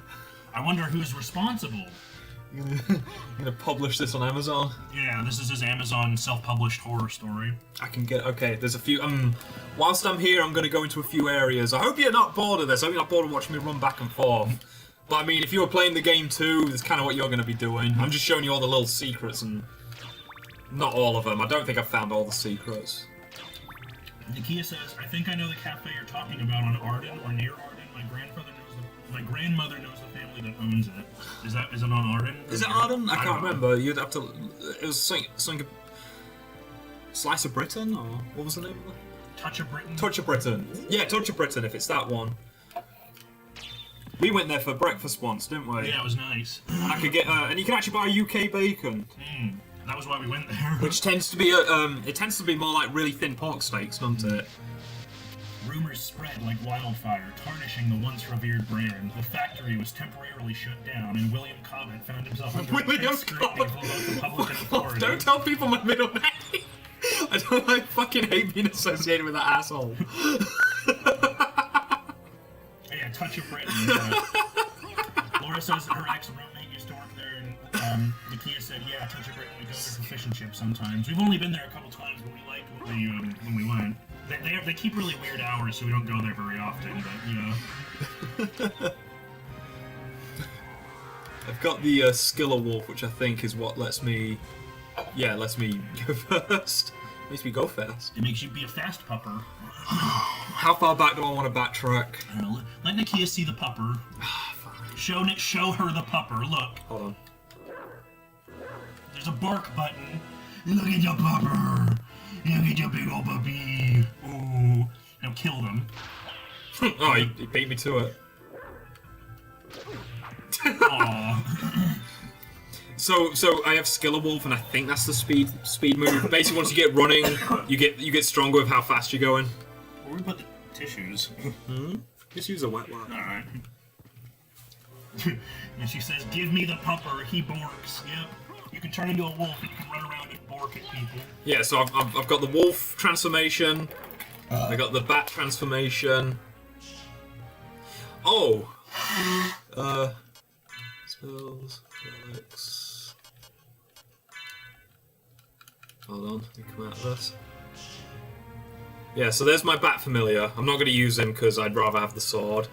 B: I wonder who's responsible.
F: You're gonna publish this on Amazon?
B: Yeah, this is his Amazon self-published horror story.
F: I can get. Okay, there's a few. Whilst I'm here, I'm gonna go into a few areas. I hope you're not bored of this. I hope you're not bored of watching me run back and forth. But I mean, if you were playing the game too, that's kind of what you're gonna be doing. I'm just showing you all the little secrets and. Not all of them. I don't think I've found all the secrets.
B: Nakia says, I think I know the cafe you're talking about on Arden or near Arden. My grandmother knows the family that owns it. Is it on Arden?
F: Is it Arden? I can't remember. You'd have to. It was something. Slice of Britain, or what was the name of it?
B: Touch of Britain.
F: Touch of Britain. Yeah, Touch of Britain. If it's that one. We went there for breakfast once, didn't we?
B: Yeah, it was nice.
F: I could get, and you can actually buy UK bacon.
B: That was why we went there.
F: Which tends to be it tends to be more like really thin pork steaks, doesn't it?
B: Rumors spread like wildfire, tarnishing the once revered brand. The factory was temporarily shut down, and William Cobbett found himself under intense scrutiny from both the public and authorities.
F: Don't tell people my middle name. I fucking hate being associated with that asshole.
B: Yeah, Touch of Britain. Yeah. Laura says her ex-roommate used to work there, and Nakia said, yeah, Touch of Britain, we go there for fish and chips sometimes. We've only been there a couple times, but we liked what when we went. They keep really weird hours, so we don't go there very often, but, you know.
F: I've got the Skiller Wolf, which I think is what lets me go first. Makes me go fast.
B: It makes you be a fast pupper.
F: How far back do I want to backtrack?
B: I don't know, let Nakia see the pupper. Show her the pupper, look.
F: Hold on.
B: There's a bark button. Look at your pupper. Look at your big old puppy. Ooh. Now kill them.
F: Oh, he beat me to it.
B: Aww.
F: So I have Skiller Wolf, and I think that's the speed move. Basically, once you get running, you get stronger with how fast you're going.
B: Where we put the tissues?
F: Just use a wet wipe.
B: Alright. And she says, give me the pupper, he borks. Yep. You can turn into a wolf and you can run around and bork at people.
F: Yeah, so I've got the wolf transformation. I got the bat transformation. Oh! Spells, relics. Hold on, let me come out of this. Yeah, so there's my bat familiar. I'm not going to use him because I'd rather have the sword.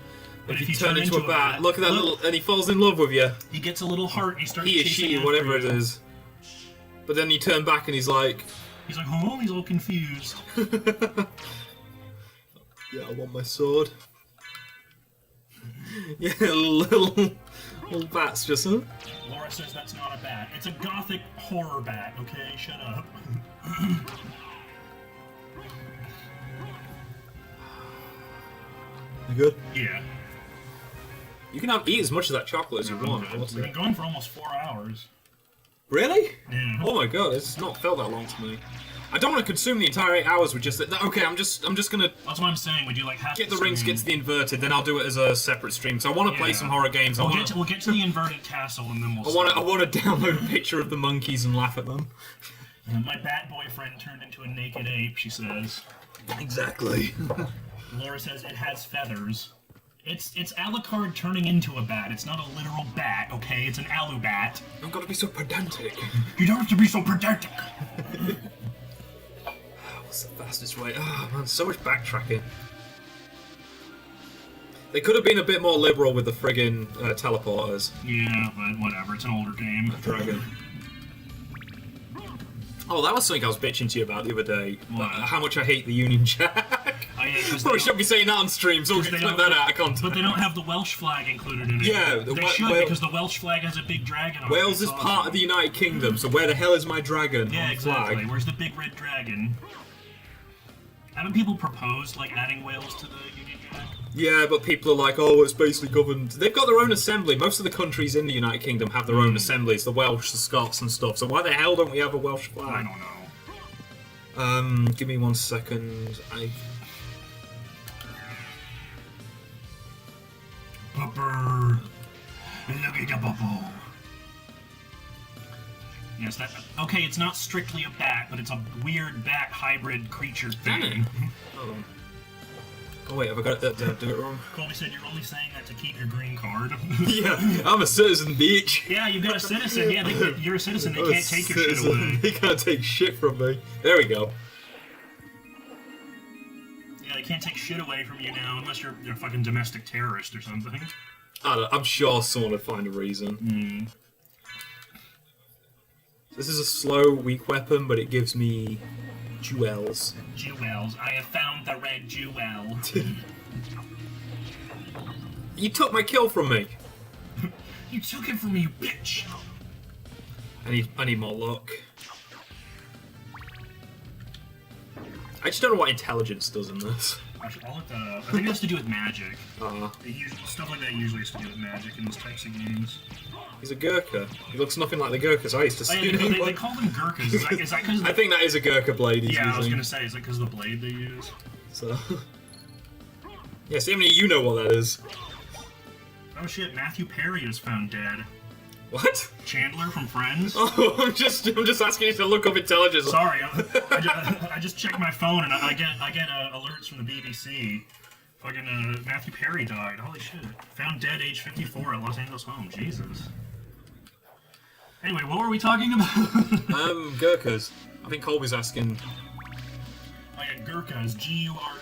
F: But if you turn into a bat, look at that little, and he falls in love with you.
B: He gets a little heart and he starts
F: He or
B: chasing
F: she,
B: after
F: whatever
B: you.
F: it is. But then you turn back and he's like,
B: oh, he's all confused.
F: yeah, I want my sword. Yeah, little bats just, huh?
B: Laura says that's not a bat. It's a gothic horror bat, okay? Shut up.
F: You good?
B: Yeah.
F: You can eat as much of that chocolate as you want.
B: We've been going for almost 4 hours.
F: Really?
B: Yeah.
F: Oh my god, it's not felt that long to me. I don't want to consume the entire 8 hours with just that. Okay, I'm just gonna
B: That's what I'm saying. We do like half
F: get the rings, get to the inverted, then I'll do it as a separate stream. So I want to play some horror games.
B: We'll get to the inverted castle and then we'll.
F: I want to download a picture of the monkeys and laugh at them.
B: My bat boyfriend turned into a naked ape. She says.
F: Exactly.
B: Laura says it has feathers. It's Alucard turning into a bat. It's not a literal bat, okay? It's an alubat.
F: I've got to be so pedantic.
B: You don't have to be so pedantic.
F: What's the fastest way? Oh man, so much backtracking. They could have been a bit more liberal with the friggin' teleporters.
B: Yeah, but whatever. It's an older game.
F: Dragon. Oh, that was something I was bitching to you about the other day.
B: What?
F: How much I hate the Union Jack.
B: Oh, yeah,
F: Probably shouldn't be saying that on stream, so we can clip that out of context.
B: But they don't have the Welsh flag included in it.
F: Yeah,
B: they should, because the Welsh flag has a big dragon on it.
F: Wales is
B: It's
F: part
B: awesome.
F: of the United Kingdom, so where the hell is my dragon
B: Yeah,
F: on the flag?
B: exactly. Where's the big red dragon? Haven't people proposed, like, adding Wales to the Union Jack?
F: Yeah, but people are like, oh, it's basically governed. They've got their own assembly. Most of the countries in the United Kingdom have their own assemblies, the Welsh, the Scots, and stuff. So why the hell don't we have a Welsh flag?
B: I don't know.
F: Give me 1 second.
B: Pupper. Look at the bubble. Yes, that. Okay, it's not strictly a bat, but it's a weird bat hybrid creature
F: Damn
B: thing.
F: Hold on. Oh wait, have I got it? Did I do it wrong?
B: Colby said you're only saying that to keep your green card.
F: Yeah, I'm a citizen, bitch.
B: Yeah, you've got a citizen. Yeah, you're a citizen. They
F: I'm a
B: can't take your shit
F: citizen.
B: away.
F: They can't take shit from me. There we go.
B: Yeah, they can't take shit away from you now unless you're a fucking domestic terrorist or something.
F: I'm sure someone would find a reason. This is a slow, weak weapon, but it gives me jewels.
B: Jewels. I have found the red jewel.
F: You took my kill from me.
B: You took it from me, you bitch.
F: I need more luck. I just don't know what intelligence does in this.
B: Actually, I'll look that up. I think it has to do with magic.
F: Uh-huh.
B: Stuff like that usually has to do with magic in those types of games.
F: He's a Gurkha. He looks nothing like the Gurkhas I used to
B: Oh,
F: see.
B: yeah, they call them Gurkhas. Is that because
F: I think that is a Gurkha blade he's
B: Yeah,
F: using.
B: I was gonna say, is it because of the blade they use?
F: So... yeah, see how many of you know what that is.
B: Oh shit, Matthew Perry is found dead.
F: What?
B: Chandler from Friends?
F: Oh, I'm just asking you to look up intelligence.
B: Sorry, I just checked my phone and I get alerts from the BBC. Fucking Matthew Perry died. Holy shit. Found dead age 54 at Los Angeles home. Jesus. Anyway, what were we talking about?
F: Gurkhas. I think Colby's asking.
B: Oh yeah, Gurkhas. Gurkha.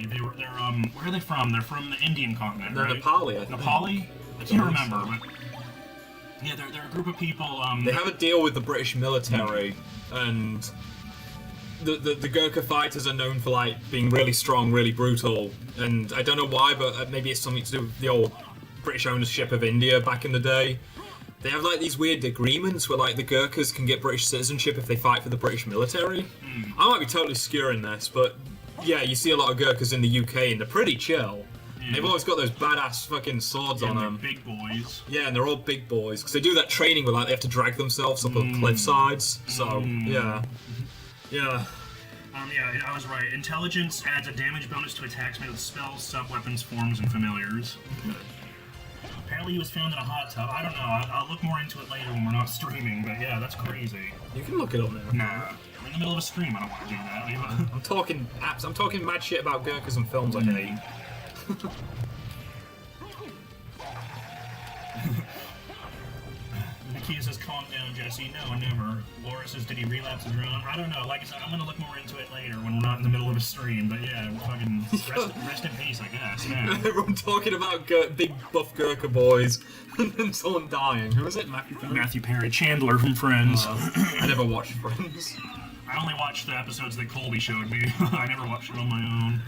B: They're where are they from? They're from the Indian continent,
F: They're
B: right?
F: Nepali, I think.
B: Nepali? I can't remember, but yeah, they're a group of people.
F: They have a deal with the British military, and the Gurkha fighters are known for like being really strong, really brutal, and I don't know why, but maybe it's something to do with the old British ownership of India back in the day. They have like these weird agreements where like the Gurkhas can get British citizenship if they fight for the British military. I might be totally skewering this, but yeah, you see a lot of Gurkhas in the UK and they're pretty chill. Yeah. They've always got those badass fucking swords on them.
B: Big boys.
F: Yeah, and they're all big boys because they do that training where like they have to drag themselves up on cliff sides. So yeah.
B: Yeah, I was right. Intelligence adds a damage bonus to attacks made with spells, sub-weapons, forms, and familiars. Apparently he was found in a hot tub. I don't know. I'll look more into it later when we're not streaming, but yeah, that's crazy.
F: You can look it up now.
B: Nah. We're in the middle of a stream. I don't want to do that.
F: I'm talking apps. I'm talking mad shit about Gurkhas and films I hate.
B: Nakia says, calm down, Jesse. No, never. Laura says, did he relapse the drone? I don't know. Like I said, I'm going to look more into it later when we're not in the middle of a stream. But yeah, we're fucking rest in peace, I guess. Yeah.
F: Everyone talking about big buff Gurkha boys and then someone dying. Who was it? Matthew Perry?
B: Matthew Perry. Chandler from Friends.
F: I never watched Friends.
B: I only watched the episodes that Colby showed me. I never watched it on my own.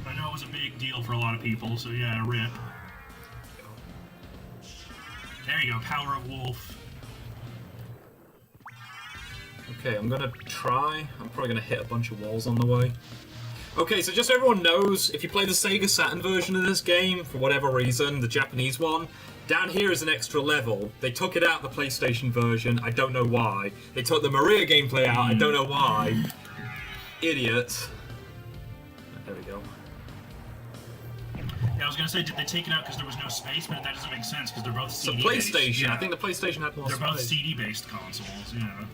B: I know it was a big deal for a lot of people, so yeah, rip. There you go, Power of Wolf.
F: Okay, I'm gonna try. I'm probably gonna hit a bunch of walls on the way. Okay, so just so everyone knows, if you play the Sega Saturn version of this game, for whatever reason, the Japanese one, down here is an extra level. They took it out of the PlayStation version, I don't know why. They took the Maria gameplay out, I don't know why. Idiots. There we go.
B: Yeah, I was gonna say, did they take it out because there was no space? But that doesn't make sense because they're both CD
F: PlayStation.
B: based. Yeah.
F: I think the PlayStation had more
B: They're
F: space.
B: both CD-based consoles, yeah.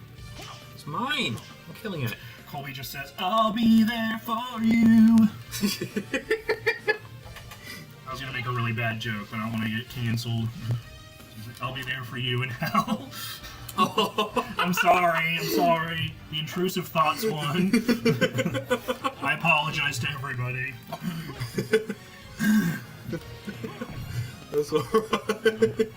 F: It's mine. I'm killing it.
B: Colby just says, I'll be there for you. I was gonna make a really bad joke, but I don't want to get canceled. I'll be there for you in hell. I'm sorry. The intrusive thoughts won. I apologize to everybody.
F: That's alright.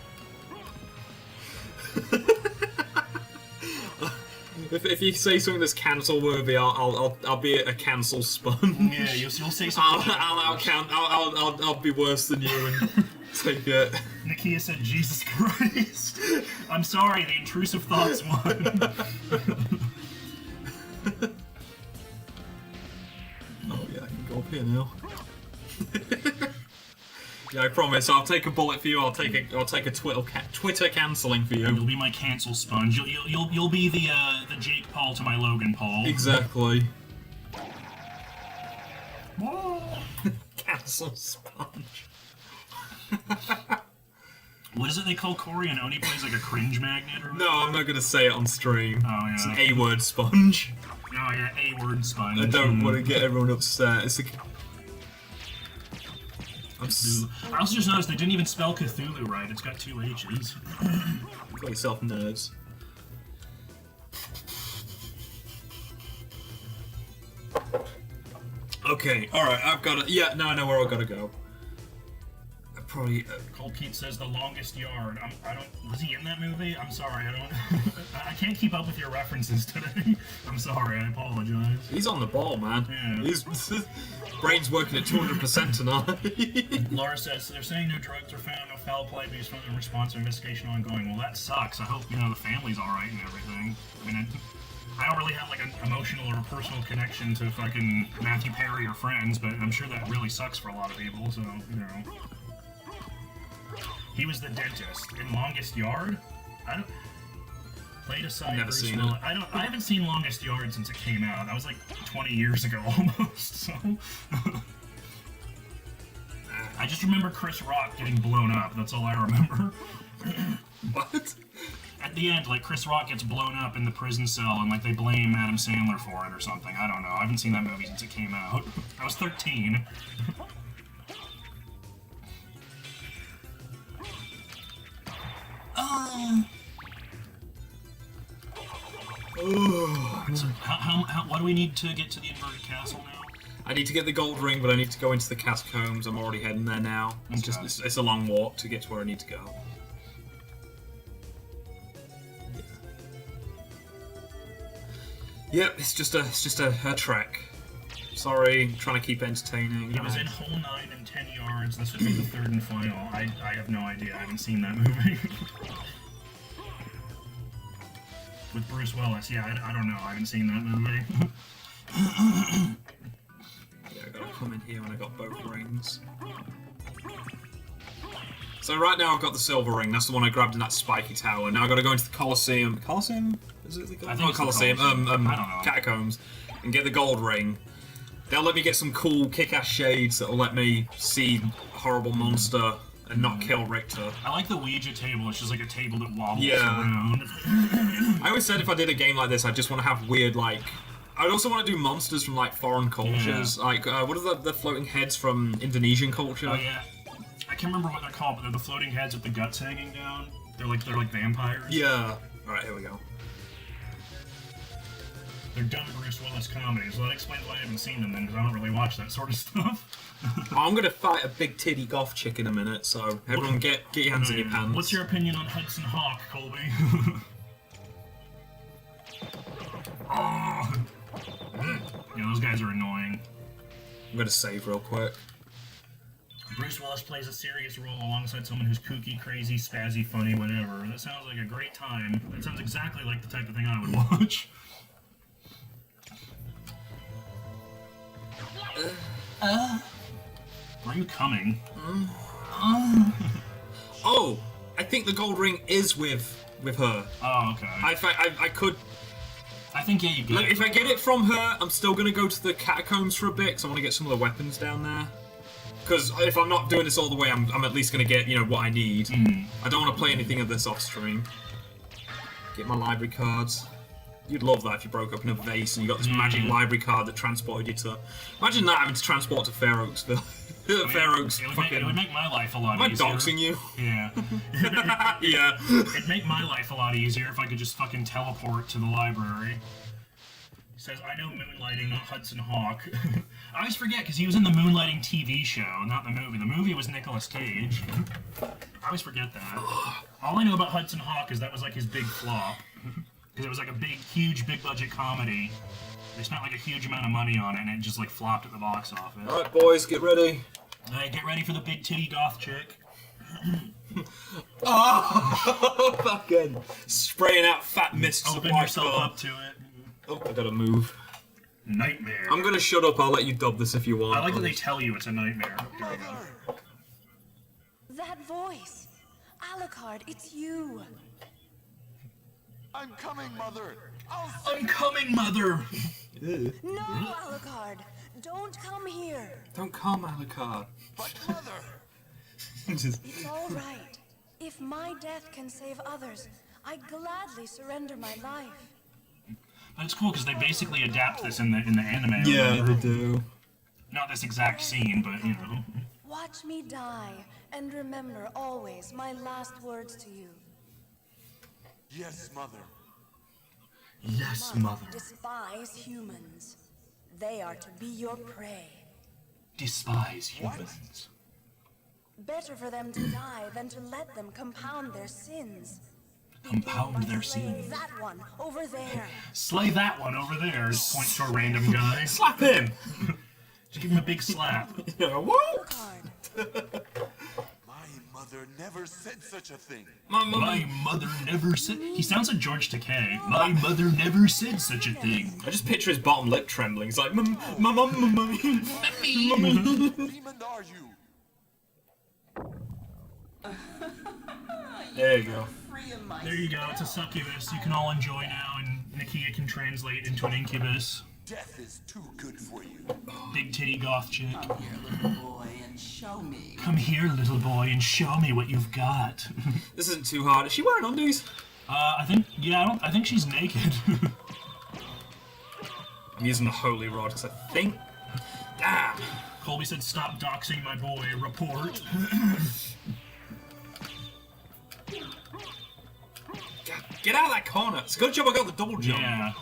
F: If you say something that's cancel worthy, I'll be a cancel sponge.
B: Yeah, you'll say something.
F: I'll be worse than you and take it.
B: Nakia said, Jesus Christ. I'm sorry, the intrusive thoughts won.
F: Oh yeah, I can go up here now. Yeah, I promise. I'll take a bullet for you. I'll take a Twitter cancelling for you.
B: You'll be my cancel sponge. You'll be the Jake Paul to my Logan Paul.
F: Exactly. Cancel sponge.
B: What is it they call Corey? And Oni plays like a cringe magnet or
F: No, I'm not gonna say it on stream.
B: Oh yeah.
F: It's an A-word sponge.
B: Oh yeah, A-word sponge.
F: I don't want to get everyone upset. It's like...
B: I also just noticed they didn't even spell Cthulhu right. It's got 2 H's.
F: You got yourself nerds. Okay, alright, I've got to... Yeah, now I know where I've got to go. Probably...
B: Cold Pete says The Longest Yard. I don't... Was he in that movie? I'm sorry, I don't... I can't keep up with your references today. I'm sorry, I apologize.
F: He's on the ball, man.
B: Yeah.
F: He's... Brain's working at 200% tonight.
B: Laura says, they're saying no drugs are found, no foul play based on the response or investigation ongoing. Well, that sucks. I hope, the family's alright and everything. I mean, I don't really have, like, an emotional or a personal connection to fucking Matthew Perry or Friends, but I'm sure that really sucks for a lot of people, so, He was the dentist in Longest Yard? I don't... Played aside
F: Never
B: Bruce
F: seen
B: Willis.
F: it.
B: I haven't seen Longest Yard since it came out. That was like 20 years ago almost, so... I just remember Chris Rock getting blown up. That's all I remember.
F: What?
B: at the end, like, Chris Rock gets blown up in the prison cell, and, like, they blame Adam Sandler for it or something. I don't know. I haven't seen that movie since it came out. I was 13. So what do we need to get to the inverted castle now?
F: I need to get the gold ring, but I need to go into the catacombs. I'm already heading there now. It's a long walk to get to where I need to go. Yep, it's just a trek. Sorry, trying to keep entertaining.
B: He was in hole 9 and 10 yards. This would be the third and final. I have no idea. I haven't seen that movie. With Bruce Willis, yeah, I don't know. I haven't seen that movie.
F: Yeah, I gotta come in here when I got both rings. So right now I've got the silver ring. That's the one I grabbed in that spiky tower. Now I gotta go into the Colosseum. Colosseum? Is it the Colosseum?
B: I think it's the
F: Colosseum.
B: Colosseum. I don't know.
F: Catacombs, and get the gold ring. They'll let me get some cool kick-ass shades that'll let me see a horrible monster and not kill Richter.
B: I like the Ouija table. It's just like a table that wobbles
F: Yeah.
B: around.
F: I always said if I did a game like this, I just want to have weird, like... I'd also want to do monsters from, like, foreign cultures.
B: Yeah.
F: Like, what are the floating heads from Indonesian culture?
B: Oh, yeah. I can't remember what they're called, but they're the floating heads with the guts hanging down. They're like vampires.
F: Yeah. Alright, here we go.
B: They're dumb Bruce Willis comedies. Well, that explains why I haven't seen them then, because I don't really watch that sort of stuff.
F: I'm gonna fight a big titty goth chick in a minute, so everyone get your hands in your pants.
B: What's your opinion on Hudson Hawk, Colby? Oh. Yeah, those guys are annoying.
F: I'm gonna save real quick.
B: Bruce Willis plays a serious role alongside someone who's kooky, crazy, spazzy, funny, whatever. That sounds like a great time. That sounds exactly like the type of thing I would watch. Where are you coming?
F: Oh, I think the gold ring is with her.
B: Oh, okay.
F: I could.
B: I think, yeah, you get
F: Like,
B: it.
F: if I get it from her, I'm still gonna go to the catacombs for a bit because I want to get some of the weapons down there. Because if I'm not doing this all the way, I'm at least gonna get what I need. I don't want to play anything of this off stream. Get my library cards. You'd love that if you broke up in a vase and you got this magic library card that transported you to. Imagine that having to transport to Fair Oaksville. Fair Oaks.
B: It would make my life a lot
F: Am I
B: easier.
F: doxing you?
B: Yeah.
F: Yeah.
B: It'd make my life a lot easier if I could just fucking teleport to the library. He says, I know moonlighting, not Hudson Hawk. I always forget, because he was in the Moonlighting TV show, not the movie. The movie was Nicolas Cage. I always forget that. All I know about Hudson Hawk is that was like his big flop. Because it was like a huge, big budget comedy. They spent like a huge amount of money on it, and it just like flopped at the box office.
F: Alright, boys, get ready.
B: Alright, get ready for the big titty goth chick.
F: Oh, fucking spraying out fat mists of
B: Open
F: white
B: yourself
F: color.
B: up to it.
F: Oh, I gotta move.
B: Nightmare.
F: I'm gonna shut up. I'll let you dub this if you want.
B: I like that they tell you it's a nightmare.
H: That voice. Alucard, it's you.
D: I'm coming, Mother.
B: I'm coming, Mother!
H: No, Alucard. Don't come here.
F: Don't come, Alucard.
D: But Mother.
H: It's all right. If my death can save others, I'd gladly surrender my life.
B: But it's cool because they basically adapt this in the anime.
F: Yeah, they do.
B: Not this exact scene, but you know.
H: Watch me die, and remember always my last words to you.
D: Yes, Mother.
B: Yes, Mother.
H: Despise humans. They are to be your prey.
B: Despise humans.
H: Better for them to die than to let them compound their sins.
B: Compound their
H: Slaying
B: sins.
H: that one over there.
B: Slay that one over there. Just points to a random guy.
F: Slap him.
B: Just give him a big slap.
F: Yeah, what?
H: Alucard.
D: My mother never said such a thing.
F: My
B: My mother never said. He sounds like George Takei. My mother never said such a thing.
F: I just picture his bottom lip trembling. He's like, mummy.
D: Demon are you?
F: There you go.
B: There you go. It's a succubus. You can all enjoy now, and Nakia can translate into an incubus.
D: Death is too good for you.
B: Big titty goth chick.
E: Come here, little boy, and show me.
B: Come here, little boy, and show me what you've got.
F: This isn't too hard. Is she wearing undies?
B: I think she's naked.
F: I'm using the holy rod because I think. Damn.
B: Colby said, "Stop doxing my boy." Report.
F: Get out of that corner. It's a good job I got the double jump.
B: Yeah.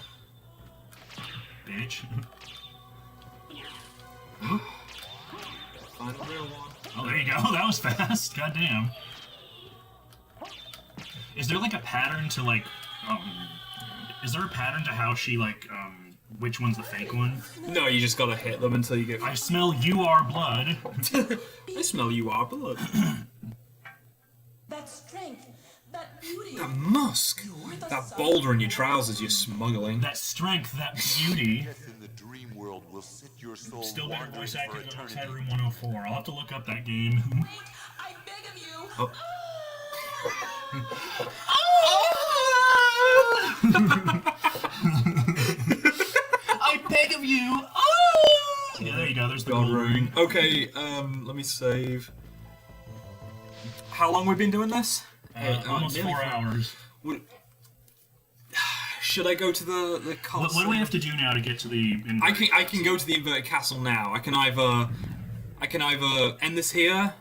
B: Bitch.
F: Find the real one.
B: Oh, there you go. That was fast. Goddamn. Is there like a pattern to like, is there a pattern to how she like, which one's the fake one?
F: No, you just gotta hit them until you get.
B: I smell blood.
F: I smell blood.
E: That strength, that beauty.
F: That musk, that boulder in your trousers you're smuggling.
B: That strength, that beauty.
D: Death in the dream world will sit your soul
B: Still better
D: wandering
B: voice
D: for
B: acting than
D: eternity.
B: Room 104. I'll have to look up that game.
E: Wait, I beg of you.
F: Oh.
B: I beg of you. Oh! Yeah, there you go. There's the
F: God
B: gold
F: ring.
B: ring.
F: Okay, let me save. How long we been doing this?
B: Almost
F: Nearly
B: 4 hours.
F: Should I go to the castle?
B: What do we have to do now to get to the?
F: I can go to the inverted castle now. I can either end this here,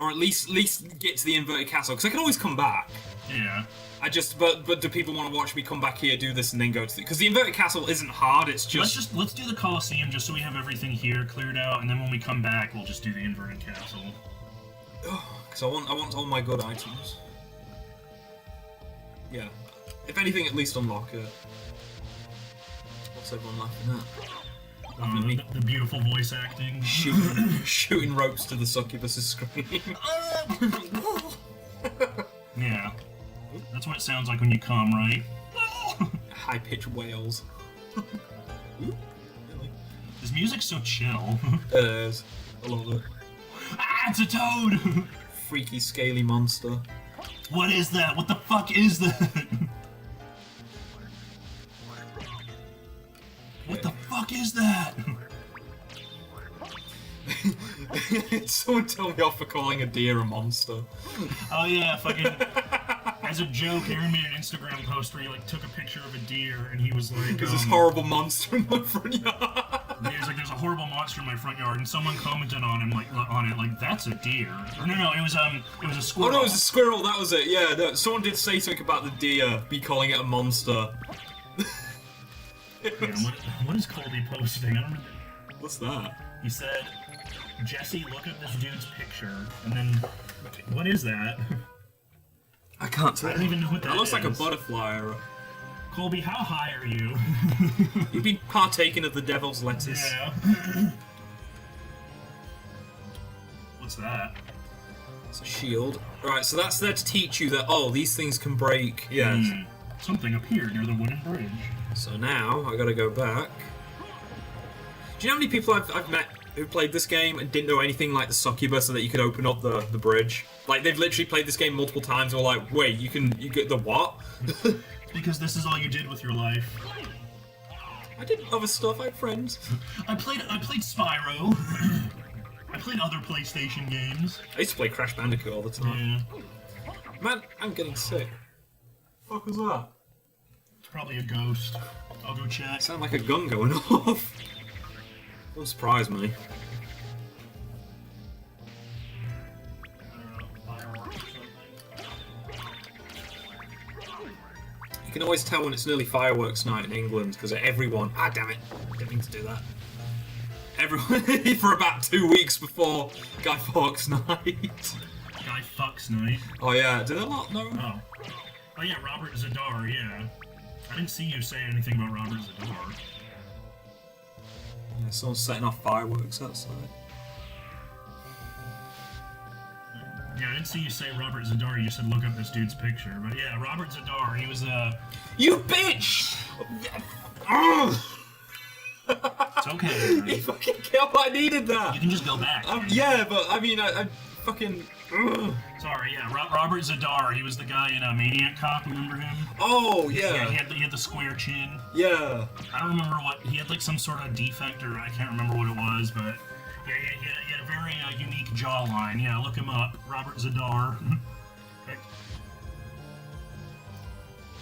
F: or at least get to the inverted castle because I can always come back.
B: Yeah.
F: But do people want to watch me come back here, do this, and then go to because the inverted castle isn't hard. It's just
B: Let's do the Colosseum just so we have everything here cleared out, and then when we come back, we'll just do the inverted castle.
F: because I want all my good items. Yeah. If anything, at least unlock it. What's everyone laughing at? Laughing at me.
B: The beautiful voice acting.
F: Shooting ropes to the succubus's scream.
B: Yeah. That's what it sounds like when you come, right?
F: High-pitched wails.
B: This music's so chill.
F: It is. I love it.
B: Ah, it's a toad!
F: Freaky, scaly monster.
B: What is that? What the fuck is that? What the fuck is that?
F: Someone tell me off for calling a deer a monster.
B: Oh yeah, fucking. As a joke, Aaron made an Instagram post where he like took a picture of a deer and he was like,
F: There's this horrible monster in my front yard.
B: He was like, "There's a horrible monster in my front yard," and someone commented on him like, "That's a deer." Or no, it was a
F: Oh
B: squirrel.
F: no, it was a squirrel. That was it. Yeah, no, someone did say something about the deer, be calling it a monster.
B: Yeah, what is Colby posting? I don't know.
F: What's that?
B: He said, "Jesse, look at this dude's picture," and then, what is that?
F: I can't tell.
B: I don't even know what that
F: That looks like a
B: is.
F: butterfly.
B: Colby, how high are you?
F: You've been partaking of the devil's lettuce.
B: Yeah. What's that?
F: It's a shield. Right, so that's there to teach you that, oh, these things can break. Yeah.
B: Something appeared near the wooden bridge.
F: So now, I gotta go back. Do you know how many people I've met who played this game and didn't know anything like the succubus so that you could open up the bridge? Like, they've literally played this game multiple times and were like, wait, you get the what?
B: Because this is all you did with your life.
F: I did other stuff, I had friends.
B: I played Spyro. I played other PlayStation games.
F: I used to play Crash Bandicoot all the time.
B: Yeah.
F: Man, I'm getting sick. What the fuck was that?
B: It's probably a ghost. I'll go check.
F: Sound like a gun going off. Don't surprise me. You can always tell when it's nearly fireworks night in England because everyone. Ah, damn it! Didn't mean to do that. Everyone for about 2 weeks before Guy Fawkes Night.
B: Guy fucks night.
F: Oh yeah, did I not know?
B: Oh yeah, Robert Zadar. Yeah, I didn't see you say anything about Robert Zadar.
F: Yeah, someone's setting off fireworks outside.
B: Yeah, I didn't see you say Robert Zadar. You said look up this dude's picture. But yeah, Robert Zadar. He was
F: You bitch!
B: It's okay.
F: You fucking killed. I needed that.
B: You can just go back.
F: Yeah, but I mean, I fucking.
B: Sorry, yeah, Robert Zadar. He was the guy in Maniac Cop. Remember him?
F: Oh
B: Yeah,
F: yeah.
B: he had the square chin.
F: Yeah.
B: I don't remember what he had, like some sort of defect, or I can't remember what it was, but yeah, he had a very unique jawline. Yeah, look him up, Robert Zadar.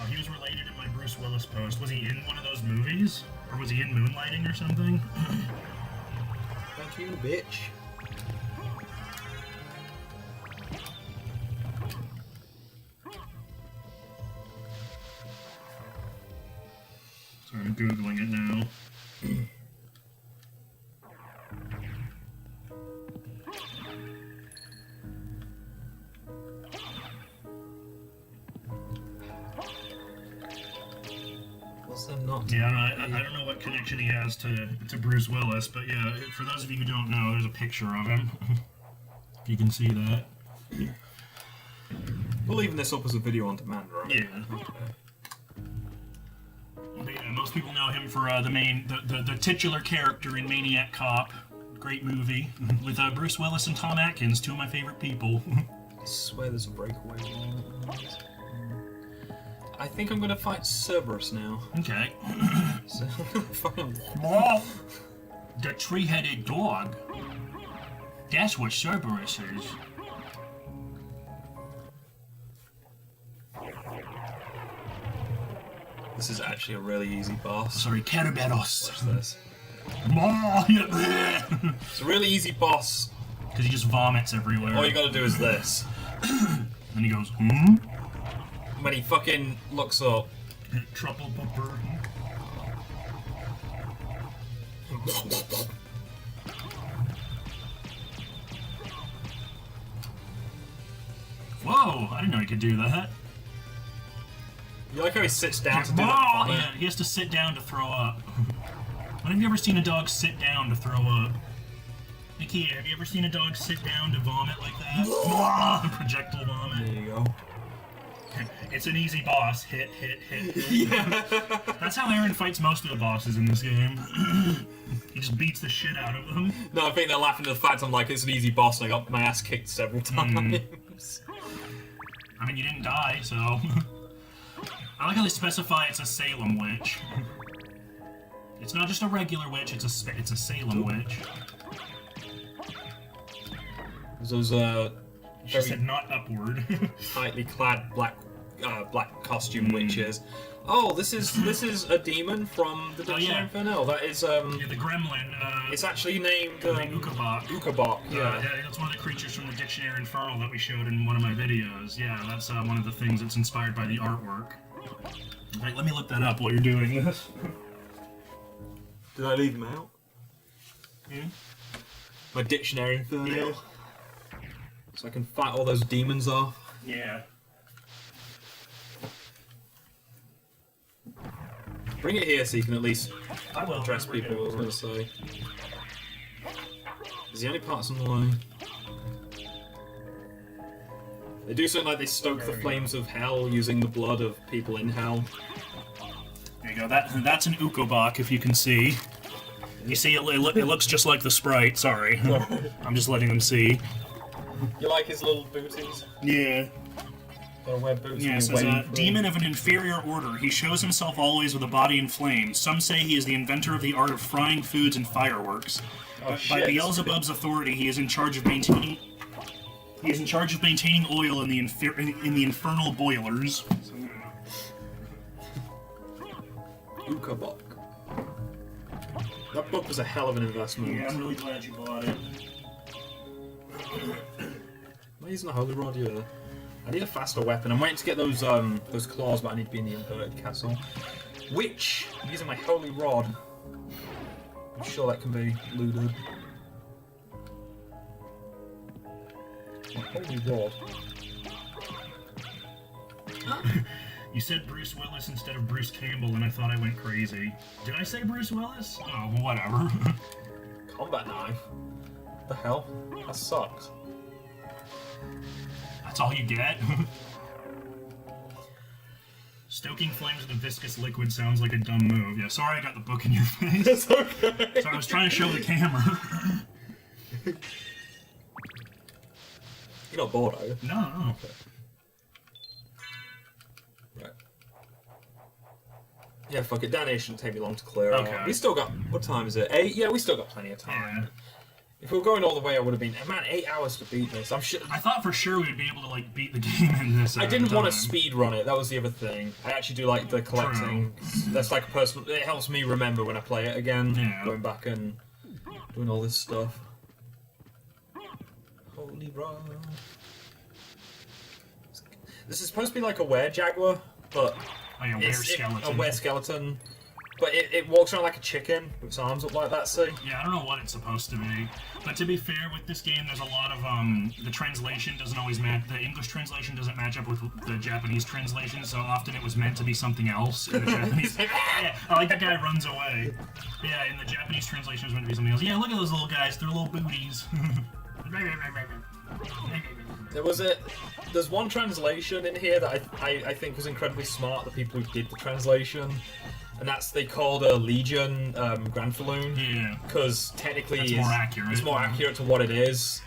B: Oh, he was related in my Bruce Willis post. Was he in one of those movies? Or was he in Moonlighting or something?
F: Thank you, bitch.
B: Sorry, I'm Googling it now.
F: What's that not?
B: Yeah, I don't know what connection he has to Bruce Willis, but yeah, for those of you who don't know, there's a picture of him. If you can see that.
F: We're leaving this up as a video on demand, right?
B: Yeah. But yeah, most people know him for the titular character in Maniac Cop. Great movie. With Bruce Willis and Tom Atkins, two of my favorite people.
F: I swear there's a breakaway. I think I'm gonna fight Cerberus now.
B: Okay.
F: So, fucking.
B: The three-headed dog. That's what Cerberus is.
F: This is actually a really easy boss.
B: Sorry, Caraberos.
F: Watch this.
B: Because
F: It's a really easy boss.
B: he just vomits everywhere.
F: All you gotta do is this.
B: And he goes, hmm?
F: When he fucking looks up.
B: Trouble bumper. Whoa, I didn't know he could do that.
F: You like how he sits down to do
B: Oh,
F: that?
B: yeah, he has to sit down to throw up. When have you ever seen a dog sit down to throw up? Nikki, have you ever seen a dog sit down to vomit like that? Projectile vomit.
F: There you go.
B: It's an easy boss. Hit. Yeah. That's how Arron fights most of the bosses in this game. He just beats the shit out of them.
F: No, I think they're laughing at the fact I'm like, it's an easy boss and I got my ass kicked several times.
B: I mean, you didn't die, so... I like how they specify it's a Salem witch. It's not just a regular witch, it's a Salem witch.
F: Those,
B: She said not upward.
F: tightly clad black costume witches. Oh, this is a demon from the Dictionary
B: yeah.
F: Infernal. That is
B: Yeah, the gremlin.
F: it's actually named
B: the Ukabok.
F: Ukabok. Yeah.
B: That's one of the creatures from the Dictionary Infernal that we showed in one of my videos. Yeah, that's one of the things that's inspired by the artwork. Alright, let me look that up while you're doing this.
F: Did I leave him out?
B: Hmm?
F: My Dictionary Infernal.
B: Yeah.
F: So I can fight all those demons off.
B: Yeah.
F: Bring it here so you can at least
B: I will
F: address people, I was going to say. Is the only parts on the line? They do something like they stoke the flames of hell using the blood of people in hell.
B: There you go. That's an Ukobok, if you can see. You see, it looks just like the sprite. Sorry. I'm just letting them see.
F: You like his little booties?
B: Yeah.
F: Gotta wear boots.
B: Yeah, it says, demon of an inferior order. He shows himself always with a body in flames. Some say he is the inventor of the art of frying foods and fireworks. By Beelzebub's authority, he is in charge of maintaining... He is in charge of maintaining oil in the infernal boilers.
F: Ukabok. That book was a hell of an investment.
B: Yeah, I'm really glad you bought it.
F: Am I using a holy rod? Yeah. I need a faster weapon. I'm waiting to get those claws, but I need to be in the inverted castle. Which, I'm using my holy rod. I'm sure that can be looted. My holy rod.
B: You said Bruce Willis instead of Bruce Campbell, and I thought I went crazy. Did I say Bruce Willis? Oh, whatever.
F: Combat knife? What the hell? That sucks.
B: That's all you get? Stoking flames with a viscous liquid sounds like a dumb move. Yeah, sorry I got the book in your face.
F: It's okay.
B: So I was trying to show the camera.
F: You're not bored, are you?
B: No.
F: Okay. Right. Yeah, fuck it. Down here shouldn't take me long to clear
B: Okay.
F: out. We still got... What time is it? 8? Yeah, we still got plenty of time. If we were going all the way, I would have been. Man, 8 hours to beat this. I'm sure.
B: I thought for sure we'd be able to like beat the game in this.
F: I didn't want to speed run it. That was the other thing. I actually do like the collecting. That's like a personal. It helps me remember when I play it again.
B: Yeah.
F: Going back and doing all this stuff. Holy run. This is supposed to be like a were-jaguar, but
B: Like a were-skeleton.
F: A were-skeleton. But it walks around like a chicken with its arms up like that, see?
B: Yeah, I don't know what it's supposed to be. But to be fair, with this game, there's a lot of, the translation doesn't always match, the English translation doesn't match up with the Japanese translation, so often it was meant to be something else in the Japanese. Yeah, I like that guy runs away. Yeah, in the Japanese translation it was meant to be something else. Yeah, look at those little guys, they're little booties.
F: There's one translation in here that I think was incredibly smart, the people who did the translation. And they called a Legion Granfaloon.
B: Yeah.
F: Because technically
B: it's more accurate.
F: It's more accurate to what it is.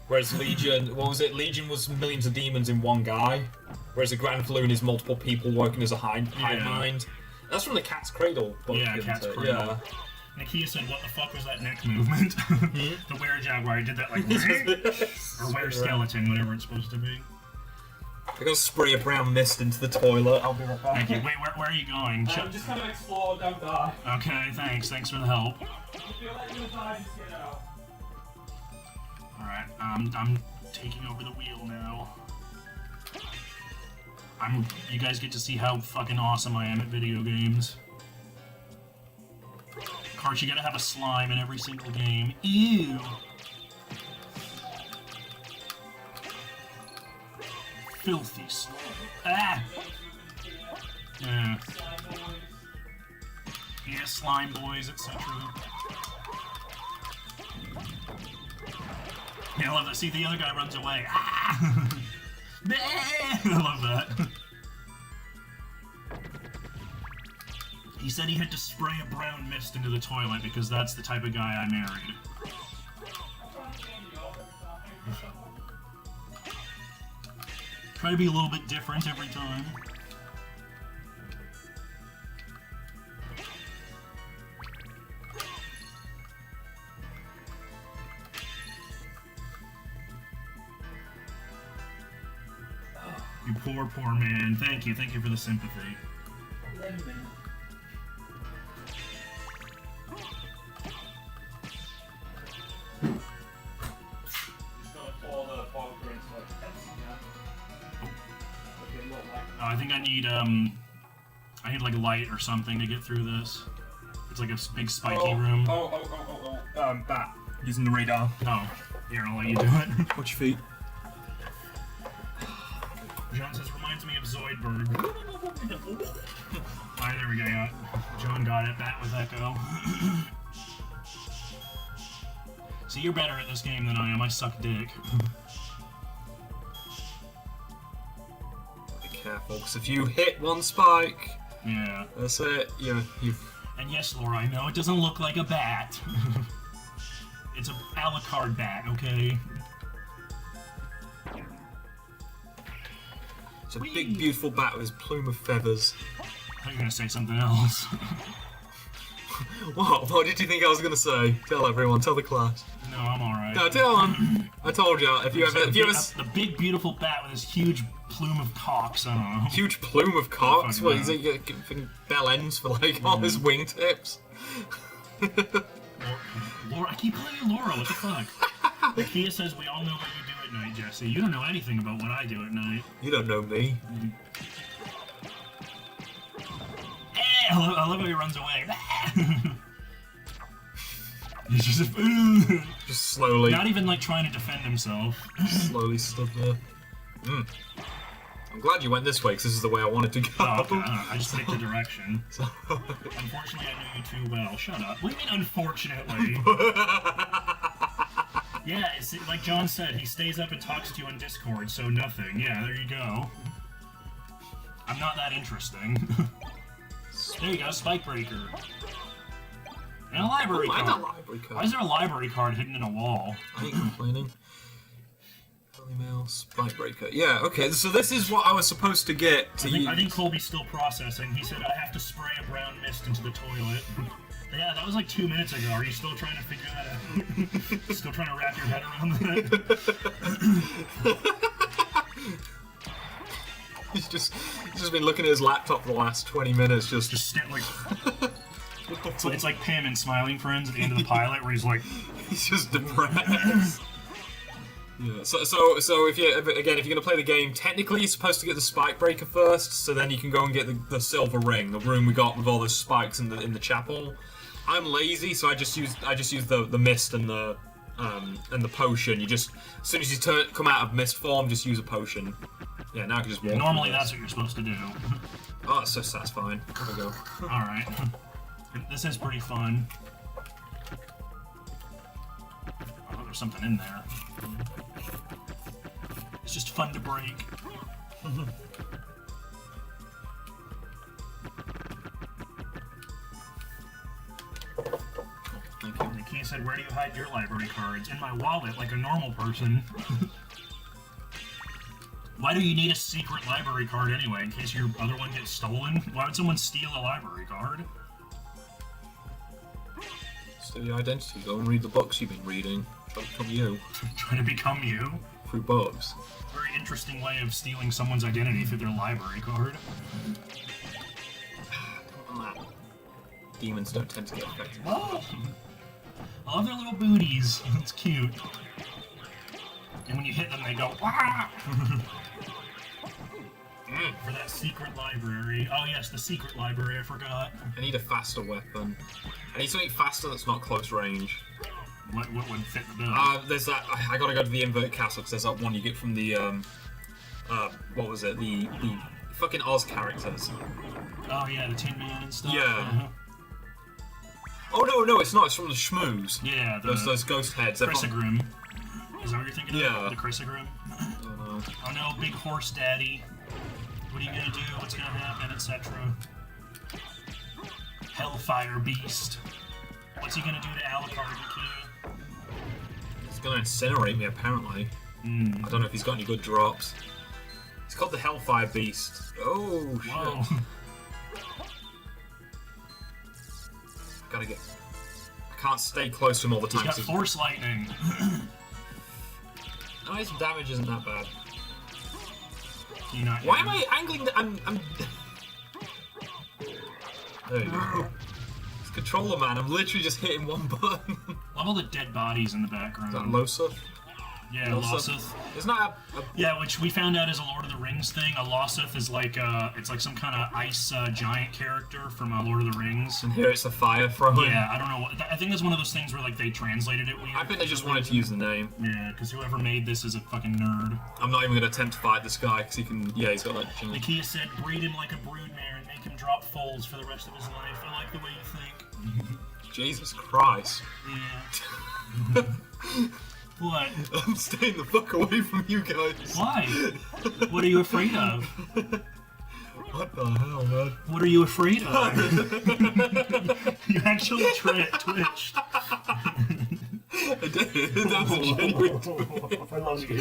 F: Whereas Legion, what was it? Legion was millions of demons in one guy. Whereas a Granfaloon is multiple people working as a hive mind. That's from the Cat's Cradle book.
B: Yeah, Cat's Cradle.
F: Yeah.
B: Nakia said, what the fuck was that neck movement? The were-jaguar did that like... or were-skeleton, whatever it's supposed to be.
F: I'm gonna spray a brown mist into the toilet. I'll be right back.
B: Thank you. Wait, where are you going?
F: Just kind of explore, don't die.
B: Okay, thanks. Thanks for the help. Alright, I'm taking over the wheel now. You guys get to see how fucking awesome I am at video games. Of course, you gotta have a slime in every single game. Ew! Filthy slime. Ah! Yeah. Yeah, slime boys, etc. Yeah, I love that. See, the other guy runs away. Ah! I love that. He said he had to spray a brown mist into the toilet because that's the type of guy I married. Try to be a little bit different every time. You poor, poor man. Thank you for the sympathy. I think I need like light or something to get through this. It's like a big spiky room.
F: Bat. Using the radar.
B: Oh, here, I'll let you do it.
F: Watch your feet.
B: John says, reminds me of Zoidberg. Alright, there we go. Yeah. John got it. Bat with Echo. See, you're better at this game than I am. I suck dick.
F: Careful, because if you hit one spike,
B: yeah,
F: that's it. You've.
B: And yes, Laura, I know it doesn't look like a bat. It's a a la carte bat, okay?
F: It's a big, beautiful bat with his plume of feathers.
B: I thought you were gonna say something else.
F: What? What did you think I was gonna say? Tell everyone. Tell the class.
B: No, I'm alright.
F: No, tell them. I told you. If you ever,
B: the big beautiful bat with his huge plume of cocks. I don't know.
F: Huge plume of cocks. What is it? You get bell ends for like all his wingtips.
B: Laura, I keep calling you Laura. What the fuck? Nakia says we all know what you do at night, Jesse. You don't know anything about what I do at night.
F: You don't know me.
B: Hey, I love how he runs away. He's
F: just slowly.
B: Not even like trying to defend himself.
F: Slowly stood there. I'm glad you went this way because this is the way I wanted to go.
B: Oh, okay. I just picked the direction. Unfortunately, I know you too well. Shut up. What do you mean, unfortunately? Yeah, it's like John said, he stays up and talks to you on Discord, so nothing. Yeah, there you go. I'm not that interesting. There you go, Spike Breaker. And a library card.
F: Library card.
B: Why is there a library card hidden in a wall?
F: I ain't complaining. Email spike breaker. Yeah, okay, so this is what I was supposed to get to use.
B: I think Colby's still processing. He said, I have to spray a brown mist into the toilet. Yeah, that was like 2 minutes ago. Are you still trying to figure that out? Still trying to wrap your head around that?
F: He's just been looking at his laptop for the last 20 minutes, just
B: like... So it's like Pam in Smiling Friends at the end of the pilot, where he's like...
F: He's just depressed. Yeah. So if you're gonna play the game, technically you're supposed to get the spike breaker first, so then you can go and get the silver ring, the room we got with all those spikes in the chapel. I'm lazy, so I just use the mist and the potion. You just, as soon as you come out of mist form, just use a potion. Yeah, now I can just walk.
B: Normally that's what you're supposed to do.
F: Oh, that's so satisfying. There we go.
B: Alright. This is pretty fun. Oh, there's something in there. It's just fun to break.
F: Thank you.
B: The key said, where do you hide your library cards? In my wallet, like a normal person. Why do you need a secret library card anyway, in case your other one gets stolen? Why would someone steal a library card?
F: Steal your identity. Go and read the books you've been reading. Try to become you.
B: Trying to become you?
F: Through books.
B: Very interesting way of stealing someone's identity through their library card.
F: Demons don't tend to get affected.
B: Oh! I love their little booties. It's cute. And when you hit them, they go, wah! For that secret library. Oh yes, the secret library, I forgot.
F: I need a faster weapon. I need something faster that's not close range.
B: What would fit the bill?
F: There's that, I gotta go to the inverted castle, because there's that one you get from the, what was it, the fucking Oz characters.
B: Oh yeah, the Tin Man and stuff?
F: Yeah. Oh no, it's not, it's from the Schmooze.
B: Yeah,
F: those ghost heads.
B: Chrysogrim. Is that what you're thinking
F: Yeah.
B: of? The Chrysogrim?
F: Oh no.
B: Oh no, big horse daddy. What are you gonna do? What's gonna happen? Etc. Hellfire beast. What's he gonna do to Alucard, Nakia?
F: He's gonna incinerate me, apparently. I don't know if he's got any good drops. It's called the Hellfire Beast. Oh, shit.
B: Whoa.
F: Gotta get... I can't stay close to him all the time.
B: He's got force lightning.
F: No, his damage isn't that bad.
B: Can you not
F: Why am I angling the... I'm... There you go. It's controller, man. I'm literally just hitting one button.
B: Love all the dead bodies in the background.
F: Is that Loseth?
B: Yeah, Loseth.
F: Isn't that a...
B: Yeah, which we found out is a Lord of the Rings thing. A Loseth is like it's like some kind of ice giant character from Lord of the Rings.
F: And here it's a fire throwing.
B: Yeah, I don't know. I think that's one of those things where like they translated it weird.
F: I think they just wanted to use the name.
B: Yeah, because whoever made this is a fucking nerd.
F: I'm not even gonna attempt to fight this guy because he can. Yeah, he's got that.
B: Nakia said, "Breed him like a broodmare and make him drop foals for the rest of his life." I like the way you think.
F: Jesus Christ.
B: Yeah. What?
F: I'm staying the fuck away from you guys.
B: Why? What are you afraid of?
F: What the hell, man?
B: What are you afraid of? You actually twitched.
F: I did. That was a genuine twitch.
B: I love you.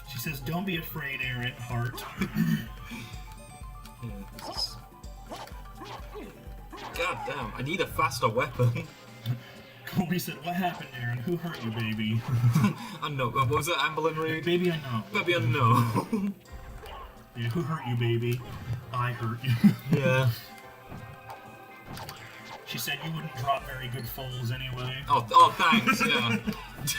B: She says, "Don't be afraid, Arron, heart."
F: God damn, I need a faster weapon.
B: Colby said, "What happened, Arron? Who hurt you, baby?"
F: I know. What was that, Amberlyn Reed?
B: Baby, I know.
F: Baby, I know.
B: Yeah, who hurt you, baby? I hurt you.
F: Yeah.
B: She said you wouldn't drop very good foals anyway.
F: Oh, thanks. Yeah.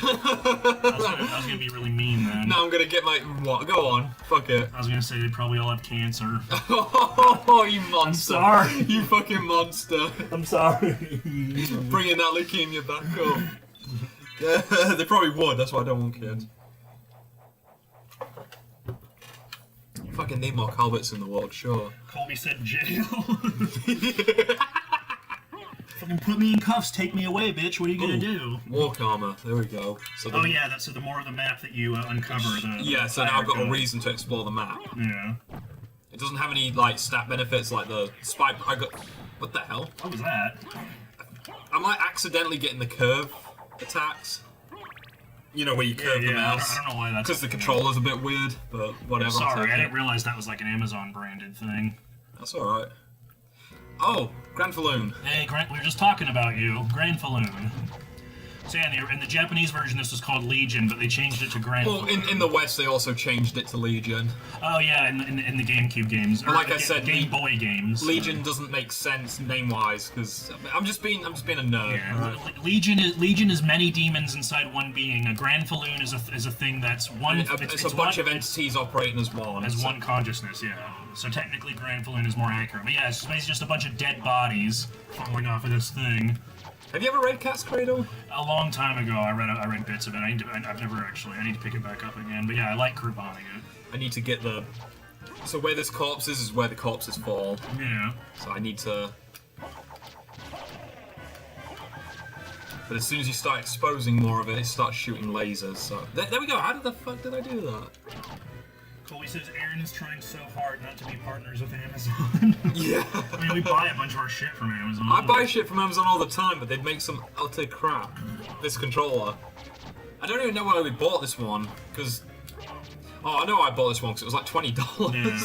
B: I was gonna be really mean then.
F: Now I'm gonna get my what? Go on. Fuck it.
B: I was gonna say they probably all have cancer.
F: Oh, you monster!
B: I'm sorry.
F: You fucking monster!
B: I'm sorry.
F: Bringing that leukemia back up. Yeah, they probably would. That's why I don't want kids. Fucking need more Calverts in the world, sure.
B: Colby said jail. Fucking put me in cuffs, take me away, bitch. What are you gonna do?
F: Walk armor. There we go. So
B: Oh yeah, so the more of the map that you uncover, the
F: yeah. So now I've got a reason to explore the map.
B: Yeah.
F: It doesn't have any like stat benefits like the spike. I got. What the hell?
B: What was that?
F: I accidentally getting the curve attacks? You know, where you curve the mouse?
B: I don't know why that's...
F: Because the controller's a bit weird, but whatever.
B: Sorry, I didn't realize that was like an Amazon branded thing.
F: That's alright. Oh, Granfaloon.
B: Hey, Grant, we were just talking about you. Granfaloon. So yeah, in the Japanese version, this was called Legion, but they changed it to Grand.
F: Well, in the West, they also changed it to Legion.
B: Oh yeah, in the GameCube games.
F: But like I said,
B: Game Boy games.
F: Legion doesn't make sense name-wise because I'm just being a nerd.
B: Yeah, Legion is many demons inside one being. A Granfaloon is a thing that's one.
F: It's a bunch of entities operating as one.
B: As one consciousness, yeah. So technically, Granfaloon is more accurate. But yeah, it's basically just a bunch of dead bodies falling off of this thing.
F: Have you ever read Cat's Cradle?
B: A long time ago, I read bits of it. I've never actually. I need to pick it back up again. But yeah, I like couponing it.
F: I need to get the. So where this corpse is where the corpses fall.
B: Yeah.
F: So I need to. But as soon as you start exposing more of it, it starts shooting lasers. So there we go. How the fuck did I do that?
B: Colby says Aaron is trying so hard not to be partners with Amazon.
F: Yeah.
B: I mean, we buy a bunch of our shit from Amazon.
F: I buy shit from Amazon all the time, but they make some utter crap. This controller. I don't even know why we bought this one, because... Oh, I know I bought this one because it was like $20.
B: Yeah.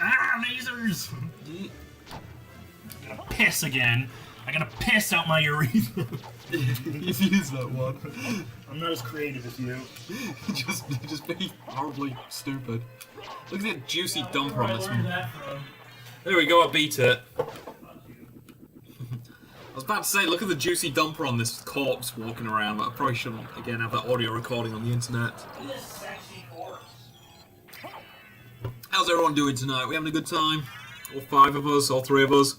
B: Ah, lasers! I'm gonna piss again. I'm gonna piss out my urethra.
F: You've used that one.
B: I'm not as creative as you.
F: just be horribly stupid. Look at the juicy dumper on this one. There we go, I beat it. I was about to say, look at the juicy dumper on this corpse walking around, but I probably shouldn't, again, have that audio recording on the internet. How's everyone doing tonight? We having a good time? All five of us, all three of us?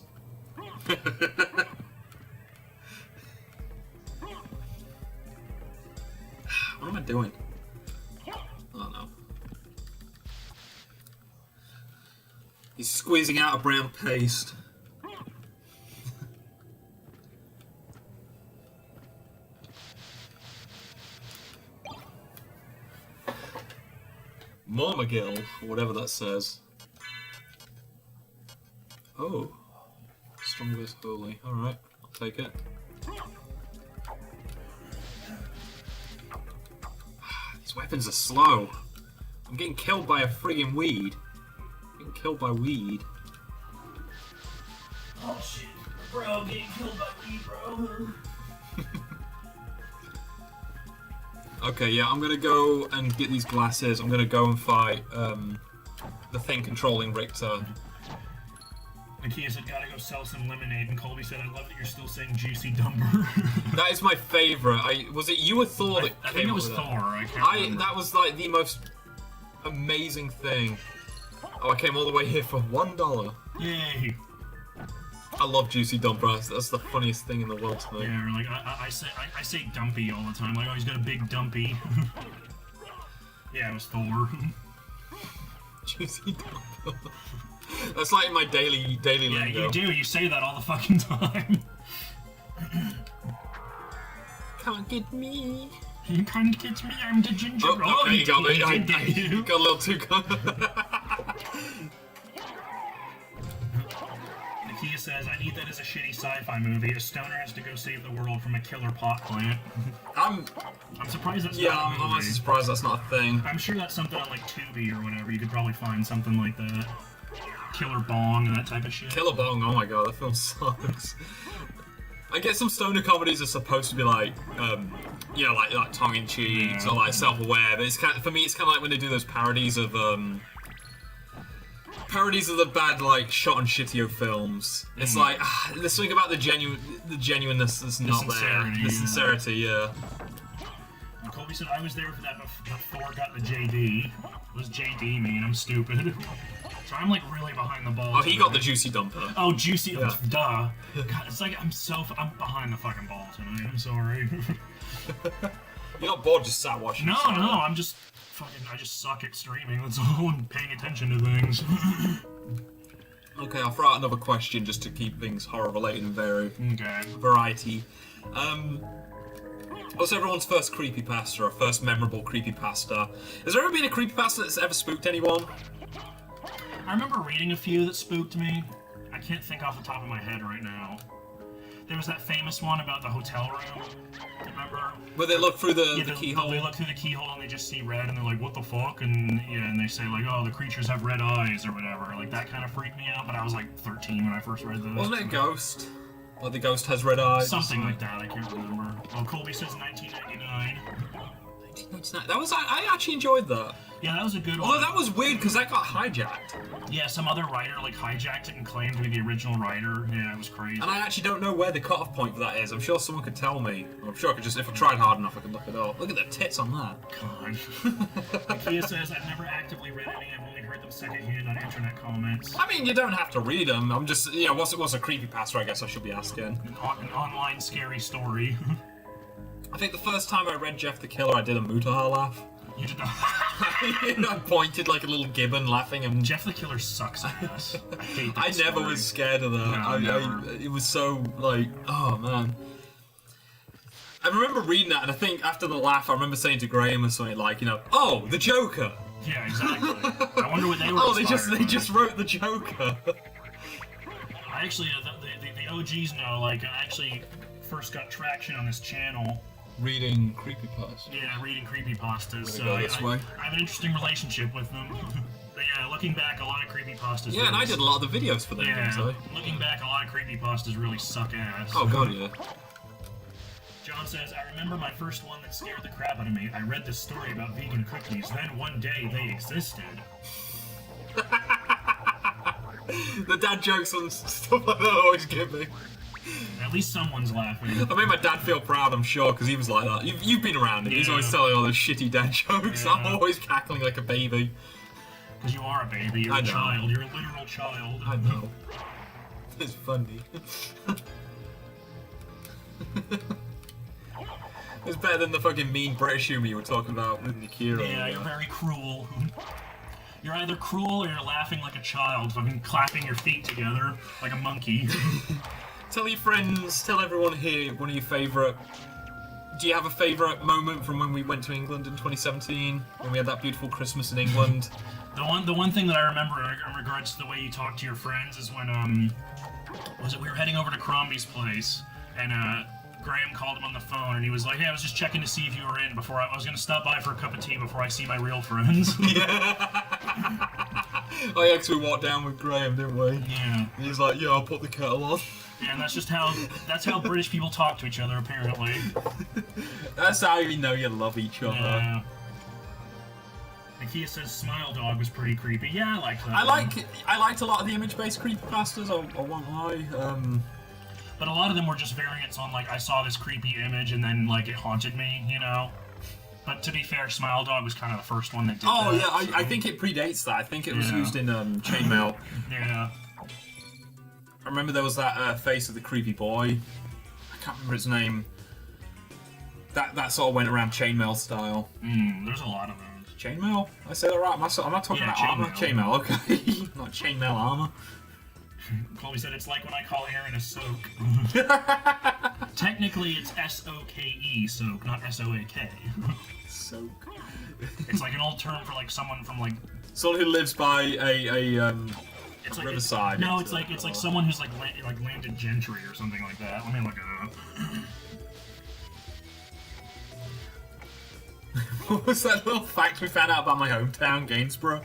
F: What am I doing? Oh no. He's squeezing out a brown paste. Mormagill, or whatever that says. Oh. Strongest holy. Alright, I'll take it. These weapons are slow. I'm getting killed by a friggin' weed. Getting killed by weed.
B: Oh shit. Bro, I'm getting killed by weed, bro.
F: Okay, yeah, I'm gonna go and get these glasses. I'm gonna go and fight the thing controlling Richter.
B: Nakia said, gotta go sell some lemonade, and Colby said, I love that you're still saying juicy dumper.
F: That is my favorite. Was it you or Thor that
B: I
F: came
B: think it
F: up
B: was
F: with
B: Thor.
F: that?
B: I can't remember.
F: That was like the most amazing thing. Oh, I came all the way here for $1.
B: Yay.
F: I love juicy dumper. That's the funniest thing in the world to me.
B: Yeah, or like I say dumpy all the time. Like, oh, he's got a big dumpy. Yeah, it was Thor.
F: Juicy dumper. That's like in my daily
B: Yeah,
F: lingo.
B: you do. You say that all the fucking time.
F: Can't get me.
B: You can't get me. I'm the ginger.
F: Oh, there you go.
B: He
F: I
B: did get you.
F: got a little too
B: Nakia says, I need that as a shitty sci-fi movie. A stoner has to go save the world from a killer pot plant. I'm surprised that's not a movie.
F: I'm honestly surprised that's not a thing.
B: I'm sure that's something on like Tubi or whatever. You could probably find something like that. Killer Bong and that type of shit.
F: Killer Bong, oh my god, that film sucks. I guess some stoner comedies are supposed to be like, you know, like tongue-in-cheek or like self-aware, but it's for me, it's kind of like when they do those parodies of the bad like shot and shitio films. It's like there's something about the genuineness that's not there. The sincerity, yeah.
B: Colby said I was there for that before I got the JD. What does JD mean? I'm stupid. So I'm like really behind the balls.
F: Oh, he got the juicy dumper.
B: Oh, juicy, duh. God, it's like I'm behind the fucking ball tonight. I'm sorry.
F: You're not bored, just sat watching.
B: No, I'm just I just suck at streaming. That's all. And paying attention to things.
F: Okay, I'll throw out another question just to keep things horror related and variety. What's everyone's first creepypasta or first memorable creepypasta? Has there ever been a creepypasta that's ever spooked anyone? I
B: remember reading a few that spooked me. I can't think off the top of my head right now. There was that famous one about the hotel room. Remember?
F: Where they look through the
B: Yeah,
F: keyhole.
B: They look through the keyhole and they just see red, and they're like, "What the fuck?" And yeah, and they say like, "Oh, the creatures have red eyes" or whatever. Like that kind of freaked me out. But I was like 13 when I first read those.
F: Wasn't it a ghost? Like the ghost has red eyes.
B: Something like that. I can't remember. Oh, Colby says 1999.
F: 1999. That was I actually enjoyed that.
B: Yeah, that was a good one.
F: Although that was weird because that got hijacked.
B: Yeah, some other writer like hijacked it and claimed to be the original writer. Yeah, it was crazy.
F: And I actually don't know where the cutoff point for that is. I'm sure someone could tell me. I'm sure I could just, if I tried hard enough, I could look it up. Look at the tits on that.
B: God. Ikea says, I've never actively read any, I've only heard them secondhand on internet comments.
F: I mean, you don't have to read them. I'm just, you know, what's a creepypasta, I guess I should be asking.
B: An online scary story.
F: I think the first time I read Jeff the Killer, I did a Mutaha laugh.
B: You did not.
F: I pointed like a little gibbon laughing and...
B: Jeff the Killer sucks ass. I hate that
F: I never
B: story.
F: was scared of that.
B: No, never.
F: It was so, like, oh man. I remember reading that, and I think after the laugh, I remember saying to Graham or something like, you know, "Oh, the Joker."
B: Yeah, exactly. I wonder what they were.
F: Oh, they
B: inspired
F: just
B: by.
F: wrote the Joker.
B: I actually, the OGs know. Like, I actually first got traction on this channel.
F: Reading creepypasta.
B: Yeah, reading creepypastas. So
F: go this way.
B: I have an interesting relationship with them. But yeah, looking back, a lot of creepypastas.
F: Yeah, and I did a lot of the videos for them.
B: Yeah,
F: So.
B: looking back, a lot of creepypastas really suck ass.
F: Oh god, yeah.
B: John says, I remember my first one that scared the crap out of me. I read this story about vegan cookies, then one day they existed.
F: The dad jokes and stuff like that always get me.
B: At least someone's laughing.
F: I made my dad feel proud, I'm sure, because he was like that. You've been around him. He's
B: Yeah.
F: always telling all those shitty dad jokes.
B: Yeah.
F: I'm always cackling like a baby.
B: Because you are a baby, you're
F: I
B: a
F: know.
B: child, you're a literal child.
F: I know. It's funny. It's better than the fucking mean British humor you were talking about with Nikira.
B: Yeah, you're very cruel. You're either cruel or you're laughing like a child, fucking clapping your feet together like a monkey.
F: Tell your friends, tell everyone here one of your favourite... Do you have a favourite moment from when we went to England in 2017? When we had that beautiful Christmas in England?
B: The one thing that I remember in regards to the way you talk to your friends is when, we were heading over to Crombie's place, and, Graham called him on the phone, and he was like, "Hey, I was just checking to see if you were in before I was going to stop by for a cup of tea before I see my real friends."
F: Oh yeah, because we walked down with Graham, didn't we?
B: Yeah.
F: And he was like, "Yeah, I'll put the kettle on."
B: Yeah, and that's how British people talk to each other, apparently.
F: That's how you know you love each other.
B: Yeah. Ikea says Smile Dog was pretty creepy. Yeah, I liked that.
F: I liked a lot of the image-based creepypastas, I won't lie.
B: But a lot of them were just variants on, like, I saw this creepy image and then, like, it haunted me, you know? But to be fair, Smile Dog was kind of the first one that did
F: Oh,
B: that.
F: yeah,
B: so-
F: I think it predates that. I think it was
B: Yeah.
F: used in Chainmail.
B: Yeah.
F: I remember there was that face of the creepy boy. I can't remember his name. That sort of went around Chainmail style.
B: There's a lot of them.
F: Chainmail? I say that right? Am I talking
B: Yeah,
F: about armor? Chainmail, okay. Not chainmail armor.
B: Colby said it's like when I call Arron a soak. Technically, it's S-O-K-E, soak, not S-O-A-K.
F: Soak.
B: It's like an old term for, like, someone from, like...
F: Someone who lives by
B: It's like
F: riverside.
B: No, it's like someone who's like landed gentry or something like that. Let me look it up.
F: What was that little fact we found out about my hometown, Gainsborough?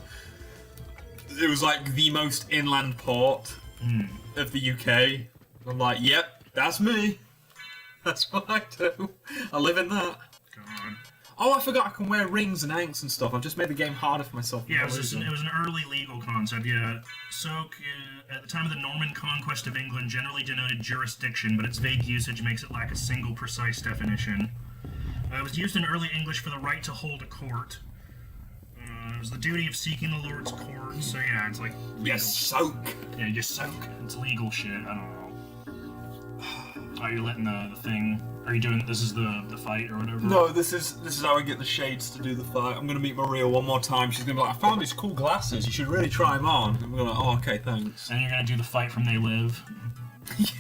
F: It was like the most inland port of the UK. I'm like, yep, that's me. That's what I do. I live in that.
B: God.
F: Oh, I forgot I can wear rings and anks and stuff. I've just made the game harder for myself.
B: Yeah, it was an early legal concept. Yeah, soak at the time of the Norman conquest of England generally denoted jurisdiction, but its vague usage makes it lack a single precise definition. It was used in early English for the right to hold a court. It was the duty of seeking the Lord's court. So yeah, it's like legal.
F: Yes, soak.
B: Yeah, you soak. It's legal shit. I don't know. Are you letting the thing? Are you doing? This is the fight or whatever.
F: No, this is how I get the shades to do the fight. I'm gonna meet Maria one more time. She's gonna be like, I found these cool glasses. You should really try them on. And we're like, oh, okay, thanks.
B: And you're gonna do the fight from They Live.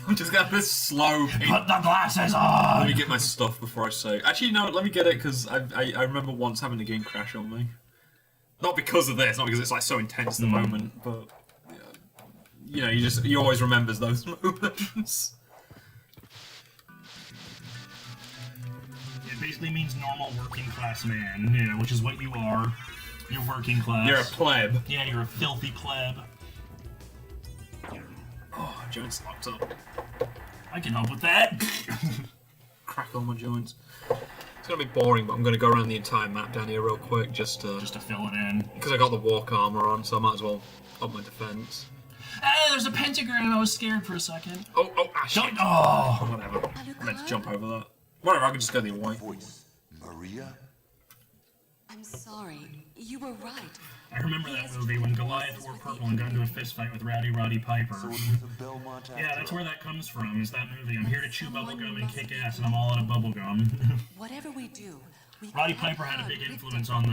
F: I'm just gonna have this slow.
B: Put the glasses on.
F: Let me get my stuff before I say. Actually, no. Let me get it because I remember once having the game crash on me. Not because of this, not because it's like so intense at the moment, but you know, you always remembers those moments.
B: basically means normal working class man, yeah, which is what you are. You're working class.
F: You're a pleb.
B: Yeah, you're a filthy pleb.
F: Oh, joints locked up.
B: I can help with that.
F: Crackle my joints. It's gonna be boring, but I'm gonna go around the entire map down here real quick, just to
B: fill it in.
F: Because I got the walk armor on, so I might as well up my defense.
B: Ah, there's a pentagram. I was scared for a second.
F: Shit.
B: Oh,
F: whatever. I meant to jump over that. Whatever, I can just go the other way.
D: Voice, Maria?
G: I'm sorry. You were right.
B: I remember that movie when Goliath wore purple and got into a fist fight with Roddy Piper.
D: So it was a Belmont
B: Yeah, that's
D: after
B: where that comes from, is that movie. I'm here to chew bubblegum and kick ass, and I'm all out of bubblegum.
G: Whatever we do, we
B: Roddy
G: can't
B: Piper had a
G: hurt
B: big
G: victims.
B: influence on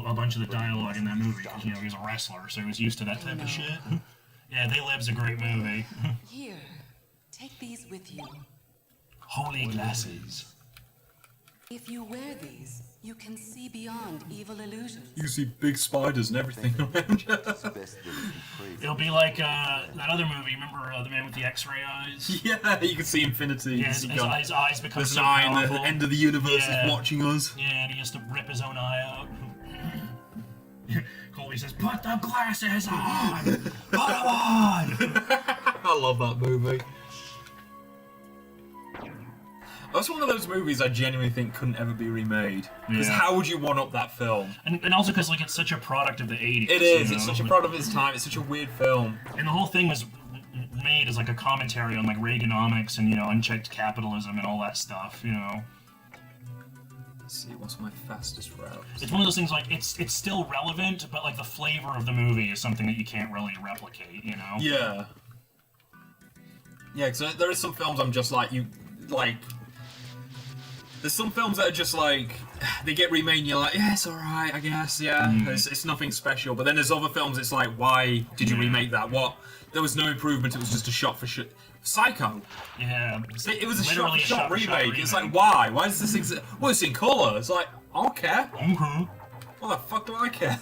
B: a bunch of the dialogue in that movie, because, you know, he was a wrestler, so he was used to that type of shit. Yeah, They Live's a great movie.
G: Here, take these with you.
B: Holy glasses.
G: If you wear these, you can see beyond evil illusions.
F: You see big spiders and everything around you.
D: It's best that it be crazy.
B: It'll be like that other movie, remember The Man with the X-Ray Eyes?
F: Yeah, you can see infinity.
B: Yeah, his eyes become
F: There's
B: so
F: an eye in
B: powerful.
F: the end of the universe
B: Yeah.
F: is watching us.
B: Yeah, and he has to rip his own eye out. Colby says, "Put the glasses on! Put them on!"
F: I love that movie. That's one of those movies I genuinely think couldn't ever be remade. Because
B: Yeah.
F: how would you one-up that film?
B: And also because, like, it's such a product of the 80s.
F: It is.
B: you
F: It's
B: know?
F: such a product of its time. It's such a weird film.
B: And the whole thing was made as, like, a commentary on, like, Reaganomics and, you know, unchecked capitalism and all that stuff, you know?
F: Let's see, what's my fastest route?
B: It's one of those things, like, it's still relevant, but, like, the flavor of the movie is something that you can't really replicate, you know?
F: Yeah. Yeah, because there is some films I'm just like, there's some films that are just like, they get remade and you're like, yeah, it's alright, I guess, yeah. It's nothing special. But then there's other films, it's like, why did you remake that? What? There was no improvement, it was just a shot for shot. Psycho.
B: Yeah.
F: It was a
B: Literally
F: shot for shot remake.
B: remake.
F: It's like, why? Why does this exist? Well, it's in colour. It's like, I don't care.
B: Mhm.
F: What the fuck do I care?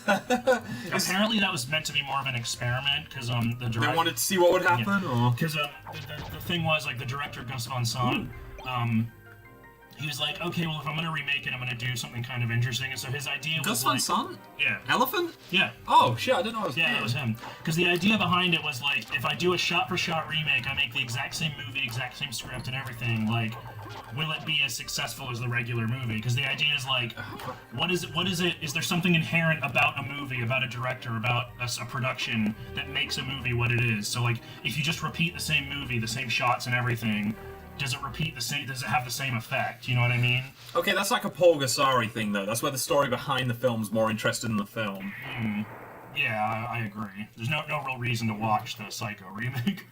B: Apparently that was meant to be more of an experiment, because the
F: They
B: director...
F: wanted to see what would happen, or?
B: Because the thing was, like, the director, Gus Van Sant, he was like, okay, well, if I'm going to remake it, I'm going to do something kind of interesting. And so his idea was,
F: Gus
B: like...
F: Van Sant?
B: Yeah.
F: Elephant?
B: Yeah.
F: Oh, shit, I didn't know it was
B: Yeah,
F: him.
B: that was him. Because the idea behind it was, like, if I do a shot-for-shot remake, I make the exact same movie, exact same script and everything, like, will it be as successful as the regular movie? Because the idea is, like, what is it, is there something inherent about a movie, about a director, about a production that makes a movie what it is? So, like, if you just repeat the same movie, the same shots and everything, does it have the same effect? You know what I mean?
F: Okay, that's like a Paul Gasari thing, though. That's where the story behind the film's more interested in the film.
B: Yeah, I agree. There's no real reason to watch the Psycho remake.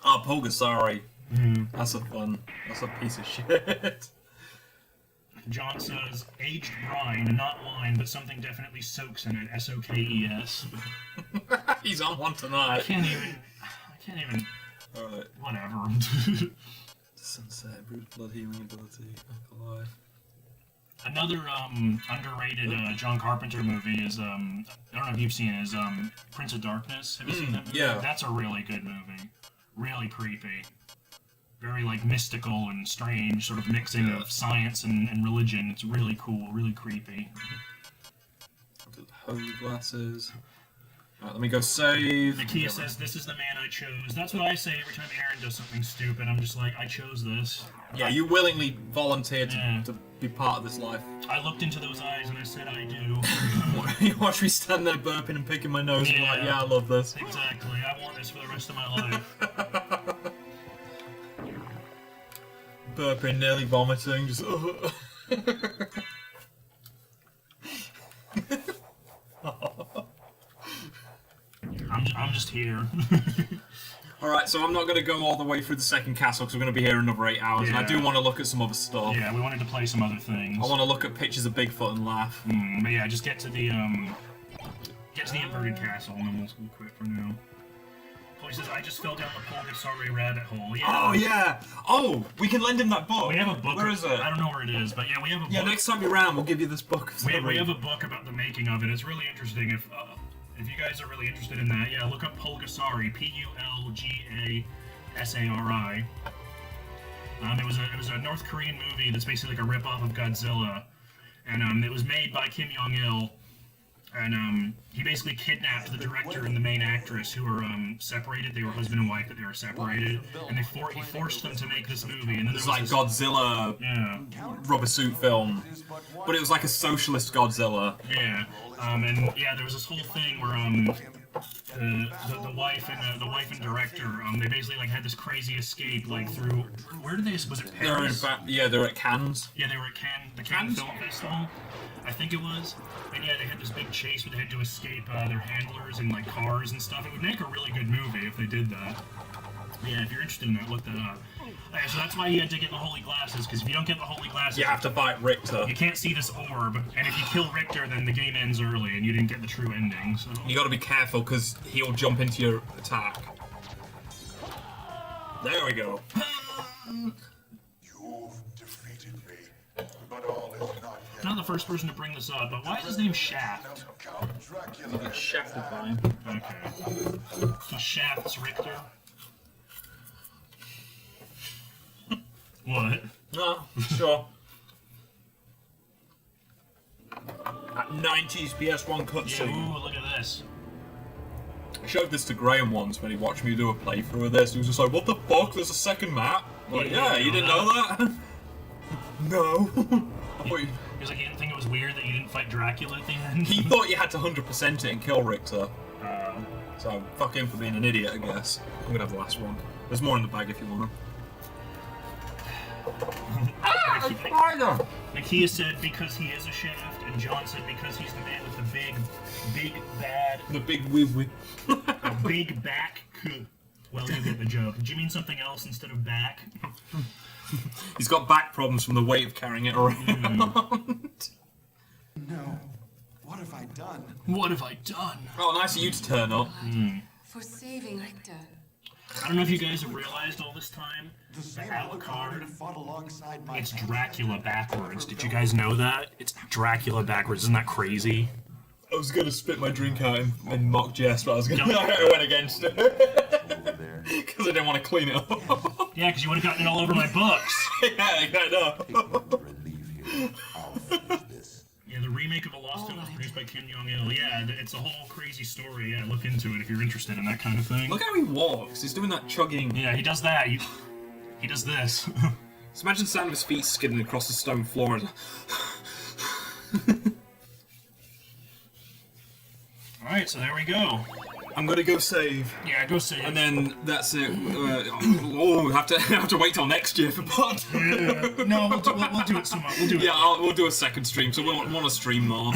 F: Oh, Paul Gasari. That's a piece of shit.
B: John says, aged brine, not wine, but something definitely soaks in it. S-O-K-E-S.
F: He's on one tonight.
B: I can't even.
F: Alright.
B: Whatever.
F: Sunset, Bruce Blood Healing Ability, Alive.
B: Another underrated John Carpenter movie is I don't know if you've seen it, is Prince of Darkness. Have you seen that movie?
F: Yeah.
B: That's a really good movie. Really creepy. Very like mystical and strange, sort of mixing of science and religion. It's really cool, really creepy.
F: Holy glasses. Alright, let me go save.
B: Nakia says, "This is the man I chose." That's what I say every time Aaron does something stupid. I'm just like, I chose this.
F: Yeah, you willingly volunteered
B: Yeah.
F: to be part of this life.
B: I looked into those eyes and I said, I do.
F: You watch me stand there burping and picking my nose and like, yeah, I love this.
B: Exactly. I want this for the rest of my life.
F: Burping, nearly vomiting, just
B: I'm just here.
F: Alright, so I'm not going to go all the way through the second castle because we're going to be here another 8 hours, and I do want to look at some other stuff.
B: Yeah, we wanted to play some other things.
F: I want to look at pictures of Bigfoot and laugh.
B: But yeah, just get to the inverted castle and then we'll quit for now. Chloe says, I just fell down the Pulgasari rabbit hole. Yeah.
F: Oh, yeah! Oh, we can lend him that book.
B: We have a book.
F: Where is it?
B: I don't know where it is, but yeah, we have a book.
F: Yeah, next time you're around, we'll give you this book.
B: We have a book about the making of it. It's really interesting. If you guys are really interested in that, yeah, look up Pulgasari, Pulgasari. It was a North Korean movie that's basically like a rip-off of Godzilla, and it was made by Kim Jong-il, and he basically kidnapped the director and the main actress who were separated. They were husband and wife, but they were separated, and he forced them to make this movie. And then
F: It's like Godzilla rubber suit film, but it was like a socialist Godzilla.
B: Yeah, and yeah, there was this whole thing where the wife and director they basically like had this crazy escape like through where did they was it Paris?
F: They're at Cannes.
B: Yeah, they were at the Cannes Film Festival, I think it was. And yeah, they had this big chase where they had to escape their handlers and like cars and stuff. It would make a really good movie if they did that. Yeah, if you're interested in that, look that up. Okay, so that's why you had to get the holy glasses, because if you don't get the holy glasses,
F: You have to fight Richter.
B: you can't see this orb, and if you kill Richter, then the game ends early, and you didn't get the true ending. So
F: You gotta be careful, because he'll jump into your attack. There we go.
D: You've defeated me, but all is not yet.
B: not the first person to bring this up, but why is his name Shaft?
D: Count Dracula.
F: Shafted by him.
B: Okay, he shafts Richter. What?
F: No, sure. At 90s PS1
B: Yeah,
F: cutscene.
B: ooh, look at this.
F: I showed this to Graham once when he watched me do a playthrough of this. He was just like, "What the fuck? There's a second map." I'm like, yeah, you didn't know that? No. I thought you-
B: He was like, you didn't think it was weird that you didn't fight Dracula at the end?
F: He thought you had to 100% it and kill Richter. So fuck him for being an idiot, I guess. I'm gonna have the last one. There's more in the bag if you want them.
B: Nakia said because he is a Shaft, and John said because he's the man with the big, bad,
F: The big wee.
B: big back. Well, you get the joke. Did you mean something else instead of back?
F: He's got back problems from the weight of carrying it around.
D: No. What have I done?
B: What have I done?
F: Oh, nice of you to turn up.
G: For saving Richter.
B: I don't know if you guys have realized all this time,
D: The
B: the
D: same Alucard
B: Alucard,
D: fought alongside my
B: it's Dracula backwards. Did you guys know that? It's Dracula backwards. Isn't that crazy?
F: I was gonna spit my drink out in mock jest, but I was gonna. I went against it because I didn't want to clean it up.
B: Yeah, because you would have gotten it all over my books.
F: Yeah, I know.
B: Yeah, the remake of A Lost Tale was produced by Kim Jong-il. Yeah, it's a whole crazy story. Yeah, look into it if you're interested in that kind of thing.
F: Look how he walks. He's doing that chugging.
B: Yeah, he does that. He does this.
F: Just imagine sound of his feet skidding across the stone floor.
B: Alright, so there we go.
F: I'm gonna go save,
B: Yeah, go see
F: and then that's it. Oh, have to wait till next year for part.
B: No, we'll do it some more. We'll do it.
F: Yeah, we'll do a second stream, so we'll want to stream more.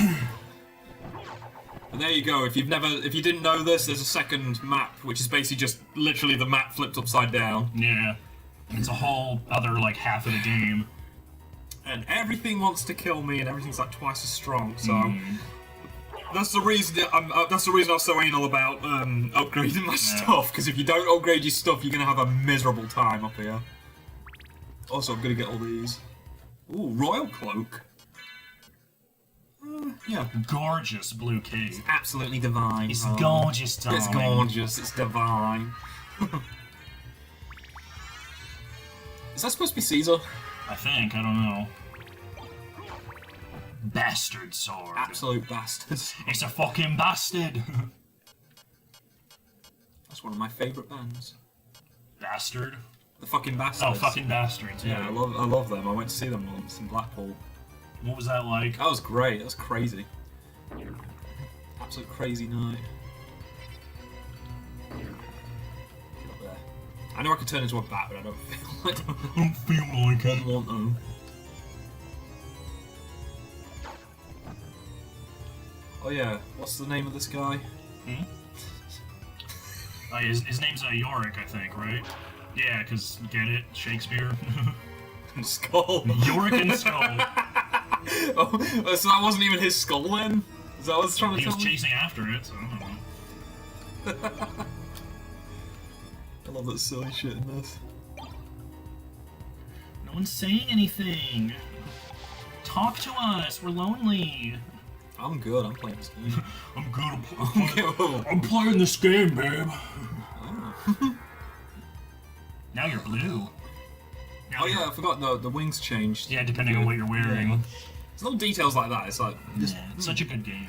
F: And there you go. If you didn't know this, there's a second map, which is basically just literally the map flipped upside down.
B: Yeah. It's a whole other, like, half of the game.
F: And everything wants to kill me, and everything's like twice as strong. So that's the reason that's the reason I'm so anal about upgrading my stuff. Because if you don't upgrade your stuff, you're gonna have a miserable time up here. Also, I'm gonna get all these. Ooh, royal cloak. Yeah,
B: Gorgeous blue cape.
F: absolutely divine.
B: It's
F: Oh,
B: gorgeous, darling.
F: It's gorgeous. It's divine. Is that supposed to be Caesar?
B: I think. I don't know. Bastard sword.
F: Absolute bastards.
B: It's a fucking bastard.
F: That's one of my favourite bands.
B: Bastard.
F: The fucking bastards.
B: Oh, fucking bastards.
F: Yeah,
B: Yeah.
F: I love them. I went to see them once in Blackpool.
B: What was that like?
F: That was great. That was crazy. Absolute crazy night. Get up there. I know I could turn into a bat, but I don't feel like I
B: Don't feel like it.
F: want to. Oh yeah, what's the name of this guy?
B: His name's Yorick, I think, right? Yeah, because, get it? Shakespeare?
F: Skull.
B: Yorick and Skull.
F: Oh, so that wasn't even his skull then? Is that what I was trying to
B: He
F: tell
B: was
F: me?
B: chasing after it, so I don't know.
F: I love that silly shit in this.
B: No one's saying anything. Talk to us. We're lonely.
F: I'm good. I'm playing this game.
B: I'm good.
F: Okay,
B: I'm playing this game, babe. Now you're blue.
F: Oh yeah, I forgot the wings changed.
B: Yeah, depending on what you're wearing.
F: Yeah. There's little details like that. It's like just
B: It's such a good game.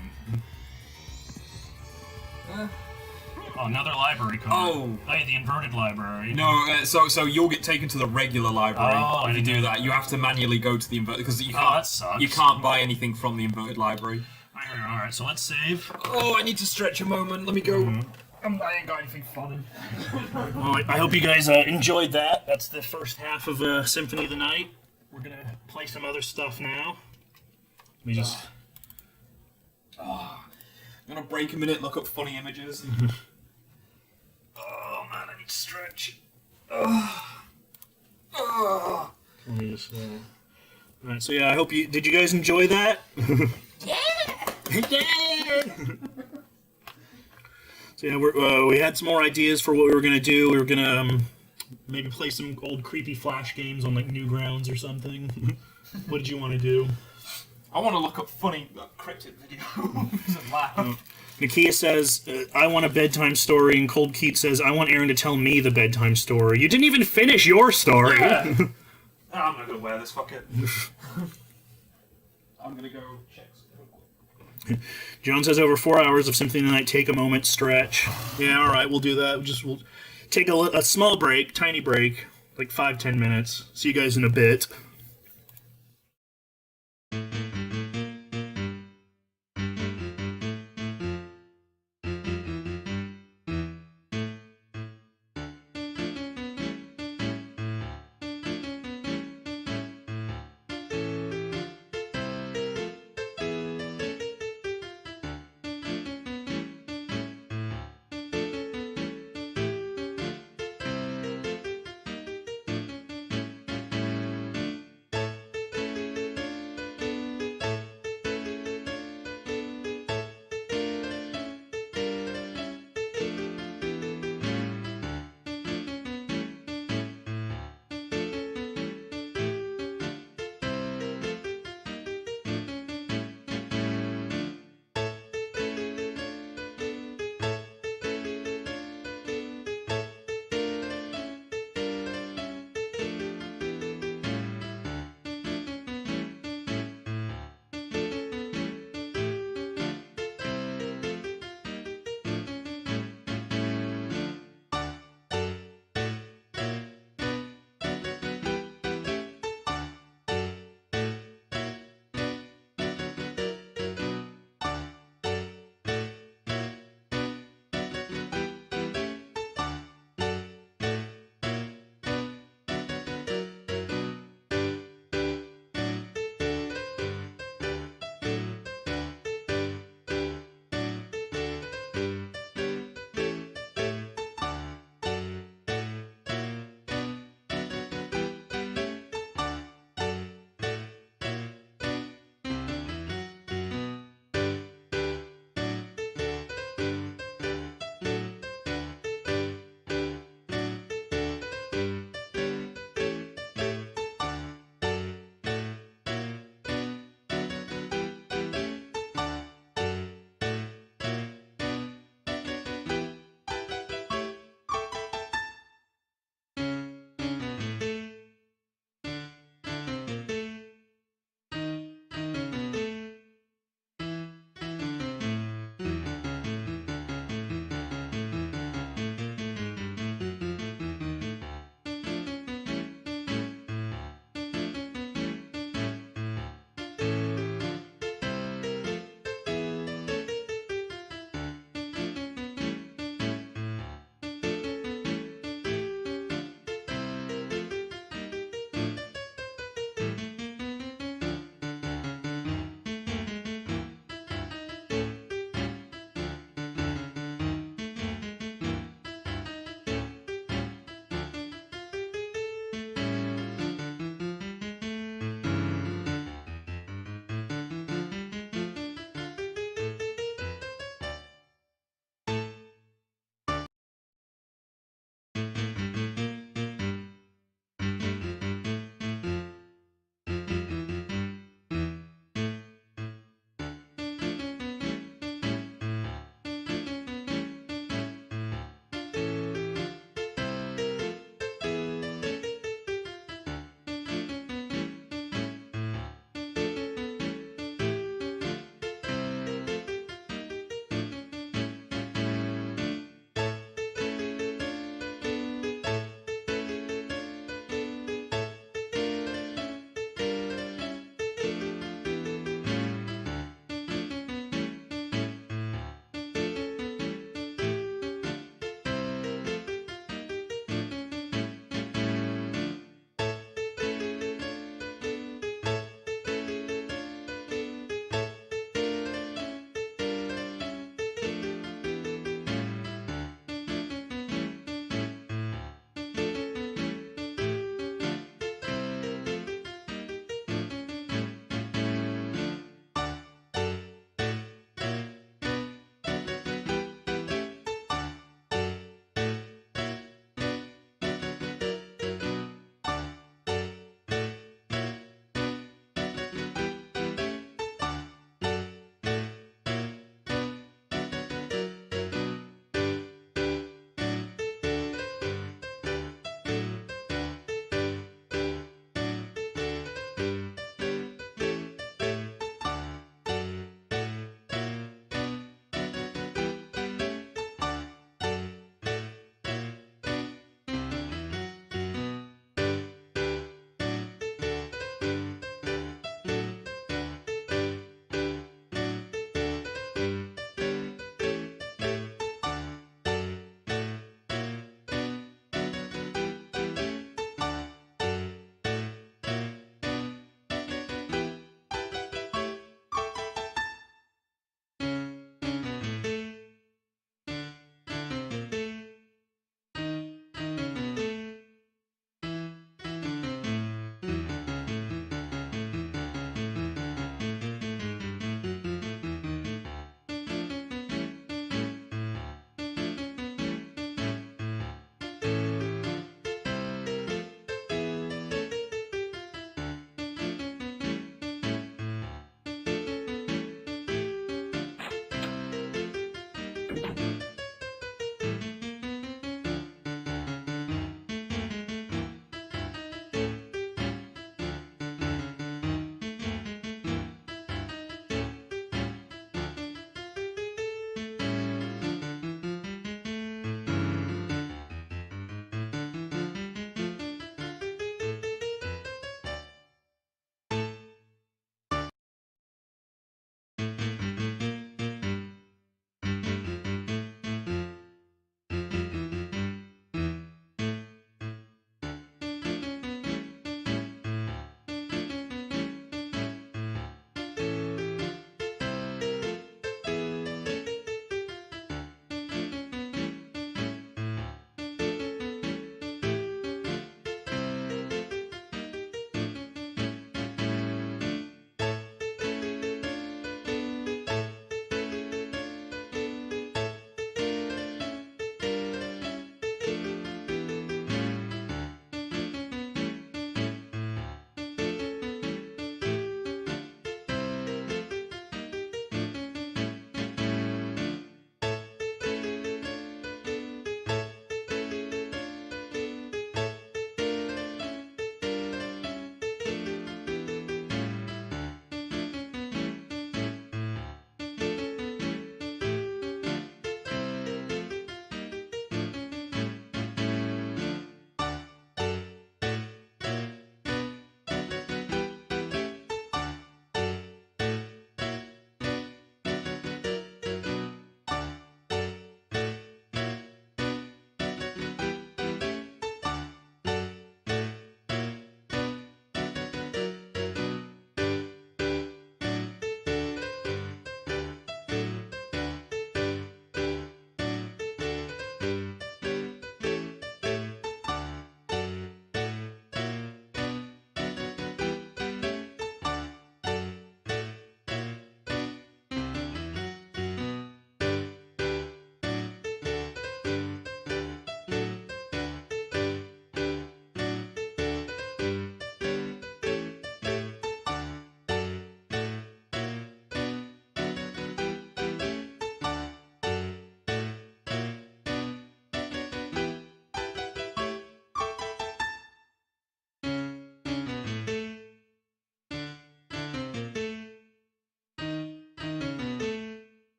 B: Oh, another library card.
F: Oh.
B: Yeah, the inverted library.
F: no. So you'll get taken to the regular library
B: Oh, I
F: if you
B: didn't
F: do
B: know
F: that. You have to manually go to the inverted because you
B: Oh,
F: can't.
B: that sucks.
F: You can't buy anything from the inverted library.
B: Alright, so let's save.
F: Oh, I need to stretch a moment. Let me go. I ain't got anything funny.
B: Well, I hope you guys enjoyed that. That's the first half of Symphony of the Night. We're gonna play some other stuff now. Let me just...
F: I'm gonna break a minute, look up funny images.
B: Oh man, I need to stretch. Let me just... Alright, so yeah, I hope you... Did you guys enjoy that? Yeah! So yeah, we had some more ideas for what we were gonna do. We were gonna maybe play some old creepy Flash games on like Newgrounds or something. What did you want to do?
F: I want to look up funny cryptid videos and laugh.
B: Nakia says, I want a bedtime story, and Cold Keat says, I want Aaron to tell me the bedtime story. You didn't even finish your story!
F: Yeah. I'm not gonna wear this, fuck it. I'm gonna go check.
B: Jones has over 4 hours of Symphony of the Night. Take a moment, stretch. Yeah, alright, we'll do that. We'll take a small break, tiny break, like 5-10 minutes. See you guys in a bit.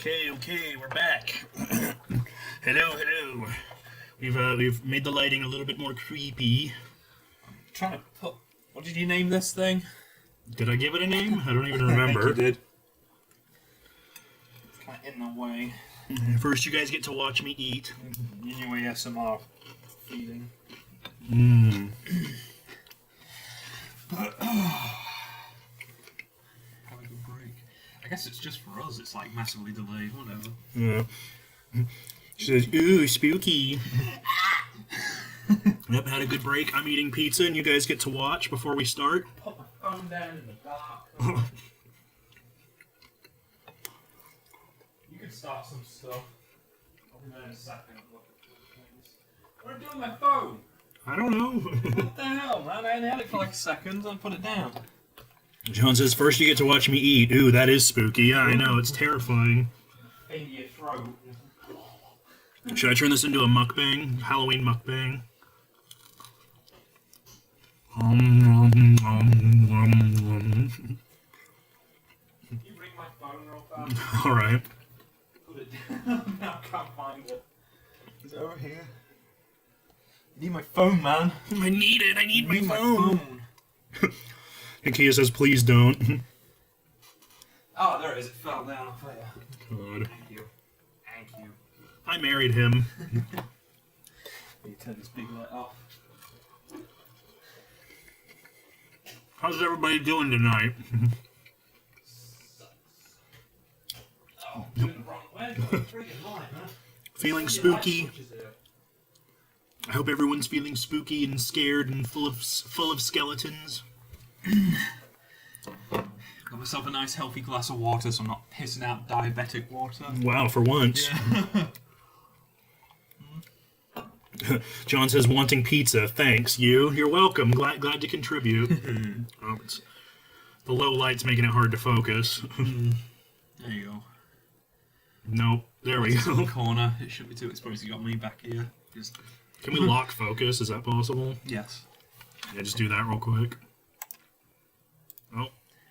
B: Okay, we're back. Hello. We've made the lighting a little bit more creepy.
F: Trying to put. What did you name this thing?
B: Did I give it a name? I don't even remember.
F: I think you did. It's kind of in the way.
B: First, you guys get to watch me eat.
F: In your ASMR feeding.
B: Mmm.
F: Have a good break. I guess it's just for us. It's like massively delayed. Whatever.
B: Yeah. She says, "Ooh, spooky." Yep, had a good break. I'm eating pizza, and you guys get to watch before we start.
F: Put my phone down in the dark. You could start some stuff. I'll be there in a second. Look at things. What am I doing with my phone?
B: I don't know.
F: What the hell, man? I only had it for like seconds and put it down.
B: John says, "First you get to watch me eat." Ooh, that is spooky. Yeah, I know. It's terrifying.
F: In your throat.
B: Should I turn this into a mukbang? Halloween mukbang?
F: Can you bring my phone real fast?
B: Alright.
F: Put it down. Now I can't find it. Is it over here? I need my phone, man.
B: I need it. I need my
F: My
B: phone. And Kia says, "Please don't."
F: Oh, there it is. It fell down. Oh, yeah.
B: God.
F: Thank you. Thank you.
B: I married him.
F: You turn this big light off.
B: How's everybody doing tonight?
F: Oh, doing the wrong way. Friggin' light, man.
B: Feeling spooky? I hope everyone's feeling spooky and scared and full of skeletons.
F: Got myself a nice healthy glass of water so I'm not pissing out diabetic water.
B: Wow, for once.
F: Yeah.
B: John says, "Wanting pizza. Thanks. You're welcome. Glad to contribute." The low light's making it hard to focus.
F: There you go.
B: Nope. There we
F: In the
B: go.
F: corner. It shouldn't be too exposed. You got me back here. Just
B: Can we lock focus? Is that possible?
F: yes.
B: Yeah, just do that real quick.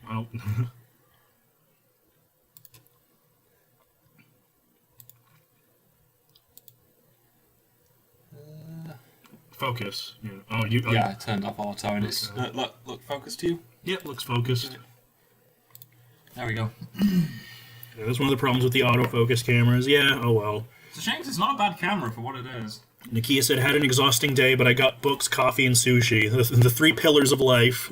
B: Oh. Focus. Yeah. Oh, you. Oh,
F: Yeah, I turned off auto and it's look focused to you.
B: Yep, looks focused.
F: There we go.
B: Yeah, that's one of the problems with the autofocus cameras. Yeah, oh well.
F: It's a shame 'cause it's not a bad camera for what it is.
B: Nakia said, "Had an exhausting day, but I got books, coffee, and sushi. The three pillars of life."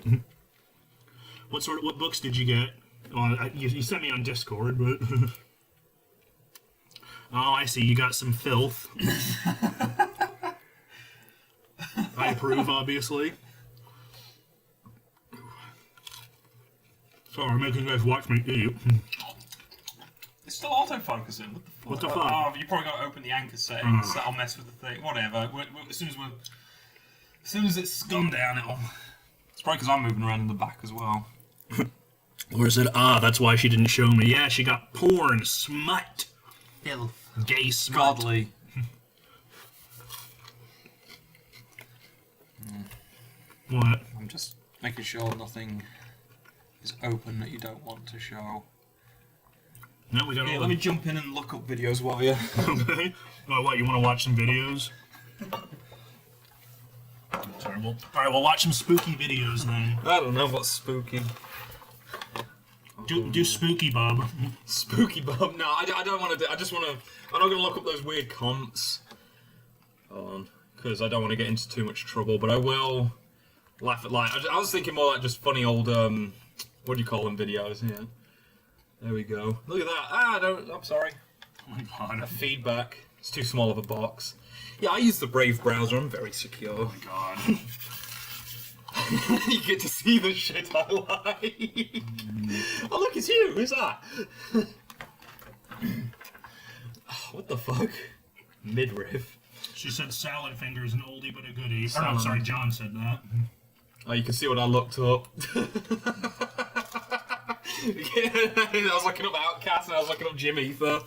B: What books did you get? Well, you sent me on Discord, but... Oh, I see. You got some filth. I approve, obviously. Sorry, I'm making you guys watch me eat.
F: It's still autofocusing. What the fuck?
B: What the fuck?
F: Oh, you probably got to open the anchor settings. That'll mess with the thing. Whatever. As soon as it's gone down, it'll. It's probably because I'm moving around in the back as well.
B: Laura said, that's why she didn't show me. Yeah, she got porn, smut.
F: Filth.
B: Gay smut.
F: Godly.
B: What?
F: I'm just making sure nothing is open that you don't want to show.
B: No, we got
F: Yeah,
B: all
F: let me jump in and look up videos while you.
B: Okay. Oh, what, you want to watch some videos? Sorry, we'll watch some spooky videos then.
F: I don't know what's spooky.
B: Do spooky, Bob.
F: Spooky Bob? No, I don't want to do. I just want to. I'm not going to look up those weird comps. Because I don't want to get into too much trouble. But I will laugh at I was thinking more like just funny old what do you call them videos? Yeah. There we go. Look at that. I'm sorry.
B: Oh my god.
F: A feedback. It's too small of a box. Yeah, I use the Brave browser. I'm very secure.
B: Oh my god.
F: You get to see the shit I like. Oh look, it's you. Who's that? What the fuck? Midriff.
B: She said salad fingers, an oldie but a goodie. Oh, no, sorry, John said that.
F: Oh, you can see what I looked up. I was looking up Outcast and I was looking up Jim Ether.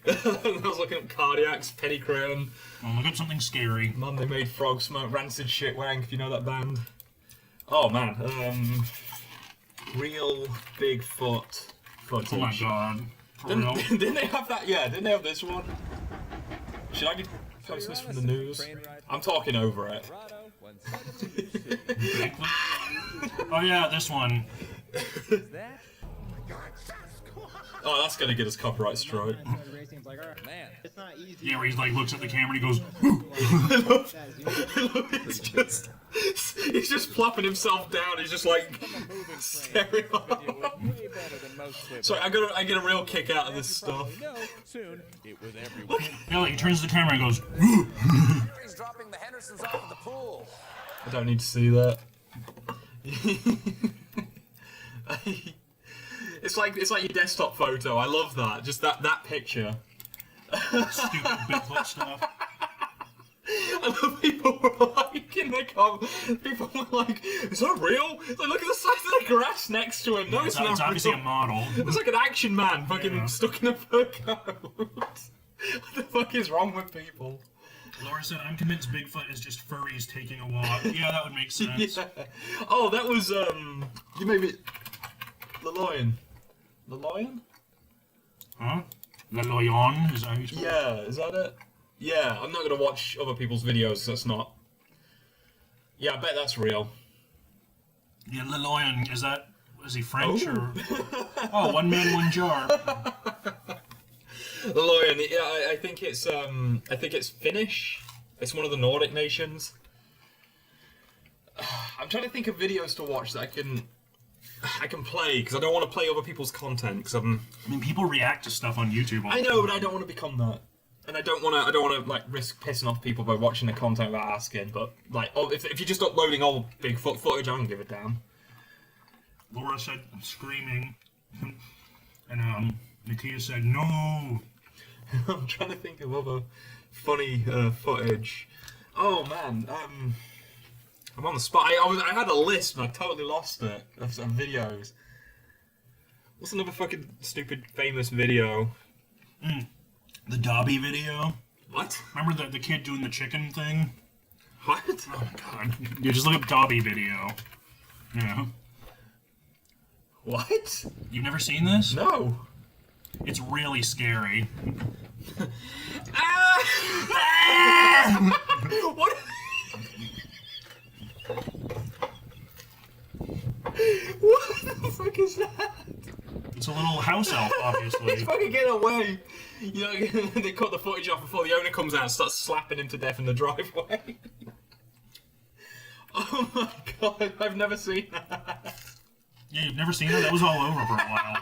F: I was looking up Cardiacs, Penny Crayon.
B: Oh, look up something scary.
F: Man, they made frog smoke, rancid shit wank, if you know that band. Oh man, real Bigfoot footage.
B: Oh my god. real?
F: Didn't they have that? Yeah, didn't they have this one? Should I be posting this from the news? I'm talking over it.
B: Oh yeah, this one.
F: Oh, that's gonna get us copyright strike.
B: Yeah, where he's like looks at the camera and he goes.
F: He's just plopping himself down. He's just like staring off. Sorry, I get a real kick out of this stuff.
B: Yeah, like he turns to the camera and goes.
F: I don't need to see that. It's like your desktop photo. I love that. Just that picture.
B: Stupid Bigfoot stuff.
F: And the people were like, in the people were like, is that real? It's like, look at the size of the grass next to him. No, it's not
B: It's obviously
F: real.
B: a model.
F: It's like an action man fucking stuck in a fur coat. What the fuck is wrong with people?
B: Laura said, I'm convinced Bigfoot is just furries taking a walk. Yeah, that would make sense.
F: Yeah. Oh, that was, you made me... The Lion. The Lion?
B: Huh? Le Loyon? Is that how you spell it?
F: Yeah, is that it? Yeah, I'm not gonna watch other people's videos, that's not... Yeah, I bet that's real.
B: Yeah, Le Loyon, is he French or... Oh, one man, one jar.
F: The Lion, yeah, I think it's Finnish. It's one of the Nordic nations. I'm trying to think of videos to watch that I can play, because I don't want to play other people's content, because
B: I mean, people react to stuff on YouTube all
F: I know, but I don't want to become that. And I don't want to like risk pissing off people by watching the content without asking, but like, if you're just uploading old Bigfoot footage, I don't give a damn.
B: Laura said, I'm screaming. And, Nakia said, no!
F: I'm trying to think of other funny footage. Oh man, I'm on the spot. I had a list and I totally lost it of some videos. What's another fucking stupid famous video?
B: The Dobby video.
F: What?
B: Remember the kid doing the chicken thing?
F: What?
B: Oh my god. You just look up Dobby video. Yeah.
F: What?
B: You've never seen this?
F: No.
B: It's really scary.
F: What? What the fuck is that?
B: It's a little house elf, obviously.
F: Fucking get away! You know, they cut the footage off before the owner comes out and starts slapping him to death in the driveway. Oh my god, I've never seen that.
B: Yeah, you've never seen that? That was all over for a while.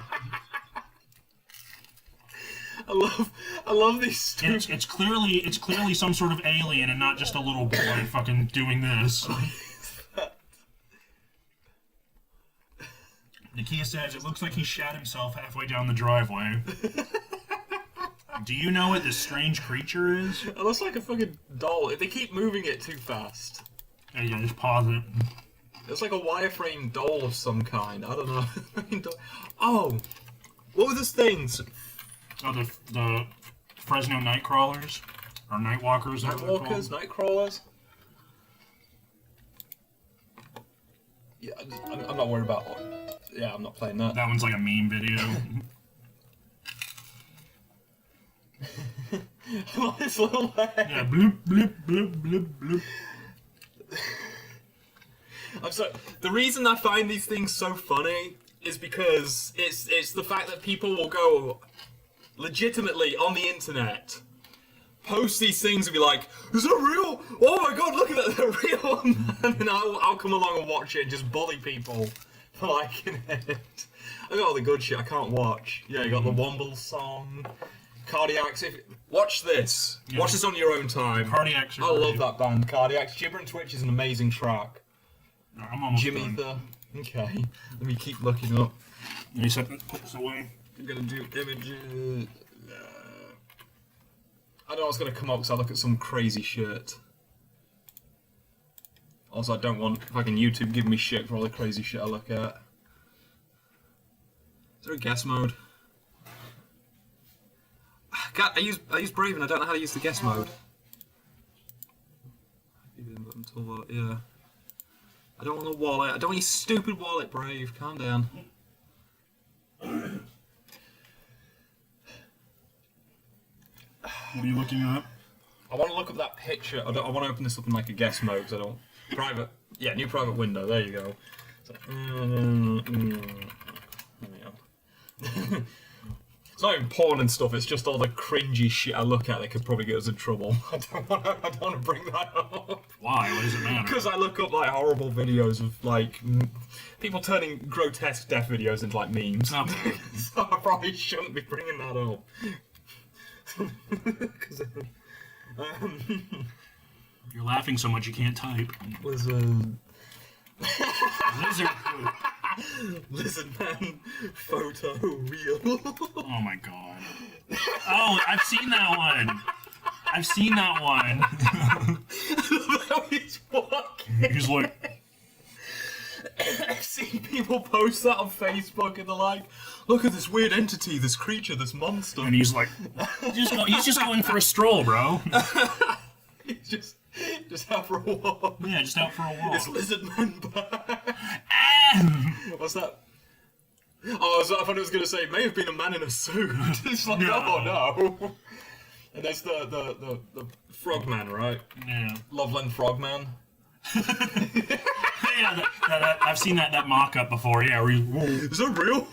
F: I love these stupid...
B: It's clearly some sort of alien and not just a little boy fucking doing this. Nakia says, it looks like he shat himself halfway down the driveway. Do you know what this strange creature is?
F: It looks like a fucking doll. They keep moving it too fast.
B: Yeah, just pause it.
F: It's like a wireframe doll of some kind. I don't know. Oh! What were those things?
B: Oh, the Fresno Nightcrawlers? Or Nightwalkers?
F: Nightwalkers? Nightcrawlers? Yeah, I'm not worried about... Yeah, I'm not playing that.
B: That one's like a meme video.
F: His little leg.
B: Yeah, bloop, bloop, bloop, bloop, bloop.
F: I'm sorry. The reason I find these things so funny is because it's the fact that people will go legitimately on the internet, post these things and be like, is that real? Oh my god, look at that, they're real! And then I'll come along and watch it and just bully people for liking it. I got all the good shit I can't watch. Yeah, you got the Womble song, Cardiacs. Watch this. Yeah. Watch this on your own time.
B: Cardiacs.
F: I love that band, Cardiacs. Gibber and Twitch is an amazing track.
B: I'm almost
F: Jimmy
B: done.
F: Okay, let me keep looking up.
B: You said put this away.
F: I'm gonna do images. I know what's gonna come up because I look at some crazy shit. Also, I don't want fucking YouTube giving me shit for all the crazy shit I look at. Is there a guess mode? God, I use Brave and I don't know how to use the guess mode. Yeah. I don't want a wallet. I don't want your stupid wallet, Brave. Calm down.
B: What are you looking up?
F: I want to look up that picture. I want to open this up in like a guest mode because I don't. Private. Yeah, new private window. There you go. So, it's not even porn and stuff. It's just all the cringy shit I look at that could probably get us in trouble. I don't want to bring that up.
B: Why? What does it matter?
F: Because I look up like horrible videos of like people turning grotesque death videos into like memes.
B: Okay.
F: So I probably shouldn't be bringing that up. 'Cause,
B: You're laughing so much you can't type.
F: Lizard man photo real.
B: Oh my god. Oh, I've seen that one. I've seen that one.
F: He's walking.
B: He's like,
F: I've seen people post that on Facebook and they're like, look at this weird entity, this creature, this monster.
B: and he's like, he's just going for a stroll, bro.
F: He's just out for a walk.
B: Yeah, just out for a walk.
F: It's lizard man back. What's that? Oh, I thought it was going to say, it may have been a man in a suit. It's like,
B: No.
F: oh no. And there's the frogman, right?
B: Yeah.
F: Loveland frogman.
B: Yeah, I've seen that mock-up before. Yeah,
F: Is that real?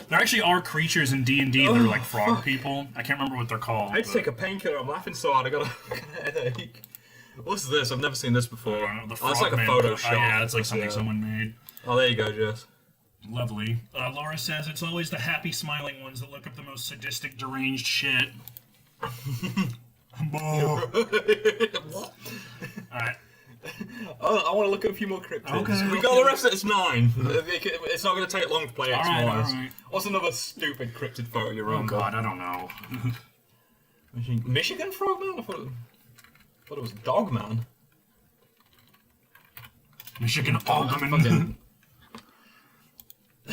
B: there actually are creatures in D&D that are like frog people. I can't remember what they're called.
F: I had to take a painkiller. I'm laughing so hard. I got a headache. What's this? I've never seen this before.
B: The
F: Oh, it's like a
B: frogman.
F: Photoshop.
B: Yeah, it's like something someone made.
F: Oh, there you go, Jess.
B: Lovely. Laura says it's always the happy, smiling ones that look up the most sadistic, deranged shit. Alright.
F: Oh, I want to look at a few more cryptids.
B: Okay,
F: We got the rest of it. It's 9. It's not going to take long to play X
B: Alright,
F: Mars.
B: alright.
F: What's another stupid cryptid photo you're
B: Oh
F: on?
B: god, I don't know.
F: Michigan frogman? I thought it was Dogman.
B: Michigan Alderman.
F: Fucking-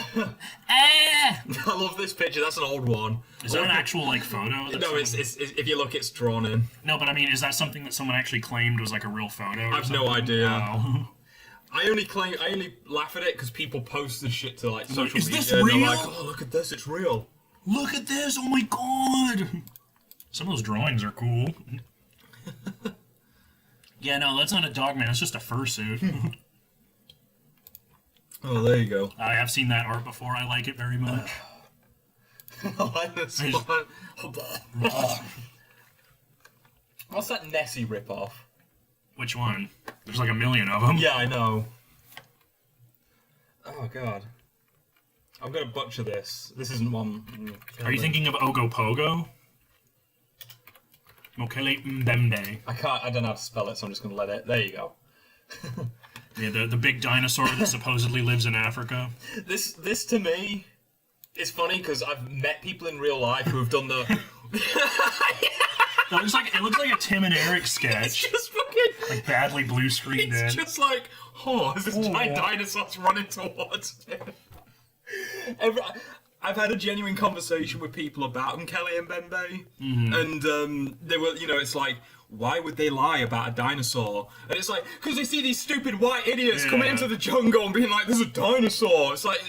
B: Eh!
F: I love this picture. That's an old one.
B: Is that an actual like photo? That's
F: No, it's if you look, it's drawn in.
B: No, but I mean, is that something that someone actually claimed was like a real photo?
F: I have no idea.
B: Oh.
F: I only laugh at it because people post this shit to like social
B: Is
F: media.
B: this
F: and they're
B: real?
F: like, oh, look at this, it's real.
B: Look at this! Oh my god! Some of those drawings are cool. Yeah, no, that's not a dog man. It's just a fursuit.
F: Oh, there you go.
B: I have seen that art before. I like it very much.
F: I like this one. What's that Nessie ripoff?
B: Which one? There's like a million of them.
F: Yeah, I know. Oh god. I'm gonna butcher this. This isn't one.
B: Are you thinking of Ogopogo? Mokele Mbembe.
F: I don't know how to spell it, so I'm just gonna let it. There you go.
B: Yeah, the big dinosaur that supposedly lives in Africa.
F: This to me is funny because I've met people in real life who have done the.
B: It looks like a Tim and Eric
F: It's
B: sketch.
F: just fucking.
B: Like badly blue screened
F: It's
B: in.
F: just like, oh, this giant dinosaur's running towards him. I've had a genuine conversation with people about Nkele and Bembe, and they were, it's like, why would they lie about a dinosaur? And it's like, because they see these stupid white idiots coming into the jungle and being like, there's a dinosaur. It's like,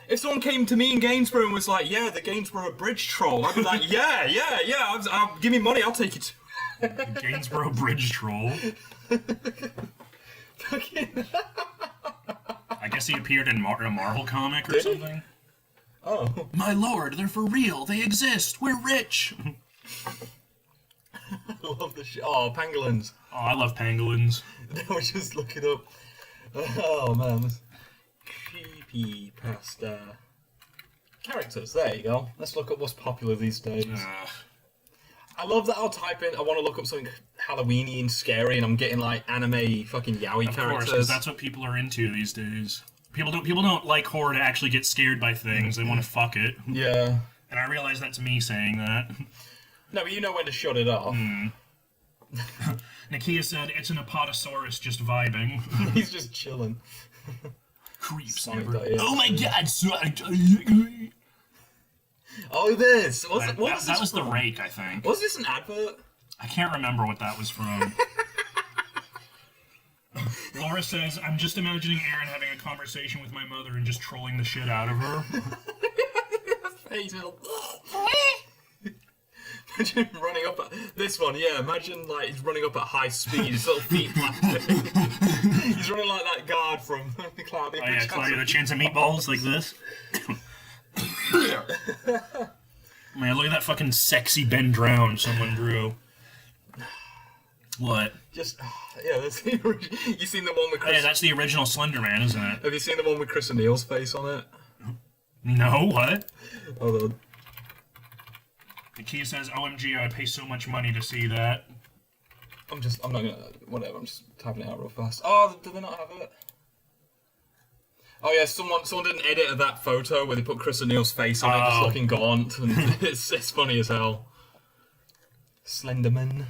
F: if someone came to me in Gainsborough and was like, yeah, the Gainsborough Bridge Troll, I'd be like, yeah, give me money, I'll take you to
B: Gainsborough Bridge Troll. I guess he appeared in a Marvel comic or
F: Did he?
B: something.
F: Oh.
B: My lord, they're for real. They exist. We're rich.
F: I love the shit. Oh, pangolins.
B: Oh, I love pangolins.
F: I was just looking up. Oh man, this creepy pasta characters. There you go. Let's look up what's popular these days. I love that I'll type in. I want to look up something Halloweeny and scary, and I'm getting like anime fucking yaoi
B: Of course,
F: characters.
B: because that's what people are into these days. People don't like horror to actually get scared by things. They want to fuck it.
F: Yeah.
B: And I realize that's me saying that.
F: No, but you know when to shut it off.
B: Nakia said it's an Apatosaurus just vibing.
F: He's just chilling.
B: Creeps.
F: Sonic
B: Never.
F: dot, yeah.
B: Oh my god!
F: Oh, this. What was
B: That
F: this
B: was the
F: from?
B: rake, I think.
F: Was this an advert?
B: I can't remember what that was from. Laura says, I'm just imagining Aaron having a conversation with my mother and just trolling the shit out of her.
F: Imagine him running up at this one, yeah. Imagine like he's running up at high speed, his little feet flapping. He's running like that guard from Cloudy.
B: Oh yeah, Cloudy the Chance of Meatballs, like this. Man, look at that fucking sexy Ben Drown someone drew. What?
F: Just yeah, that's the you seen the one with Chris?
B: Yeah, that's the original Slender Man, isn't it?
F: Have you seen the one with Chris O'Neill's face on it?
B: No, what?
F: Hold on.
B: The key says, "OMG, I pay so much money to see that."
F: I'm not gonna, whatever, I'm just typing it out real fast. Oh, do they not have it? Oh yeah, someone did an edit of that photo where they put Chris O'Neill's face on it, just looking gaunt, and it's funny as hell. Slenderman.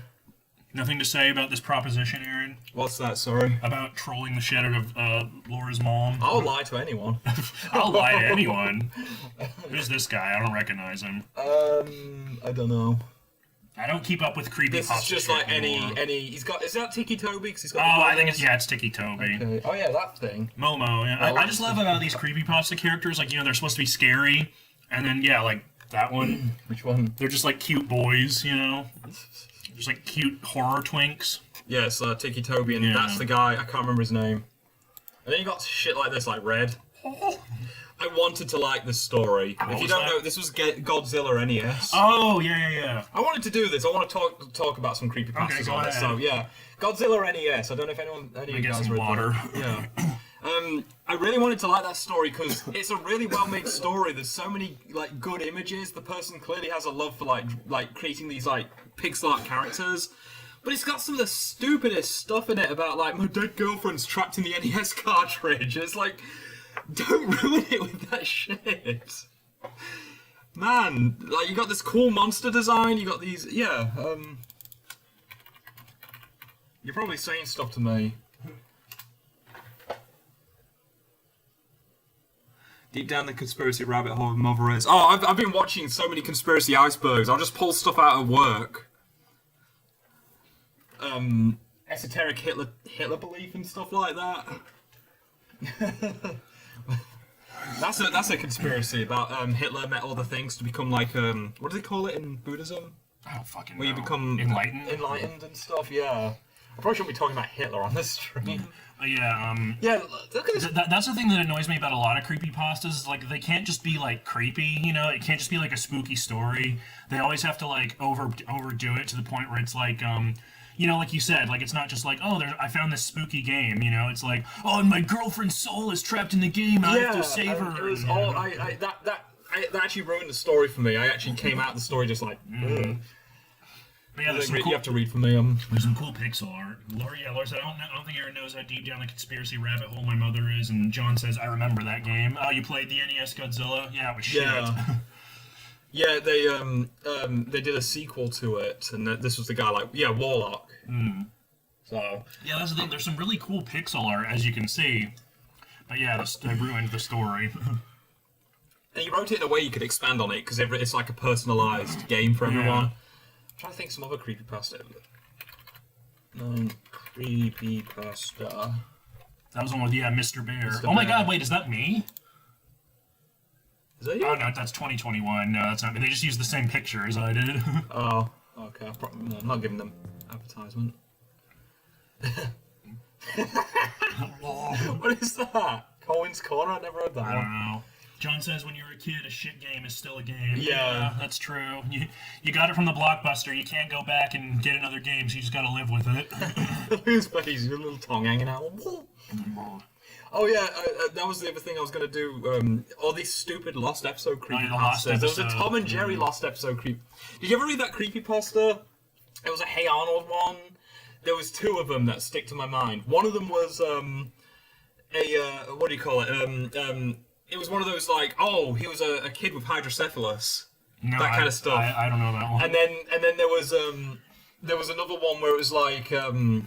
B: Nothing to say about this proposition, Aaron?
F: What's that, sorry?
B: About trolling the shit out of Laura's mom?
F: I'll lie to anyone.
B: I'll lie to anyone. Who's this guy? I don't recognize him.
F: I don't know.
B: I don't keep up with creepy.
F: This is just like any. He's got. Is that Tiki Toby? 'Cause he's got.
B: Oh, I think it's Tiki Toby.
F: Okay. Oh yeah, that thing.
B: Momo. Yeah. I just love about these creepypasta characters. Like they're supposed to be scary, and then like that one.
F: Which one?
B: They're just like cute boys. Just like cute horror twinks.
F: Yeah, it's Tiki Toby, and that's the guy. I can't remember his name. And then you got shit like this, like Red. I wanted to like this story. If you don't know, this was Godzilla NES.
B: Oh yeah.
F: I wanted to do this. I want to talk about some creepypastas on it. So yeah, Godzilla NES. I don't know if any of you guys read
B: water.
F: That. Yeah. I really wanted to like that story because it's a really well-made story. There's so many like good images. The person clearly has a love for like creating these like pixel art characters. But it's got some of the stupidest stuff in it about like my dead girlfriend's trapped in the NES cartridge. It's like, don't ruin it with that shit. Man, like you got this cool monster design, you got these you're probably saying stuff to me. Deep down the conspiracy rabbit hole of Mother is. Oh, I've been watching so many conspiracy icebergs. I'll just pull stuff out of work. Esoteric Hitler belief and stuff like that. That's a conspiracy about Hitler met all the things to become like what do they call it in Buddhism?
B: I don't fucking
F: Where you
B: know.
F: become
B: enlightened
F: and stuff. Yeah. I probably shouldn't be talking about Hitler on this stream. Yeah, look at this.
B: That's the thing that annoys me about a lot of creepypastas. Like, they can't just be, like, creepy, It can't just be, like, a spooky story. They always have to, like, overdo it to the point where it's, like, like you said, like, it's not just like, oh, I found this spooky game, It's like, oh, and my girlfriend's soul is trapped in the game, and I have to save her.
F: It was all, that actually ruined the story for me. I actually came out of the story just like,
B: But yeah,
F: you have to read for me.
B: There's some cool pixel art. Laura said, I don't think Aaron knows how deep down the conspiracy rabbit hole my mother is. And John says, I remember that game. Oh, you played the NES Godzilla? Yeah, it was shit.
F: Yeah, they did a sequel to it, and this was the guy Warlock. So
B: yeah, that's the thing. There's some really cool pixel art, as you can see. But yeah, I ruined the story.
F: And you wrote it in a way you could expand on it because it's like a personalized game for everyone. I'm trying to think of some other creepypasta. Creepypasta.
B: That was one with Mr. Bear.
F: Mr.
B: Oh my
F: Bear.
B: God! Wait, is that me?
F: Is that you?
B: Oh no, that's 2021. No, that's not me. They just used the same picture as I did.
F: Oh, okay. I'm not giving them advertisement. What is that? Cohen's Corner? I never heard that
B: I
F: one.
B: don't know. John says when you're a kid, a shit game is still a game.
F: Yeah.
B: That's true. You got it from the Blockbuster. You can't go back and get another game, so you just gotta live with it.
F: Look at his face, your little tongue hanging out. Oh yeah, that was the other thing I was gonna do. All these stupid lost episode creepypastas. There was a Tom and Jerry lost episode creep. Did you ever read that creepypasta? It was a Hey Arnold one. There was two of them that stick to my mind. One of them was what do you call it? It was one of those like, oh, he was a kid with hydrocephalus.
B: No,
F: that kind of stuff.
B: I don't know that one.
F: And then there was another one where it was like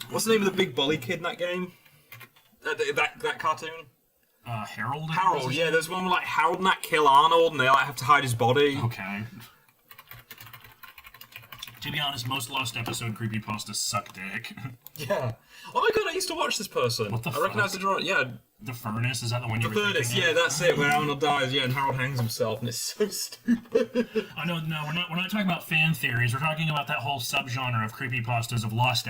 F: what's the name of the big bully kid in that game? That cartoon?
B: Harold?
F: Harold, yeah, there's one where like Harold and that kill Arnold and they like have to hide his body.
B: Okay. To be honest, most lost episode creepypastas suck dick.
F: Yeah. Oh my god, I used to watch this person.
B: What the
F: I recognise the
B: fuck?
F: drawing. Yeah,
B: The Furnace, is that the one you
F: the
B: were
F: furnace.
B: thinking
F: Yeah,
B: of?
F: that's it. Where Arnold dies. Yeah, and Harold hangs himself, and it's so stupid.
B: Oh, no, we're not talking about fan theories. We're talking about that whole subgenre of creepypastas of lost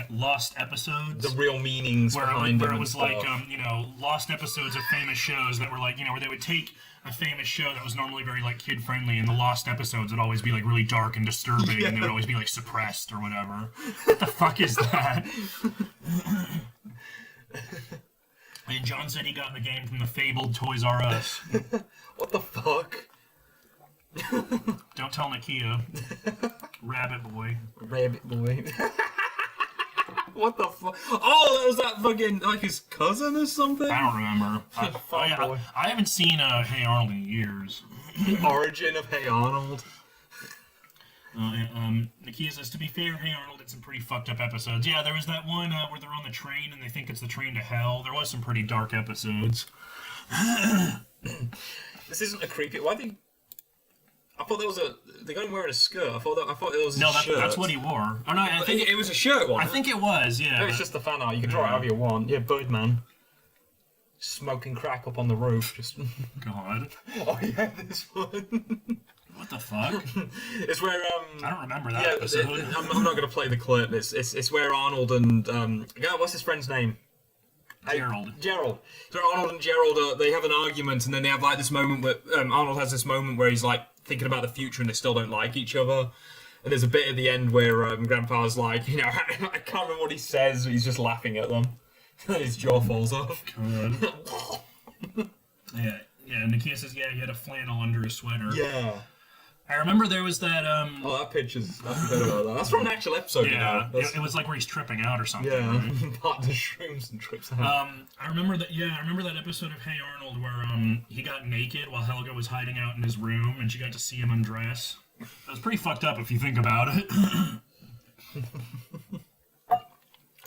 B: episodes.
F: The real meanings
B: where
F: behind
B: it
F: them
B: was
F: and
B: like,
F: stuff.
B: lost episodes of famous shows that were like, where they would take a famous show that was normally very like kid friendly, and the lost episodes would always be like really dark and disturbing, and they would always be like suppressed or whatever. What the fuck is that? And John said he got the game from the fabled Toys R Us.
F: What the fuck?
B: Don't tell Nakia. Rabbit boy.
F: Rabbit boy. What the fuck? Oh, that was that fucking, like, his cousin or something?
B: I don't remember.
F: Boy.
B: I haven't seen Hey Arnold in years.
F: The origin of Hey Arnold.
B: Nakia says, to be fair, Hey Arnold did some pretty fucked up episodes. Yeah, there was that one where they're on the train and they think it's the train to hell. There was some pretty dark episodes.
F: This isn't a creepy. Why they? I thought there was a. They got him wearing a skirt. I thought it was.
B: No,
F: a shirt.
B: that's what he wore. Oh no, I think
F: it was a shirt one.
B: I think it was. Yeah.
F: Maybe it's just the fan art. You can draw it however you want. Yeah, Birdman. Smoking crack up on the roof. Just.
B: God.
F: Oh yeah, this one.
B: What the fuck?
F: It's where
B: I don't remember that
F: yeah,
B: episode.
F: I'm not gonna play the clip. It's where Arnold and yeah, what's his friend's name?
B: Gerald.
F: So Arnold and Gerald, they have an argument, and then they have like this moment where Arnold has this moment where he's like thinking about the future, and they still don't like each other. And there's a bit at the end where Grandpa's like, I can't remember what he says. He's just laughing at them. His jaw falls off.
B: God. Yeah. Nakia says, yeah, he had a flannel under his sweater.
F: Yeah.
B: I remember there was that.
F: Oh, that picture's. I forgot about that. That's from an actual episode.
B: Yeah,
F: you know?
B: it was like where he's tripping out or something.
F: Yeah,
B: Right?
F: part of the shrooms and trips out.
B: I remember that. Yeah, I remember that episode of Hey Arnold where he got naked while Helga was hiding out in his room, and she got to see him undress. That was pretty fucked up if you think about it.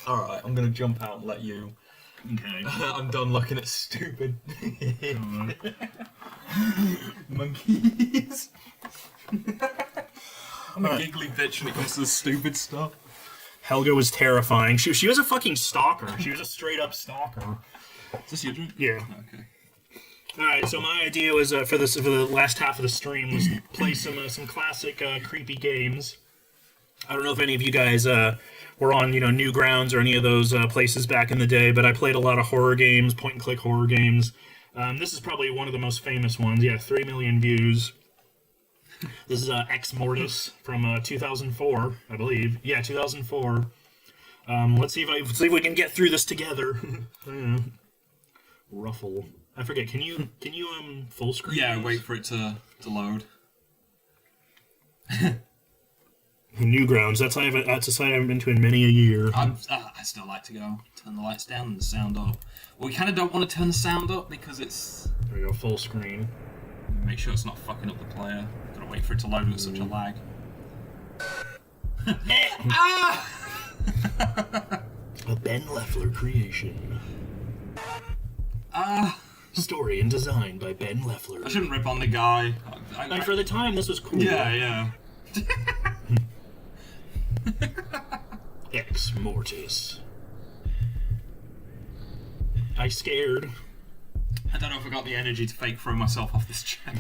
F: All right, I'm gonna jump out and let you.
B: Okay.
F: I'm done looking at stupid monkeys. I'm a giggly bitch when it comes to the stupid stuff.
B: Helga was terrifying. She was a fucking stalker. She was a straight up stalker.
A: Is this your drink?
B: Yeah.
A: Okay.
B: All right. So my idea was for the last half of the stream was to play some classic creepy games. I don't know if any of you guys were on Newgrounds or any of those places back in the day, but I played a lot of horror games, point and click horror games. This is probably one of the most famous ones. Yeah, 3 million views. This is Ex Mortis from 2004, I believe. Yeah, 2004. Let's see if we can get through this together. Ruffle. I forget. Can you full screen?
A: Yeah,
B: these?
A: wait for it to load.
B: Newgrounds. That's a site I haven't been to in many a year.
A: I still like to go turn the lights down and the sound up. Well, we kind of don't want to turn the sound up because it's.
B: There we go. Full screen.
A: Make sure it's not fucking up the player. Gotta wait for it to load with such a lag.
B: A Ben Leffler creation. Story and design by Ben Leffler.
A: I shouldn't rip on the guy.
B: And for the time, this was cool.
A: Yeah.
B: Ex Mortis. I scared.
A: I don't know if I got the energy to fake throw myself off this chair.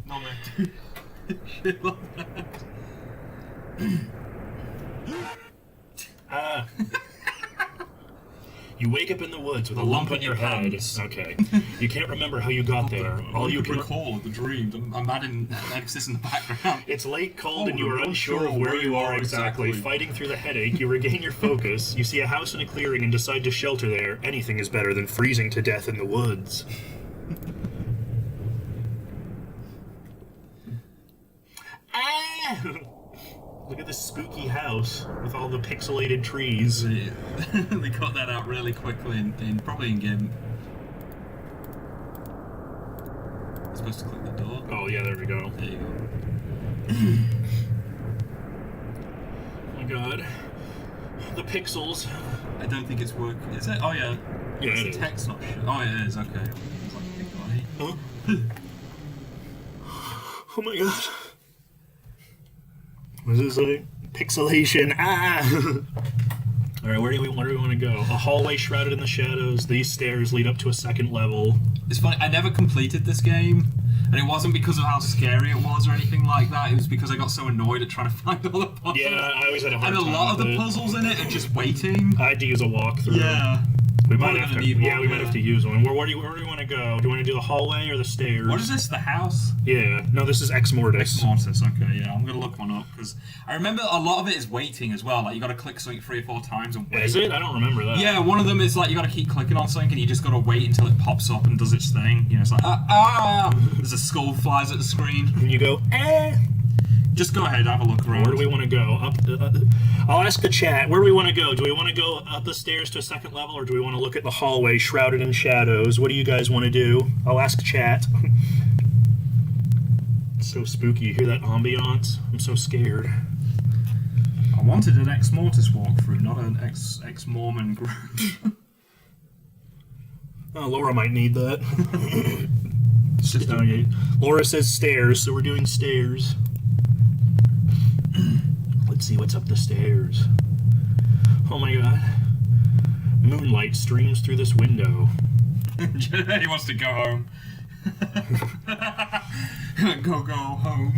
A: Not me. Shit like that.
B: You wake up in the woods with a lump on your head.
A: pants.
B: Okay. You can't remember how you got there. All you can
A: recall the dream. I'm adding Alexis in the background.
B: It's late, cold, and you are unsure of where you are exactly. Fighting through the headache, you regain your focus. You see a house in a clearing and decide to shelter there. Anything is better than freezing to death in the woods. Look at this spooky house with all the pixelated trees.
A: They cut that out really quickly probably in game. I'm supposed to click the door.
B: Oh yeah, there we go.
A: There you go.
B: Oh my god. The pixels.
A: I don't think it's working. Is it? Oh yeah.
B: Yeah,
A: It's
B: it
A: the
B: is.
A: text not showing. Oh, it is. Okay. It's like a big guy.
B: Huh? Oh my god. What does it say? Pixelation. All right, where do we want to go? A hallway shrouded in the shadows. These stairs lead up to a second level.
A: It's funny, I never completed this game, and it wasn't because of how scary it was or anything like that. It was because I got so annoyed at trying to find all the puzzles.
B: Yeah, I always had a hard
A: and
B: time
A: a lot of
B: with
A: the
B: it.
A: puzzles in it are just waiting.
B: I had to use a walkthrough.
A: Yeah.
B: We might
A: Probably
B: have
A: gonna
B: to.
A: need
B: Yeah,
A: one,
B: we might have to use one. Where do you want to go? Do you want to do the hallway or the stairs?
A: What is this? The house?
B: Yeah. No, this is Ex Mortis.
A: Mortis. Okay, yeah, I'm gonna look one up because I remember a lot of it is waiting as well. Like you got to click something 3 or 4 times and wait.
B: Is it? I don't remember that.
A: Yeah, one of them is like you got to keep clicking on something and you just got to wait until it pops up and does its thing. You know, it's like there's a skull flies at the screen.
B: And you go, eh.
A: Just go ahead, have a look around.
B: Where do we want to go? Up. I'll ask the chat. Where do we want to go? Do we want to go up the stairs to a second level, or do we want to look at the hallway shrouded in shadows? What do you guys want to do? I'll ask chat. It's so spooky. You hear that ambiance? I'm so scared.
A: I wanted an Ex Mortis walkthrough, not an ex Mormon group.
B: Oh, Laura might need that. Laura says stairs, so we're doing stairs. Let's see what's up the stairs. Oh my god. Moonlight streams through this window.
A: He wants to go home. Go home.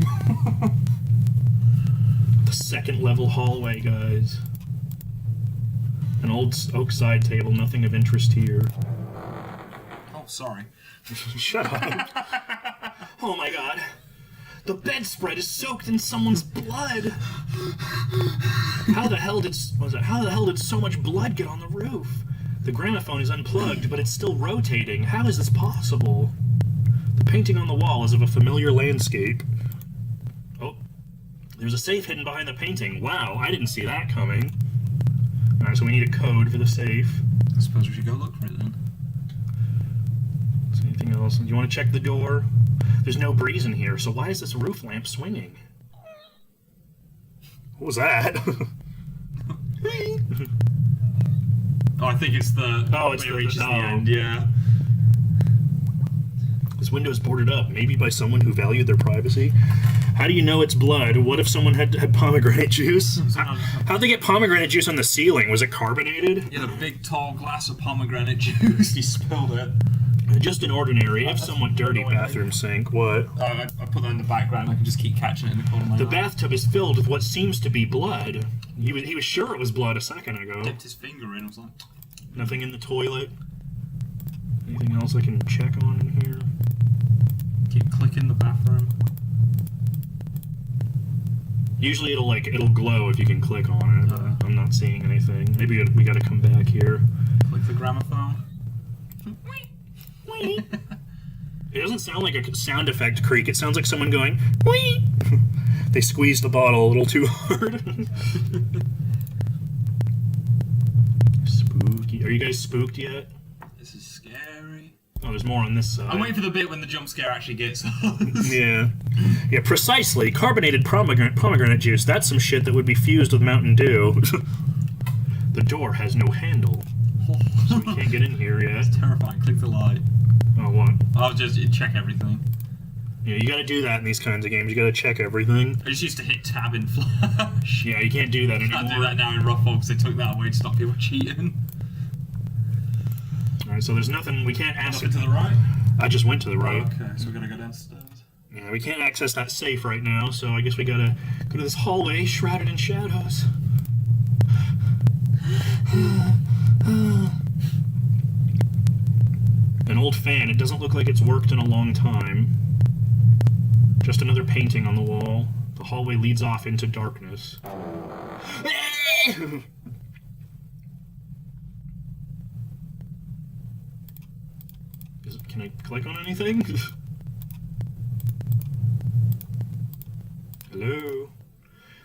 B: The second level hallway, guys. An old oak side table, nothing of interest here.
A: Oh, sorry.
B: Shut up. Oh my god. The bedspread is soaked in someone's blood. How the hell did so much blood get on the roof? The gramophone is unplugged, but it's still rotating. How is this possible? The painting on the wall is of a familiar landscape. Oh, there's a safe hidden behind the painting. Wow, I didn't see that coming. Alright, so we need a code for the safe.
A: I suppose we should go look for it then.
B: Is there anything else? Do you want to check the door? There's no breeze in here, so why is this roof lamp swinging? What was that?
A: Oh, I think it's the...
B: Oh, it's
A: when it
B: the-
A: reaches the
B: oh.
A: end, yeah.
B: This window is boarded up, maybe by someone who valued their privacy. How do you know it's blood? What if someone had pomegranate juice? How'd they get pomegranate juice on the ceiling? Was it carbonated?
A: Yeah, the big tall glass of pomegranate juice. You spilled it.
B: Just an ordinary, if somewhat dirty bathroom sink. What?
A: I put that in the background. I can just keep catching it in the corner of my
B: The
A: eye.
B: bathtub is filled with what seems to be blood. He was sure it was blood a second ago.
A: Dipped his finger in. I was like,
B: Nothing in the toilet. Anything else I can check on in here?
A: keep clicking the bathroom.
B: Usually it'll glow if you can click on it. I'm not seeing anything. Maybe we gotta come back here.
A: Click the gramophone.
B: It doesn't sound like a sound effect creak. It sounds like someone going, wee! They squeezed the bottle a little too hard. Spooky. Are you guys spooked yet?
A: This is scary.
B: Oh, there's more on this side.
A: I'm waiting for the bit when the jump scare actually gets us.
B: Yeah. Yeah, precisely. Carbonated pomegranate juice. That's some shit that would be fused with Mountain Dew. The door has no handle, so we can't get in here yet.
A: It's terrifying. Click the light.
B: Oh, what?
A: I'll just check everything.
B: Yeah, you gotta do that in these kinds of games. You gotta check everything.
A: I just used to hit tab in Flash.
B: Yeah, you can't do that anymore.
A: Can't do that now in Ruffle because they took that away to stop people cheating.
B: Alright, so there's nothing. We can't ask.
A: Up to the right?
B: I just went to the right.
A: Okay, so we're gonna go downstairs.
B: Yeah, we can't access that safe right now, so I guess we gotta go to this hallway shrouded in shadows. An old fan. It doesn't look like it's worked in a long time. Just another painting on the wall. The hallway leads off into darkness. Can I click on anything? Hello?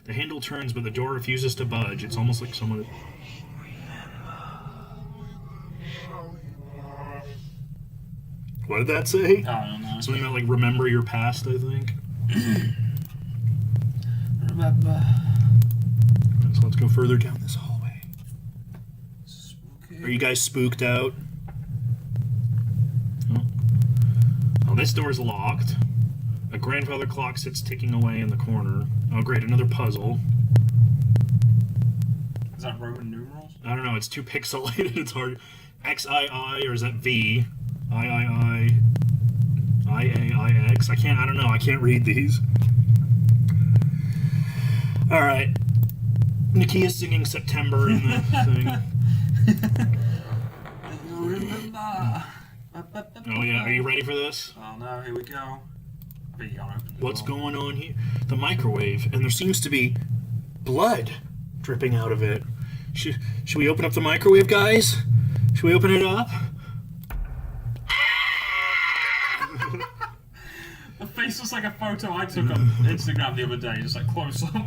B: The handle turns, but the door refuses to budge. It's almost like someone... What did that say?
A: I don't know.
B: Something about, like, remember your past, I think.
A: Remember.
B: So let's go further down this hallway.
A: Spooky.
B: Are you guys spooked out? Oh, this door's locked. A grandfather clock sits ticking away in the corner. Oh, great, another puzzle.
A: Is that Roman numerals?
B: I don't know, it's too pixelated, it's hard. XII, or is that V? III, IAIX. I don't know, I can't read these. Alright. Nakia's singing September in the thing. Oh yeah, are you ready for this?
A: Oh no, here we go.
B: What's going on here? The microwave, and there seems to be blood dripping out of it. Should we open up the microwave, guys? Should we open it up?
A: The face looks like a photo I took on Instagram the other day, just like close up.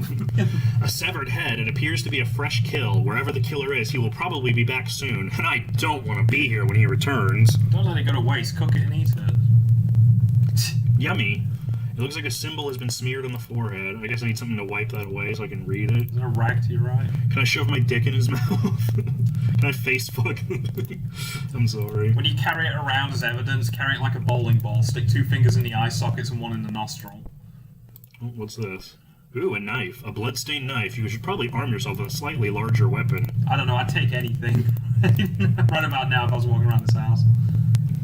B: A severed head. It appears to be a fresh kill. Wherever the killer is, he will probably be back soon, and I don't want to be here when he returns.
A: Don't let it go to waste. Cook it and eat it.
B: Yummy. It looks like a symbol has been smeared on the forehead. I guess I need something to wipe that away so I can read it.
A: Is there a rag to your right?
B: Can I shove my dick in his mouth? Can I face fuck? I'm sorry.
A: When you carry it around as evidence, carry it like a bowling ball. Stick 2 fingers in the eye sockets and 1 in the nostril.
B: Oh, what's this? Ooh, a knife. A bloodstained knife. You should probably arm yourself with a slightly larger weapon.
A: I don't know, I'd take anything. Right about now if I was walking around this house.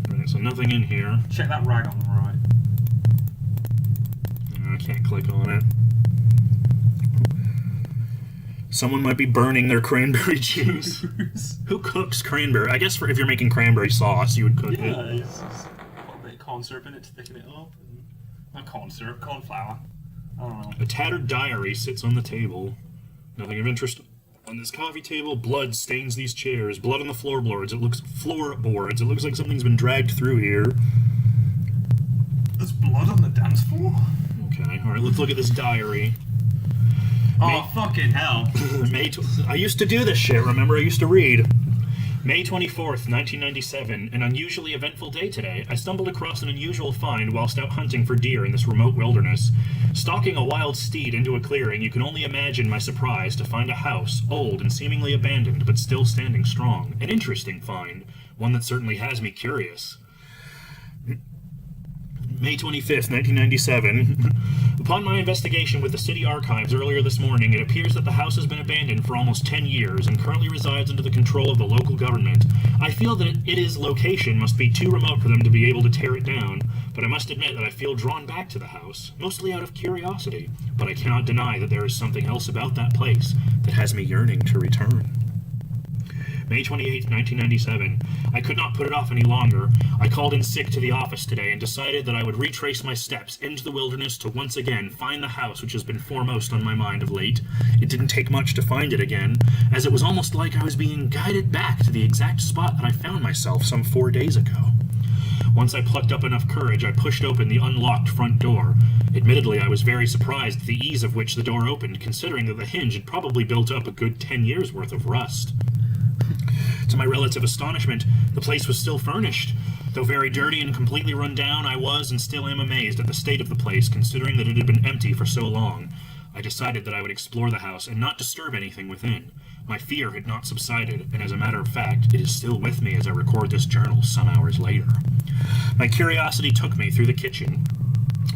B: Right, so nothing in here.
A: Check that rag on the right.
B: I can't click on it. Someone might be burning their cranberry juice. Who cooks cranberry? I guess if you're making cranberry sauce, you would cook it.
A: Yeah, it's just put a bit of corn syrup in it to thicken it up. Not corn syrup, corn flour. I don't know.
B: A tattered diary sits on the table. Nothing of interest on this coffee table. Blood stains these chairs. Blood on the floorboards. It looks like something's been dragged through here.
A: There's blood on the dance floor?
B: Okay, alright, let's look at this diary.
A: Oh, fucking hell.
B: I used to do this shit, remember? I used to read. May 24th, 1997, an unusually eventful day today. I stumbled across an unusual find whilst out hunting for deer in this remote wilderness. Stalking a wild steed into a clearing, you can only imagine my surprise to find a house, old and seemingly abandoned, but still standing strong. An interesting find, one that certainly has me curious. May 25th, 1997. Upon my investigation with the city archives earlier this morning, it appears that the house has been abandoned for almost 10 years and currently resides under the control of the local government. I feel that its location must be too remote for them to be able to tear it down, but I must admit that I feel drawn back to the house, mostly out of curiosity. But I cannot deny that there is something else about that place that has me yearning to return. May 28, 1997. I could not put it off any longer. I called in sick to the office today and decided that I would retrace my steps into the wilderness to once again find the house which has been foremost on my mind of late. It didn't take much to find it again, as it was almost like I was being guided back to the exact spot that I found myself some 4 days ago. Once I plucked up enough courage, I pushed open the unlocked front door. Admittedly, I was very surprised at the ease of which the door opened, considering that the hinge had probably built up a good 10 years' worth of rust. To my relative astonishment, the place was still furnished. Though very dirty and completely run down, I was and still am amazed at the state of the place, considering that it had been empty for so long. I decided that I would explore the house and not disturb anything within. My fear had not subsided, and as a matter of fact, it is still with me as I record this journal some hours later. My curiosity took me through the kitchen,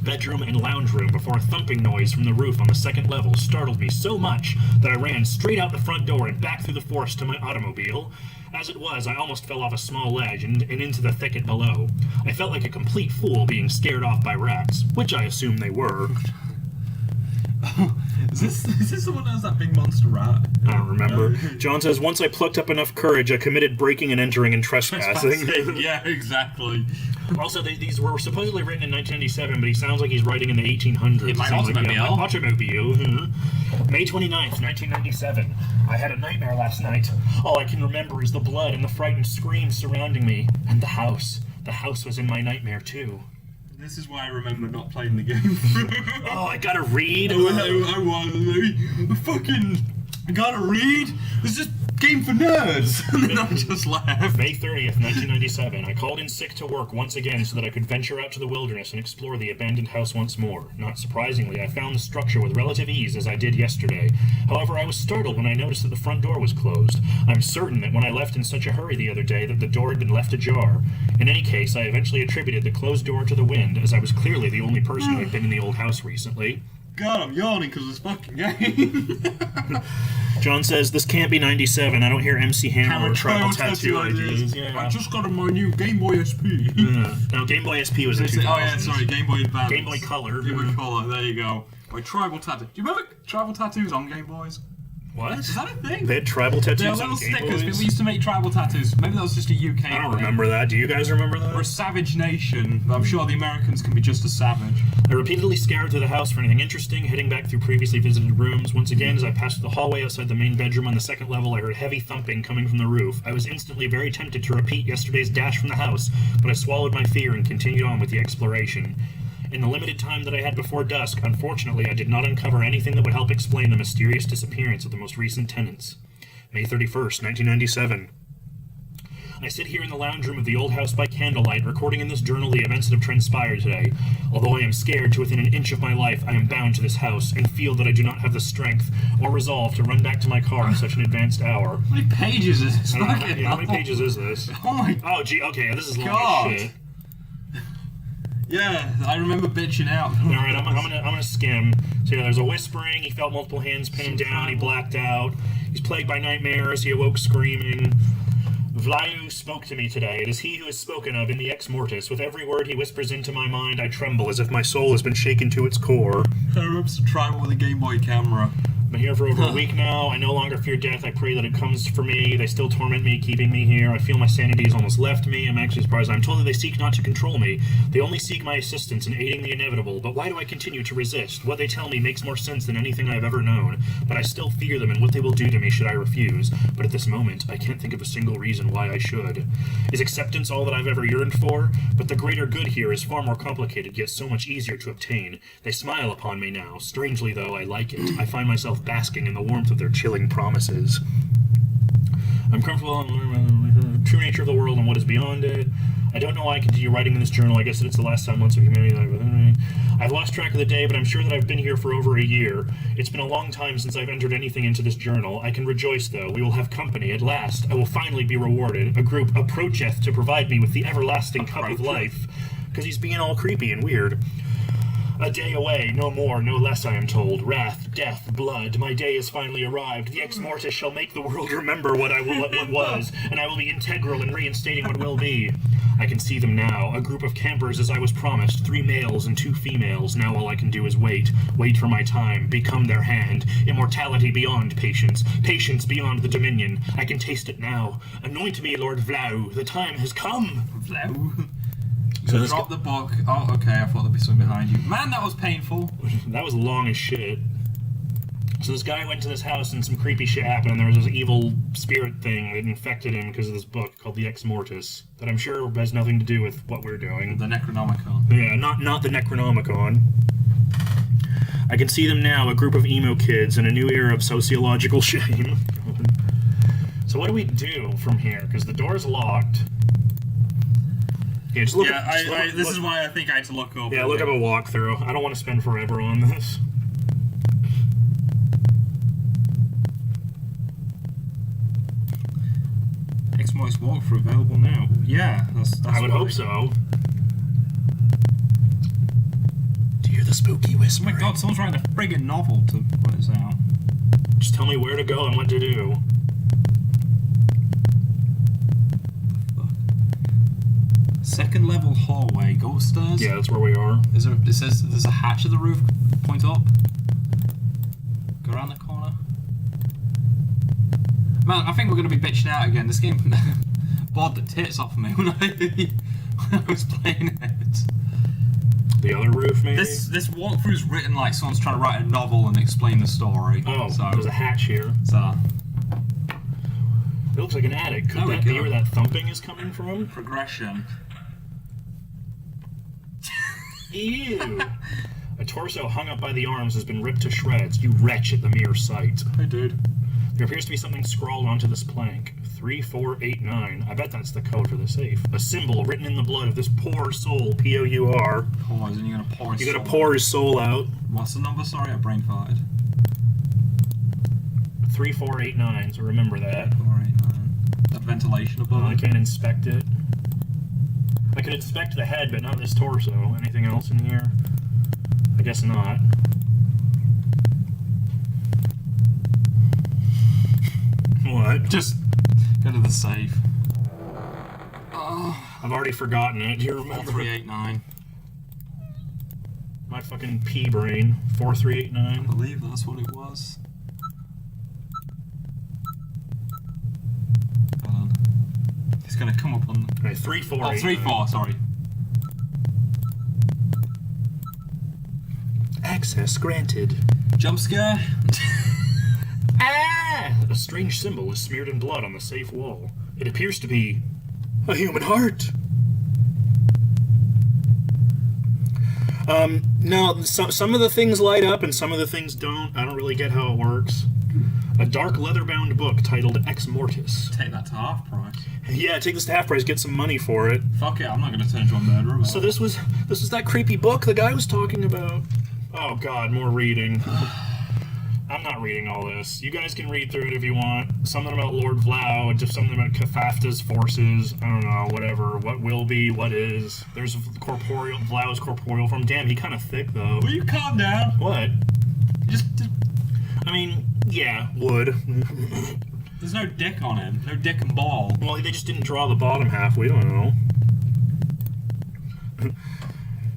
B: bedroom, and lounge room before a thumping noise from the roof on the second level startled me so much that I ran straight out the front door and back through the forest to my automobile. As it was, I almost fell off a small ledge and into the thicket below. I felt like a complete fool being scared off by rats, which I assume they were.
A: Is this the one that has that big monster rat?
B: I don't remember. John says, once I plucked up enough courage, I committed breaking and entering and trespassing.
A: Yeah, exactly.
B: Also, these were supposedly written in 1997, but he sounds like he's writing in the 1800s.
A: It might automobile.
B: Automobile. May 29th, 1997. I had a nightmare last night. All I can remember is the blood and the frightened screams surrounding me. And the house. The house was in my nightmare, too.
A: This is why I remember not playing the game.
B: Oh, I gotta read?
A: I gotta read? It's just game for nerds. And then I just laughed.
B: May 30th, 1997. I called in sick to work once again so that I could venture out to the wilderness and explore the abandoned house once more. Not surprisingly, I found the structure with relative ease as I did yesterday. However, I was startled when I noticed that the front door was closed. I'm certain that when I left in such a hurry the other day that the door had been left ajar. In any case, I eventually attributed the closed door to the wind, as I was clearly the only person who had been in the old house recently.
A: God, I'm yawning because of this fucking game.
B: John says, this can't be 97. I don't hear MC Hammer or Tribal Tattoo ideas.
A: I
B: Yeah.
A: just got my new Game Boy SP.
B: Yeah. No, Game Boy SP was in 2000s.
A: Oh yeah, sorry, Game Boy Advance.
B: Game Boy Color.
A: Game Boy Color, there you go. My Tribal Tattoo. Do you remember Tribal Tattoos on Game Boys?
B: What?
A: Is that a thing?
B: They had tribal tattoos
A: They're
B: on
A: little
B: Game
A: stickers.
B: Boys?
A: People used to make tribal tattoos. Maybe that was just a UK
B: I don't
A: thing.
B: remember that. Do you guys remember
A: We're a
B: that?
A: savage nation, but I'm sure the Americans can be just as savage.
B: I repeatedly scoured through the house for anything interesting, heading back through previously visited rooms. Once again, as I passed the hallway outside the main bedroom on the second level, I heard heavy thumping coming from the roof. I was instantly very tempted to repeat yesterday's dash from the house, but I swallowed my fear and continued on with the exploration. In the limited time that I had before dusk, unfortunately, I did not uncover anything that would help explain the mysterious disappearance of the most recent tenants. May 31st, 1997. I sit here in the lounge room of the old house by candlelight, recording in this journal the events that have transpired today. Although I am scared to within an inch of my life, I am bound to this house, and feel that I do not have the strength or resolve to run back to my car in such an advanced hour.
A: How many pages is this?
B: I don't know, how many pages is this?
A: Oh my
B: Oh, gee, okay, this is long
A: God.
B: as shit.
A: Yeah, I remember bitching out.
B: Alright, I'm gonna skim. So yeah, there's a whispering, he felt multiple hands pin him down, he blacked out. He's plagued by nightmares, he awoke screaming. Vlayu spoke to me today. It is he who is spoken of in the Ex Mortis. With every word he whispers into my mind, I tremble as if my soul has been shaken to its core.
A: I remember some tribal with a Game Boy camera.
B: I've been here for over a week now. I no longer fear death. I pray that it comes for me. They still torment me, keeping me here. I feel my sanity has almost left me. I'm actually surprised. I'm told that they seek not to control me. They only seek my assistance in aiding the inevitable. But why do I continue to resist? What they tell me makes more sense than anything I have ever known. But I still fear them and what they will do to me should I refuse. But at this moment, I can't think of a single reason why I should. Is acceptance all that I've ever yearned for? But the greater good here is far more complicated, yet so much easier to obtain. They smile upon me now. Strangely, though, I like it. I find myself basking in the warmth of their chilling promises. I'm comfortable in the true nature of the world and what is beyond it. I don't know why I continue writing in this journal. I guess that it's the last time once of humanity life within me. I've lost track of the day, but I'm sure that I've been here for over a year. It's been a long time since I've entered anything into this journal. I can rejoice, though. We will have company at last. I will finally be rewarded. A group approacheth to provide me with the everlasting cup of life. Because he's being all creepy and weird. A day away, no more, no less, I am told. Wrath, death, blood, my day has finally arrived. The Ex Mortis shall make the world remember what was, and I will be integral in reinstating what will be. I can see them now, a group of campers as I was promised, 3 males and 2 females. Now all I can do is wait for my time, become their hand. Immortality beyond patience, patience beyond the dominion. I can taste it now. Anoint me, Lord Vlau, the time has come.
A: Vlau.
B: So
A: Drop the book. Oh, okay, I thought there'd be something behind you. Man, that was painful.
B: That was long as shit. So this guy went to this house and some creepy shit happened, and there was this evil spirit thing that infected him because of this book called the Ex Mortis that I'm sure has nothing to do with what we're doing.
A: The Necronomicon.
B: Yeah, not the Necronomicon. I can see them now, a group of emo kids in a new era of sociological shame. So what do we do from here? Because the door's locked. Yeah, just look
A: this is why I think I had to look up.
B: Yeah, look up a walkthrough. I don't want to spend forever on this.
A: X-Moist walkthrough available now. Yeah, that's
B: I would hope so. Do you hear the spooky
A: Oh
B: whisper?
A: my god, someone's writing a friggin' novel to put this out.
B: Just tell me where to go and what to do.
A: Second level hallway, go upstairs.
B: Yeah, that's where we are.
A: It says there's a hatch at the roof. Point up. Go around the corner. Man, I think we're gonna be bitching out again. This game bored the tits off me when I was playing it.
B: The other roof, maybe?
A: This walkthrough's written like someone's trying to write a novel and explain the story.
B: Oh,
A: so
B: there's a hatch here. It looks like an attic. Could that be where that thumping is coming from?
A: Progression.
B: Ew! A torso hung up by the arms has been ripped to shreds. You wretch at the mere sight.
A: Hey, dude.
B: There appears to be something scrawled onto this plank. 3489. I bet that's the code for the safe. A symbol written in the blood of this poor soul. P-O-U-R.
A: Pause, and you're gonna pour his
B: You
A: soul.
B: gotta pour his soul out.
A: What's the number? Sorry, I brain farted.
B: 3489, so remember that.
A: 489. That ventilation above.
B: I can't inspect it. I could inspect the head, but not this torso. Anything else in here? I guess not. What?
A: Just go to the safe.
B: I've already forgotten it. Do you remember?
A: 4389.
B: My fucking pea brain. 4389.
A: I believe that's what it was. Hold on. It's gonna come up on.
B: Okay, 34.
A: Oh, 34. Sorry.
B: Access granted.
A: Jump scare.
B: Ah! A strange symbol is smeared in blood on the safe wall. It appears to be a human heart. No, some of the things light up and some of the things don't. I don't really get how it works. A dark leather-bound book titled Ex Mortis.
A: Take that to half price.
B: Yeah, take this to half price, get some money for it.
A: Fuck it, I'm not gonna turn into a murderer.
B: So this was that creepy book the guy was talking about. Oh god, more reading. I'm not reading all this. You guys can read through it if you want. Something about Lord Vlau, just something about Kafafta's forces. I don't know, whatever. What will be, what is. There's corporeal, Vlau's corporeal form. Damn, he kind of thick though.
A: Will you calm down?
B: What?
A: Just
B: I mean, yeah, would.
A: there's no dick on him. No dick and ball.
B: Well, they just didn't draw the bottom half. We don't know.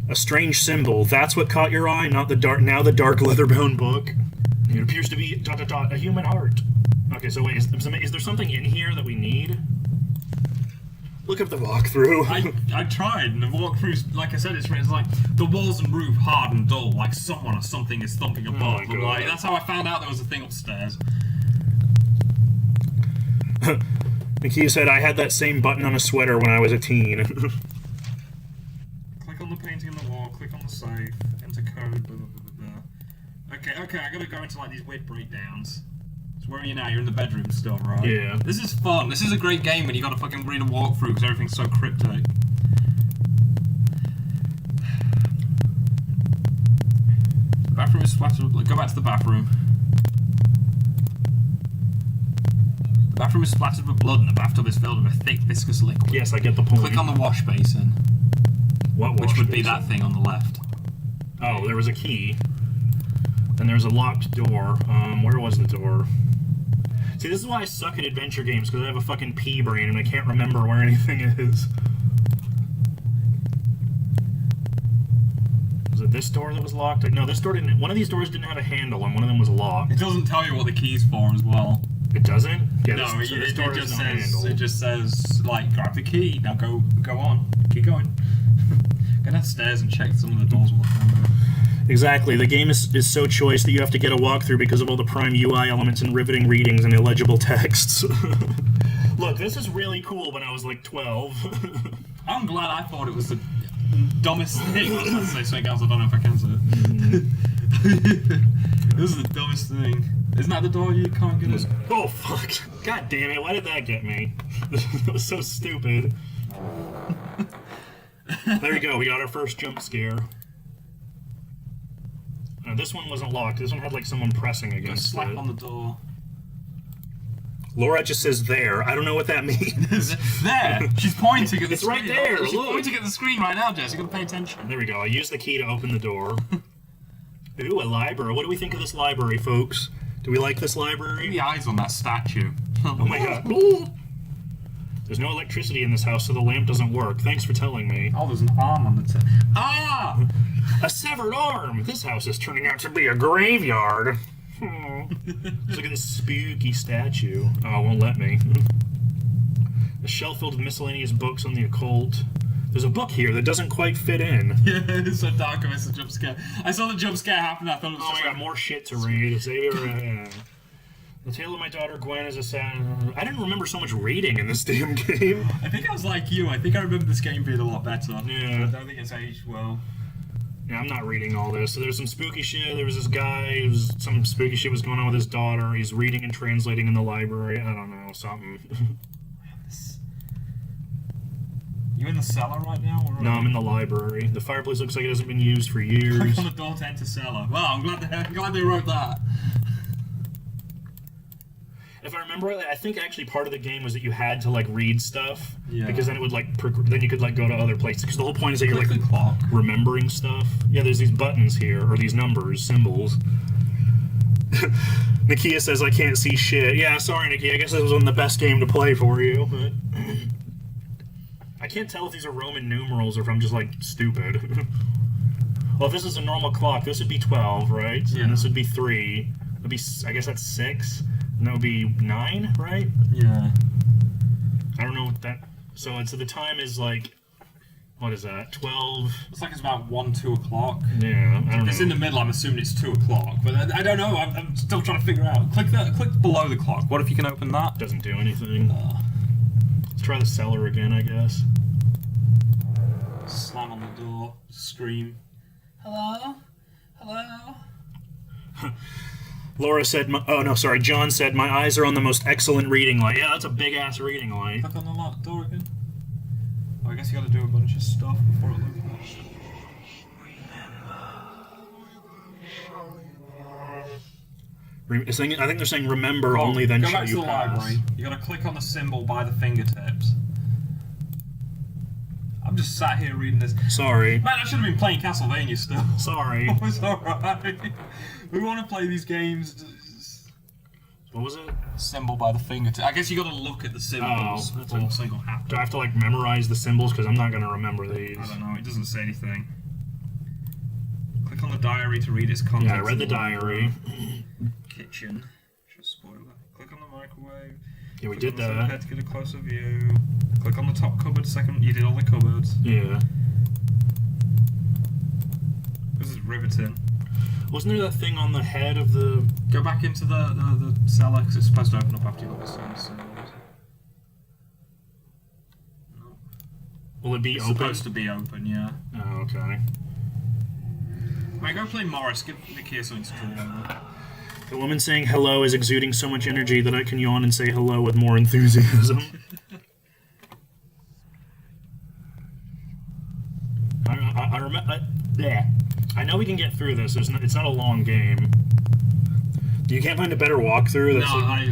B: A strange symbol. That's what caught your eye, not the dark. Now the dark leather-bound book. It appears to be ... a human heart. Okay, so wait, is there something in here that we need? Look at the walkthrough.
A: I tried, and the walkthroughs, like I said, it's like the walls and roof hard and dull, like someone or something is thumping above.
B: my God.
A: Like, that's how I found out there was a thing upstairs.
B: Nakia said, I had that same button on a sweater when I was a teen.
A: Click on the painting on the wall, click on the safe, enter code, blah, blah, blah, blah, blah. Okay, I gotta go into like these weird breakdowns. So where are you now? You're in the bedroom still, right?
B: Yeah.
A: This is fun. This is a great game when you gotta fucking read a walkthrough because everything's so cryptic. The bathroom is splattered with blood. Go back to the bathroom. The bathroom is splattered with blood and the bathtub is filled with a thick, viscous liquid.
B: Yes, I get the point.
A: Click on the wash basin.
B: What wash
A: Which would be
B: basin?
A: that thing on the left.
B: Oh, there was a key. And there's a locked door. Where was the door? See, this is why I suck at adventure games, because I have a fucking pea brain and I can't remember where anything is. Was it this door that was locked? No, this door didn't. One of these doors didn't have a handle and one of them was locked.
A: It doesn't tell you what the key's for as well.
B: It doesn't? Yeah,
A: No,
B: this
A: it
B: door
A: just
B: has no
A: says,
B: handle.
A: it just says, like, grab the key, now go on, keep going. Go downstairs and check some of the doors will open.
B: Exactly. The game is so choice that you have to get a walkthrough because of all the prime UI elements and riveting readings and illegible texts. Look, this is really cool when I was like 12.
A: I'm glad I thought it was the dumbest thing. I was about to say something else, I don't know if I can say it. This is the dumbest thing. Isn't that the door you can't get in?
B: Oh, fuck. God damn it, why did that get me? That was so stupid. There you go, we got our first jump scare. This one wasn't locked. This one had like someone pressing against
A: Slap
B: it.
A: on the door.
B: Laura just says there. I don't know what that means.
A: There! She's pointing at the
B: It's
A: screen.
B: right there,
A: She's
B: look.
A: pointing at the screen right now, Jess. You gotta pay attention.
B: There we go. I used the key to open the door. Ooh, a library. What do we think of this library, folks? Do we like this library?
A: The eyes on that statue.
B: Oh my god. Ooh. There's no electricity in this house, so the lamp doesn't work. Thanks for telling me.
A: Oh, there's an arm on the Ah!
B: A severed arm! This house is turning out to be a graveyard. Look at this spooky statue. Oh, it won't let me. A shelf filled with miscellaneous books on the occult. There's a book here that doesn't quite fit in.
A: Yeah, it's so dark I missed the jump scare. I saw the jump scare happen, I thought it was
B: Oh,
A: just
B: I got more shit to read. Xavier, The Tale of My Daughter Gwen is a sad... I didn't remember so much reading in this damn game.
A: I think I was like you. I think I remember this game being a lot better.
B: Yeah.
A: I don't think it's aged well.
B: Yeah, I'm not reading all this. So there's some spooky shit. There was this guy. Some spooky shit was going on with his daughter. He's reading and translating in the library. I don't know, something.
A: You in the cellar right now? Or
B: No, I'm in the library. The fireplace looks like it hasn't been used for years.
A: Click on the door to enter cellar. Well, I'm glad they wrote that.
B: If I remember right, I think actually part of the game was that you had to like read stuff,
A: Yeah.
B: because then it would like then you could like go to other places. Because the whole point is that you're
A: Click
B: like
A: the clock.
B: remembering stuff. Yeah, there's these buttons here or these numbers, symbols. Nakia says I can't see shit. Yeah, sorry, Nakia. I guess this wasn't the best game to play for you. But I can't tell if these are Roman numerals or if I'm just, like, stupid. Well, if this is a normal clock, this would be 12, right?
A: Yeah.
B: And this would be 3. That'd be, I guess that's 6. And that would be 9, right?
A: Yeah.
B: I don't know what that... So the time is, like... What is that? 12...
A: Looks like it's about 1, 2 o'clock.
B: Yeah, I don't know.
A: It's in the middle, I'm assuming it's 2 o'clock. But I don't know, I'm still trying to figure out. Click below the clock. What if you can open that?
B: Doesn't do anything. Let's try the cellar again, I guess.
A: Slam on the door. Scream. Hello? Hello?
B: Laura said, oh no, sorry, John said, my eyes are on the most excellent reading light. Yeah, that's a big-ass reading light.
A: Click on the locked door again. Oh, I guess you gotta do a bunch of stuff before it opens.
B: I think they're saying remember only, then
A: go
B: show
A: back
B: you
A: to the
B: pass.
A: library. You gotta click on the symbol by the fingertips. I'm just sat here reading this.
B: Sorry.
A: Man, I should have been playing Castlevania still.
B: Sorry.
A: It's alright. We want to play these games.
B: What was it?
A: Symbol by the fingertips. I guess you gotta look at the symbols.
B: Oh,
A: That's all single happen.
B: Do I have to, like, memorize the symbols? Because I'm not going to remember these.
A: I don't know, it doesn't say anything. Click on the diary to read its contents.
B: Yeah, I read the diary.
A: Kitchen. Should spoil that. Click on the microwave.
B: Yeah, we
A: Click
B: did
A: on the
B: that.
A: sofa to get a closer view. Click on the top cupboard second. You did all the cupboards.
B: Yeah.
A: This is riveting.
B: Wasn't there that thing on the head of the...
A: Go back into the cellar, because it's supposed to open up after you got the symbols.
B: Will it be
A: It's
B: open?
A: supposed to be open, yeah.
B: Oh, okay.
A: Right, go play Morris. Give Nakia something to draw over.
B: The woman saying hello is exuding so much energy that I can yawn and say hello with more enthusiasm. I remember... I know we can get through this. It's not a long game. You can't find a better walkthrough?
A: No,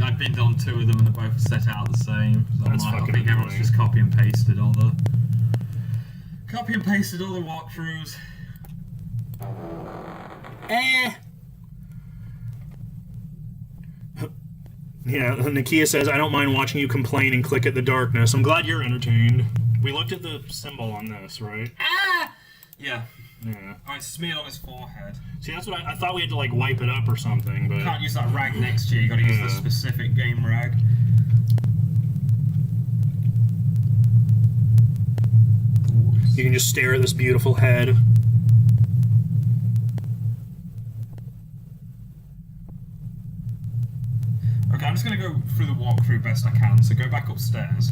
A: I've been on 2 of them and they're both set out the same. So
B: That's
A: I
B: fucking
A: think everyone's
B: annoying.
A: just copy and pasted all the walkthroughs.
B: Yeah, Nakia says, I don't mind watching you complain and click at the darkness. I'm glad you're entertained. We looked at the symbol on this, right?
A: Yeah.
B: Yeah.
A: Oh, it's smeared on his forehead.
B: See, that's what I thought we had to, like, wipe it up or something, but...
A: You can't use that rag next to you. You gotta use the specific game rag.
B: You can just stare at this beautiful head.
A: Okay, I'm just gonna go through the walkthrough best I can. So go back upstairs.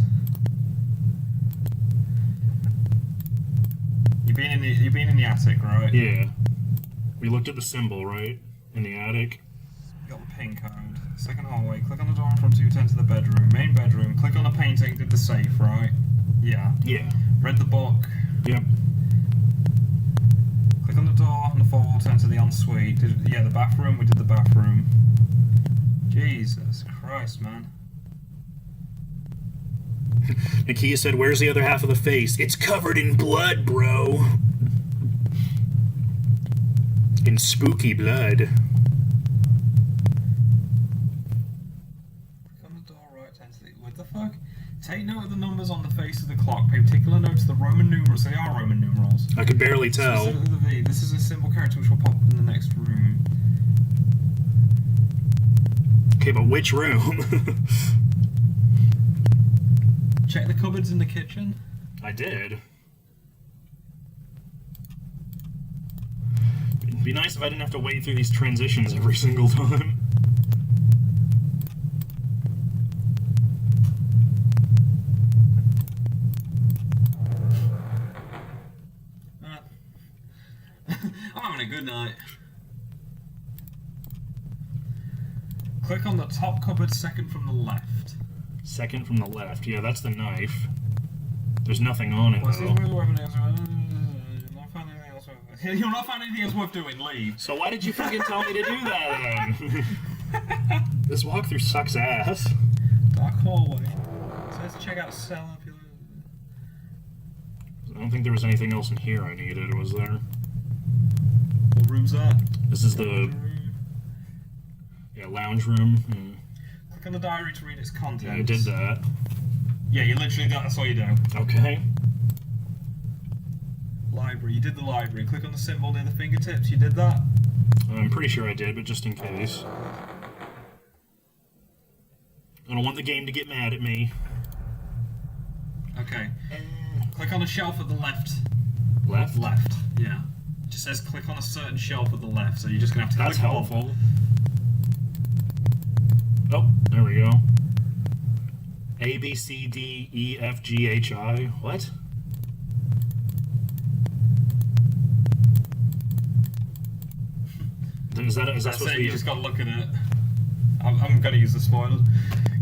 A: You've been in the attic, right?
B: Yeah. We looked at the symbol, right? In the attic.
A: You got the pin code. Second hallway. Click on the door in front of you to enter the bedroom. Main bedroom. Click on the painting. Did the safe, right? Yeah.
B: Yeah.
A: Read the book.
B: Yep.
A: Click on the door on the floor to enter the ensuite. Yeah, the bathroom. We did the bathroom. Jesus Christ, man.
B: Nakia said, where's the other half of the face? It's covered in blood, bro. In spooky blood.
A: Click on the door right to enter the... What the fuck? Take note of the numbers on the face of the clock. Pay particular note to the Roman numerals. They are Roman numerals.
B: I could barely tell.
A: Specifically the V. This is a symbol character which will pop up in the next room.
B: Okay, but which room?
A: Check the cupboards in the kitchen.
B: I did. It'd be nice if I didn't have to wait through these transitions every single time.
A: I'm having a good night. Click on the top cupboard second from the left.
B: Second from the left. Yeah, that's the knife. There's nothing on it,
A: What's this
B: though.
A: real weapon? You'll not find anything else worth... You'll not find anything else worth doing. Leave.
B: So why did you fucking tell me to do that, then? This walkthrough sucks ass.
A: Dark hallway. So let's check out cell.
B: I don't think there was anything else in here I needed, was there?
A: What room's that?
B: This is the... Yeah, Yeah, lounge room. Hmm.
A: Click on the diary to read its contents.
B: Yeah, I did that.
A: Yeah, you literally that's all you do.
B: Okay.
A: Library, you did the library. Click on the symbol near the fingertips, you did that?
B: I'm pretty sure I did, but just in case. I don't want the game to get mad at me.
A: Okay. Click on the shelf at the left.
B: Left?
A: Left, yeah. It just says click on a certain shelf at the left, so you're just gonna have to
B: That's
A: click
B: helpful. Oh, there we go. A, B, C, D, E, F, G, H, I. What? Is that
A: That's
B: supposed
A: it,
B: to be
A: you just gotta look at it. I'm gonna use the spoilers.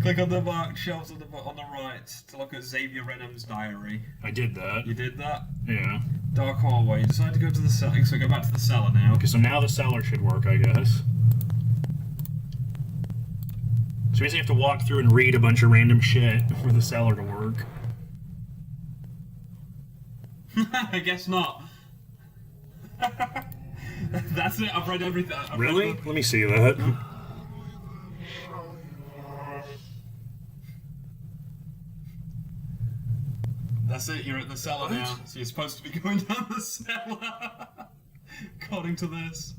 A: Click on the marked shelves on the right to look at Xavier Renham's diary.
B: I did that.
A: You did that?
B: Yeah.
A: Dark hallway. You decided to go to the cellar, so go back to the cellar now.
B: Okay, so now the cellar should work, I guess. So you basically have to walk through and read a bunch of random shit for the cellar to work.
A: I guess not. That's it, I've read everything.
B: Really? Let me see that.
A: That's it, you're at the cellar now. So you're supposed to be going down the cellar. According to this.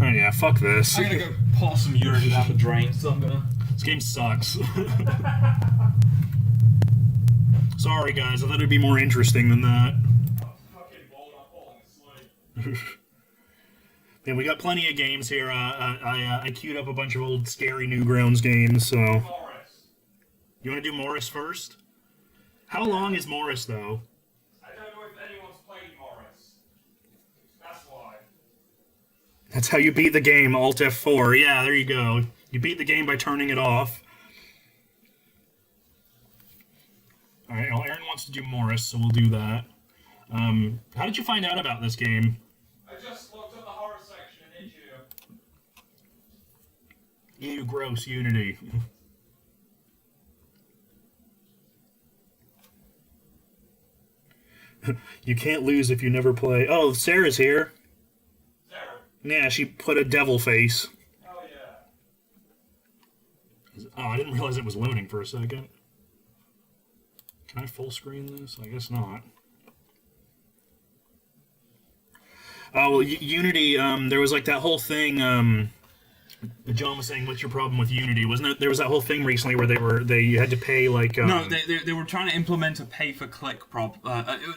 B: Oh yeah, fuck this.
A: I'm gonna go pour some urine down the drain, so I'm gonna...
B: This game sucks. Sorry guys, I thought it'd be more interesting than that. Man, we got plenty of games here. I queued up a bunch of old scary Newgrounds games, so... You want to do Morris first? How long is Morris, though?
A: I don't know if anyone's played Morris. That's why.
B: That's how you beat the game, Alt F4. Yeah, there you go. You beat the game by turning it off. Alright, well, Aaron wants to do Morris, so we'll do that. How did you find out about this game?
A: I just looked at the horror section in Itch.io.
B: Ew, gross, Unity. You can't lose if you never play. Oh, Sarah's here.
A: Sarah?
B: Yeah, she put a devil face.
A: Oh yeah.
B: Oh, I didn't realize it was loading for a second. Can I full screen this? I guess not. Oh, well, Unity, there was like that whole thing, John was saying, what's your problem with Unity? Wasn't it? There was that whole thing recently where they had to pay like...
A: No, they were trying to implement a pay-for-click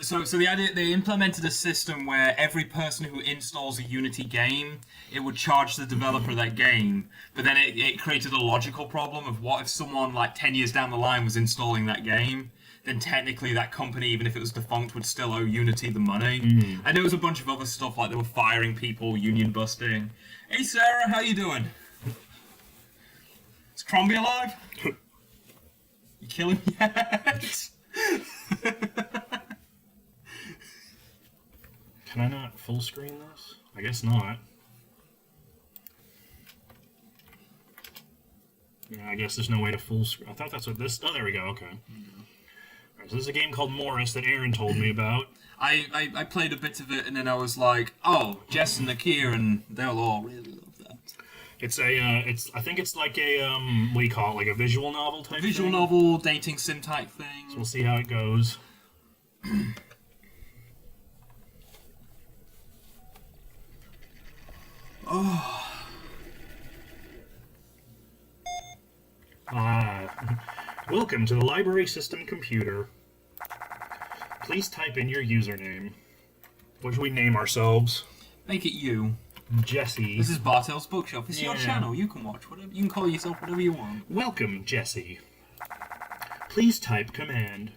A: so the idea, they implemented a system where every person who installs a Unity game, it would charge the developer that game. But then it created a logical problem of what if someone like 10 years down the line was installing that game? Then technically that company, even if it was defunct, would still owe Unity the money. And there was a bunch of other stuff, like they were firing people, union busting. Hey Sarah, how you doing? Is Crombie alive? You killing me yet?
B: Can I not full screen this? I guess not. Yeah, I guess there's no way to full screen. I thought that's what this... Oh, there we go, okay. Alright, so this is a game called Morris that Aaron told me about.
A: I played a bit of it and then I was like, oh, Jess and Nakia, and they'll all really love that.
B: It's a, I think it's like a, what do you call it, like a visual novel type
A: Visual
B: thing?
A: novel, dating sim type thing.
B: So we'll see how it goes. Welcome to the library system computer. Please type in your username. What should we name ourselves?
A: Make it you.
B: Jesse.
A: This is Bartels Bookshop. It's your
B: Yeah.
A: channel. You can watch whatever. You can call yourself whatever you want.
B: Welcome, Jesse. Please type command.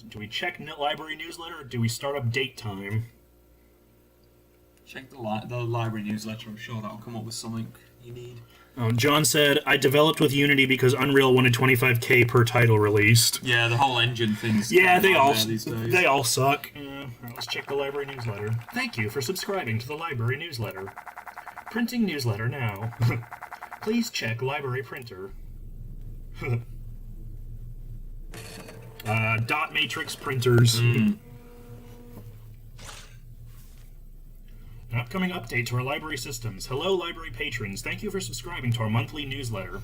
B: Do we check library newsletter or do we start up date time?
A: Check the library newsletter. I'm sure that'll come up with something you need.
B: John said, I developed with Unity because Unreal wanted 25k per title released.
A: Yeah, the whole engine thing's
B: Yeah, they all
A: these days.
B: they all suck. Alright, let's check the library newsletter. Thank you for subscribing to the library newsletter. Printing newsletter now. Please check library printer. Dot matrix printers. An upcoming update to our library systems. Hello, library patrons. Thank you for subscribing to our monthly newsletter.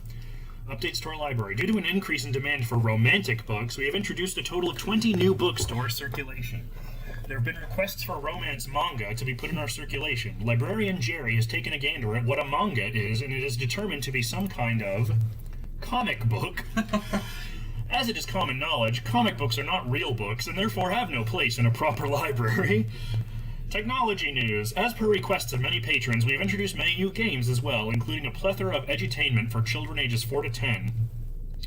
B: Updates to our library. Due to an increase in demand for romantic books, we have introduced a total of 20 new books to our circulation. There have been requests for romance manga to be put in our circulation. Librarian Jerry has taken a gander at what a manga is, and it is determined to be some kind of comic book. As it is common knowledge, comic books are not real books, and therefore have no place in a proper library. Technology news. As per requests of many patrons, we have introduced many new games as well, including a plethora of edutainment for children ages 4 to 10.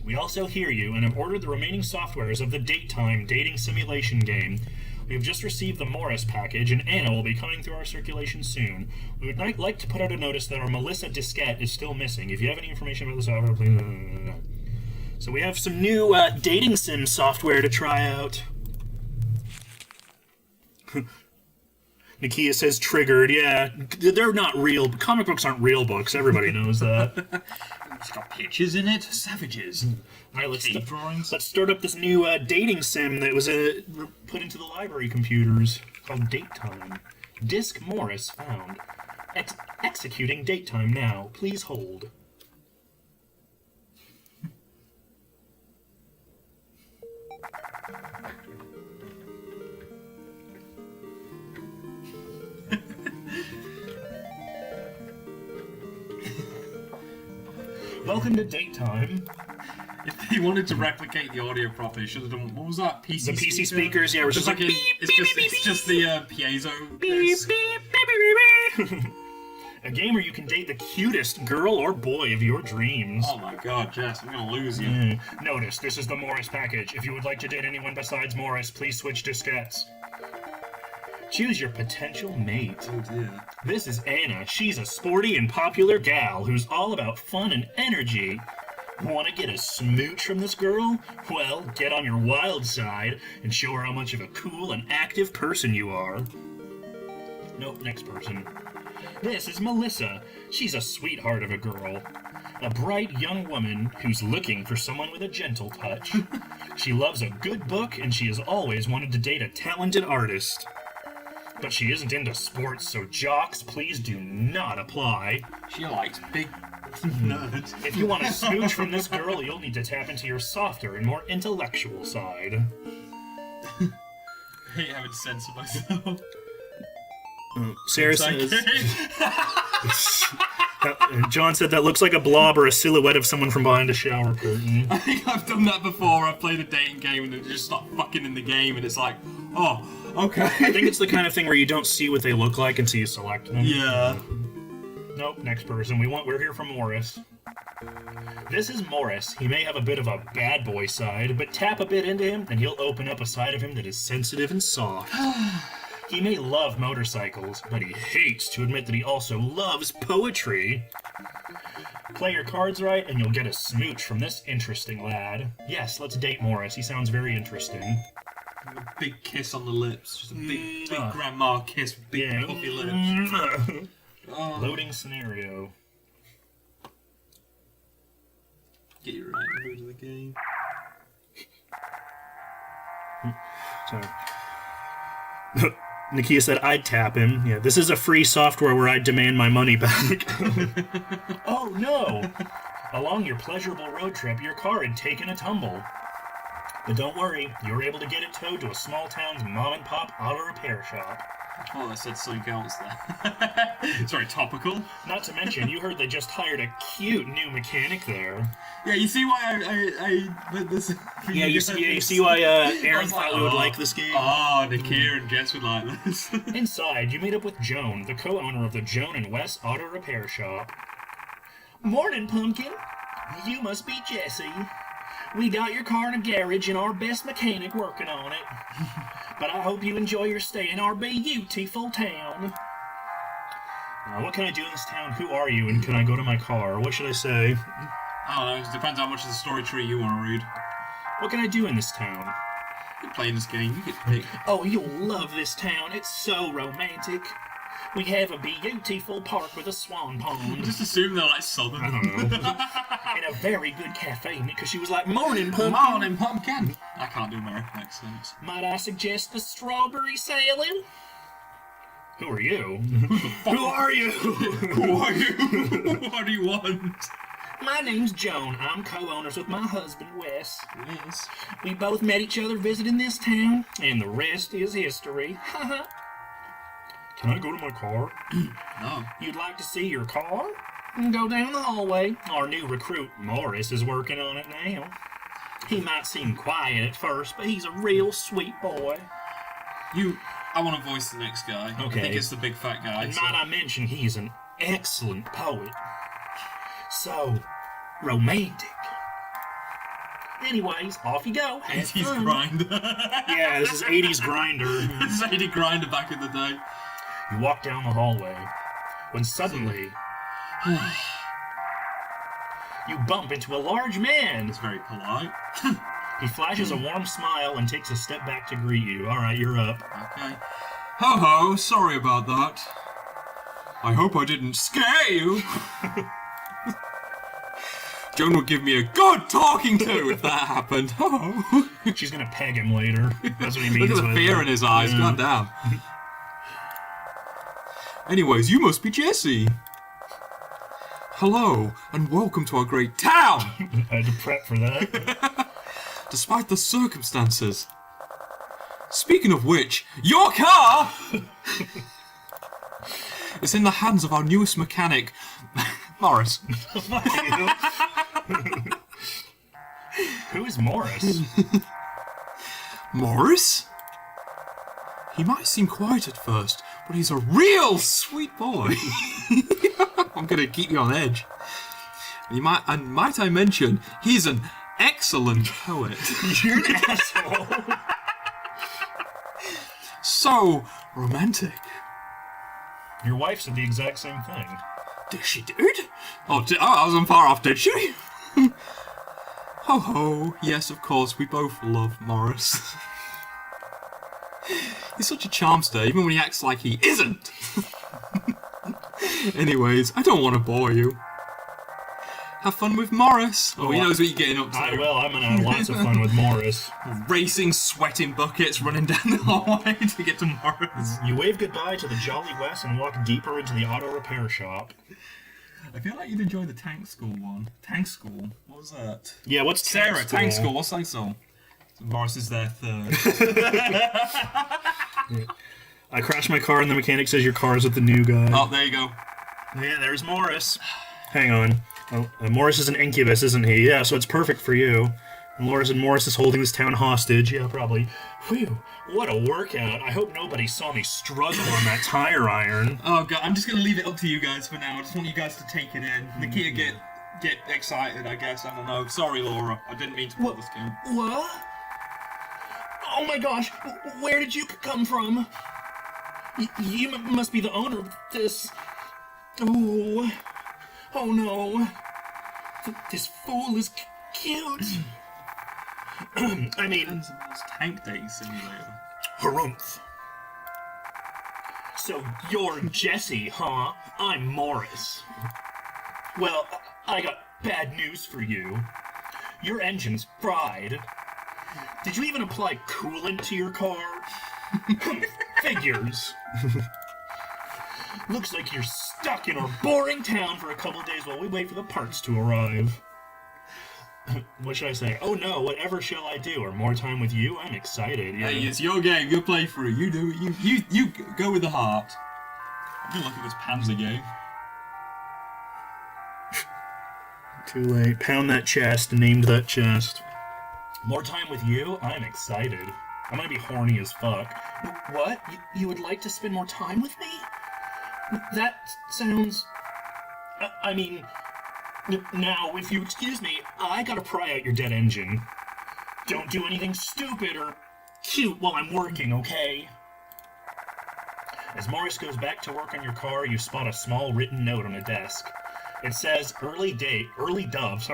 B: We also hear you and have ordered the remaining softwares of the Date Time dating simulation game. We have just received the Morris package, and Anna will be coming through our circulation soon. We would like to put out a notice that our Melissa diskette is still missing. If you have any information about the software, please... So we have some new dating sim software to try out. Nakia says triggered. Yeah, they're not real. Comic books aren't real books. Everybody knows that.
A: It's got pictures in it. Savages.
B: All right, let's start up this new dating sim that was put into the library computers called Date Time. Disk Morris found. Executing Date Time now. Please hold. Welcome to Date Time.
A: If they wanted to replicate the audio properly, should have done. What was that? PC
B: The PC speakers, yeah, we're just like,
A: it's just the piezo.
B: A game where you can date the cutest girl or boy of your dreams.
A: Oh my god, Jess, I'm gonna lose you.
B: Notice, this is the Morris package. If you would like to date anyone besides Morris, please switch diskettes. Choose your potential mate.
A: Oh dear.
B: This is Anna. She's a sporty and popular gal who's all about fun and energy. Want to get a smooch from this girl? Well, get on your wild side and show her how much of a cool and active person you are. Nope, next person. This is Melissa. She's a sweetheart of a girl. A bright young woman who's looking for someone with a gentle touch. She loves a good book and she has always wanted to date a talented artist. But she isn't into sports, so jocks, please do not apply.
A: She likes big nerds.
B: If you want a smooch from this girl, you'll need to tap into your softer and more intellectual side.
A: I hate having to censor myself.
B: Sarah says... John said that looks like a blob or a silhouette of someone from behind a shower curtain.
A: I think I've done that before. I've played a dating game and they just start fucking in the game and it's like, oh, okay.
B: I think it's the kind of thing where you don't see what they look like until you select them.
A: Yeah.
B: Nope, next person. We're here for Morris. This is Morris. He may have a bit of a bad boy side, but tap a bit into him and he'll open up a side of him that is sensitive and soft. He may love motorcycles, but he hates to admit that he also loves poetry. Play your cards right, and you'll get a smooch from this interesting lad. Yes, let's date Morris. He sounds very interesting.
A: A big kiss on the lips. Just a big grandma kiss with big puffy lips.
B: Loading scenario.
A: Get you right in the mood of the game.
B: So... Nakia said, I'd tap him. Yeah, this is a free software where I'd demand my money back. Oh, no! Along your pleasurable road trip, your car had taken a tumble. But don't worry, you were able to get it towed to a small town's mom-and-pop auto repair shop.
A: Oh, I said something else there. It's very topical.
B: Not to mention, you heard they just hired a cute new mechanic there.
A: Yeah, you see why I put this...
B: Yeah, you see why Arron thought we would like this game?
A: Oh, Nakia and Jess would like this.
B: Inside, you meet up with Joan, the co-owner of the Joan and Wes Auto Repair Shop. Morning, Pumpkin. You must be Jesse. We got your car in a garage and our best mechanic working on it. But I hope you enjoy your stay in our beautiful town. What can I do in this town? Who are you? And can I go to my car? What should I say?
A: I don't know. It depends how much of the story tree you want to read.
B: What can I do in this town?
A: You're playing this game. You get to pick.
B: Oh, you'll love this town. It's so romantic. We have a beautiful park with a swan pond.
A: Just assume they're like southern.
B: I don't know. And a very good cafe, because she was like, Morning, Pumpkin.
A: Morning, Pumpkin. I can't do American accents.
B: Might I suggest the strawberry salad? Who are you? Who are you?
A: Who are you? What do you want?
B: My name's Joan. I'm co-owners with my husband, Wes.
A: Yes.
B: We both met each other visiting this town, and the rest is history. Can I go to my car?
A: No.
B: You'd like to see your car? Go down the hallway. Our new recruit, Morris, is working on it now. He might seem quiet at first, but he's a real sweet boy.
A: I want to voice the next guy.
B: Okay.
A: I think it's the big fat guy.
B: And
A: so-
B: might I mention, he's an excellent poet. So romantic. Anyways, off you go. Have
A: 80s
B: fun.
A: grind.
B: Yeah, this is 80s grinder.
A: This is 80 grinder back in the day.
B: You walk down the hallway, when suddenly you bump into a large man.
A: It's very polite.
B: He flashes a warm smile and takes a step back to greet you. All right, you're up.
A: Okay. Ho ho, sorry about that. I hope I didn't scare you. Joan would give me a good talking to if that happened. Oh.
B: She's gonna peg him later. That's what he means.
A: Look at the
B: with
A: fear
B: it.
A: in his eyes.
B: Yeah.
A: God damn. Anyways, you must be Jesse. Hello, and welcome to our great town.
B: I had to prep for that.
A: Despite the circumstances. Speaking of which, your car is in the hands of our newest mechanic, Morris.
B: Who is Morris?
A: Morris? He might seem quiet at first, but he's a real sweet boy. I'm gonna keep you on edge. And might I mention, he's an excellent poet.
B: You're an asshole.
A: So romantic.
B: Your wife said the exact same thing.
A: Did she, dude? Oh, I wasn't far off, did she? Ho ho. Yes, of course, we both love Morris. He's such a charmster, even when he acts like he isn't. Anyways, I don't want to bore you. Have fun with Morris. Oh, he knows what you're getting up to.
B: I will. I'm gonna have lots of fun with Morris.
A: Racing, sweating buckets, running down the hallway to get to Morris.
B: You wave goodbye to the Jolly West and walk deeper into the auto repair shop.
A: I feel like you'd enjoy the tank school one. Tank school? What was that?
B: Yeah, what's
A: Sarah, tank school. What's tank school? Morris is there third.
B: I crashed my car and the mechanic says your car's with the new guy.
A: Oh, there you go.
B: Yeah, there's Morris. Hang on. Oh, Morris is an incubus, isn't he? Yeah, so it's perfect for you. And Morris is holding this town hostage. Yeah, probably. Whew, what a workout. I hope nobody saw me struggle on that tire iron.
A: Oh god, I'm just gonna leave it up to you guys for now. I just want you guys to take it in. Nikita, get excited, I guess. I don't know. Sorry, Laura. I didn't mean to pull this game.
B: What? Oh my gosh, where did you come from? You must be the owner of this. Oh no. This fool is cute. I mean,
A: Tank Day Simulator.
B: harumph. So you're Jesse, huh? I'm Morris. Well, I got bad news for you. Your engine's fried. Did you even apply coolant to your car? Figures. Looks like you're stuck in our boring town for a couple days while we wait for the parts to arrive. What should I say? Oh no, whatever shall I do? Or more time with you? I'm excited. Yeah.
A: Hey, it's your game. You play through. You do it. You go with the heart. I'm gonna look at this Panzer game.
B: Too late. Pound that chest. Named that chest. More time with you? I'm excited. I'm gonna be horny as fuck. What? You would like to spend more time with me? That sounds... I mean... Now, if you excuse me, I gotta pry out your dead engine. Don't do anything stupid or cute while I'm working, okay? As Morris goes back to work on your car, you spot a small written note on a desk. It says, Early Dave, Early Dove,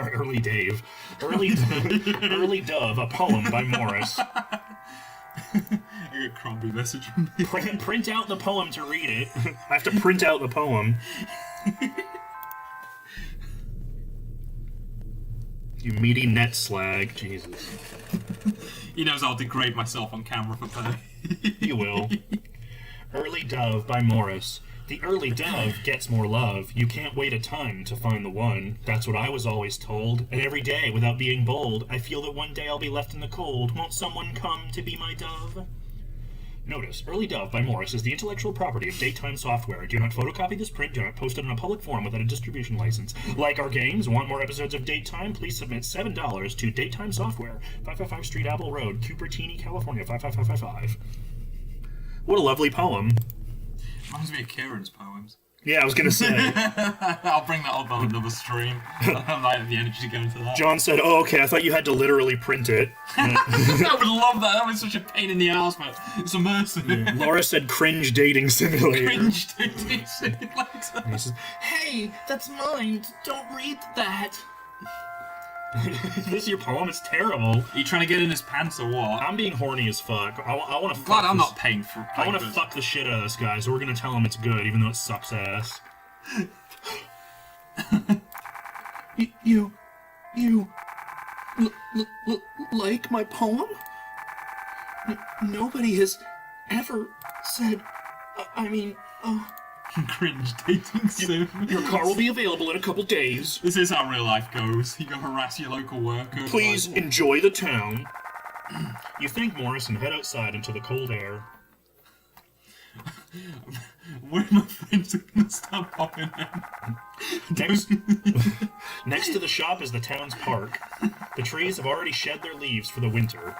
B: a poem by Morris.
A: I get a crumbly message from me.
B: Print out the poem to read it. I have to print out the poem. You meaty net slag. Jesus.
A: He knows I'll degrade myself on camera for pay.
B: You will. Early Dove by Morris. The early dove gets more love. You can't wait a ton to find the one. That's what I was always told. And every day, without being bold, I feel that one day I'll be left in the cold. Won't someone come to be my dove? Notice, Early Dove by Morris is the intellectual property of Daytime Software. Do not photocopy this print. Do not post it in a public forum without a distribution license. Like our games? Want more episodes of Daytime? Please submit $7 to Daytime Software, 555 Street Apple Road, Cupertini, California, 55555. What a lovely poem.
A: Reminds me of Kieran's poems.
B: Yeah, I was going to say.
A: I'll bring that up on another stream. I might have the energy to go into that.
B: John said, oh, okay, I thought you had to literally print it.
A: I would love that. That was such a pain in the ass, but it's immersive.
B: Yeah. Laura said cringe dating simulator.
A: Cringe dating simulator.
B: He says, hey, that's mine. Don't read that. This is your poem? It's terrible.
A: Are you trying to get in his pants or what?
B: I'm being horny as fuck. I want to fuck
A: Glad I'm
B: this.
A: not paying for
B: I want to fuck the shit out of this guy, so we're gonna tell him it's good, even though it sucks ass. you like my poem? Nobody has ever said.
A: Cringe dating sim.
B: Your car will be available in a couple days.
A: This is how real life goes. You go harass your local worker.
B: Please enjoy the town. You thank Morris and head outside into the cold air.
A: Where are my friends gonna stop popping in?
B: Next to the shop is the town's park. The trees have already shed their leaves for the winter.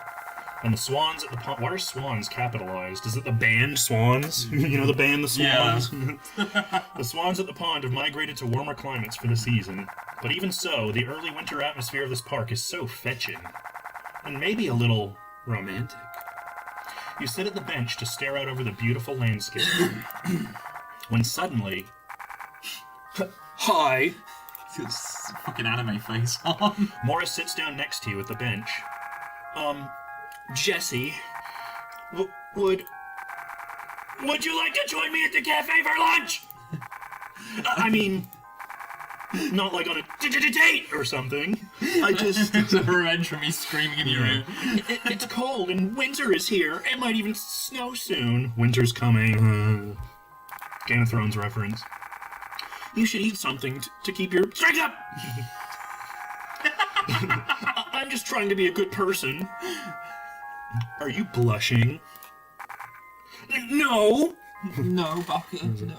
B: And the swans at the pond. Why are swans capitalized? Is it the band Swans? You know the band The Swans? Yeah. The swans at the pond have migrated to warmer climates for the season. But even so, the early winter atmosphere of this park is so fetching. And maybe a little romantic. You sit at the bench to stare out over the beautiful landscape. When suddenly... Hi!
A: It's fucking anime face on.
B: Morris sits down next to you at the bench. Jesse, would you like to join me at the cafe for lunch? I mean, not like on a date or something. I just...
A: It's a revenge for me screaming in your ear.
B: It's cold and winter is here. It might even snow soon. Winter's coming. Game of Thrones reference. You should eat something to keep your strength up. I'm just trying to be a good person. Are you blushing? No!
A: No, Bucket, no.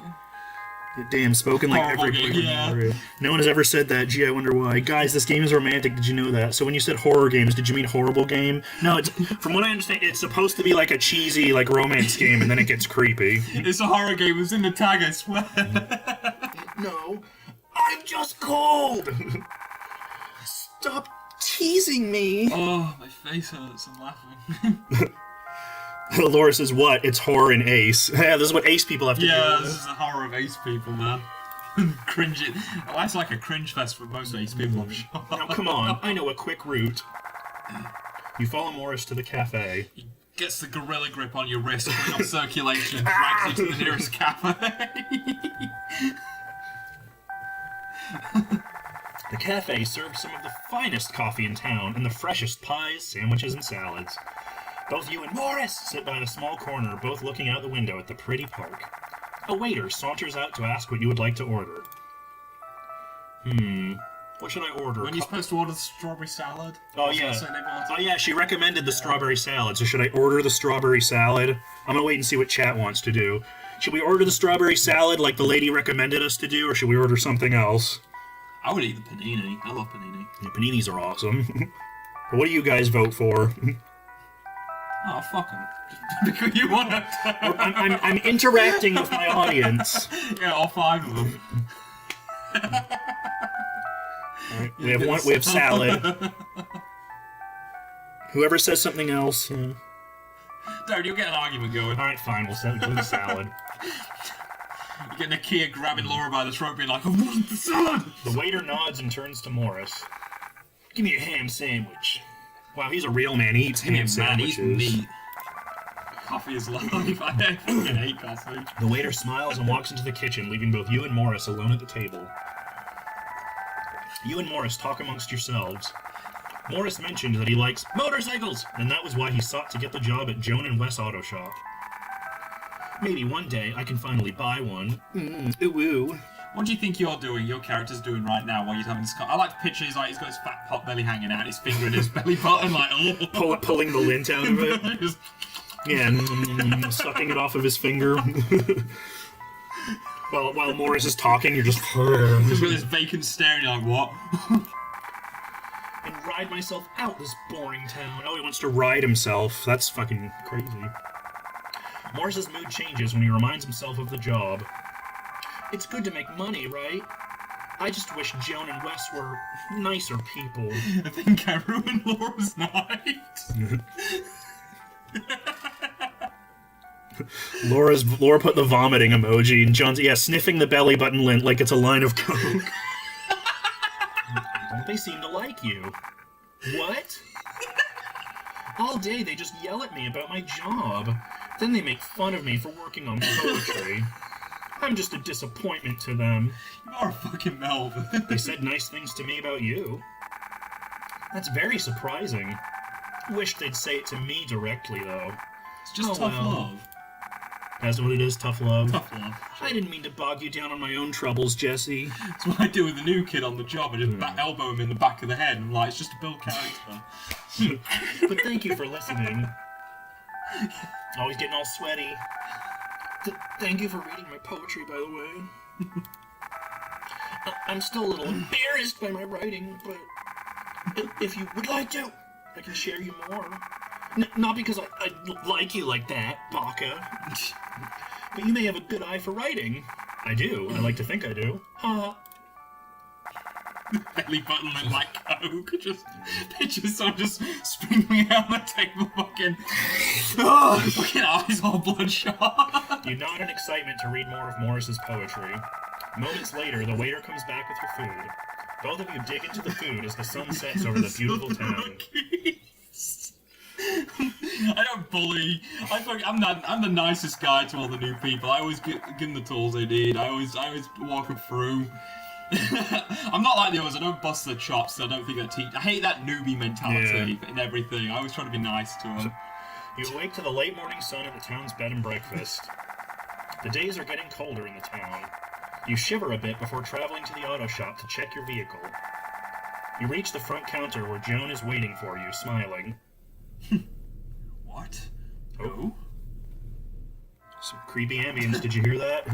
B: Damn, spoken like
A: Horrible
B: every
A: game, yeah.
B: No one has ever said that. Gee, I wonder why. Guys, this game is romantic. Did you know that? So when you said horror games, did you mean horrible game? No, it's, from what I understand, it's supposed to be like a cheesy, like, romance game, and then it gets creepy.
A: It's a horror game. It's in the tag, I swear.
B: No. I'm just cold! Stop teasing me!
A: Oh, my face hurts. I'm laughing.
B: Laura says, what? It's horror in Ace. Yeah, this is what Ace people have to do.
A: Yeah, this is the horror of Ace people, man. Cringe it. Well, that's like a cringe fest for most Ace people, I'm sure.
B: Now, come on. I know a quick route. You follow Morris to the cafe.
A: He gets the gorilla grip on your wrist, putting off circulation, drags you to the nearest cafe.
B: The cafe serves some of the finest coffee in town and the freshest pies, sandwiches, and salads. Both you and Morris sit by a small corner, both looking out the window at the pretty park. A waiter saunters out to ask what you would like to order. What should I order?
A: When are you supposed to order the strawberry salad?
B: Oh, yeah. Oh, yeah, she recommended the strawberry salad, so should I order the strawberry salad? I'm gonna wait and see what chat wants to do. Should we order the strawberry salad like the lady recommended us to do, or should we order something else?
A: I would eat the panini. I love panini.
B: Yeah, paninis are awesome. What do you guys vote for?
A: Oh, fuck him. Because you want to.
B: I'm interacting with my audience.
A: Yeah, all 5 of them.
B: Right, we have salad. Whoever says something else.
A: Dude, you'll get an argument going.
B: Alright, fine, we'll do the salad.
A: You get Nakia grabbing Laura by the throat, being like, I want the salad!
B: The waiter nods and turns to Morris. Give me a ham sandwich. Wow, he's a real man. He eats ham sandwiches.
A: Man, he's meat. Coffee is life. I fucking hate coffee.
B: The waiter smiles and walks into the kitchen, leaving both you and Morris alone at the table. You and Morris talk amongst yourselves. Morris mentioned that he likes motorcycles, and that was why he sought to get the job at Joan and Wes Auto Shop. Maybe one day I can finally buy one. Ooh, ooh.
A: What do you think your character's doing right now while you're having this? I like to picture he's got his fat pot belly hanging out, his finger in his belly button, like
B: Pulling the lint out of it.
A: Just-
B: Yeah, sucking it off of his finger. while Morris is talking, you're just...
A: Just with this vacant stare, and you're like, what?
B: And ride myself out this boring town. Oh, he wants to ride himself. That's fucking crazy. Morris's mood changes when he reminds himself of the job. It's good to make money, right? I just wish Joan and Wes were nicer people.
A: I think I ruined Laura's night.
B: Laura put the vomiting emoji, and John's sniffing the belly button lint like it's a line of coke. Don't they seem to like you? What? All day they just yell at me about my job. Then they make fun of me for working on poetry. I'm just a disappointment to them.
A: You are a fucking Melvin.
B: They said nice things to me about you. That's very surprising. Wish they'd say it to me directly, though.
A: It's just tough love.
B: That's what it is, tough love.
A: Tough love.
B: I didn't mean to bog you down on my own troubles, Jesse.
A: That's what I do with the new kid on the job. I just elbow him in the back of the head, and I'm like, it's just to build character.
B: But thank you for listening. Oh, he's getting all sweaty. Thank you for reading my poetry, by the way. I'm still a little embarrassed by my writing, but if you would like to, I can share you more. Not because I like you like that, Baka. But you may have a good eye for writing. I do. I like to think I do. Ha.
A: Belly button look like coke. Just picture someone just springing out the table, fucking eyes all bloodshot.
B: You nod in excitement to read more of Morris's poetry. Moments later, the waiter comes back with your food. Both of you dig into the food as the sun sets over the beautiful town.
A: I don't bully. I'm the nicest guy to all the new people. I always give them the tools they need. I always walk them through. I'm not like the others. I don't bust their chops. I don't think I teach. I hate that newbie mentality in everything. I always try to be nice to them.
B: You awake to the late morning sun at the town's bed and breakfast. The days are getting colder in the town. You shiver a bit before traveling to the auto shop to check your vehicle. You reach the front counter where Joan is waiting for you, smiling.
A: What?
B: Oh? Some creepy ambience. Did you hear that?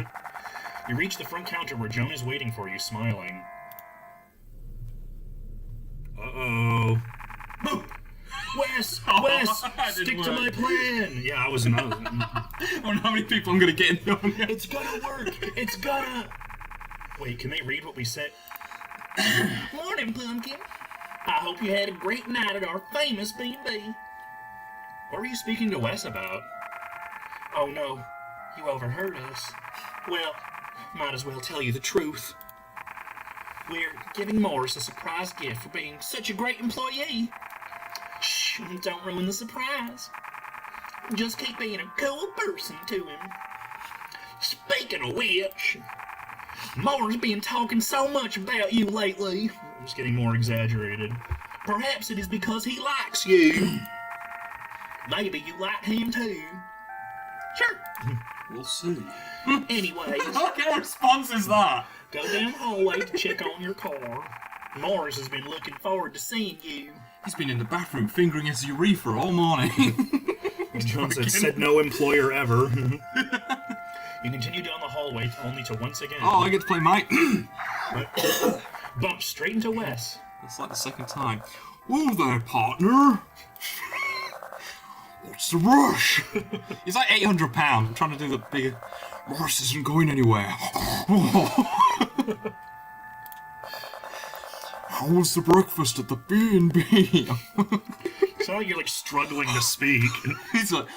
B: You reach the front counter where Joan is waiting for you, smiling. Uh-oh. Wes! Stick to my plan! Yeah, I was not.
A: I don't know how many people I'm gonna get in the audience.
B: It's gonna work! It's gonna... Wait, can they read what we said? Morning, Pumpkin. I hope you had a great night at our famous B&B. What were you speaking to Wes about? Oh no, you overheard us. Well, might as well tell you the truth. We're giving Morris a surprise gift for being such a great employee. Shh, don't ruin the surprise. Just keep being a cool person to him. Speaking of which, Morris been talking so much about you lately. I'm just getting more exaggerated. Perhaps it is because he likes you. Maybe you like him too. Sure.
A: We'll see.
B: Anyways,
A: What kind of response is that?
B: go down the hallway to check on your car. Morris has been looking forward to seeing you.
A: He's been in the bathroom fingering his urethra all morning.
B: Johnson said no employer ever. You continue down the hallway only to once again
A: Oh, I get to play Mike.
B: bump straight into Wes.
A: That's like the second time. Whoa there, partner. What's the rush? He's like 800 pounds. I'm trying to do the big. Morris isn't going anywhere. How was the breakfast at the B&B?
B: So you're like struggling to speak.
A: He's like,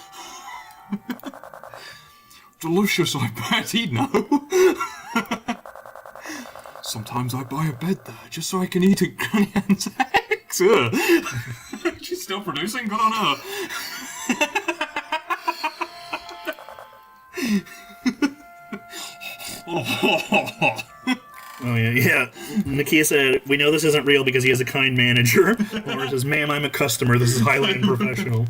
A: delicious, I bet he'd know. Sometimes I buy a bed there just so I can eat a granny aunt's eggs. She's still producing, good on her.
B: Oh yeah. Nakia said, we know this isn't real because he has a kind manager. Laura says, ma'am, I'm a customer. This is highly unprofessional.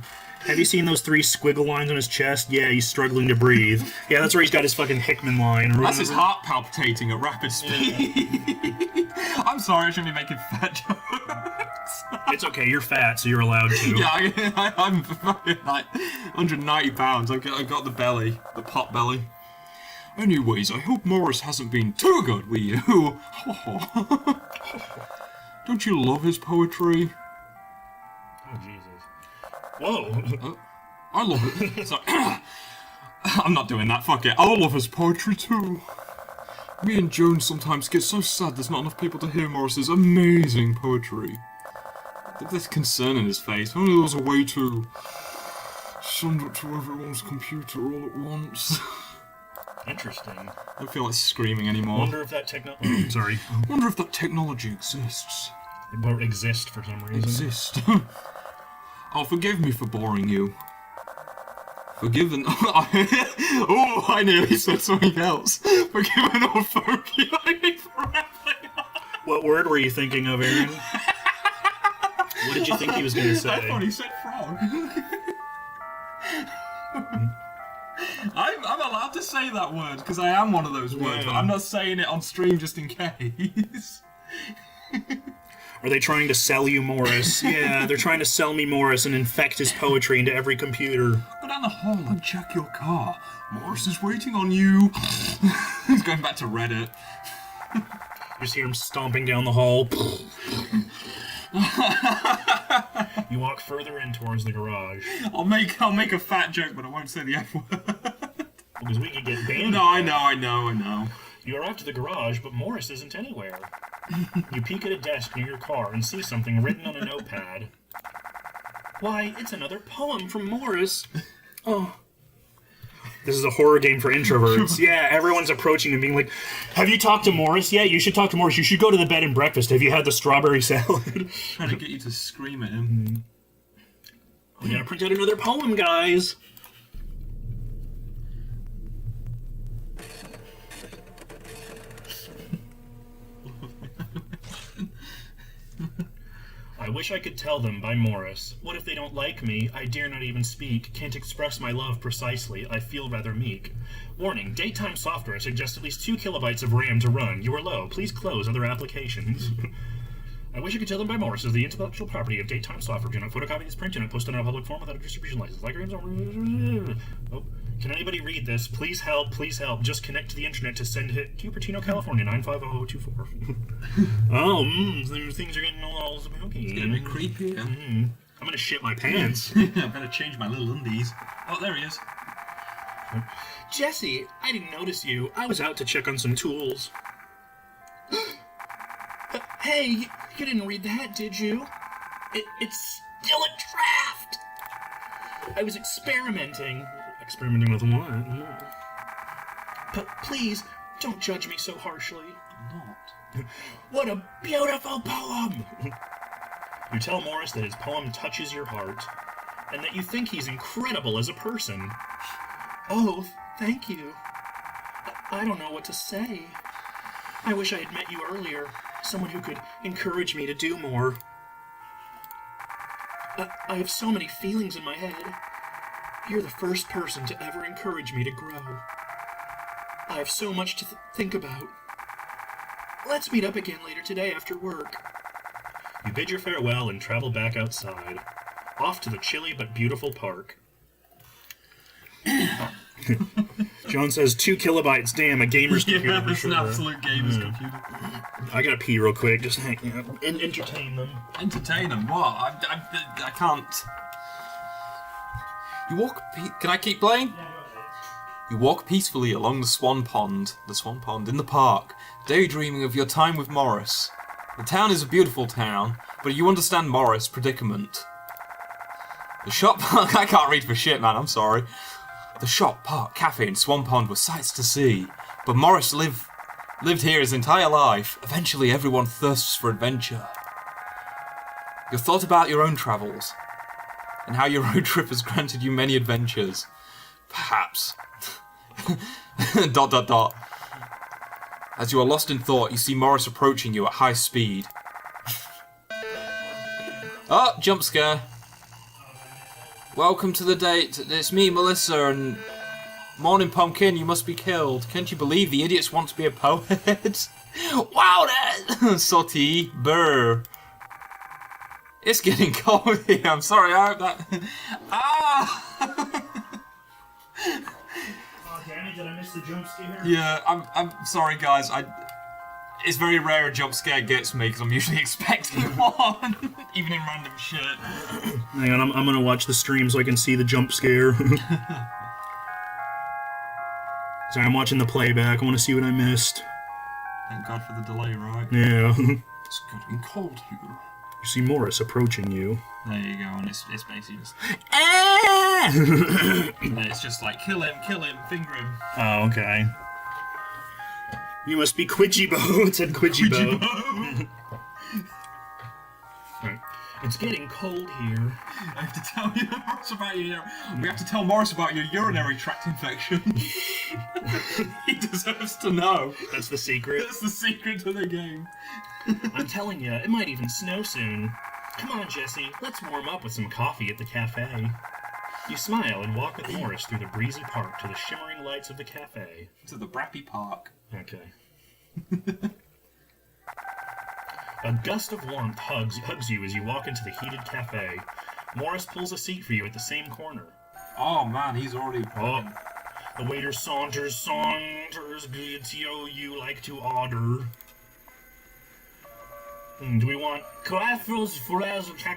B: Have you seen those 3 squiggle lines on his chest? Yeah, he's struggling to breathe. Yeah, that's where he's got his fucking Hickman line.
A: That's his heart palpitating at rapid speed. I'm sorry, I shouldn't be making fat jokes.
B: It's okay, you're fat, so you're allowed to.
A: Yeah, I'm fucking like 190 pounds. I've got the belly, the pot belly. Anyways, I hope Morris hasn't been too good with you. Don't you love his poetry?
B: Oh, Jesus. Whoa.
A: I love it. Sorry. I'm not doing that, fuck it. I love his poetry too. Me and Joan sometimes get so sad there's not enough people to hear Morris's amazing poetry. There's concern in his face. Only there was a way to send it to everyone's computer all at once.
B: Interesting.
A: I don't feel like screaming anymore.
B: Wonder if that technology... Sorry.
A: Wonder if that technology exists.
B: It won't exist for some reason.
A: Exist. Oh, forgive me for boring you. Forgiven. Oh, I nearly said something else. Forgiven old folk.
B: What word were you thinking of, Aaron? What did you think he was going to say?
A: I thought he said frog. I'm allowed to say that word because I am one of those words, but I'm not saying it on stream just in case.
B: Are they trying to sell you Morris? Yeah, they're trying to sell me Morris and infect his poetry into every computer.
A: Go down the hall and check your car. Morris is waiting on you. He's going back to Reddit.
B: You just hear him stomping down the hall. You walk further in towards the garage.
A: I'll make a fat joke, but I won't say the F word.
B: Because we could get banned.
A: No, I know.
B: You arrive to the garage, but Morris isn't anywhere. You peek at a desk near your car and see something written on a notepad. Why, it's another poem from Morris. Oh. This is a horror game for introverts. Yeah, everyone's approaching and being like, have you talked to Morris yet? You should talk to Morris. You should go to the bed and breakfast. Have you had the strawberry salad?
A: Trying to get you to scream at him.
B: We gotta print out another poem, guys. I wish I could tell them by Morris. What if they don't like me? I dare not even speak. Can't express my love precisely. I feel rather meek. Warning, daytime software suggests at least 2 kilobytes of RAM to run. You are low. Please close other applications. I wish I could tell them by Morris is the intellectual property of daytime software. Do not photocopy this print and post it on a public forum without a distribution license. Like oh, can anybody read this? Please help, please help. Just connect to the internet to send it to Cupertino, California, 95024. Things are getting all spooky.
A: It's getting a bit creepy.
B: I'm gonna shit my pants.
A: I better change my little undies. Oh, there he is.
B: Jesse, I didn't notice you. I was out to check on some tools. Hey, you didn't read that, did you? It's still a draft! I was experimenting. Experimenting with what? But please, don't judge me so harshly.
A: I'm not.
B: What a beautiful poem! You tell Morris that his poem touches your heart, and that you think he's incredible as a person. Oh, thank you. I don't know what to say. I wish I had met you earlier. Someone who could encourage me to do more. I have so many feelings in my head. You're the first person to ever encourage me to grow. I have so much to think about. Let's meet up again later today after work. You bid your farewell and travel back outside, off to the chilly but beautiful park. John says 2 kilobytes. Damn, a gamer's computer.
A: Yeah, it's an absolute gamer's computer.
B: I gotta pee real quick. Just hang and entertain them.
A: Entertain them? What? I can't. You walk. Can I keep playing? You walk peacefully along the swan pond in the park, daydreaming of your time with Morris. The town is a beautiful town, but you understand Morris' predicament. The shop. I can't read for shit, man. I'm sorry. The shop, park, cafe, and Swan Pond were sights to see, but Morris lived here his entire life. Eventually, everyone thirsts for adventure. You've thought about your own travels, and how your road trip has granted you many adventures. Perhaps. ... As you are lost in thought, you see Morris approaching you at high speed. Oh, jump scare. Welcome to the date. It's me, Melissa, and Morning Pumpkin, you must be killed. Can't you believe the idiots want to be a poet? Wow, that Salty burr. It's getting cold here. I'm sorry, I hope that.
B: Oh, damn it, did I miss the jump scare?
A: Yeah, I'm sorry, guys. It's very rare a jump scare gets me because I'm usually expecting one, even in random shit.
B: Hang on, I'm gonna watch the stream so I can see the jump scare. Sorry, I'm watching the playback. I want to see what I missed.
A: Thank God for the delay, right?
B: Yeah.
A: It's getting cold here.
B: You see Morris approaching you.
A: There you go, and it's basically just.
B: Ah!
A: And then it's just like, kill him, finger him.
B: Oh, okay. You must be Quidgibo. It said Quidgibo. Right. It's getting cold here.
A: I have to tell you Morris about your. We have to tell Morris about your urinary tract infection. He deserves to know.
B: That's the secret.
A: That's the secret to the game.
B: I'm telling you, it might even snow soon. Come on, Jesse. Let's warm up with some coffee at the cafe. You smile and walk with Morris through the breezy park to the shimmering lights of the cafe.
A: To the Brappy Park.
B: Okay. A gust of warmth hugs you as you walk into the heated cafe. Morris pulls a seat for you at the same corner.
A: Oh man, he's already.
B: Oh, the waiter saunters, bids you like to order. Do we want crackles,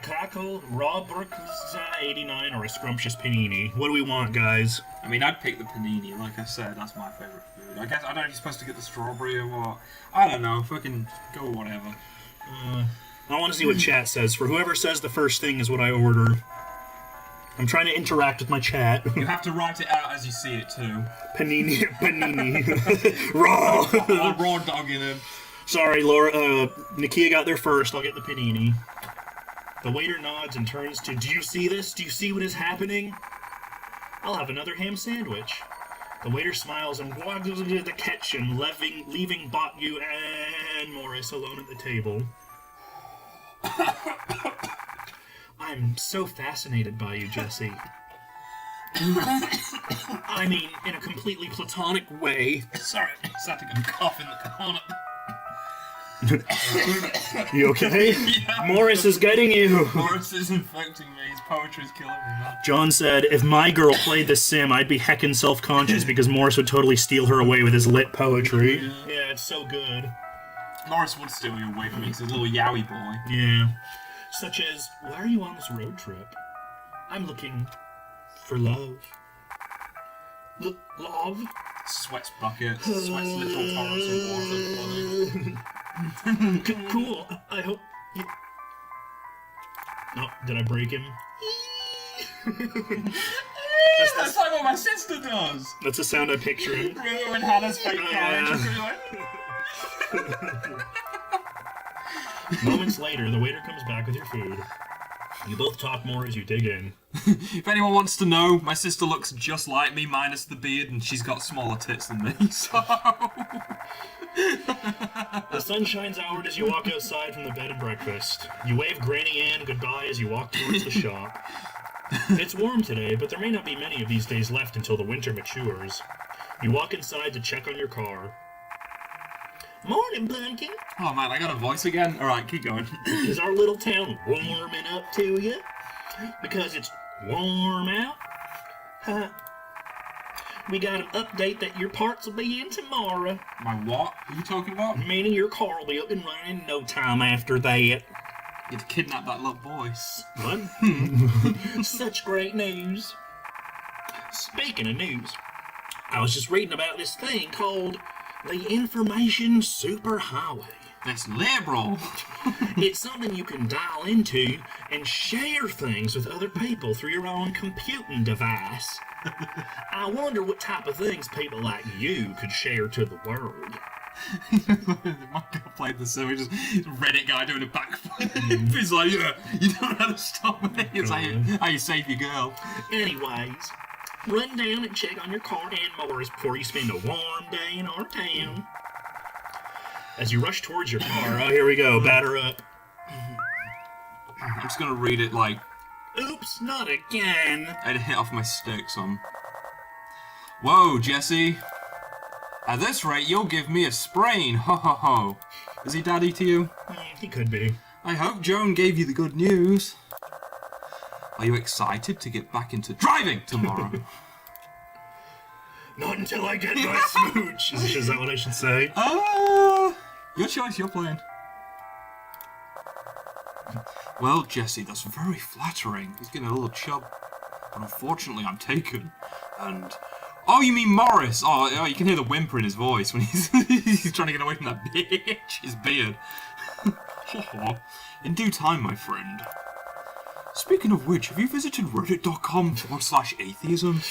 B: crackle, raw burgers, 89, or a scrumptious panini? What do we want, guys?
A: I mean, I'd pick the panini. Like I said, that's my favorite food. I guess I don't know if you're supposed to get the strawberry or what. I don't know. Fucking go whatever.
B: I want to see what chat says. For whoever says the first thing is what I order. I'm trying to interact with my chat.
A: You have to write it out as you see it too.
B: Panini. Raw.
A: Raw dog in him.
B: Sorry, Laura. Nakia got there first. I'll get the panini. The waiter nods and turns to, do you see this? Do you see what is happening? I'll have another ham sandwich. The waiter smiles and walks into the kitchen, leaving Botyu and Morris alone at the table. I'm so fascinated by you, Jesse. I mean, in a completely platonic way.
A: Sorry, I just had to go cough in the corner.
B: You okay?
A: Yeah.
B: Morris is getting you.
A: Morris is infecting me. His poetry's killing me, man.
B: John said, if my girl played The Sim, I'd be heckin' self-conscious because Morris would totally steal her away with his lit poetry. Yeah, it's so good.
A: Morris would steal you away from me. He's a little yowie boy.
B: Yeah. Such as, why are you on this road trip? I'm looking for love. Love?
A: Sweats buckets. Sweats little torrents of water flooding.
B: Cool. I hope you... Oh, did I break him?
A: That's like what my sister does.
B: That's the sound I picture him.
A: Remember when Hannah's fake crying?
B: Moments later, the waiter comes back with your food. You both talk more as you dig in.
A: If anyone wants to know, my sister looks just like me, minus the beard, and she's got smaller tits than me, so...
B: The sun shines outward as you walk outside from the bed and breakfast. You wave Granny Ann goodbye as you walk towards the shop. It's warm today, but there may not be many of these days left until the winter matures. You walk inside to check on your car. Morning, Pumpkin.
A: Oh man, I got a voice again? Alright, keep going.
B: Is our little town warming up to you? Because it's warm out? Huh? We got an update that your parts will be in tomorrow.
A: My what? What are you talking about?
B: Meaning your car will be up and running in no time after that.
A: You had to kidnap that little boy.
B: What? Such great news. Speaking of news, I was just reading about this thing called the Information Superhighway.
A: That's liberal.
B: It's something you can dial into and share things with other people through your own computing device. I wonder what type of things people like you could share to the world.
A: My guy played the sim, just Reddit guy doing a backflip. He's like, yeah, you don't know how to stop me. It's how you save your girl.
B: Anyways, run down and check on your car and motors before you spend a warm day in our town. As you rush towards your car, oh, here we go, batter up.
A: I'm just gonna read it like
B: Oops, not again.
A: I had to hit off my stick, son. Whoa, Jesse. At this rate, you'll give me a sprain. Ho ho ho. Is he daddy to you?
B: He could be.
A: I hope Joan gave you the good news. Are you excited to get back into driving tomorrow?
B: Not until I get my smooch. Is that what I should say?
A: Your choice, you're playing. Well, Jesse, that's very flattering. He's getting a little chub. But unfortunately, I'm taken. And... Oh, you mean Morris? Oh, you can hear the whimper in his voice when he's trying to get away from that bitch. His beard. In due time, my friend. Speaking of which, have you visited reddit.com/atheism?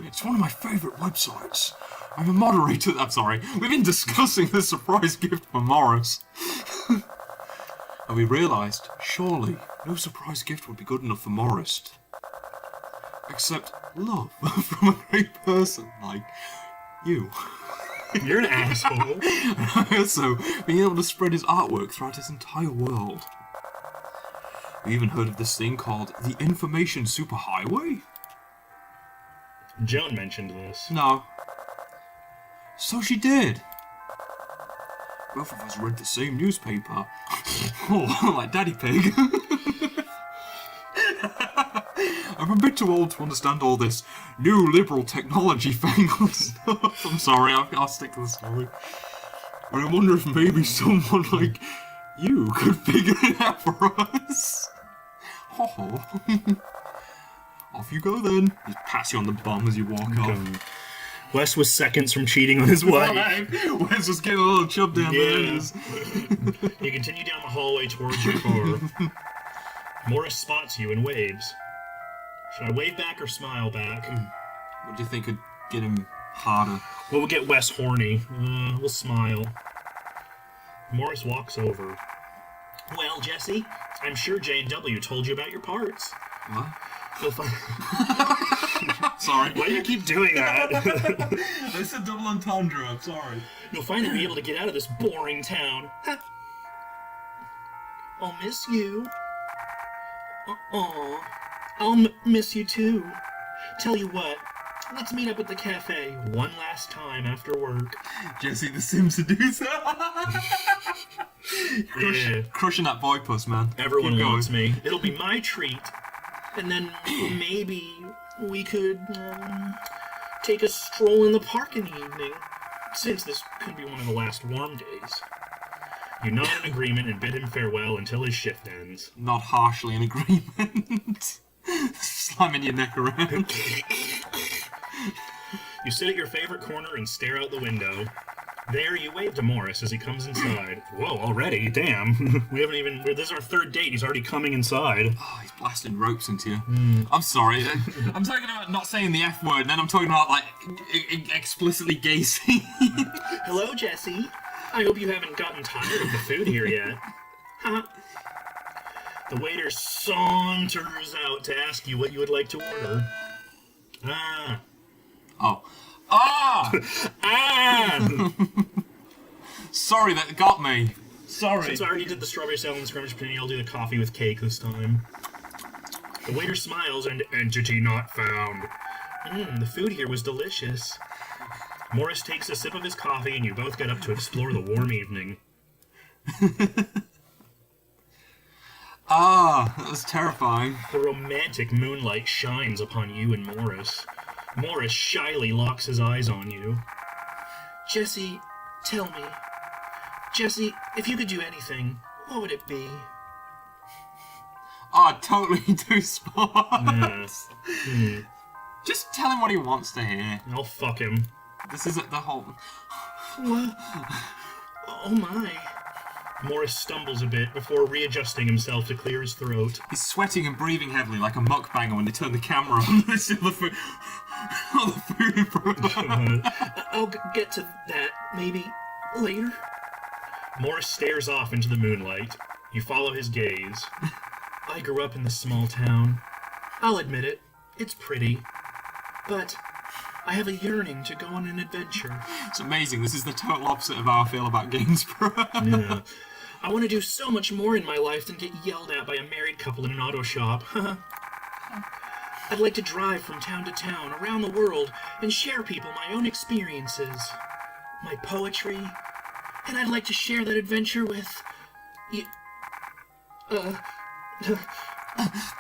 A: It's one of my favourite websites. I'm a moderator. I'm sorry. We've been discussing the surprise gift for Morris. And we realised, surely, no surprise gift would be good enough for Morris. Except love from a great person like you.
B: You're an asshole.
A: Also, being able to spread his artwork throughout his entire world. You even heard of this thing called the Information Superhighway?
B: Joan mentioned this.
A: No. So she did. Both of us read the same newspaper. Oh, like Daddy Pig. I'm a bit too old to understand all this new liberal technology fangled stuff. I'm sorry, I'll stick to the story. But I wonder if maybe someone like you could figure it out for us. Oh. Off you go then. He pats you on the bum as you walk off.
B: Wes was seconds from cheating on his wife.
A: Wes was getting a little chub down there.
B: You continue down the hallway towards your car. Morris spots you and waves. Should I wave back or smile back?
A: What do you think could get him harder?
B: Well, we'll get Wes horny. We'll smile. Morris walks over. Well, Jesse, I'm sure J&W told you about your parts.
A: What?
B: You'll find...
A: Sorry.
B: Why do you keep doing that?
A: It's a double entendre, I'm sorry.
B: You'll finally be able to get out of this boring town. I'll miss you. Aw. I'll miss you too. Tell you what, let's meet up at the cafe one last time after work.
A: Jesse the Sim seducer. Crushing that boy puss, man.
B: Everyone wants me. It'll be my treat. And then maybe we could take a stroll in the park in the evening, since this could be one of the last warm days. You nod in agreement and bid him farewell until his shift ends.
A: Not harshly in agreement. Slamming your neck around.
B: You sit at your favorite corner and stare out the window. There, you wave to Morris as he comes inside. Whoa, already? Damn. We haven't even... This is our third date. He's already coming inside.
A: Oh, he's blasting ropes into you. I'm sorry. I'm talking about not saying the F word, and then I'm talking about, like, explicitly gay scenes.
B: Hello, Jesse. I hope you haven't gotten tired of the food here yet. The waiter saunters out to ask you what you would like to order.
A: Sorry, that got me. Sorry.
B: Since I already did the strawberry salad and scrumptious penny, I'll do the coffee with cake this time. The waiter smiles and entity not found. The food here was delicious. Morris takes a sip of his coffee and you both get up to explore the warm evening.
A: That was terrifying.
B: The romantic moonlight shines upon you and Morris. Morris shyly locks his eyes on you. Jesse, tell me. Jesse, if you could do anything, what would it be?
A: Totally do spots. Just tell him what he wants to hear.
B: I'll fuck him.
A: This isn't the whole...
B: What? Oh my. Morris stumbles a bit before readjusting himself to clear his throat.
A: He's sweating and breathing heavily like a mukbanger when they turn the camera on. They see all the food... all the food in front of him.
B: I'll get to that, maybe, later. Morris stares off into the moonlight. You follow his gaze. I grew up in this small town. I'll admit it, it's pretty. But I have a yearning to go on an adventure.
A: It's amazing. This is the total opposite of how I feel about Gainsborough.
B: Yeah. I want to do so much more in my life than get yelled at by a married couple in an auto shop. I'd like to drive from town to town around the world and share people my own experiences, my poetry, and I'd like to share that adventure with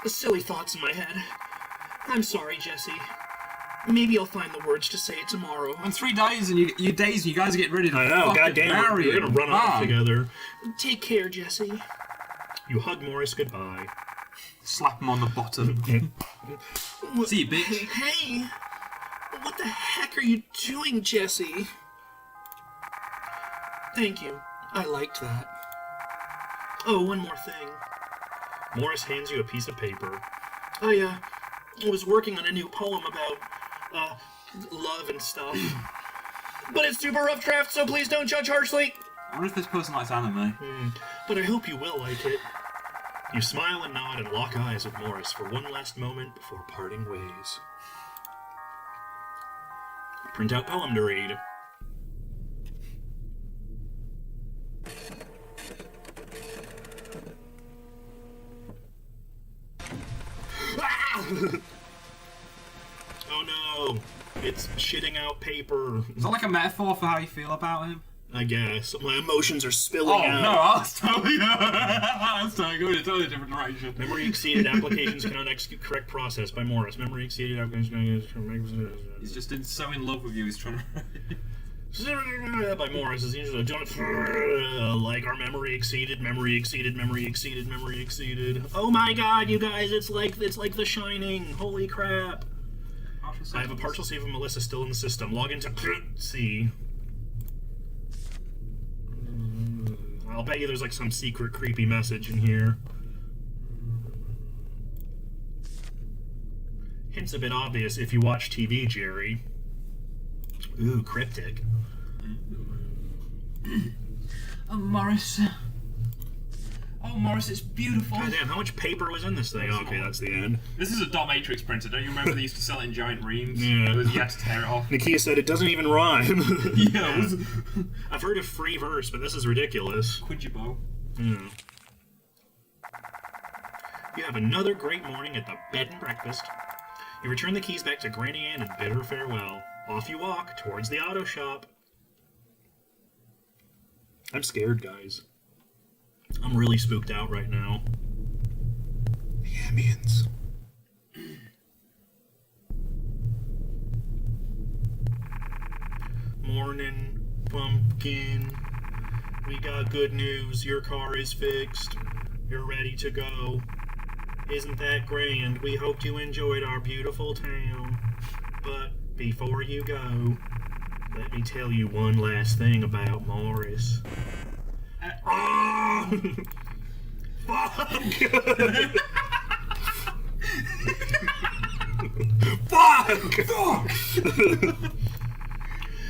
B: silly thoughts in my head. I'm sorry, Jesse. Maybe I'll find the words to say it tomorrow.
F: In 3 days and you guys are getting ready to
B: I know,
F: fucking
B: goddamn,
F: marry
B: we're gonna run off
F: Wow.
B: together. Take care, Jesse. You hug Morris goodbye.
F: Slap him on the bottom. See you, bitch.
B: Hey! What the heck are you doing, Jesse? Thank you. I liked that. Oh, one more thing. Morris hands you a piece of paper. I was working on a new poem about, love and stuff. But it's super rough draft, so please don't judge harshly.
F: I wonder if this person likes anime.
B: But I hope you will like it. You smile and nod and lock eyes with Morris for one last moment before parting ways. Print out poem to read. Oh no! It's shitting out paper.
F: Is that like a metaphor for how you feel about him?
B: I guess. My emotions are spilling out.
F: No, I was totally going in a totally different direction.
B: Memory exceeded applications cannot execute correct process by Morris. Memory exceeded applications.
F: He's just so in love with you, he's trying to...
B: by Morris is usually like our memory exceeded. Oh my god, you guys, it's like The Shining. Holy crap. I have a partial save of Melissa still in the system. Log into C. I'll bet you there's like some secret creepy message in here. Hint's a bit obvious if you watch TV, Jerry. Ooh, cryptic.
F: Morris. Oh, Morris, it's beautiful.
B: God damn, how much paper was in this thing? Okay, that's the end.
F: This is a dot matrix printer. Don't you remember they used to sell it in giant reams?
B: Yeah.
F: You had to tear it off.
B: Nakia said it doesn't even rhyme.
F: Yeah.
B: I've heard of free verse, but this is ridiculous.
F: Quidjibo.
B: Yeah. You have another great morning at the bed and breakfast. You return the keys back to Granny Ann and bid her farewell. Off you walk towards the auto shop. I'm scared, guys. I'm really spooked out right now. The ambience. Morning, pumpkin. We got good news. Your car is fixed. You're ready to go. Isn't that grand? We hoped you enjoyed our beautiful town. But before you go, let me tell you one last thing about Morris. Oh! Fuck! Fuck!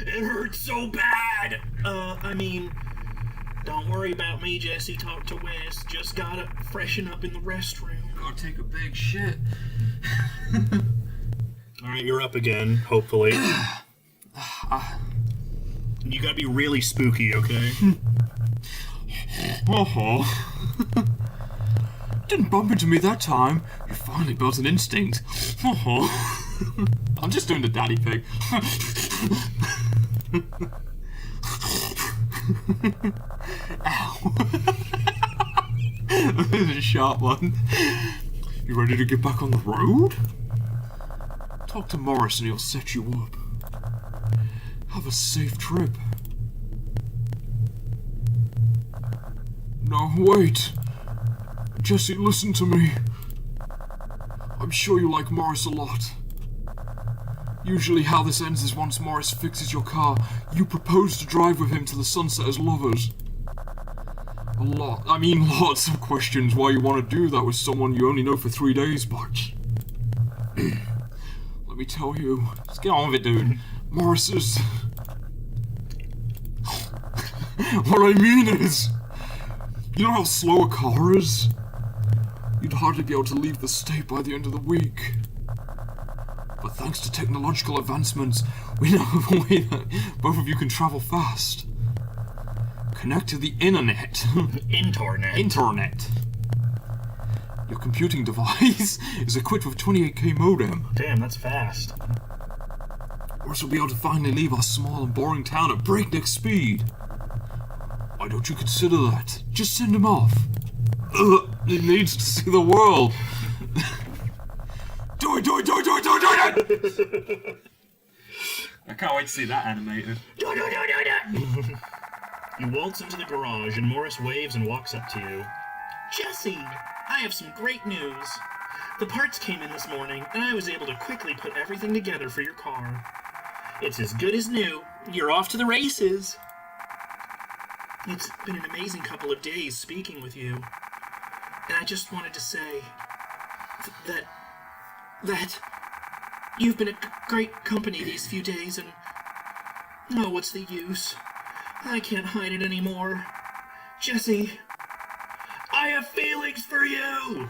B: It hurts so bad! I mean, don't worry about me, Jesse. Talk to Wes. Just gotta freshen up in the restroom.
F: Gotta take a big shit.
B: Alright, you're up again, hopefully. You gotta be really spooky, okay?
F: Oh. Didn't bump into me that time. You finally built an instinct. Oh. I'm just doing the daddy pig. Ow. This is a sharp one. You ready to get back on the road? Talk to Morris and he'll set you up. Have a safe trip. No, wait. Jesse, listen to me. I'm sure you like Morris a lot. Usually how this ends is once Morris fixes your car, you propose to drive with him to the sunset as lovers. Lots of questions why you want to do that with someone you only know for 3 days, but... Let me tell you. Just get on with it, dude. Morris is... What I mean is... You know how slow a car is? You'd hardly be able to leave the state by the end of the week. But thanks to technological advancements, we know of a way that both of you can travel fast. Connect to the internet.
B: Internet.
F: Internet.
C: Your computing device is equipped with 28K modem.
B: Damn, that's fast.
C: Morris will be able to finally leave our small and boring town at breakneck speed. Why don't you consider that? Just send him off. It needs to see the world. Do it!
A: I can't wait to see that animated.
B: You waltz into the garage and Morris waves and walks up to you. Jesse, I have some great news. The parts came in this morning and I was able to quickly put everything together for your car. It's as good as new. You're off to the races. It's been an amazing couple of days speaking with you. And I just wanted to say that you've been a great company these few days, and oh, what's the use? I can't hide it anymore. Jesse, I have feelings for you!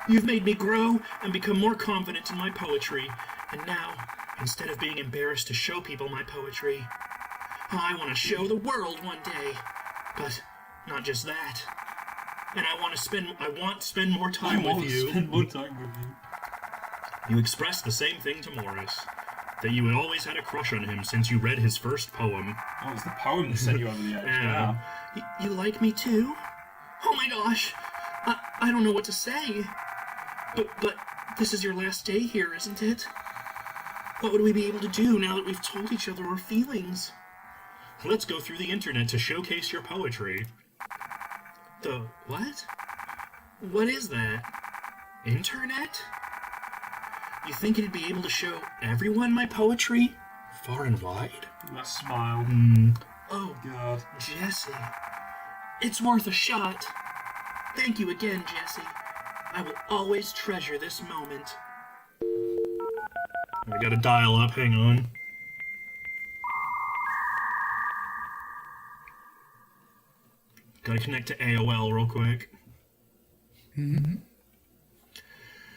B: You've made me grow and become more confident in my poetry, and now, instead of being embarrassed to show people my poetry, I want to show the world one day. But not just that. And I want to spend more time with you. You expressed the same thing to Morris, that you had always had a crush on him since you read his first poem.
A: Oh, it's the poem that sent you over the edge.
B: Yeah. You like me too? Oh my gosh! I don't know what to say. But this is your last day here, isn't it? What would we be able to do now that we've told each other our feelings? Let's go through the internet to showcase your poetry. The what? What is that? Internet? You think it'd be able to show everyone my poetry? Far and wide?
A: That smile.
B: Oh,
A: God.
B: Jesse. It's worth a shot. Thank you again, Jesse. I will always treasure this moment. I gotta dial up, hang on. Gotta connect to AOL real quick.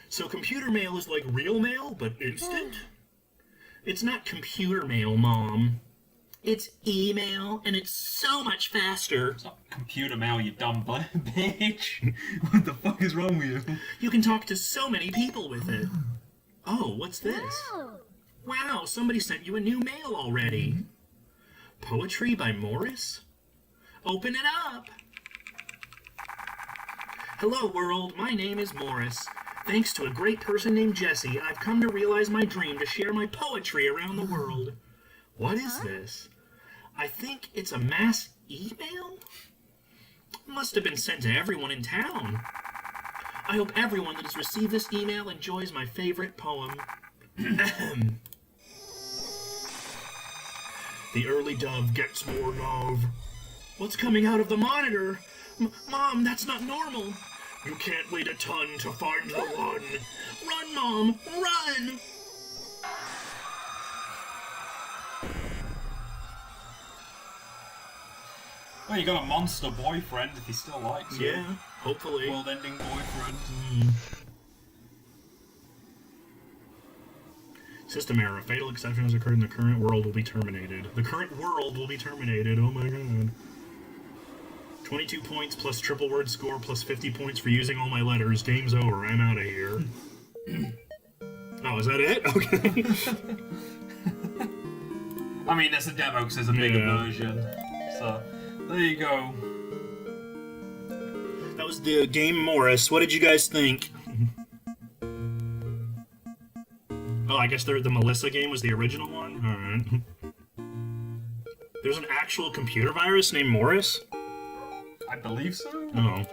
B: So computer mail is like real mail, but instant? It's not computer mail, Mom. It's email, and it's so much faster.
A: It's not computer mail, you dumb bitch. What the fuck is wrong with you?
B: You can talk to so many people with it. Oh, what's this? Wow, somebody sent you a new mail already. Poetry by Morris? Open it up. Hello, world. My name is Morris. Thanks to a great person named Jesse, I've come to realize my dream to share my poetry around the world. What is this? I think it's a mass email? Must have been sent to everyone in town. I hope everyone that has received this email enjoys my favorite poem. The early dove gets more love. What's coming out of the monitor? Mom, that's not normal. You can't wait a ton to find the one. Run, Mom, run!
A: Well, you got a monster boyfriend if he still likes you.
B: Yeah, hopefully.
A: World-ending boyfriend.
B: System error. A fatal exception has occurred and the current world will be terminated. The current world will be terminated. Oh my god. 22 points plus triple word score plus 50 points for using all my letters. Game's over. I'm out of here. Oh, is that it? Okay.
A: I mean, that's a demo because there's a bigger version. So, there you go.
B: That was the game Morris. What did you guys think? Oh, I guess the Melissa game was the original one? Alright. There's an actual computer virus named Morris?
A: I believe so.
B: Oh.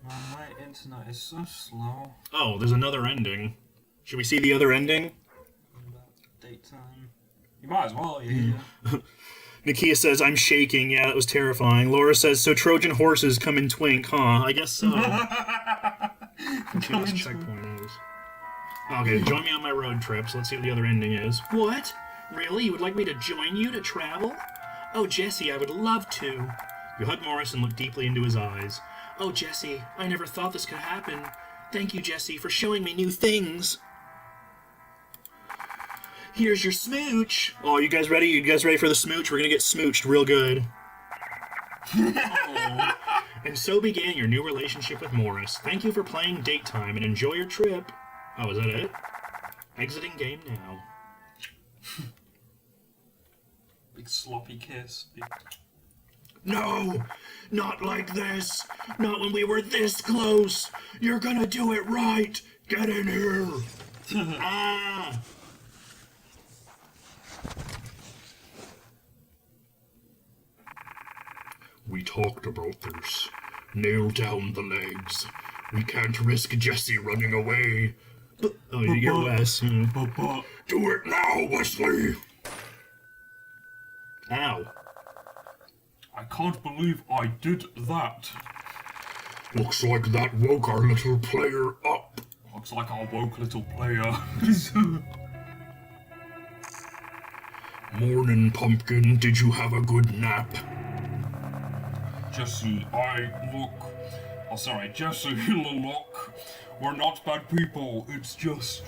A: My internet is so slow.
B: Oh, there's another ending. Should we see the other ending?
A: Daytime. You might as well, yeah.
B: Nakia says, I'm shaking. Yeah, that was terrifying. Laura says, so Trojan horses come in twink, huh? I guess so. Let's check checkpoint is. Okay, join me on my road trips. Let's see what the other ending is. What? Really? You would like me to join you to travel? Oh, Jesse, I would love to. You hug Morris and look deeply into his eyes. Oh, Jesse, I never thought this could happen. Thank you, Jesse, for showing me new things. Here's your smooch. Oh, you guys ready? You guys ready for the smooch? We're gonna get smooched real good. Oh. And so began your new relationship with Morris. Thank you for playing Date Time and enjoy your trip. Oh, is that it? Exiting game now.
F: Big sloppy kiss.
B: No! Not like this! Not when we were this close! You're gonna do it right! Get in here! Ah! We talked about this. Nail down the legs. We can't risk Jesse running away. Oh, you're Wes. Do it now, Wesley! Ow.
F: I can't believe I did that.
B: Looks like that woke our little player up.
F: Looks like our woke little player.
B: Morning, Pumpkin. Did you have a good nap?
F: Jesse, Jesse, look. We're not bad people. It's just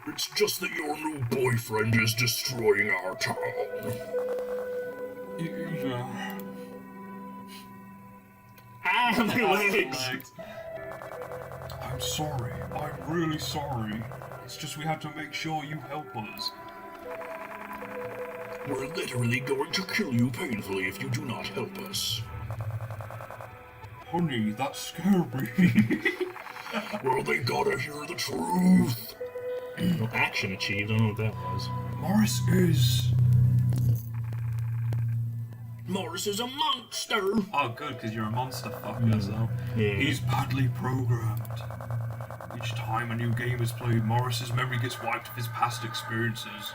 B: that your new boyfriend is destroying our town.
F: Yeah.
B: Ah, my legs!
F: I'm sorry. I'm really sorry. It's just we had to make sure you help us.
B: We're literally going to kill you painfully if you do not help us.
F: Honey, that scared me.
B: Well, they gotta hear the truth. Well, action achieved. I don't know what that was. Morris is a monster!
F: Oh, good, because you're a monster fucker, so.
B: Yeah.
F: He's badly programmed. Each time a new game is played, Morris's memory gets wiped of his past experiences.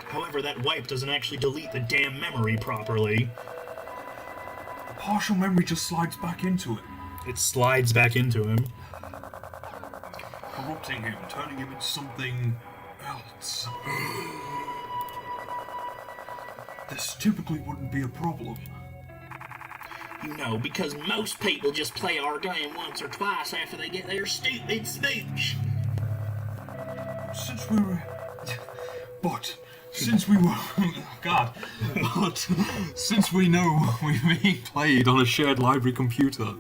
B: However, that wipe doesn't actually delete the damn memory properly.
F: The partial memory just slides back into him,
B: It slides back into him.
F: corrupting him, turning him into something else. This typically wouldn't be a problem.
B: You know, because most people just play our game once or twice after they get their stupid speech.
F: Since we were... Since we were... God. But since we know we're being played on a shared library computer...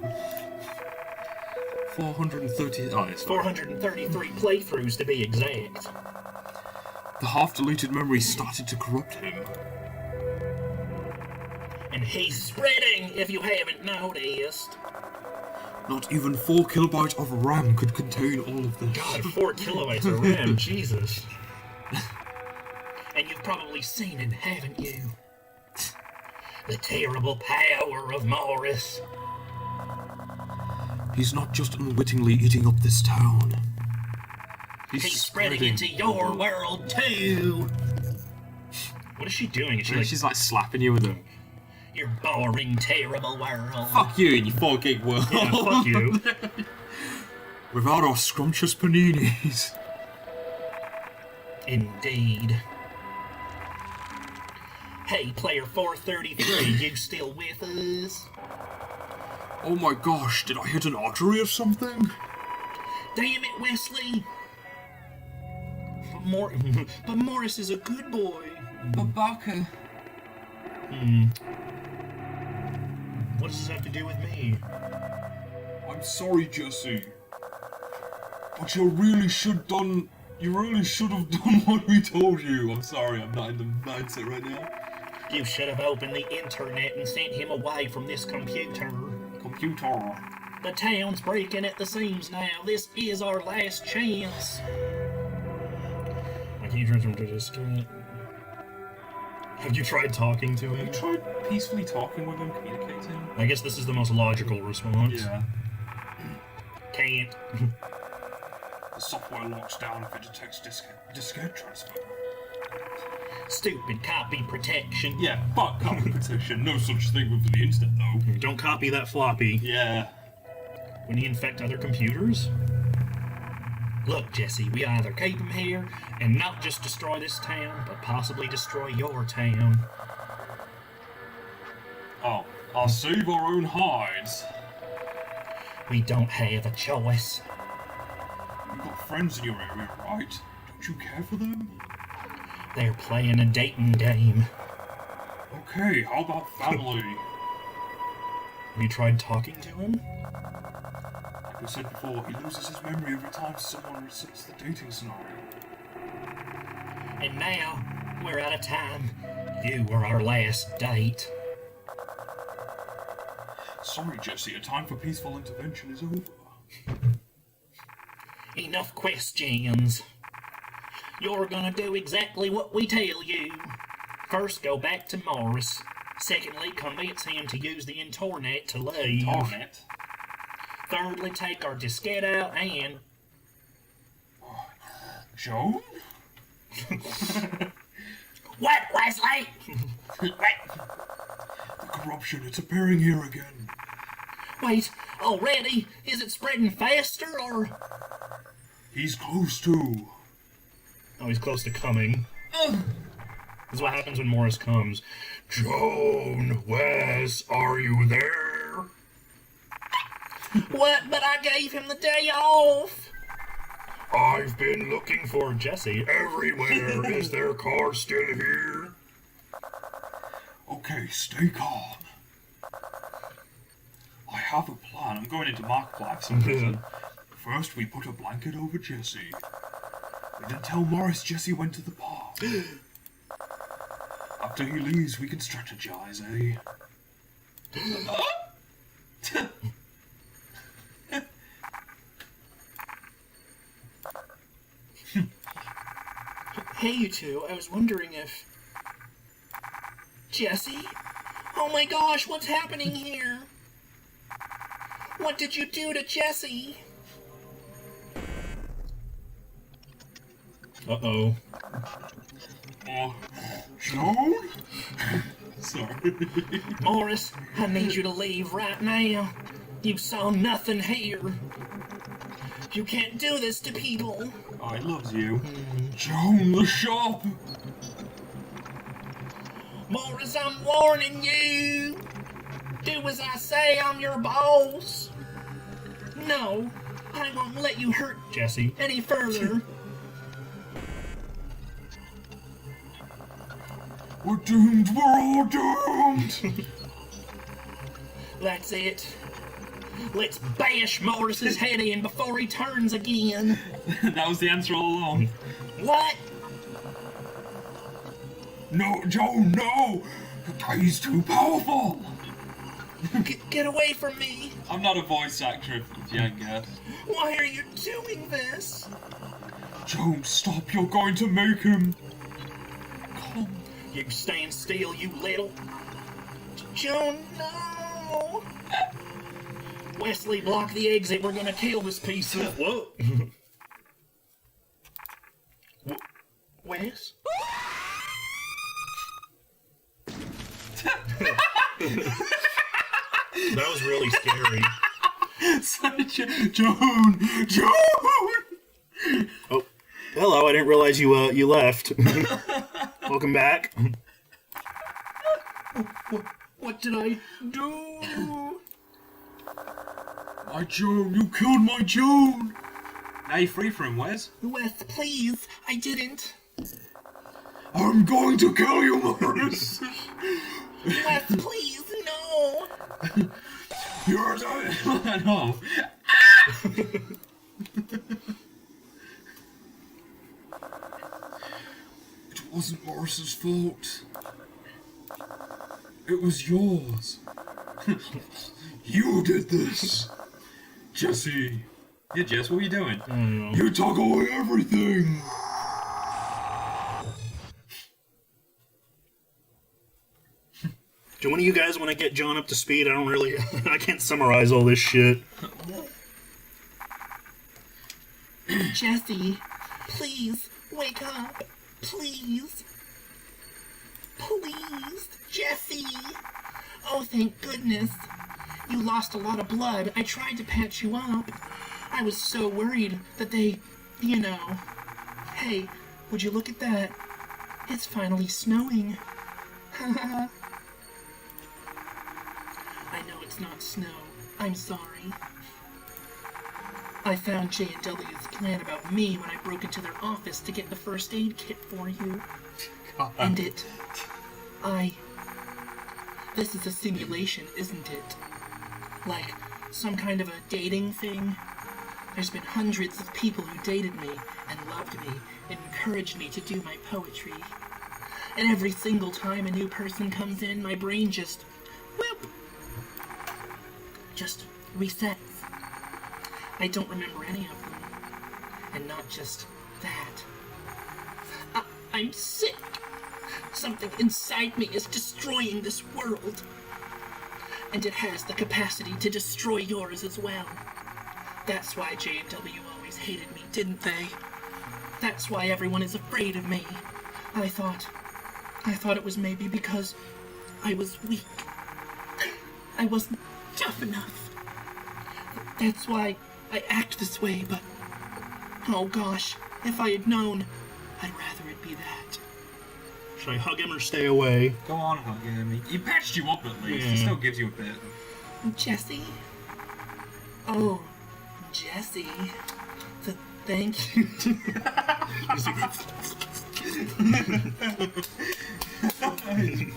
F: 430... Oh, it's
B: 433 playthroughs to be exact.
F: The half-deleted memory started to corrupt him.
B: And he's spreading, if you haven't noticed.
F: Not even 4 kilobytes of RAM could contain all of this.
B: God, 4 kilobytes of RAM, Jesus. And you've probably seen it, haven't you? The terrible power of Morris.
F: He's not just unwittingly eating up this town.
B: He's spreading into your world, too. What is she doing?
F: She's like slapping you with him.
B: Your boring, terrible world.
F: Fuck you and your 4 gig world.
B: Yeah, fuck you.
F: Without our scrumptious paninis.
B: Indeed. Hey, player 433, you still with us?
F: Oh my gosh, did I hit an artery or something?
B: Damn it, Wesley! But Morris is a good boy.
F: But Barker...
B: What does this have to do with me?
F: I'm sorry, Jesse. But you really should have done what we told you. I'm sorry, I'm not in the mindset right now.
B: You should have opened the internet and sent him away from this computer. The town's breaking at the seams now. This is our last chance. I can't transfer him to discount. Have you tried talking to him?
F: You tried peacefully talking with him, communicating?
B: I guess this is the most logical response.
F: Yeah.
B: Can't.
F: The software locks down if it detects diskette transfer.
B: Stupid copy protection.
F: Yeah, fuck copy protection. No such thing with the internet, though.
B: Don't copy that floppy.
F: Yeah.
B: When you infect other computers? Look, Jesse, we either keep him here and not just destroy this town, but possibly destroy your town.
F: Oh, I'll save our own hides.
B: We don't have a choice.
F: You've got friends in your area, right? Don't you care for them?
B: They're playing a dating game.
A: Okay, how about family?
B: Have you tried talking to him?
A: Like I said before, he loses his memory every time someone resets the dating scenario.
B: And now, we're out of time. You were our last date.
A: Sorry, Jesse, your time for peaceful intervention is over.
B: Enough questions. You're gonna do exactly what we tell you. First, go back to Morris. Secondly, convince him to use the internet to leave.
A: Internet?
B: Thirdly, take our diskette out and...
A: Joan?
B: What, Wesley?
A: The corruption, it's appearing here again.
B: Wait, already? Is it spreading faster, or...?
A: He's close to.
B: Oh, he's close to coming. This is what happens when Morris comes. Joan, Wes, are you there? What? But I gave him the day off. I've been looking for Jesse everywhere. Is their car still here?
A: Okay, stay calm. I have a plan. I'm going into Marketplace in prison. First, we put a blanket over Jesse. We then tell Morris Jesse went to the park. After he leaves, we can strategize, eh?
B: Hey, you two, I was wondering if... Jesse? Oh my gosh, what's happening here? What did you do to Jesse? Uh-oh.
A: Joan? Sorry.
B: Morris, I need you to leave right now. You saw nothing here. You can't do this to people.
A: I loves you. Joan, the shop!
B: Morris, I'm warning you. Do as I say, I'm your boss. No, I won't let you hurt Jesse any further.
A: We're doomed, we're all doomed!
B: That's it. Let's bash Morris's head in before he turns again.
A: That was the answer all along.
B: What?
A: No, Joan, no! The guy's too powerful!
B: Get away from me.
A: I'm not a voice actor, if you ain't guessed.
B: Why are you doing this?
A: Joan, stop, you're going to make him!
B: Come. You stand still, you little... Joan, no! Wesley, block the exit. We're gonna kill this piece of... Whoa! Wes? That was really scary.
A: Joan! Joan!
B: Oh, hello. I didn't realize you left. Welcome back. What did I do?
A: My Joan, you killed my Joan! Now you're free from him, Wes.
B: Wes, please. I didn't.
A: I'm going to kill you, Morris!
B: Wes, please, no.
A: You're dying. No. It wasn't Morris's fault. It was yours. You did this. Jesse. Yeah, Jess, what are you doing? You took away everything.
B: Do one of you guys want to get John up to speed? I don't really... I can't summarize all this shit. Jesse, please, wake up. Please. Please, Jesse. Oh, thank goodness. You lost a lot of blood. I tried to patch you up. I was so worried that they, you know... Hey, would you look at that? It's finally snowing. I know it's not snow. I'm sorry. I found J&W's plan about me when I broke into their office to get the first aid kit for you. And I
I: This is a simulation, isn't it? Like some kind of a dating thing? There's been hundreds of people who dated me and loved me and encouraged me to do my poetry. And every single time a new person comes in, my brain just, whoop, just resets. I don't remember any of them. And not just that. I'm sick. Something inside me is destroying this world. And it has the capacity to destroy yours as well. That's why J&W always hated me, didn't they? That's why everyone is afraid of me. I thought it was maybe because I was weak. I wasn't tough enough. That's why I act this way, but oh gosh, if I had known, I'd rather it be that.
B: Should I hug him or stay away?
A: Go on, hug him. He patched you up at least. He still gives you a bit.
I: Jesse? Oh, Jesse. Thank you.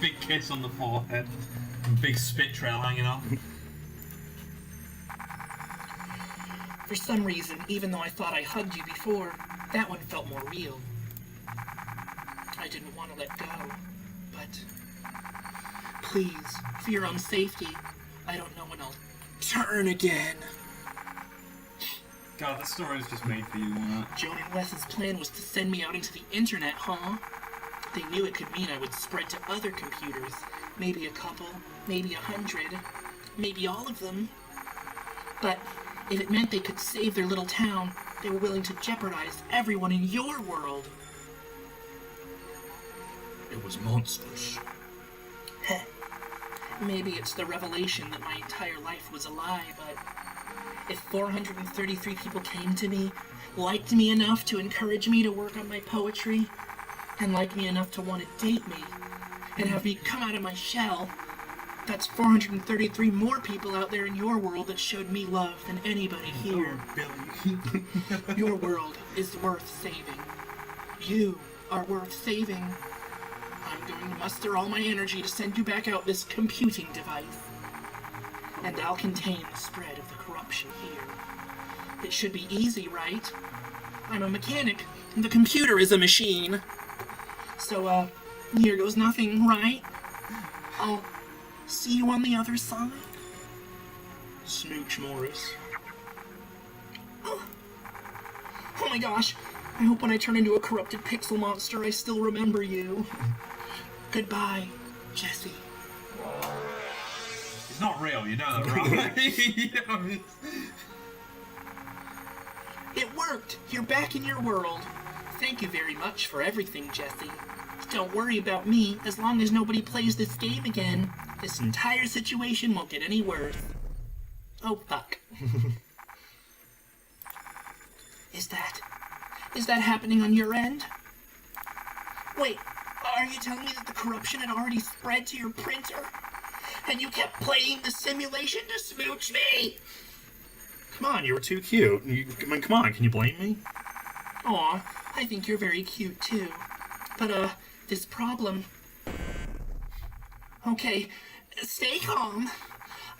A: Big kiss on the forehead. Big spit trail hanging off.
I: For some reason, even though I thought I hugged you before, that one felt more real. I didn't want to let go, but please, for your own safety, I don't know when I'll turn again.
A: God, this story is just made for you, wasn't it?
I: Joan and Wes's plan was to send me out into the internet, huh? They knew it could mean I would spread to other computers. Maybe a couple, maybe 100, maybe all of them. But if it meant they could save their little town, they were willing to jeopardize everyone in your world.
C: It was monstrous.
I: Heh. Maybe it's the revelation that my entire life was a lie, but if 433 people came to me, liked me enough to encourage me to work on my poetry, and liked me enough to want to date me, and have me come out of my shell, that's 433 more people out there in your world that showed me love than anybody here.
A: Billy.
I: Your world is worth saving. You are worth saving. I'm going to muster all my energy to send you back out this computing device. And I'll contain the spread of the corruption here. It should be easy, right? I'm a mechanic, and the computer is a machine. So, here goes nothing, right? I'll see you on the other side.
B: Smooch Morris.
I: Oh my gosh, I hope when I turn into a corrupted pixel monster, I still remember you. Goodbye, Jesse.
A: It's not real, you know that, right? You know,
I: It worked! You're back in your world. Thank you very much for everything, Jesse. Don't worry about me. As long as nobody plays this game again, this entire situation won't get any worse. Oh, fuck. Is that happening on your end? Wait, are you telling me that the corruption had already spread to your printer? And you kept playing the simulation to smooch me?
B: Come on, you were too cute. Come on, can you blame me?
I: Aw, I think you're very cute too. But, this problem... Okay, stay calm.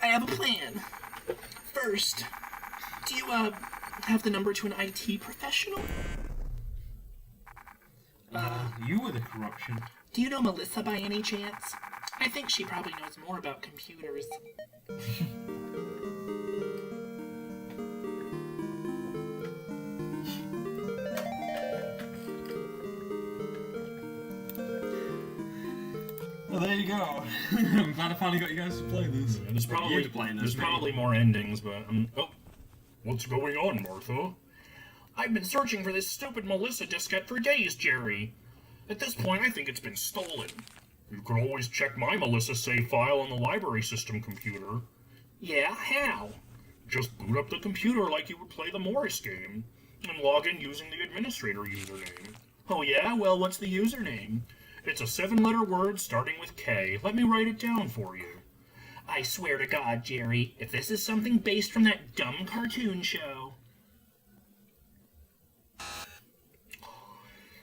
I: I have a plan. First, do you, have the number to an IT professional?
A: you were the corruption.
I: Do you know Melissa by any chance? I think she probably knows more about computers.
A: Well, there you go. I'm glad I finally got you guys to play this.
B: Yeah, there's probably more endings, but oh, what's going on, Martha? I've been searching for this stupid Melissa diskette for days, Jerry. At this point, I think it's been stolen. You can always check my Melissa save file on the library system computer.
I: Yeah, how?
B: Just boot up the computer like you would play the Morris game, and log in using the administrator username.
I: Oh yeah? Well, what's the username?
B: It's a 7-letter word starting with K. Let me write it down for you.
I: I swear to God, Jerry, if this is something based from that dumb cartoon show...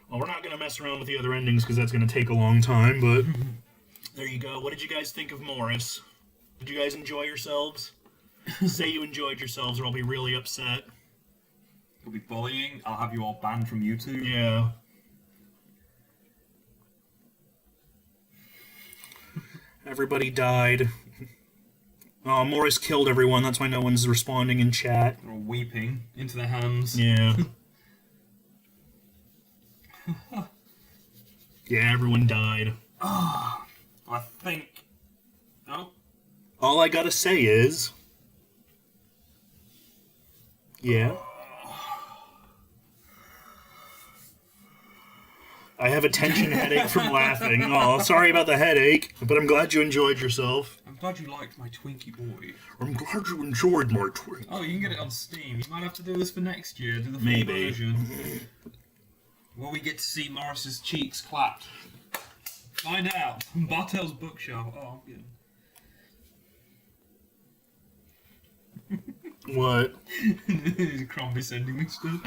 B: Well, we're not going to mess around with the other endings because that's going to take a long time, but There you go. What did you guys think of Morris? Did you guys enjoy yourselves? Say you enjoyed yourselves or I'll be really upset.
A: It'll be bullying. I'll have you all banned from YouTube.
B: Yeah. Everybody died. Oh, Morris killed everyone. That's why no one's responding in chat.
A: They're all weeping into their hands.
B: Yeah. Yeah, everyone died.
A: I think... Oh.
B: All I gotta say is... Yeah. I have a tension headache from laughing. Oh, sorry about the headache, but I'm glad you enjoyed yourself.
A: I'm glad you liked my Twinkie boy.
B: I'm glad you enjoyed my Twinkie.
A: Oh, you can get it on Steam. You might have to do this for next year. Do the full
B: Maybe.
A: version. Will we get to see Morris's cheeks clapped? Find out. Bartels Bookshelf. Oh, I'm good.
B: What?
A: Crombie sending me stuff.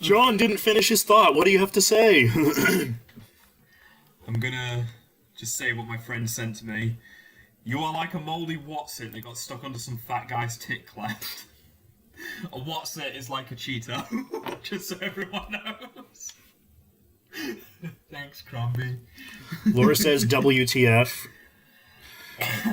B: John didn't finish his thought. What do you have to say?
A: I'm gonna just say what my friend sent to me. You are like a mouldy Whatsit that got stuck under some fat guy's tit cleft. A Whatsit is like a Cheeto. Just so everyone knows. Thanks, Crombie.
B: Laura says WTF.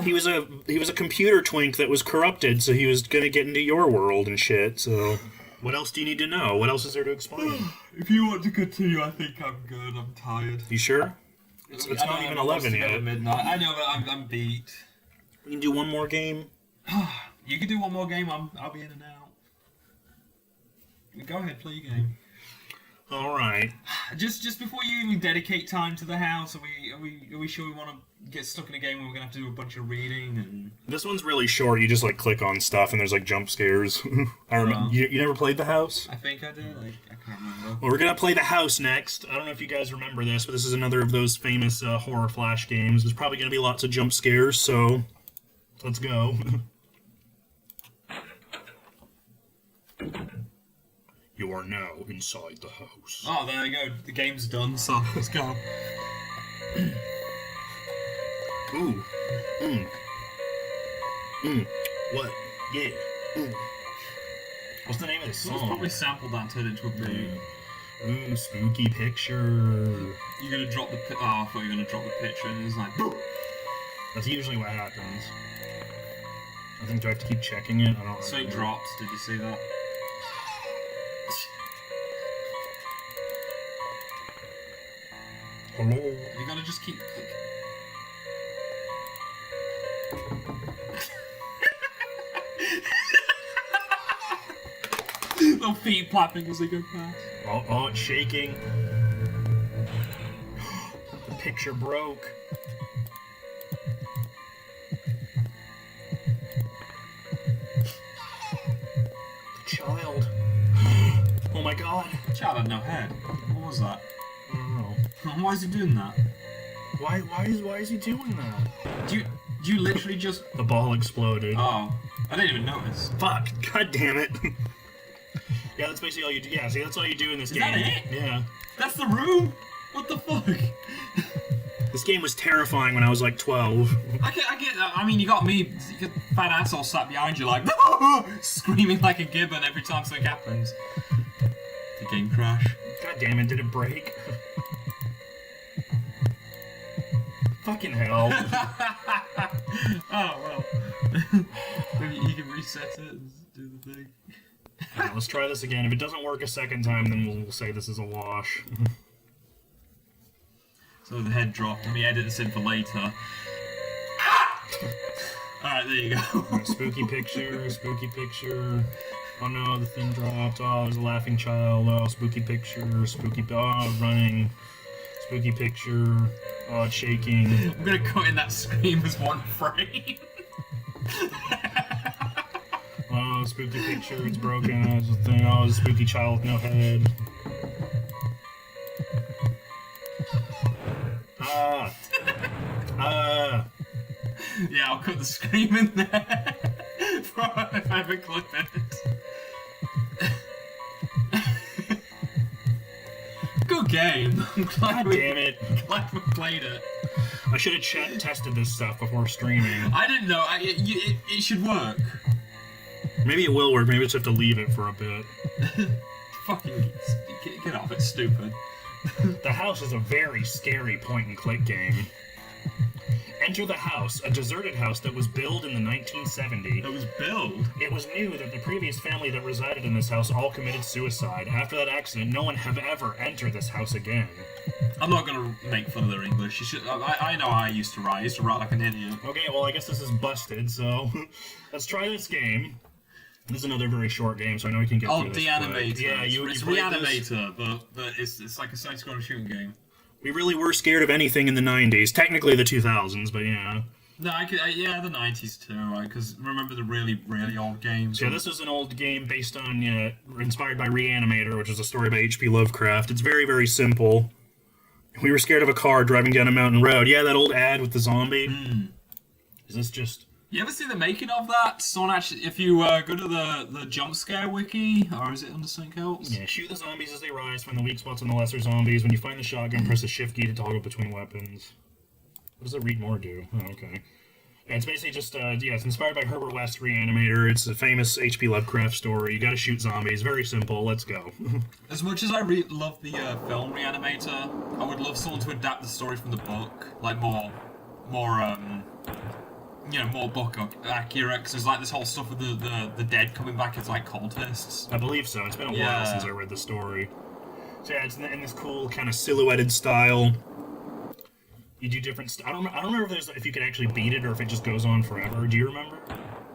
B: He was a computer twink that was corrupted, so he was gonna get into your world and shit, so... What else do you need to know? What else is there to explain?
A: If you want to continue, I think I'm good. I'm tired.
B: You sure? It's not even 11 yet.
A: Midnight. I know, but I'm beat.
B: We can do one more game.
A: You can do one more game. I'll be in and out. Go ahead, play your game.
B: All right.
A: Just before you even dedicate time to the house, are we sure we want to get stuck in a game where we're gonna have to do a bunch of reading and?
B: This one's really short. You just like click on stuff and there's like jump scares. I remember. You never played the house?
A: I think I did. I can't remember.
B: Well, we're gonna play the house next. I don't know if you guys remember this, but this is another of those famous horror flash games. There's probably gonna be lots of jump scares, so let's go. You are now inside the house.
A: Oh, there you go. The game's done, so let's go.
B: Ooh. What? Yeah. What's the name of this
A: Someone's
B: song?
A: probably sampled that and turned it into a beat.
B: Ooh, spooky picture.
A: You're gonna drop the oh, I thought you were gonna drop the picture and it's like boom.
B: That's usually what happens. I think, do I have to keep checking it? I don't
A: So it
B: remember.
A: drops, did you see that?
B: Hello?
A: You gotta just keep clicking. Little feet flapping as they go past.
B: Oh, it's shaking. The picture broke. The child. Oh my god.
A: Child had no head. What was that?
B: I don't know.
A: Why is he doing that?
B: Why is he doing that?
A: Do you literally just...
B: The ball exploded.
A: Oh. I didn't even notice.
B: Fuck. God damn it. Yeah, that's basically all you do. Yeah, see, that's all you do in this game.
A: Is that it?
B: Yeah.
A: That's the room? What the fuck?
B: This game was terrifying when I was like 12.
A: I get that. I mean, you got me, you got fat asshole sat behind you like, screaming like a gibbon every time something happens. The game crash.
B: God damn it, did it break? Fucking hell.
A: Oh, well. Maybe you can reset it and do the thing.
B: Alright, let's try this again. If it doesn't work a second time, then we'll say this is a wash.
A: So the head dropped. Let me edit this in for later. Alright, there you go.
B: Alright, spooky picture, spooky picture. Oh no, the thing dropped. Oh, there's a laughing child. Oh, spooky picture, spooky... Oh, running. Spooky picture. Oh, it's shaking.
A: I'm gonna cut in that scream as one frame.
B: Oh, spooky picture, it's broken. Oh, it's a thing. Oh, it's a spooky child with no head.
A: Yeah, I'll cut the scream in there. If I ever clip it. Good good game.
B: God damn it.
A: Glad we played it.
B: I should have tested this stuff before streaming.
A: I didn't know. It should work.
B: Maybe it will work. Maybe I just have to leave it for a bit.
A: Fucking get off. It's stupid.
B: The House is a very scary point-and-click game. Enter the House, a deserted house that was built in the 1970s.
A: That was built?
B: It was new that the previous family that resided in this house all committed suicide. After that accident, no one have ever entered this house again.
A: I'm not gonna make fun of their English. You should. I know how I used to write. I used to write like an idiot.
B: Okay, well, I guess this is busted, so let's try this game. This is another very short game, so I know we can get through this.
A: Oh, Deanimator.
B: Yeah,
A: it's Reanimator, but it's like a side-scrolling shooting game.
B: We really were scared of anything in the 90s. Technically the 2000s, but yeah.
A: No, yeah, the 90s too, because remember the really, really old games.
B: Yeah, this is an old game based on, inspired by Reanimator, which is a story by H.P. Lovecraft. It's very, very simple. We were scared of a car driving down a mountain road. Yeah, that old ad with the zombie. Is this just...
A: You ever see the making of that? Someone actually, if you go to the jump scare wiki, or is it under something else?
B: Yeah, shoot the zombies as they rise, find the weak spots on the lesser zombies. When you find the shotgun, press the shift key to toggle between weapons. What does the read more do? Oh, okay. Yeah, it's basically just, it's inspired by Herbert West's Reanimator. It's a famous H.P. Lovecraft story. You gotta shoot zombies. Very simple. Let's go.
A: As much as I love the film Reanimator, I would love someone to adapt the story from the book, like more book accurate, because there's like this whole stuff with the dead coming back as like cultists.
B: I believe so. It's been a while since I read the story. So yeah, it's in this cool kind of silhouetted style. You do different. I don't remember if you can actually beat it or if it just goes on forever. Do you remember?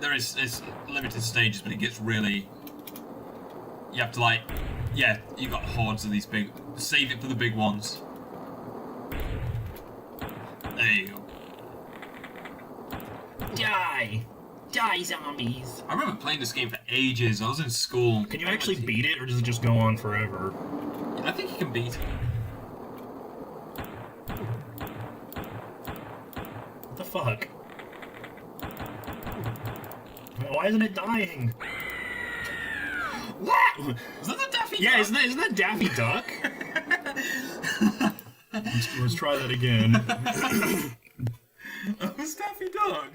A: It's limited stages, but it gets really. You have to you got hordes of these big. Save it for the big ones. There you go.
I: Die! Die, zombies!
A: I remember playing this game for ages. I was in school.
B: Can you actually beat it, or does it just go on forever?
A: I think you can beat it.
B: What the fuck? Why isn't it dying? What?
A: Is that the Daffy Duck?
B: Yeah, isn't that Daffy Duck? let's try that again.
A: That was Daffy Duck.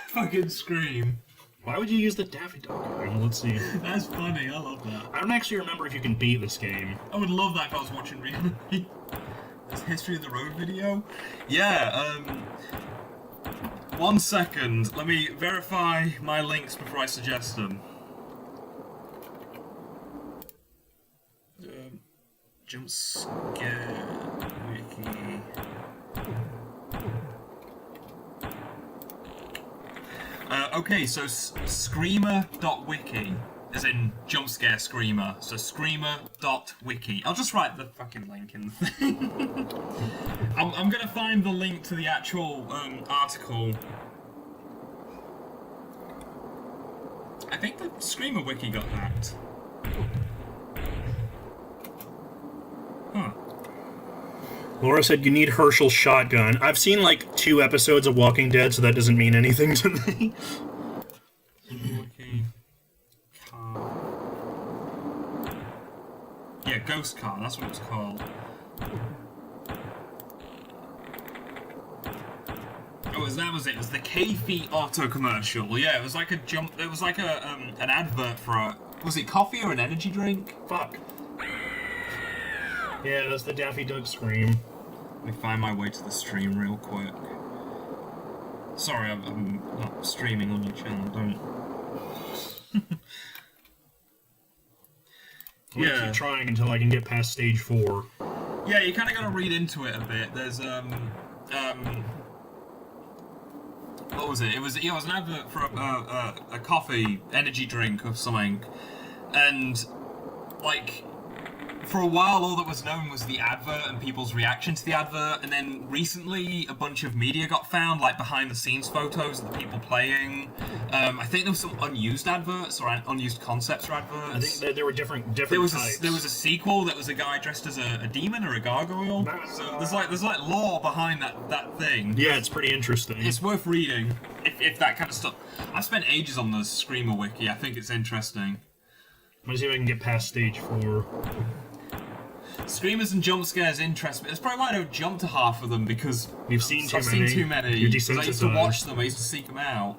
A: Fucking scream.
B: Why would you use the Daffy Duck? Let's see.
A: That's funny. I love that.
B: I don't actually remember if you can beat this game.
A: I would love that if I was watching this History of the Road video. Yeah. 1 second. Let me verify my links before I suggest them. Jump scare wiki. Okay, so screamer.wiki, as in jump scare screamer, so screamer.wiki. I'll just write the fucking link in the thing. I'm gonna find the link to the actual article. I think the Screamer wiki got hacked. Huh.
B: Laura said you need Herschel's shotgun. I've seen like 2 episodes of Walking Dead, so that doesn't mean anything to me.
A: Yeah, Ghost Car, that's what it's called. Oh, that was it. It was the K-Feet Auto commercial. Yeah, it was like a an advert for a... Was it coffee or an energy drink?
B: Fuck. Yeah, that's the Daffy Duck scream.
A: Let me find my way to the stream real quick. Sorry, I'm not streaming on your channel, don't...
B: I'm gonna keep trying until I can get past stage 4.
A: Yeah, you kind of got to read into it a bit. There's what was it? It was an advert for a coffee energy drink or something, and like for a while all that was known was the advert and people's reaction to the advert, and then recently a bunch of media got found, like behind the scenes photos of the people playing. I think there was some unused adverts or unused concepts for adverts.
B: I think there were different
A: there was
B: types.
A: There was a sequel that was a guy dressed as a demon or a gargoyle. So there's like lore behind that thing.
B: Yeah, it's pretty interesting.
A: It's worth reading if that kind of stuff. I've spent ages on the Screamer wiki. I think it's interesting.
B: Let me see if I can get past stage 4.
A: Screamers and jump scares interest me. That's probably why I don't jump to half of them, because
B: You've seen
A: I've
B: too many.
A: seen too many.
B: You're
A: 'Cause I used to
B: desensitized.
A: watch them, I used to seek them out.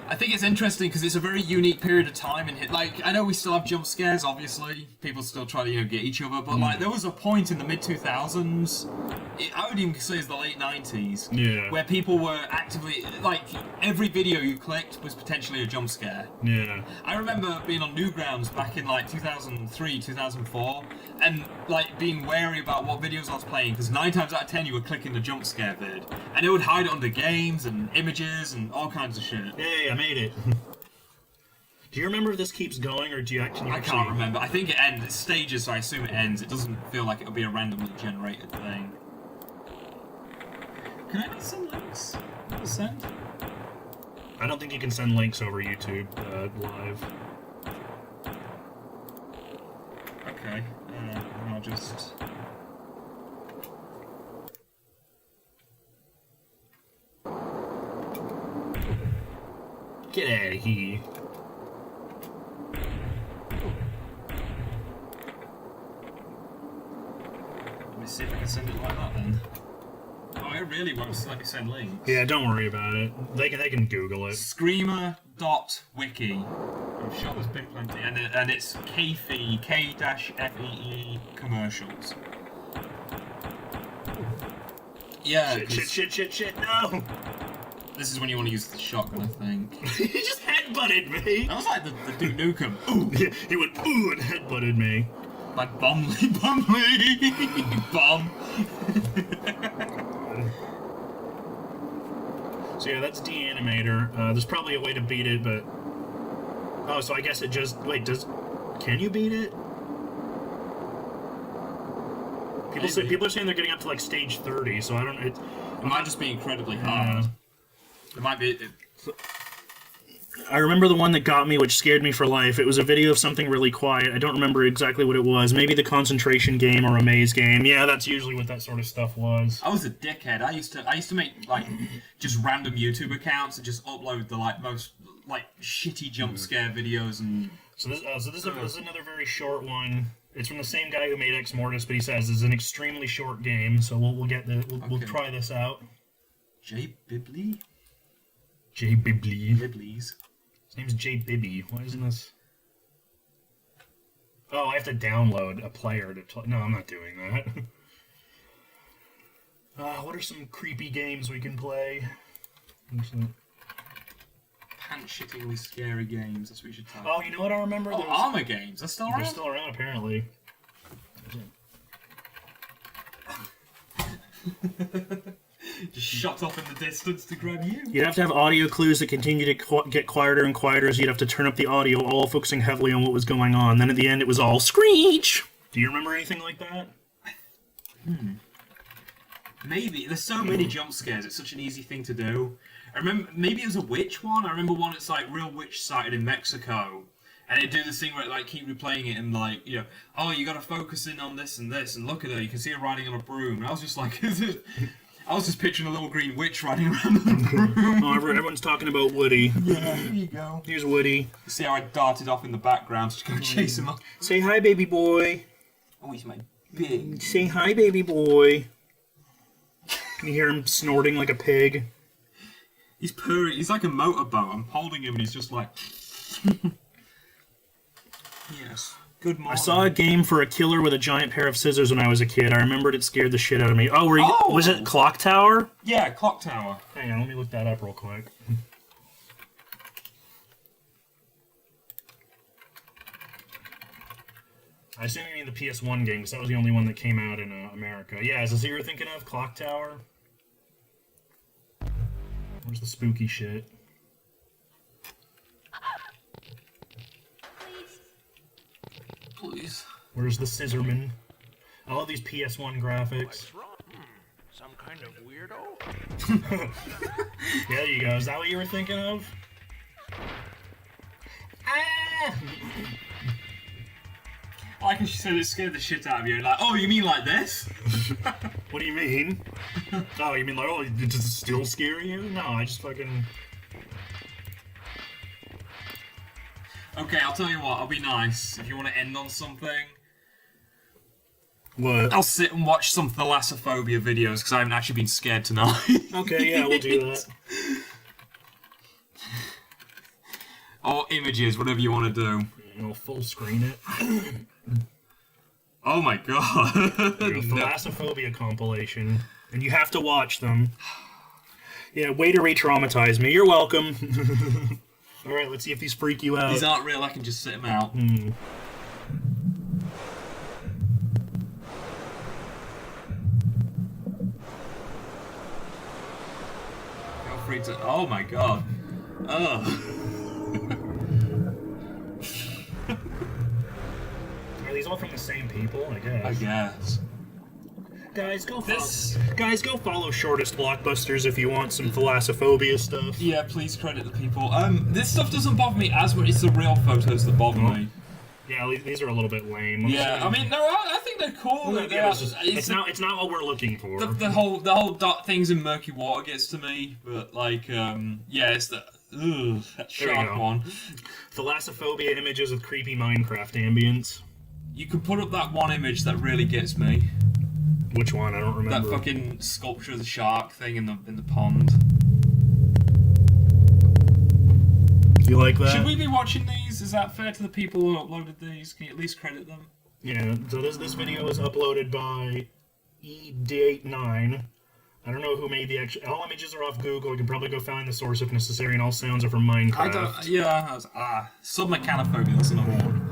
A: I think it's interesting because it's a very unique period of time in here. Like, I know we still have jump scares, obviously. People still try to, get each other, but like, there was a point in the mid-2000s, I would even say it's the late 90s, where people were actively, like, every video you clicked was potentially a jump scare.
B: Yeah.
A: I remember being on Newgrounds back in like 2003, 2004, and like being wary about what videos I was playing, because 9 times out of 10 you were clicking the jump scare vid, and it would hide it under games and images and all kinds of shit.
B: Hey, I made it. Do you remember if this keeps going, or do you actually?
A: I can't remember. I think it ends. It's stages, so I assume it ends. It doesn't feel like it'll be a randomly generated thing. Can I get some links? Send?
B: I don't think you can send links over YouTube live.
A: Okay. I'll just.
B: Get out of here.
A: Let me see if I can send it like that then. Oh, I really won't let me send links.
B: Yeah, don't worry about it. They can Google it.
A: Screamer.wiki. I'm sure there's been plenty. And it's K-Fee, K-F-E-E commercials. Yeah.
B: Shit, no!
A: This is when you want to use the shotgun, I think.
B: He just headbutted me!
A: That was like the Duke Nukem. Ooh!
B: He went, ooh, and headbutted me.
A: Like Bumley, Bum!
B: So yeah, that's D-Animator. There's probably a way to beat it, but... Oh, so I guess it just... Wait, can you beat it? People are saying they're getting up to like stage 30, so I don't... It
A: might just be incredibly hard. It might be...
B: I remember the one that got me, which scared me for life. It was a video of something really quiet. I don't remember exactly what it was. Maybe the concentration game or a maze game. Yeah, that's usually what that sort of stuff was.
A: I was a dickhead. I used to make like just random YouTube accounts and just upload the most shitty jump scare videos and.
B: So this is another very short one. It's from the same guy who made Ex Mortis, but he says it's an extremely short game. So we'll try this out.
A: J Bibley.
B: Biblies. His name's J Bibby. Why isn't this? Oh, I have to download a player to. No, I'm not doing that. What are some creepy games we can play?
A: Pants-shittingly scary games. That's what you should type.
B: Oh, you know what I remember?
A: Oh, Armor games. They're still around.
B: They're still around, apparently.
A: Just shot off in the distance to grab you.
B: You'd have to have audio clues that continue to get quieter and quieter, so you'd have to turn up the audio, all focusing heavily on what was going on. Then at the end, it was all screech! Do you remember anything like that?
A: Maybe. There's so many jump scares. It's such an easy thing to do. I remember, maybe it was a witch one. I remember one that's like real witch sighted in Mexico. And it'd do this thing where it like keep replaying it and like, oh, you gotta focus in on this and look at her, you can see her riding on a broom. And I was just like, I was just picturing a little green witch riding around on a broom.
B: Oh, everyone's talking about Woody.
A: Yeah, here you go.
B: Here's Woody.
A: See how I darted off in the background to go chase him up.
B: Say hi, baby boy.
A: Oh, he's my big.
B: Say hi, baby boy. Can you hear him snorting like a pig?
A: He's purring. He's like a motorboat. I'm holding him and he's just like... Yes. Good morning.
B: I saw a game for a killer with a giant pair of scissors when I was a kid. I remembered it scared the shit out of me. Oh, was it Clock Tower?
A: Yeah, Clock Tower.
B: Hang on, let me look that up real quick. I assume you mean the PS1 game, because that was the only one that came out in America. Yeah, is this what you were thinking of? Clock Tower? Where's the spooky shit?
A: Please.
B: Where's the scissorman? I love these PS1 graphics.
D: Some kind of weirdo?
B: Yeah, there you go. Is that what you were thinking of? Ah!
A: I like how she said it scared the shit out of you. Like, oh, you mean like this?
B: What do you mean? Oh, you mean like, oh, does it still scare you? No, I just fucking...
A: Okay, I'll tell you what, I'll be nice. If you want to end on something,
B: What?
A: I'll sit and watch some thalassophobia videos because I haven't actually been scared tonight.
B: Okay, yeah, we'll do that.
A: Or images, whatever you want to do.
B: We'll full screen it.
A: Oh my god.
B: Thalassophobia compilation. And you have to watch them. Yeah, way to re-traumatize me. You're welcome. Alright, let's see if these freak you out.
A: These aren't real, I can just sit them out. Feel free to... Oh my god. Ugh.
B: Are these all from the same people? I guess.
A: I guess.
B: Guys, go follow Shortest Blockbusters if you want some thalassophobia stuff.
A: Yeah, please credit the people. This stuff doesn't bother me as much. It's the real photos that bother me.
B: Yeah, these are a little bit lame.
A: Yeah, I mean, no, I think they're cool.
B: Well, yeah, it's not what we're looking for.
A: The whole dark things in murky water gets to me, but like, yeah, it's the that shark one.
B: Thalassophobia images with creepy Minecraft ambience.
A: You can put up that one image that really gets me.
B: Which one? I don't remember.
A: That fucking sculpture of the shark thing in the pond.
B: You like that?
A: Should we be watching these? Is that fair to the people who uploaded these? Can you at least credit them?
B: Yeah, so this video was uploaded by E89. I don't know who made the actual... All images are off Google. You can probably go find the source if necessary, and all sounds are from Minecraft.
A: I don't... Yeah, submechanophobia, that's another one.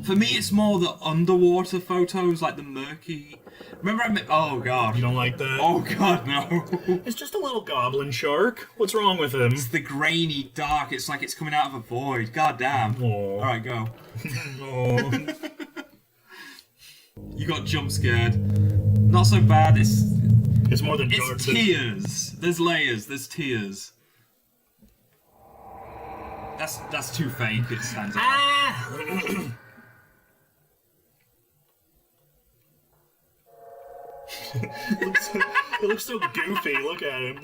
A: For me, it's more the underwater photos, like the murky... Remember oh god.
B: You don't like that?
A: Oh god, no.
B: It's just a little goblin shark. What's wrong with him?
A: It's the grainy dark, it's like it's coming out of a void. God damn. Alright, go. You got jump scared. Not so bad,
B: it's more than dark.
A: It's tears. There's layers, there's tears. That's too fake, it stands out.
B: It looks so goofy. Look at him.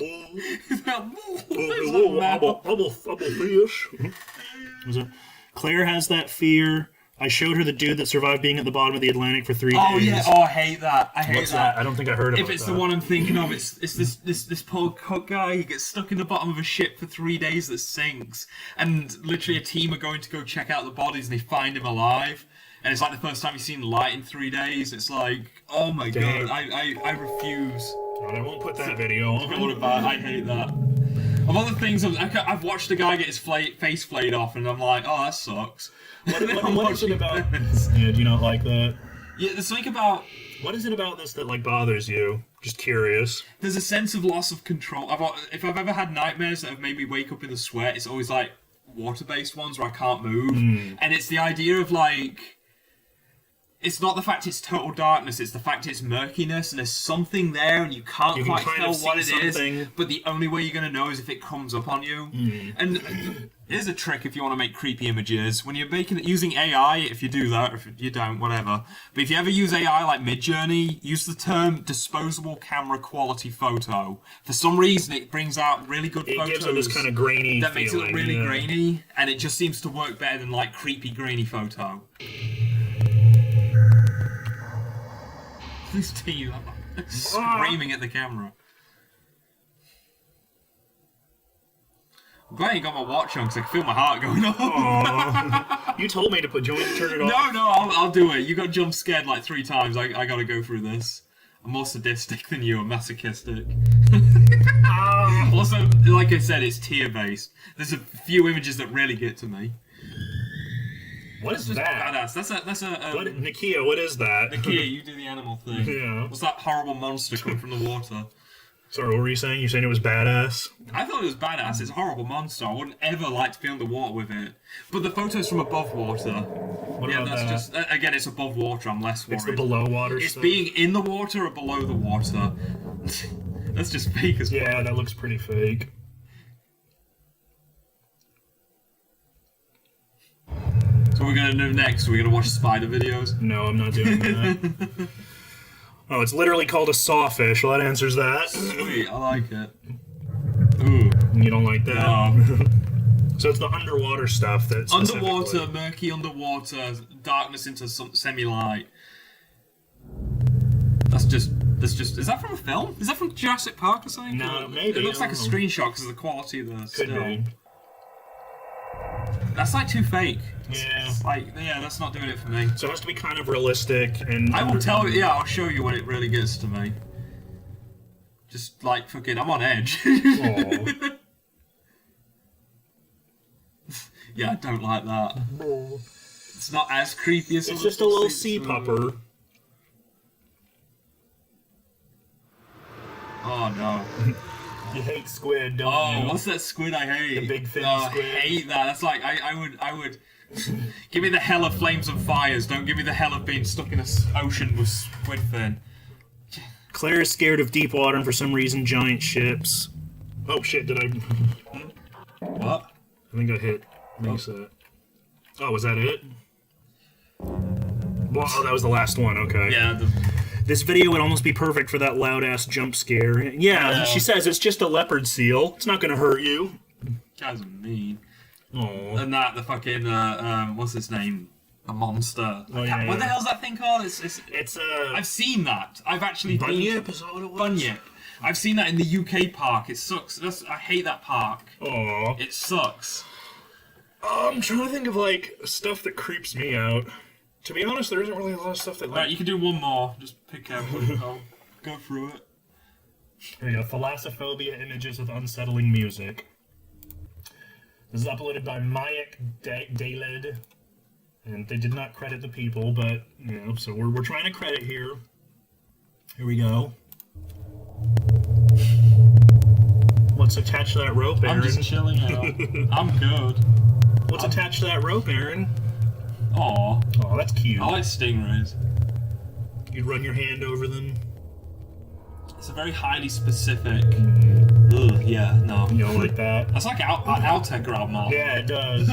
B: Claire has that fear. I showed her the dude that survived being at the bottom of the Atlantic for 3 days.
A: Oh yeah. Oh, I hate that. I hate
B: What's that? I don't think I heard about that.
A: If it's the one I'm thinking of, it's this poor cook guy. He gets stuck in the bottom of a ship for 3 days that sinks, and literally a team are going to go check out the bodies, and they find him alive. And it's like the first time he's seen light in 3 days. It's like, oh my god, I refuse.
B: I won't put that video on.
A: I hate that. Of other things, I've watched a guy get his face flayed off, and I'm like, oh, that sucks.
B: What is it about? Yeah, do you not like that?
A: Yeah, there's something about...
B: What is it about this that, like, bothers you? Just curious.
A: There's a sense of loss of control. If I've ever had nightmares that have made me wake up in the sweat, it's always, like, water-based ones where I can't move. And it's the idea of, like... It's not the fact it's total darkness, it's the fact it's murkiness, and there's something there, and you can't quite tell what it is, but the only way you're going to know is if it comes up on you. And here's a trick if you want to make creepy images. When you're using AI, if you do that, or if you don't, whatever, but if you ever use AI like Midjourney, use the term disposable camera quality photo. For some reason, it brings out really good photos.
B: It gives it this kind of grainy
A: that makes it look
B: feeling,
A: really grainy, and it just seems to work better than like creepy grainy photo. This team screaming at the camera. I'm glad you got my watch on because I can feel my heart going on.
B: You told me to turn it off.
A: No, I'll do it. You got jump scared like 3 times. I gotta go through this. I'm more sadistic than you. I'm masochistic. Also, like I said, it's tier based. There's a few images that really get to me.
B: What is that?
A: Badass. That's a.
B: Nakia, what is that?
A: Nakia, you do the animal thing.
B: Yeah.
A: What's that horrible monster coming from the water?
B: Sorry, what were you saying? You saying it was badass?
A: I thought it was badass. It's a horrible monster. I wouldn't ever like to be underwater with it. But the photos from above water.
B: What
A: yeah,
B: about
A: that's
B: that?
A: just again. It's above water. I'm less worried.
B: It's the below water
A: It's
B: stuff?
A: being in the water or below the water. That's just fake as fuck.
B: Yeah, that looks pretty fake.
A: So we're gonna do next. We're gonna watch spider videos.
B: No, I'm not doing that. Oh, it's literally called a sawfish. Well, that answers that.
A: Sweet, I like it. Ooh.
B: You don't like that?
A: No.
B: So it's the underwater stuff that's
A: Underwater, murky underwater, darkness into some semi-light. That's just. Is that from a film? Is that from Jurassic Park or something?
B: No, maybe.
A: It looks like a
B: know.
A: screenshot because of the quality of the
B: Could
A: still.
B: be.
A: That's like too fake.
B: Yeah.
A: It's like, yeah, that's not doing it for me.
B: So it has to be kind of realistic and.
A: I will tell you. Yeah, I'll show you when it really gets to me. Just like fucking, I'm on edge.
B: Aw.
A: Yeah, I don't like that. It's not as creepy as.
B: It's just a little sea pupper.
A: Oh no.
B: You hate squid, don't you?
A: Oh, what's that squid I hate?
B: The big fin
A: oh,
B: squid.
A: I hate that. That's like I would give me the hell of flames and fires. Don't give me the hell of being stuck in an ocean with squid fin.
B: Claire is scared of deep water and for some reason giant ships. Oh shit, did I...
A: What?
B: I think I hit reset. Oh, was that it? Well, oh, that was the last one, okay.
A: Yeah.
B: This video would almost be perfect for that loud-ass jump scare. Yeah, she says it's just a leopard seal. It's not gonna hurt you.
A: Guys are mean.
B: Oh.
A: And that, the fucking, what's his name? A monster.
B: Oh, yeah,
A: What the
B: yeah.
A: hell's that thing called? It's I've seen that. I've actually
B: Bunyip, is that what it was?
A: Bunyip. I've seen that in the UK park. It sucks. I hate that park.
B: Aw.
A: It sucks.
B: I'm trying to think of, like, stuff that creeps me out. To be honest, there isn't really a lot of stuff that, like...
A: Right, you can do one more. Just pick carefully. I'll go through it.
B: Here we go. Thalassophobia images with unsettling music. This is uploaded by Mayak Daled. And they did not credit the people, but, you know, so we're trying to credit here. Here we go. What's attached to that rope, Aaron?
A: I'm just chilling out. I'm good.
B: What's attached to that rope, Aaron?
A: Aw.
B: Oh, that's cute.
A: I like stingrays.
B: You'd run your hand over them.
A: It's a very highly specific... Ugh, yeah, no.
B: You don't like that?
A: That's like Outtech album art.
B: Yeah, it does.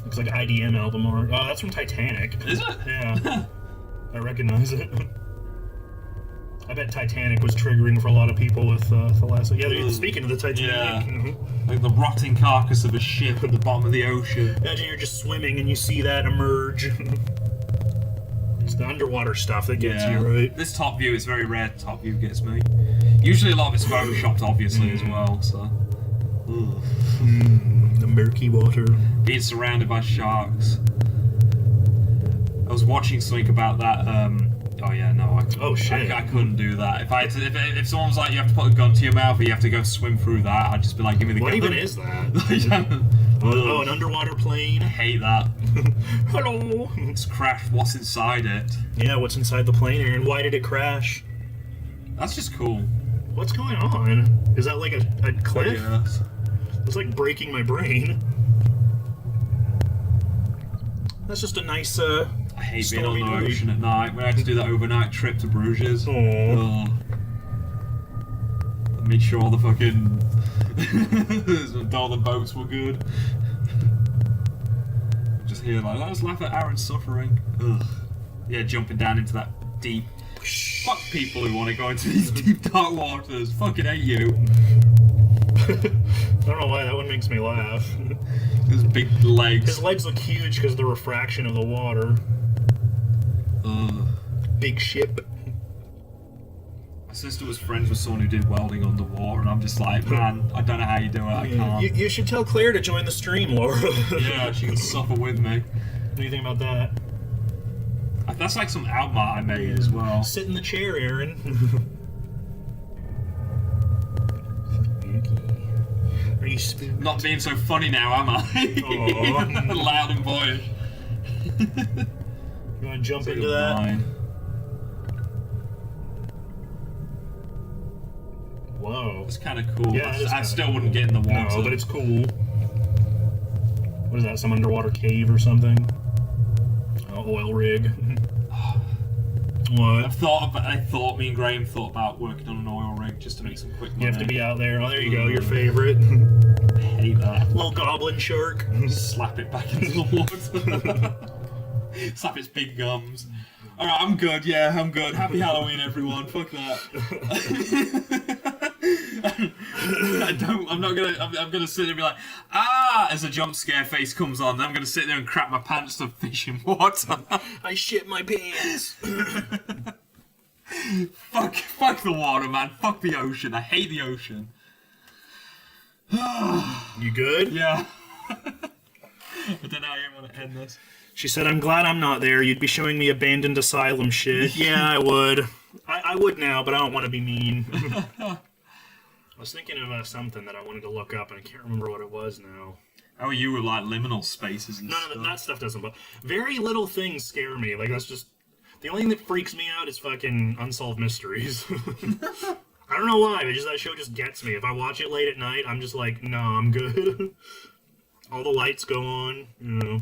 B: Looks like IDM album art. Oh, that's from Titanic.
A: Is it?
B: Yeah. I recognize it. I bet Titanic was triggering for a lot of people with Thalasso. Yeah, speaking of the Titanic.
A: Yeah. Like the rotting carcass of a ship at the bottom of the ocean.
B: Imagine you're just swimming and you see that emerge. It's the underwater stuff that gets you, right?
A: This top view is very rare. Top view gets me. Usually a lot of it's photoshopped, obviously, as well. So,
B: the murky water.
A: Being surrounded by sharks. I was watching something about that. Oh yeah, no.
B: Oh shit!
A: I couldn't do that. If I had to, if someone was like, you have to put a gun to your mouth, or you have to go swim through that, I'd just be like, give me the gun.
B: What even is that? Oh, an underwater plane.
A: I hate that.
B: Hello.
A: It's crashed. What's inside it?
B: Yeah, what's inside the plane, Aaron? Why did it crash?
A: That's just cool.
B: What's going on? Is that like a cliff?
A: Yes.
B: It's like breaking my brain. That's just a nice,
A: I hate being on the
B: night.
A: ocean at night. We had to do that overnight trip to Bruges.
B: Aww.
A: Made sure all the fucking all the boats were good. Just here like, let's laugh at Arron's suffering. Ugh. Yeah, jumping down into that deep. Fuck people who want to go into these deep dark waters. Fucking hate you.
B: I don't know why that one makes me laugh.
A: His big legs.
B: His legs look huge because of the refraction of the water.
A: Ugh.
B: Big ship.
A: My sister was friends with someone who did welding underwater, and I'm just like, man, I don't know how you do it. I can't.
B: You should tell Claire to join the stream, Laura.
A: Yeah, she can suffer with me.
B: What do you think about that?
A: That's like some album art I made as well.
B: Sit in the chair, Aaron. Are you spooked?
A: Not being so funny now, am I? Loud and boyish.
B: You want to jump into that?
A: Mine.
B: Whoa.
A: It's kind of cool.
B: Yeah,
A: I still wouldn't get in the water.
B: No, but it's cool. What is that, some underwater cave or something? Oil rig. What?
A: Me and Graham thought about working on an oil rig just to make some quick money.
B: You have to be out there. Oh, there you go, your favorite.
A: I hate that.
B: Little goblin shark.
A: Slap it back into the water. Slap its big gums. Alright, I'm good, yeah, I'm good. Happy Halloween, everyone. Fuck that. I'm not gonna. I'm gonna sit there and be like, ah, as a jump scare face comes on. Then I'm gonna sit there and crap my pants to fish in water.
B: I shit my pants.
A: Fuck the water, man. Fuck the ocean. I hate the ocean.
B: You good?
A: Yeah. I don't know how you want to end this.
B: She said, I'm glad I'm not there. You'd be showing me abandoned asylum shit. Yeah, I would. I would now, but I don't want to be mean. I was thinking of something that I wanted to look up, and I can't remember what it was now.
A: How are you with like liminal spaces and
B: None
A: stuff?
B: of that stuff doesn't bother. Very little things scare me. Like, that's just... The only thing that freaks me out is fucking unsolved mysteries. I don't know why, but that show just gets me. If I watch it late at night, I'm just like, no, I'm good. All the lights go on, you know.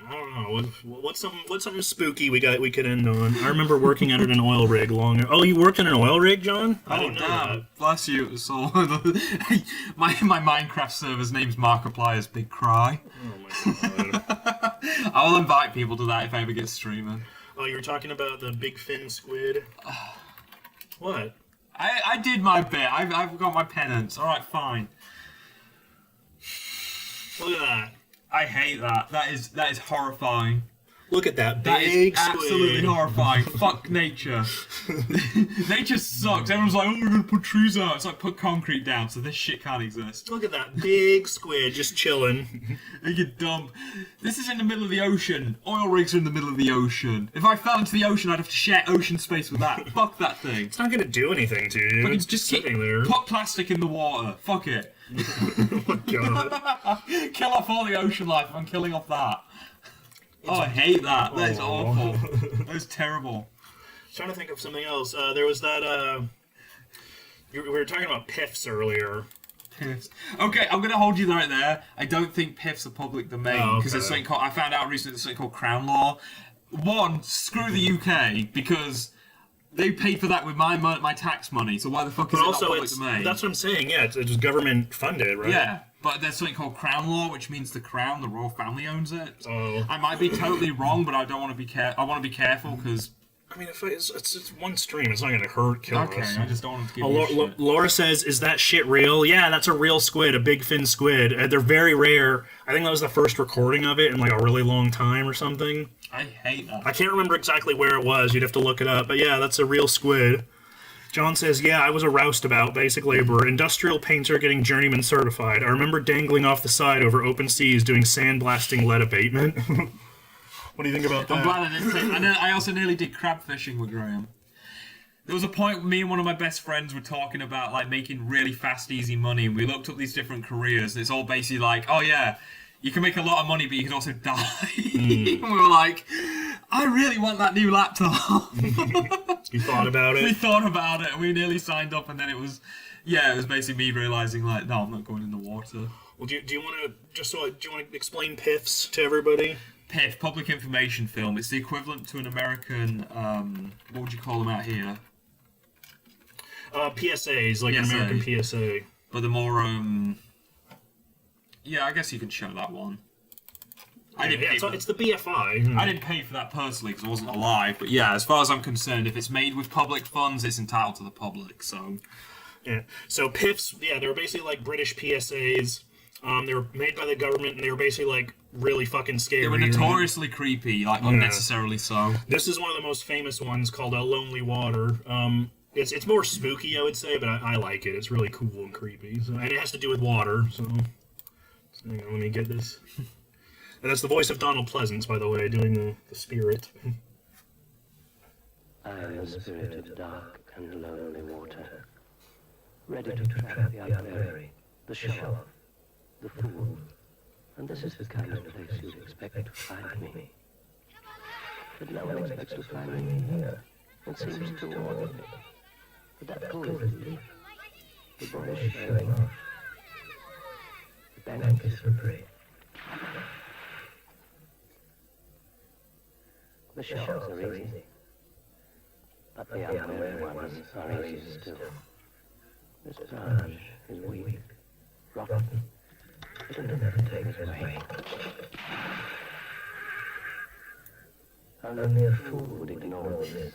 B: I don't know. What's something spooky we could end on? I remember working at an oil rig long. Oh, you worked in an oil rig, John? I didn't know that.
A: Bless you. So my Minecraft server's name's Markiplier's Big Cry.
B: Oh my god.
A: I will invite people to that if I ever get streaming.
B: Oh, you were talking about the big fin squid. What?
A: I did my bit. I've got my penance. All right, fine.
B: Look at that.
A: I hate that. That is horrifying.
B: Look at that
A: That is
B: big squid.
A: absolutely horrifying. Fuck nature. Nature sucks. Everyone's like, oh, we're gonna put trees out. It's like put concrete down, so this shit can't exist.
B: Look at that big squid just chilling.
A: You dumb. This is in the middle of the ocean. Oil rigs are in the middle of the ocean. If I fell into the ocean, I'd have to share ocean space with that. Fuck that thing.
B: It's not gonna do anything to you.
A: But
B: It's
A: just
B: sitting there.
A: put plastic in the water. Fuck it.
B: Oh my god.
A: Kill off all the ocean life. I'm killing off that. Oh, I hate that. That is awful. That is terrible.
B: Trying to think of something else. There was that, we were talking about piffs earlier.
A: Piffs. Okay, I'm gonna hold you right there. I don't think piffs are public domain because there's something called. I found out recently there's something called Crown Law. One, screw the UK because they paid for that with my tax money. So why the fuck is it not public domain?
B: That's what I'm saying. Yeah, it's government funded, right?
A: Yeah. But there's something called Crown Law, which means the crown, the royal family owns it.
B: Oh.
A: I might be totally wrong, but I don't want to be I want to be careful because.
B: I mean, if it's one stream, it's not going to hurt, kill
A: Okay,
B: us.
A: I just don't want to give you shit.
B: Laura says, is that shit real? Yeah, that's a real squid, a big fin squid. They're very rare. I think that was the first recording of it in like a really long time or something.
A: I hate that.
B: I can't remember exactly where it was. You'd have to look it up. But yeah, that's a real squid. John says, yeah, I was a roustabout, basic laborer, industrial painter getting journeyman certified. I remember dangling off the side over open seas doing sandblasting lead abatement. What do you think about that?
A: I'm glad I didn't say. I also nearly did crab fishing with Graham. There was a point me and one of my best friends were talking about like making really fast, easy money, and we looked up these different careers. And it's all basically like, oh yeah, you can make a lot of money, but you can also die. And we were like, I really want that new laptop.
B: You thought about it?
A: We thought about it, and we nearly signed up, and then it was basically me realizing like, no, I'm not going in the water.
B: Well, do you want to do you want to explain PIFs to everybody?
A: PIF, public information film. It's the equivalent to an American. What would you call them out here?
B: PSAs, like an American PSA.
A: But the more yeah, I guess you can show that one.
B: It's the BFI.
A: I didn't pay for that personally because I wasn't alive, but yeah, as far as I'm concerned, if it's made with public funds, it's entitled to the public. So,
B: yeah. So PIFs, yeah, they were basically like British PSAs. They were made by the government, and they were basically like really fucking scary.
A: They were notoriously creepy, like unnecessarily so.
B: This is one of the most famous ones called Lonely Water. It's more spooky, I would say, but I like it. It's really cool and creepy, and it has to do with water. So hang on, let me get this. And that's the voice of Donald Pleasance, by the way, doing the spirit.
J: I am the spirit of dark and lonely water, ready to trap the unwary, the sharp, the fool, and this is the kind of place you'd expect to find me. But no one expects to find me here. It seems too ordinary. But that pool is deep. The boy is showing off. The bank is for free. The shores are easy, but the unwary ones are easier still. This branch is weak, rotten. It'll never take its way. Only a fool would ignore this.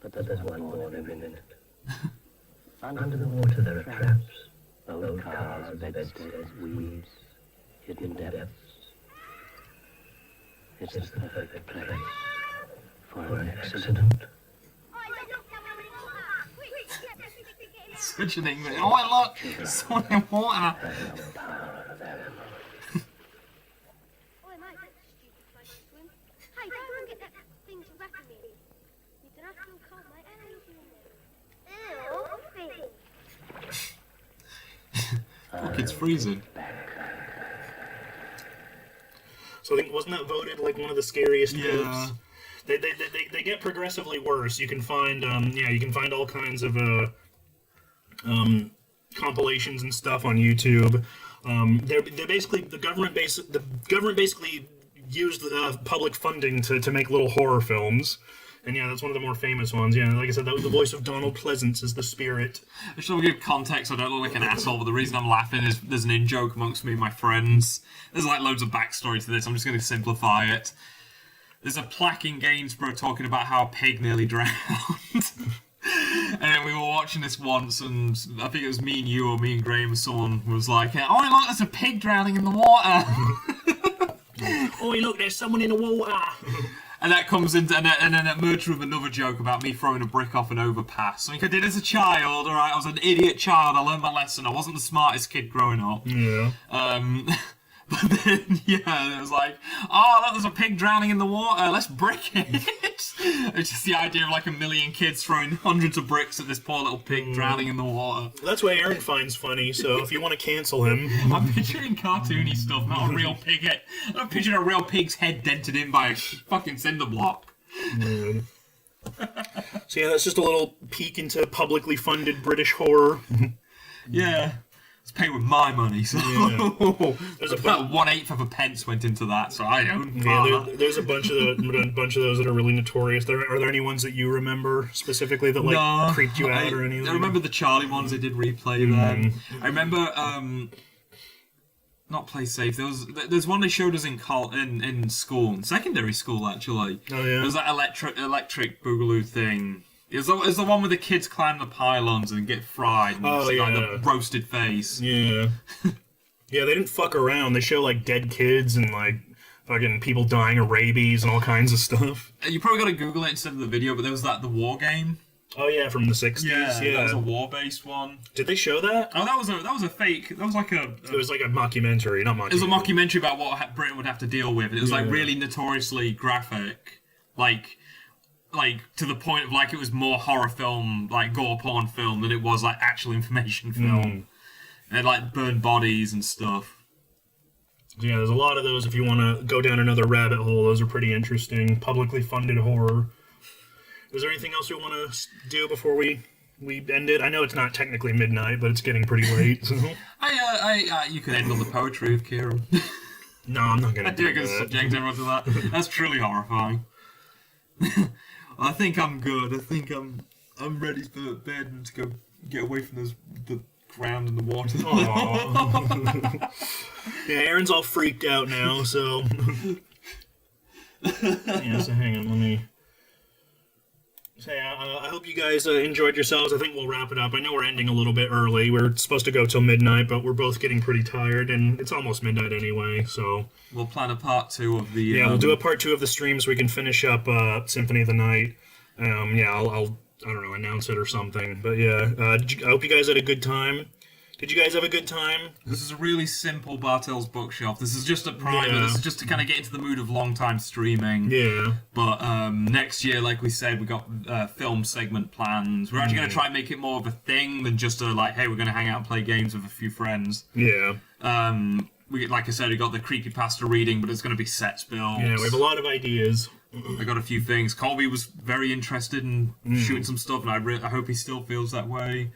J: But there's one more every minute. Under the water there are traps, old cars, bedsteads, weeds, hidden depths. It's the perfect place for an accident.
A: Such an English. Oh, look! Someone in water! Look, it's freezing.
B: So I think, wasn't that voted like one of the scariest clips? They get progressively worse. You can find you can find all kinds of compilations and stuff on YouTube. They're basically the government basically used public funding to make little horror films. And yeah, that's one of the more famous ones. Yeah, like I said, that was the voice of Donald Pleasance as the spirit.
A: I should give context. I don't look like an asshole, but the reason I'm laughing is there's an in-joke amongst me and my friends. There's like loads of backstory to this. I'm just going to simplify it. There's a plaque in Gainsborough talking about how a pig nearly drowned. And we were watching this once, and I think it was me and you, or me and Graham, or someone was like, "Oh, look, there's a pig drowning in the water."
B: Oh, look, there's someone in the water.
A: And that comes into, and then it merged with another joke about me throwing a brick off an overpass. Something I did as a child, alright, I was an idiot child, I learned my lesson, I wasn't the smartest kid growing up.
B: Yeah.
A: But then, yeah, it was like, oh, look, there's a pig drowning in the water, let's brick it. It's just the idea of like a million kids throwing hundreds of bricks at this poor little pig drowning in the water.
B: That's what Arron finds funny, so if you want to cancel him...
A: I'm picturing cartoony stuff, not a real pig head. I'm picturing a real pig's head dented in by a fucking cinder block.
B: So yeah, that's just a little peek into publicly funded British horror.
A: Yeah. It's paid with my money, so
B: There's
A: about 1/8 of a pence went into that, so I own
B: there's a bunch of those that are really notorious. Are there any ones that you remember specifically that like creeped you out or anything?
A: I remember the Charlie ones. They did replay them. I remember not play safe. There's one they showed us in school, in secondary school actually.
B: Oh yeah.
A: There was that electric boogaloo thing. It was the one where the kids climb the pylons and get fried and see, like the roasted face.
B: Yeah. Yeah, they didn't fuck around. They show like dead kids and like fucking people dying of rabies and all kinds of stuff.
A: You probably got to Google it instead of the video, but there was the war game.
B: Oh yeah, from the 60s.
A: Yeah, that was a war-based one.
B: Did they show that?
A: Oh, that was a fake. That was like a.
B: It was like a mockumentary, not mockumentary.
A: It was a mockumentary about what Britain would have to deal with. And it was like really notoriously graphic, like to the point of like it was more horror film, like gore porn film, than it was like actual information film. And like burned bodies and stuff.
B: Yeah, there's a lot of those. If you want to go down another rabbit hole, those are pretty interesting. Publicly funded horror. Is there anything else we want to do before we end it? I know it's not technically midnight, but it's getting pretty late. So.
A: You could end on the poetry of Kieran.
B: No, I'm not gonna do that.
A: Subject everyone to that. That's truly horrifying. I think I'm good. I think I'm ready for bed and to go get away from the ground and the water.
B: Yeah, Aaron's all freaked out now, so... Yeah, so hang on, let me... I hope you guys enjoyed yourselves. I think we'll wrap it up. I know we're ending a little bit early. We're supposed to go till midnight, but we're both getting pretty tired, and it's almost midnight anyway, so...
A: We'll plan a part 2 of the...
B: Yeah, we'll do a part 2 of the stream so we can finish up Symphony of the Night. Yeah, I'll I don't know, announce it or something. But yeah, I hope you guys had a good time. Did you guys have a good time?
A: This is a really simple Bartels bookshelf. This is just a primer. Yeah. This is just to kind of get into the mood of long-time streaming.
B: Yeah.
A: But next year, like we said, we got film segment plans. We're actually going to try and make it more of a thing than just a, like, hey, we're going to hang out and play games with a few friends.
B: Yeah.
A: Like I said, we got the creepypasta reading, but it's going to be sets built.
B: Yeah, we have a lot of ideas.
A: I got a few things. Colby was very interested in shooting some stuff, and I hope he still feels that way.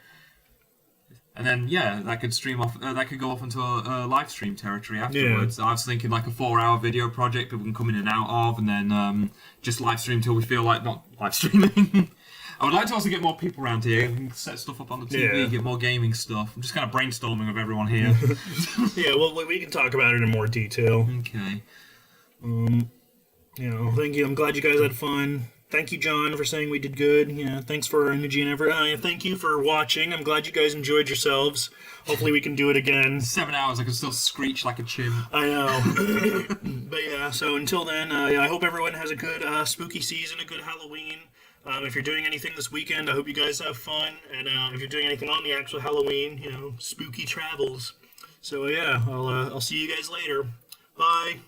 A: And then, yeah, that could stream off. That could go off into a live stream territory afterwards. Yeah. I was thinking like a 4-hour video project people can come in and out of, and then just live stream till we feel like not live streaming. I would like to also get more people around here and set stuff up on the TV, get more gaming stuff. I'm just kind of brainstorming with everyone here.
B: Yeah, well, we can talk about it in more detail.
A: Okay.
B: You know, thank you. I'm glad you guys had fun. Thank you, John, for saying we did good. Yeah, thanks for our energy and effort. Thank you for watching. I'm glad you guys enjoyed yourselves. Hopefully we can do it again.
A: 7 hours, I can still screech like a chimp.
B: I know. But yeah, so until then, I hope everyone has a good spooky season, a good Halloween. If you're doing anything this weekend, I hope you guys have fun. And if you're doing anything on the actual Halloween, spooky travels. So yeah, I'll see you guys later. Bye.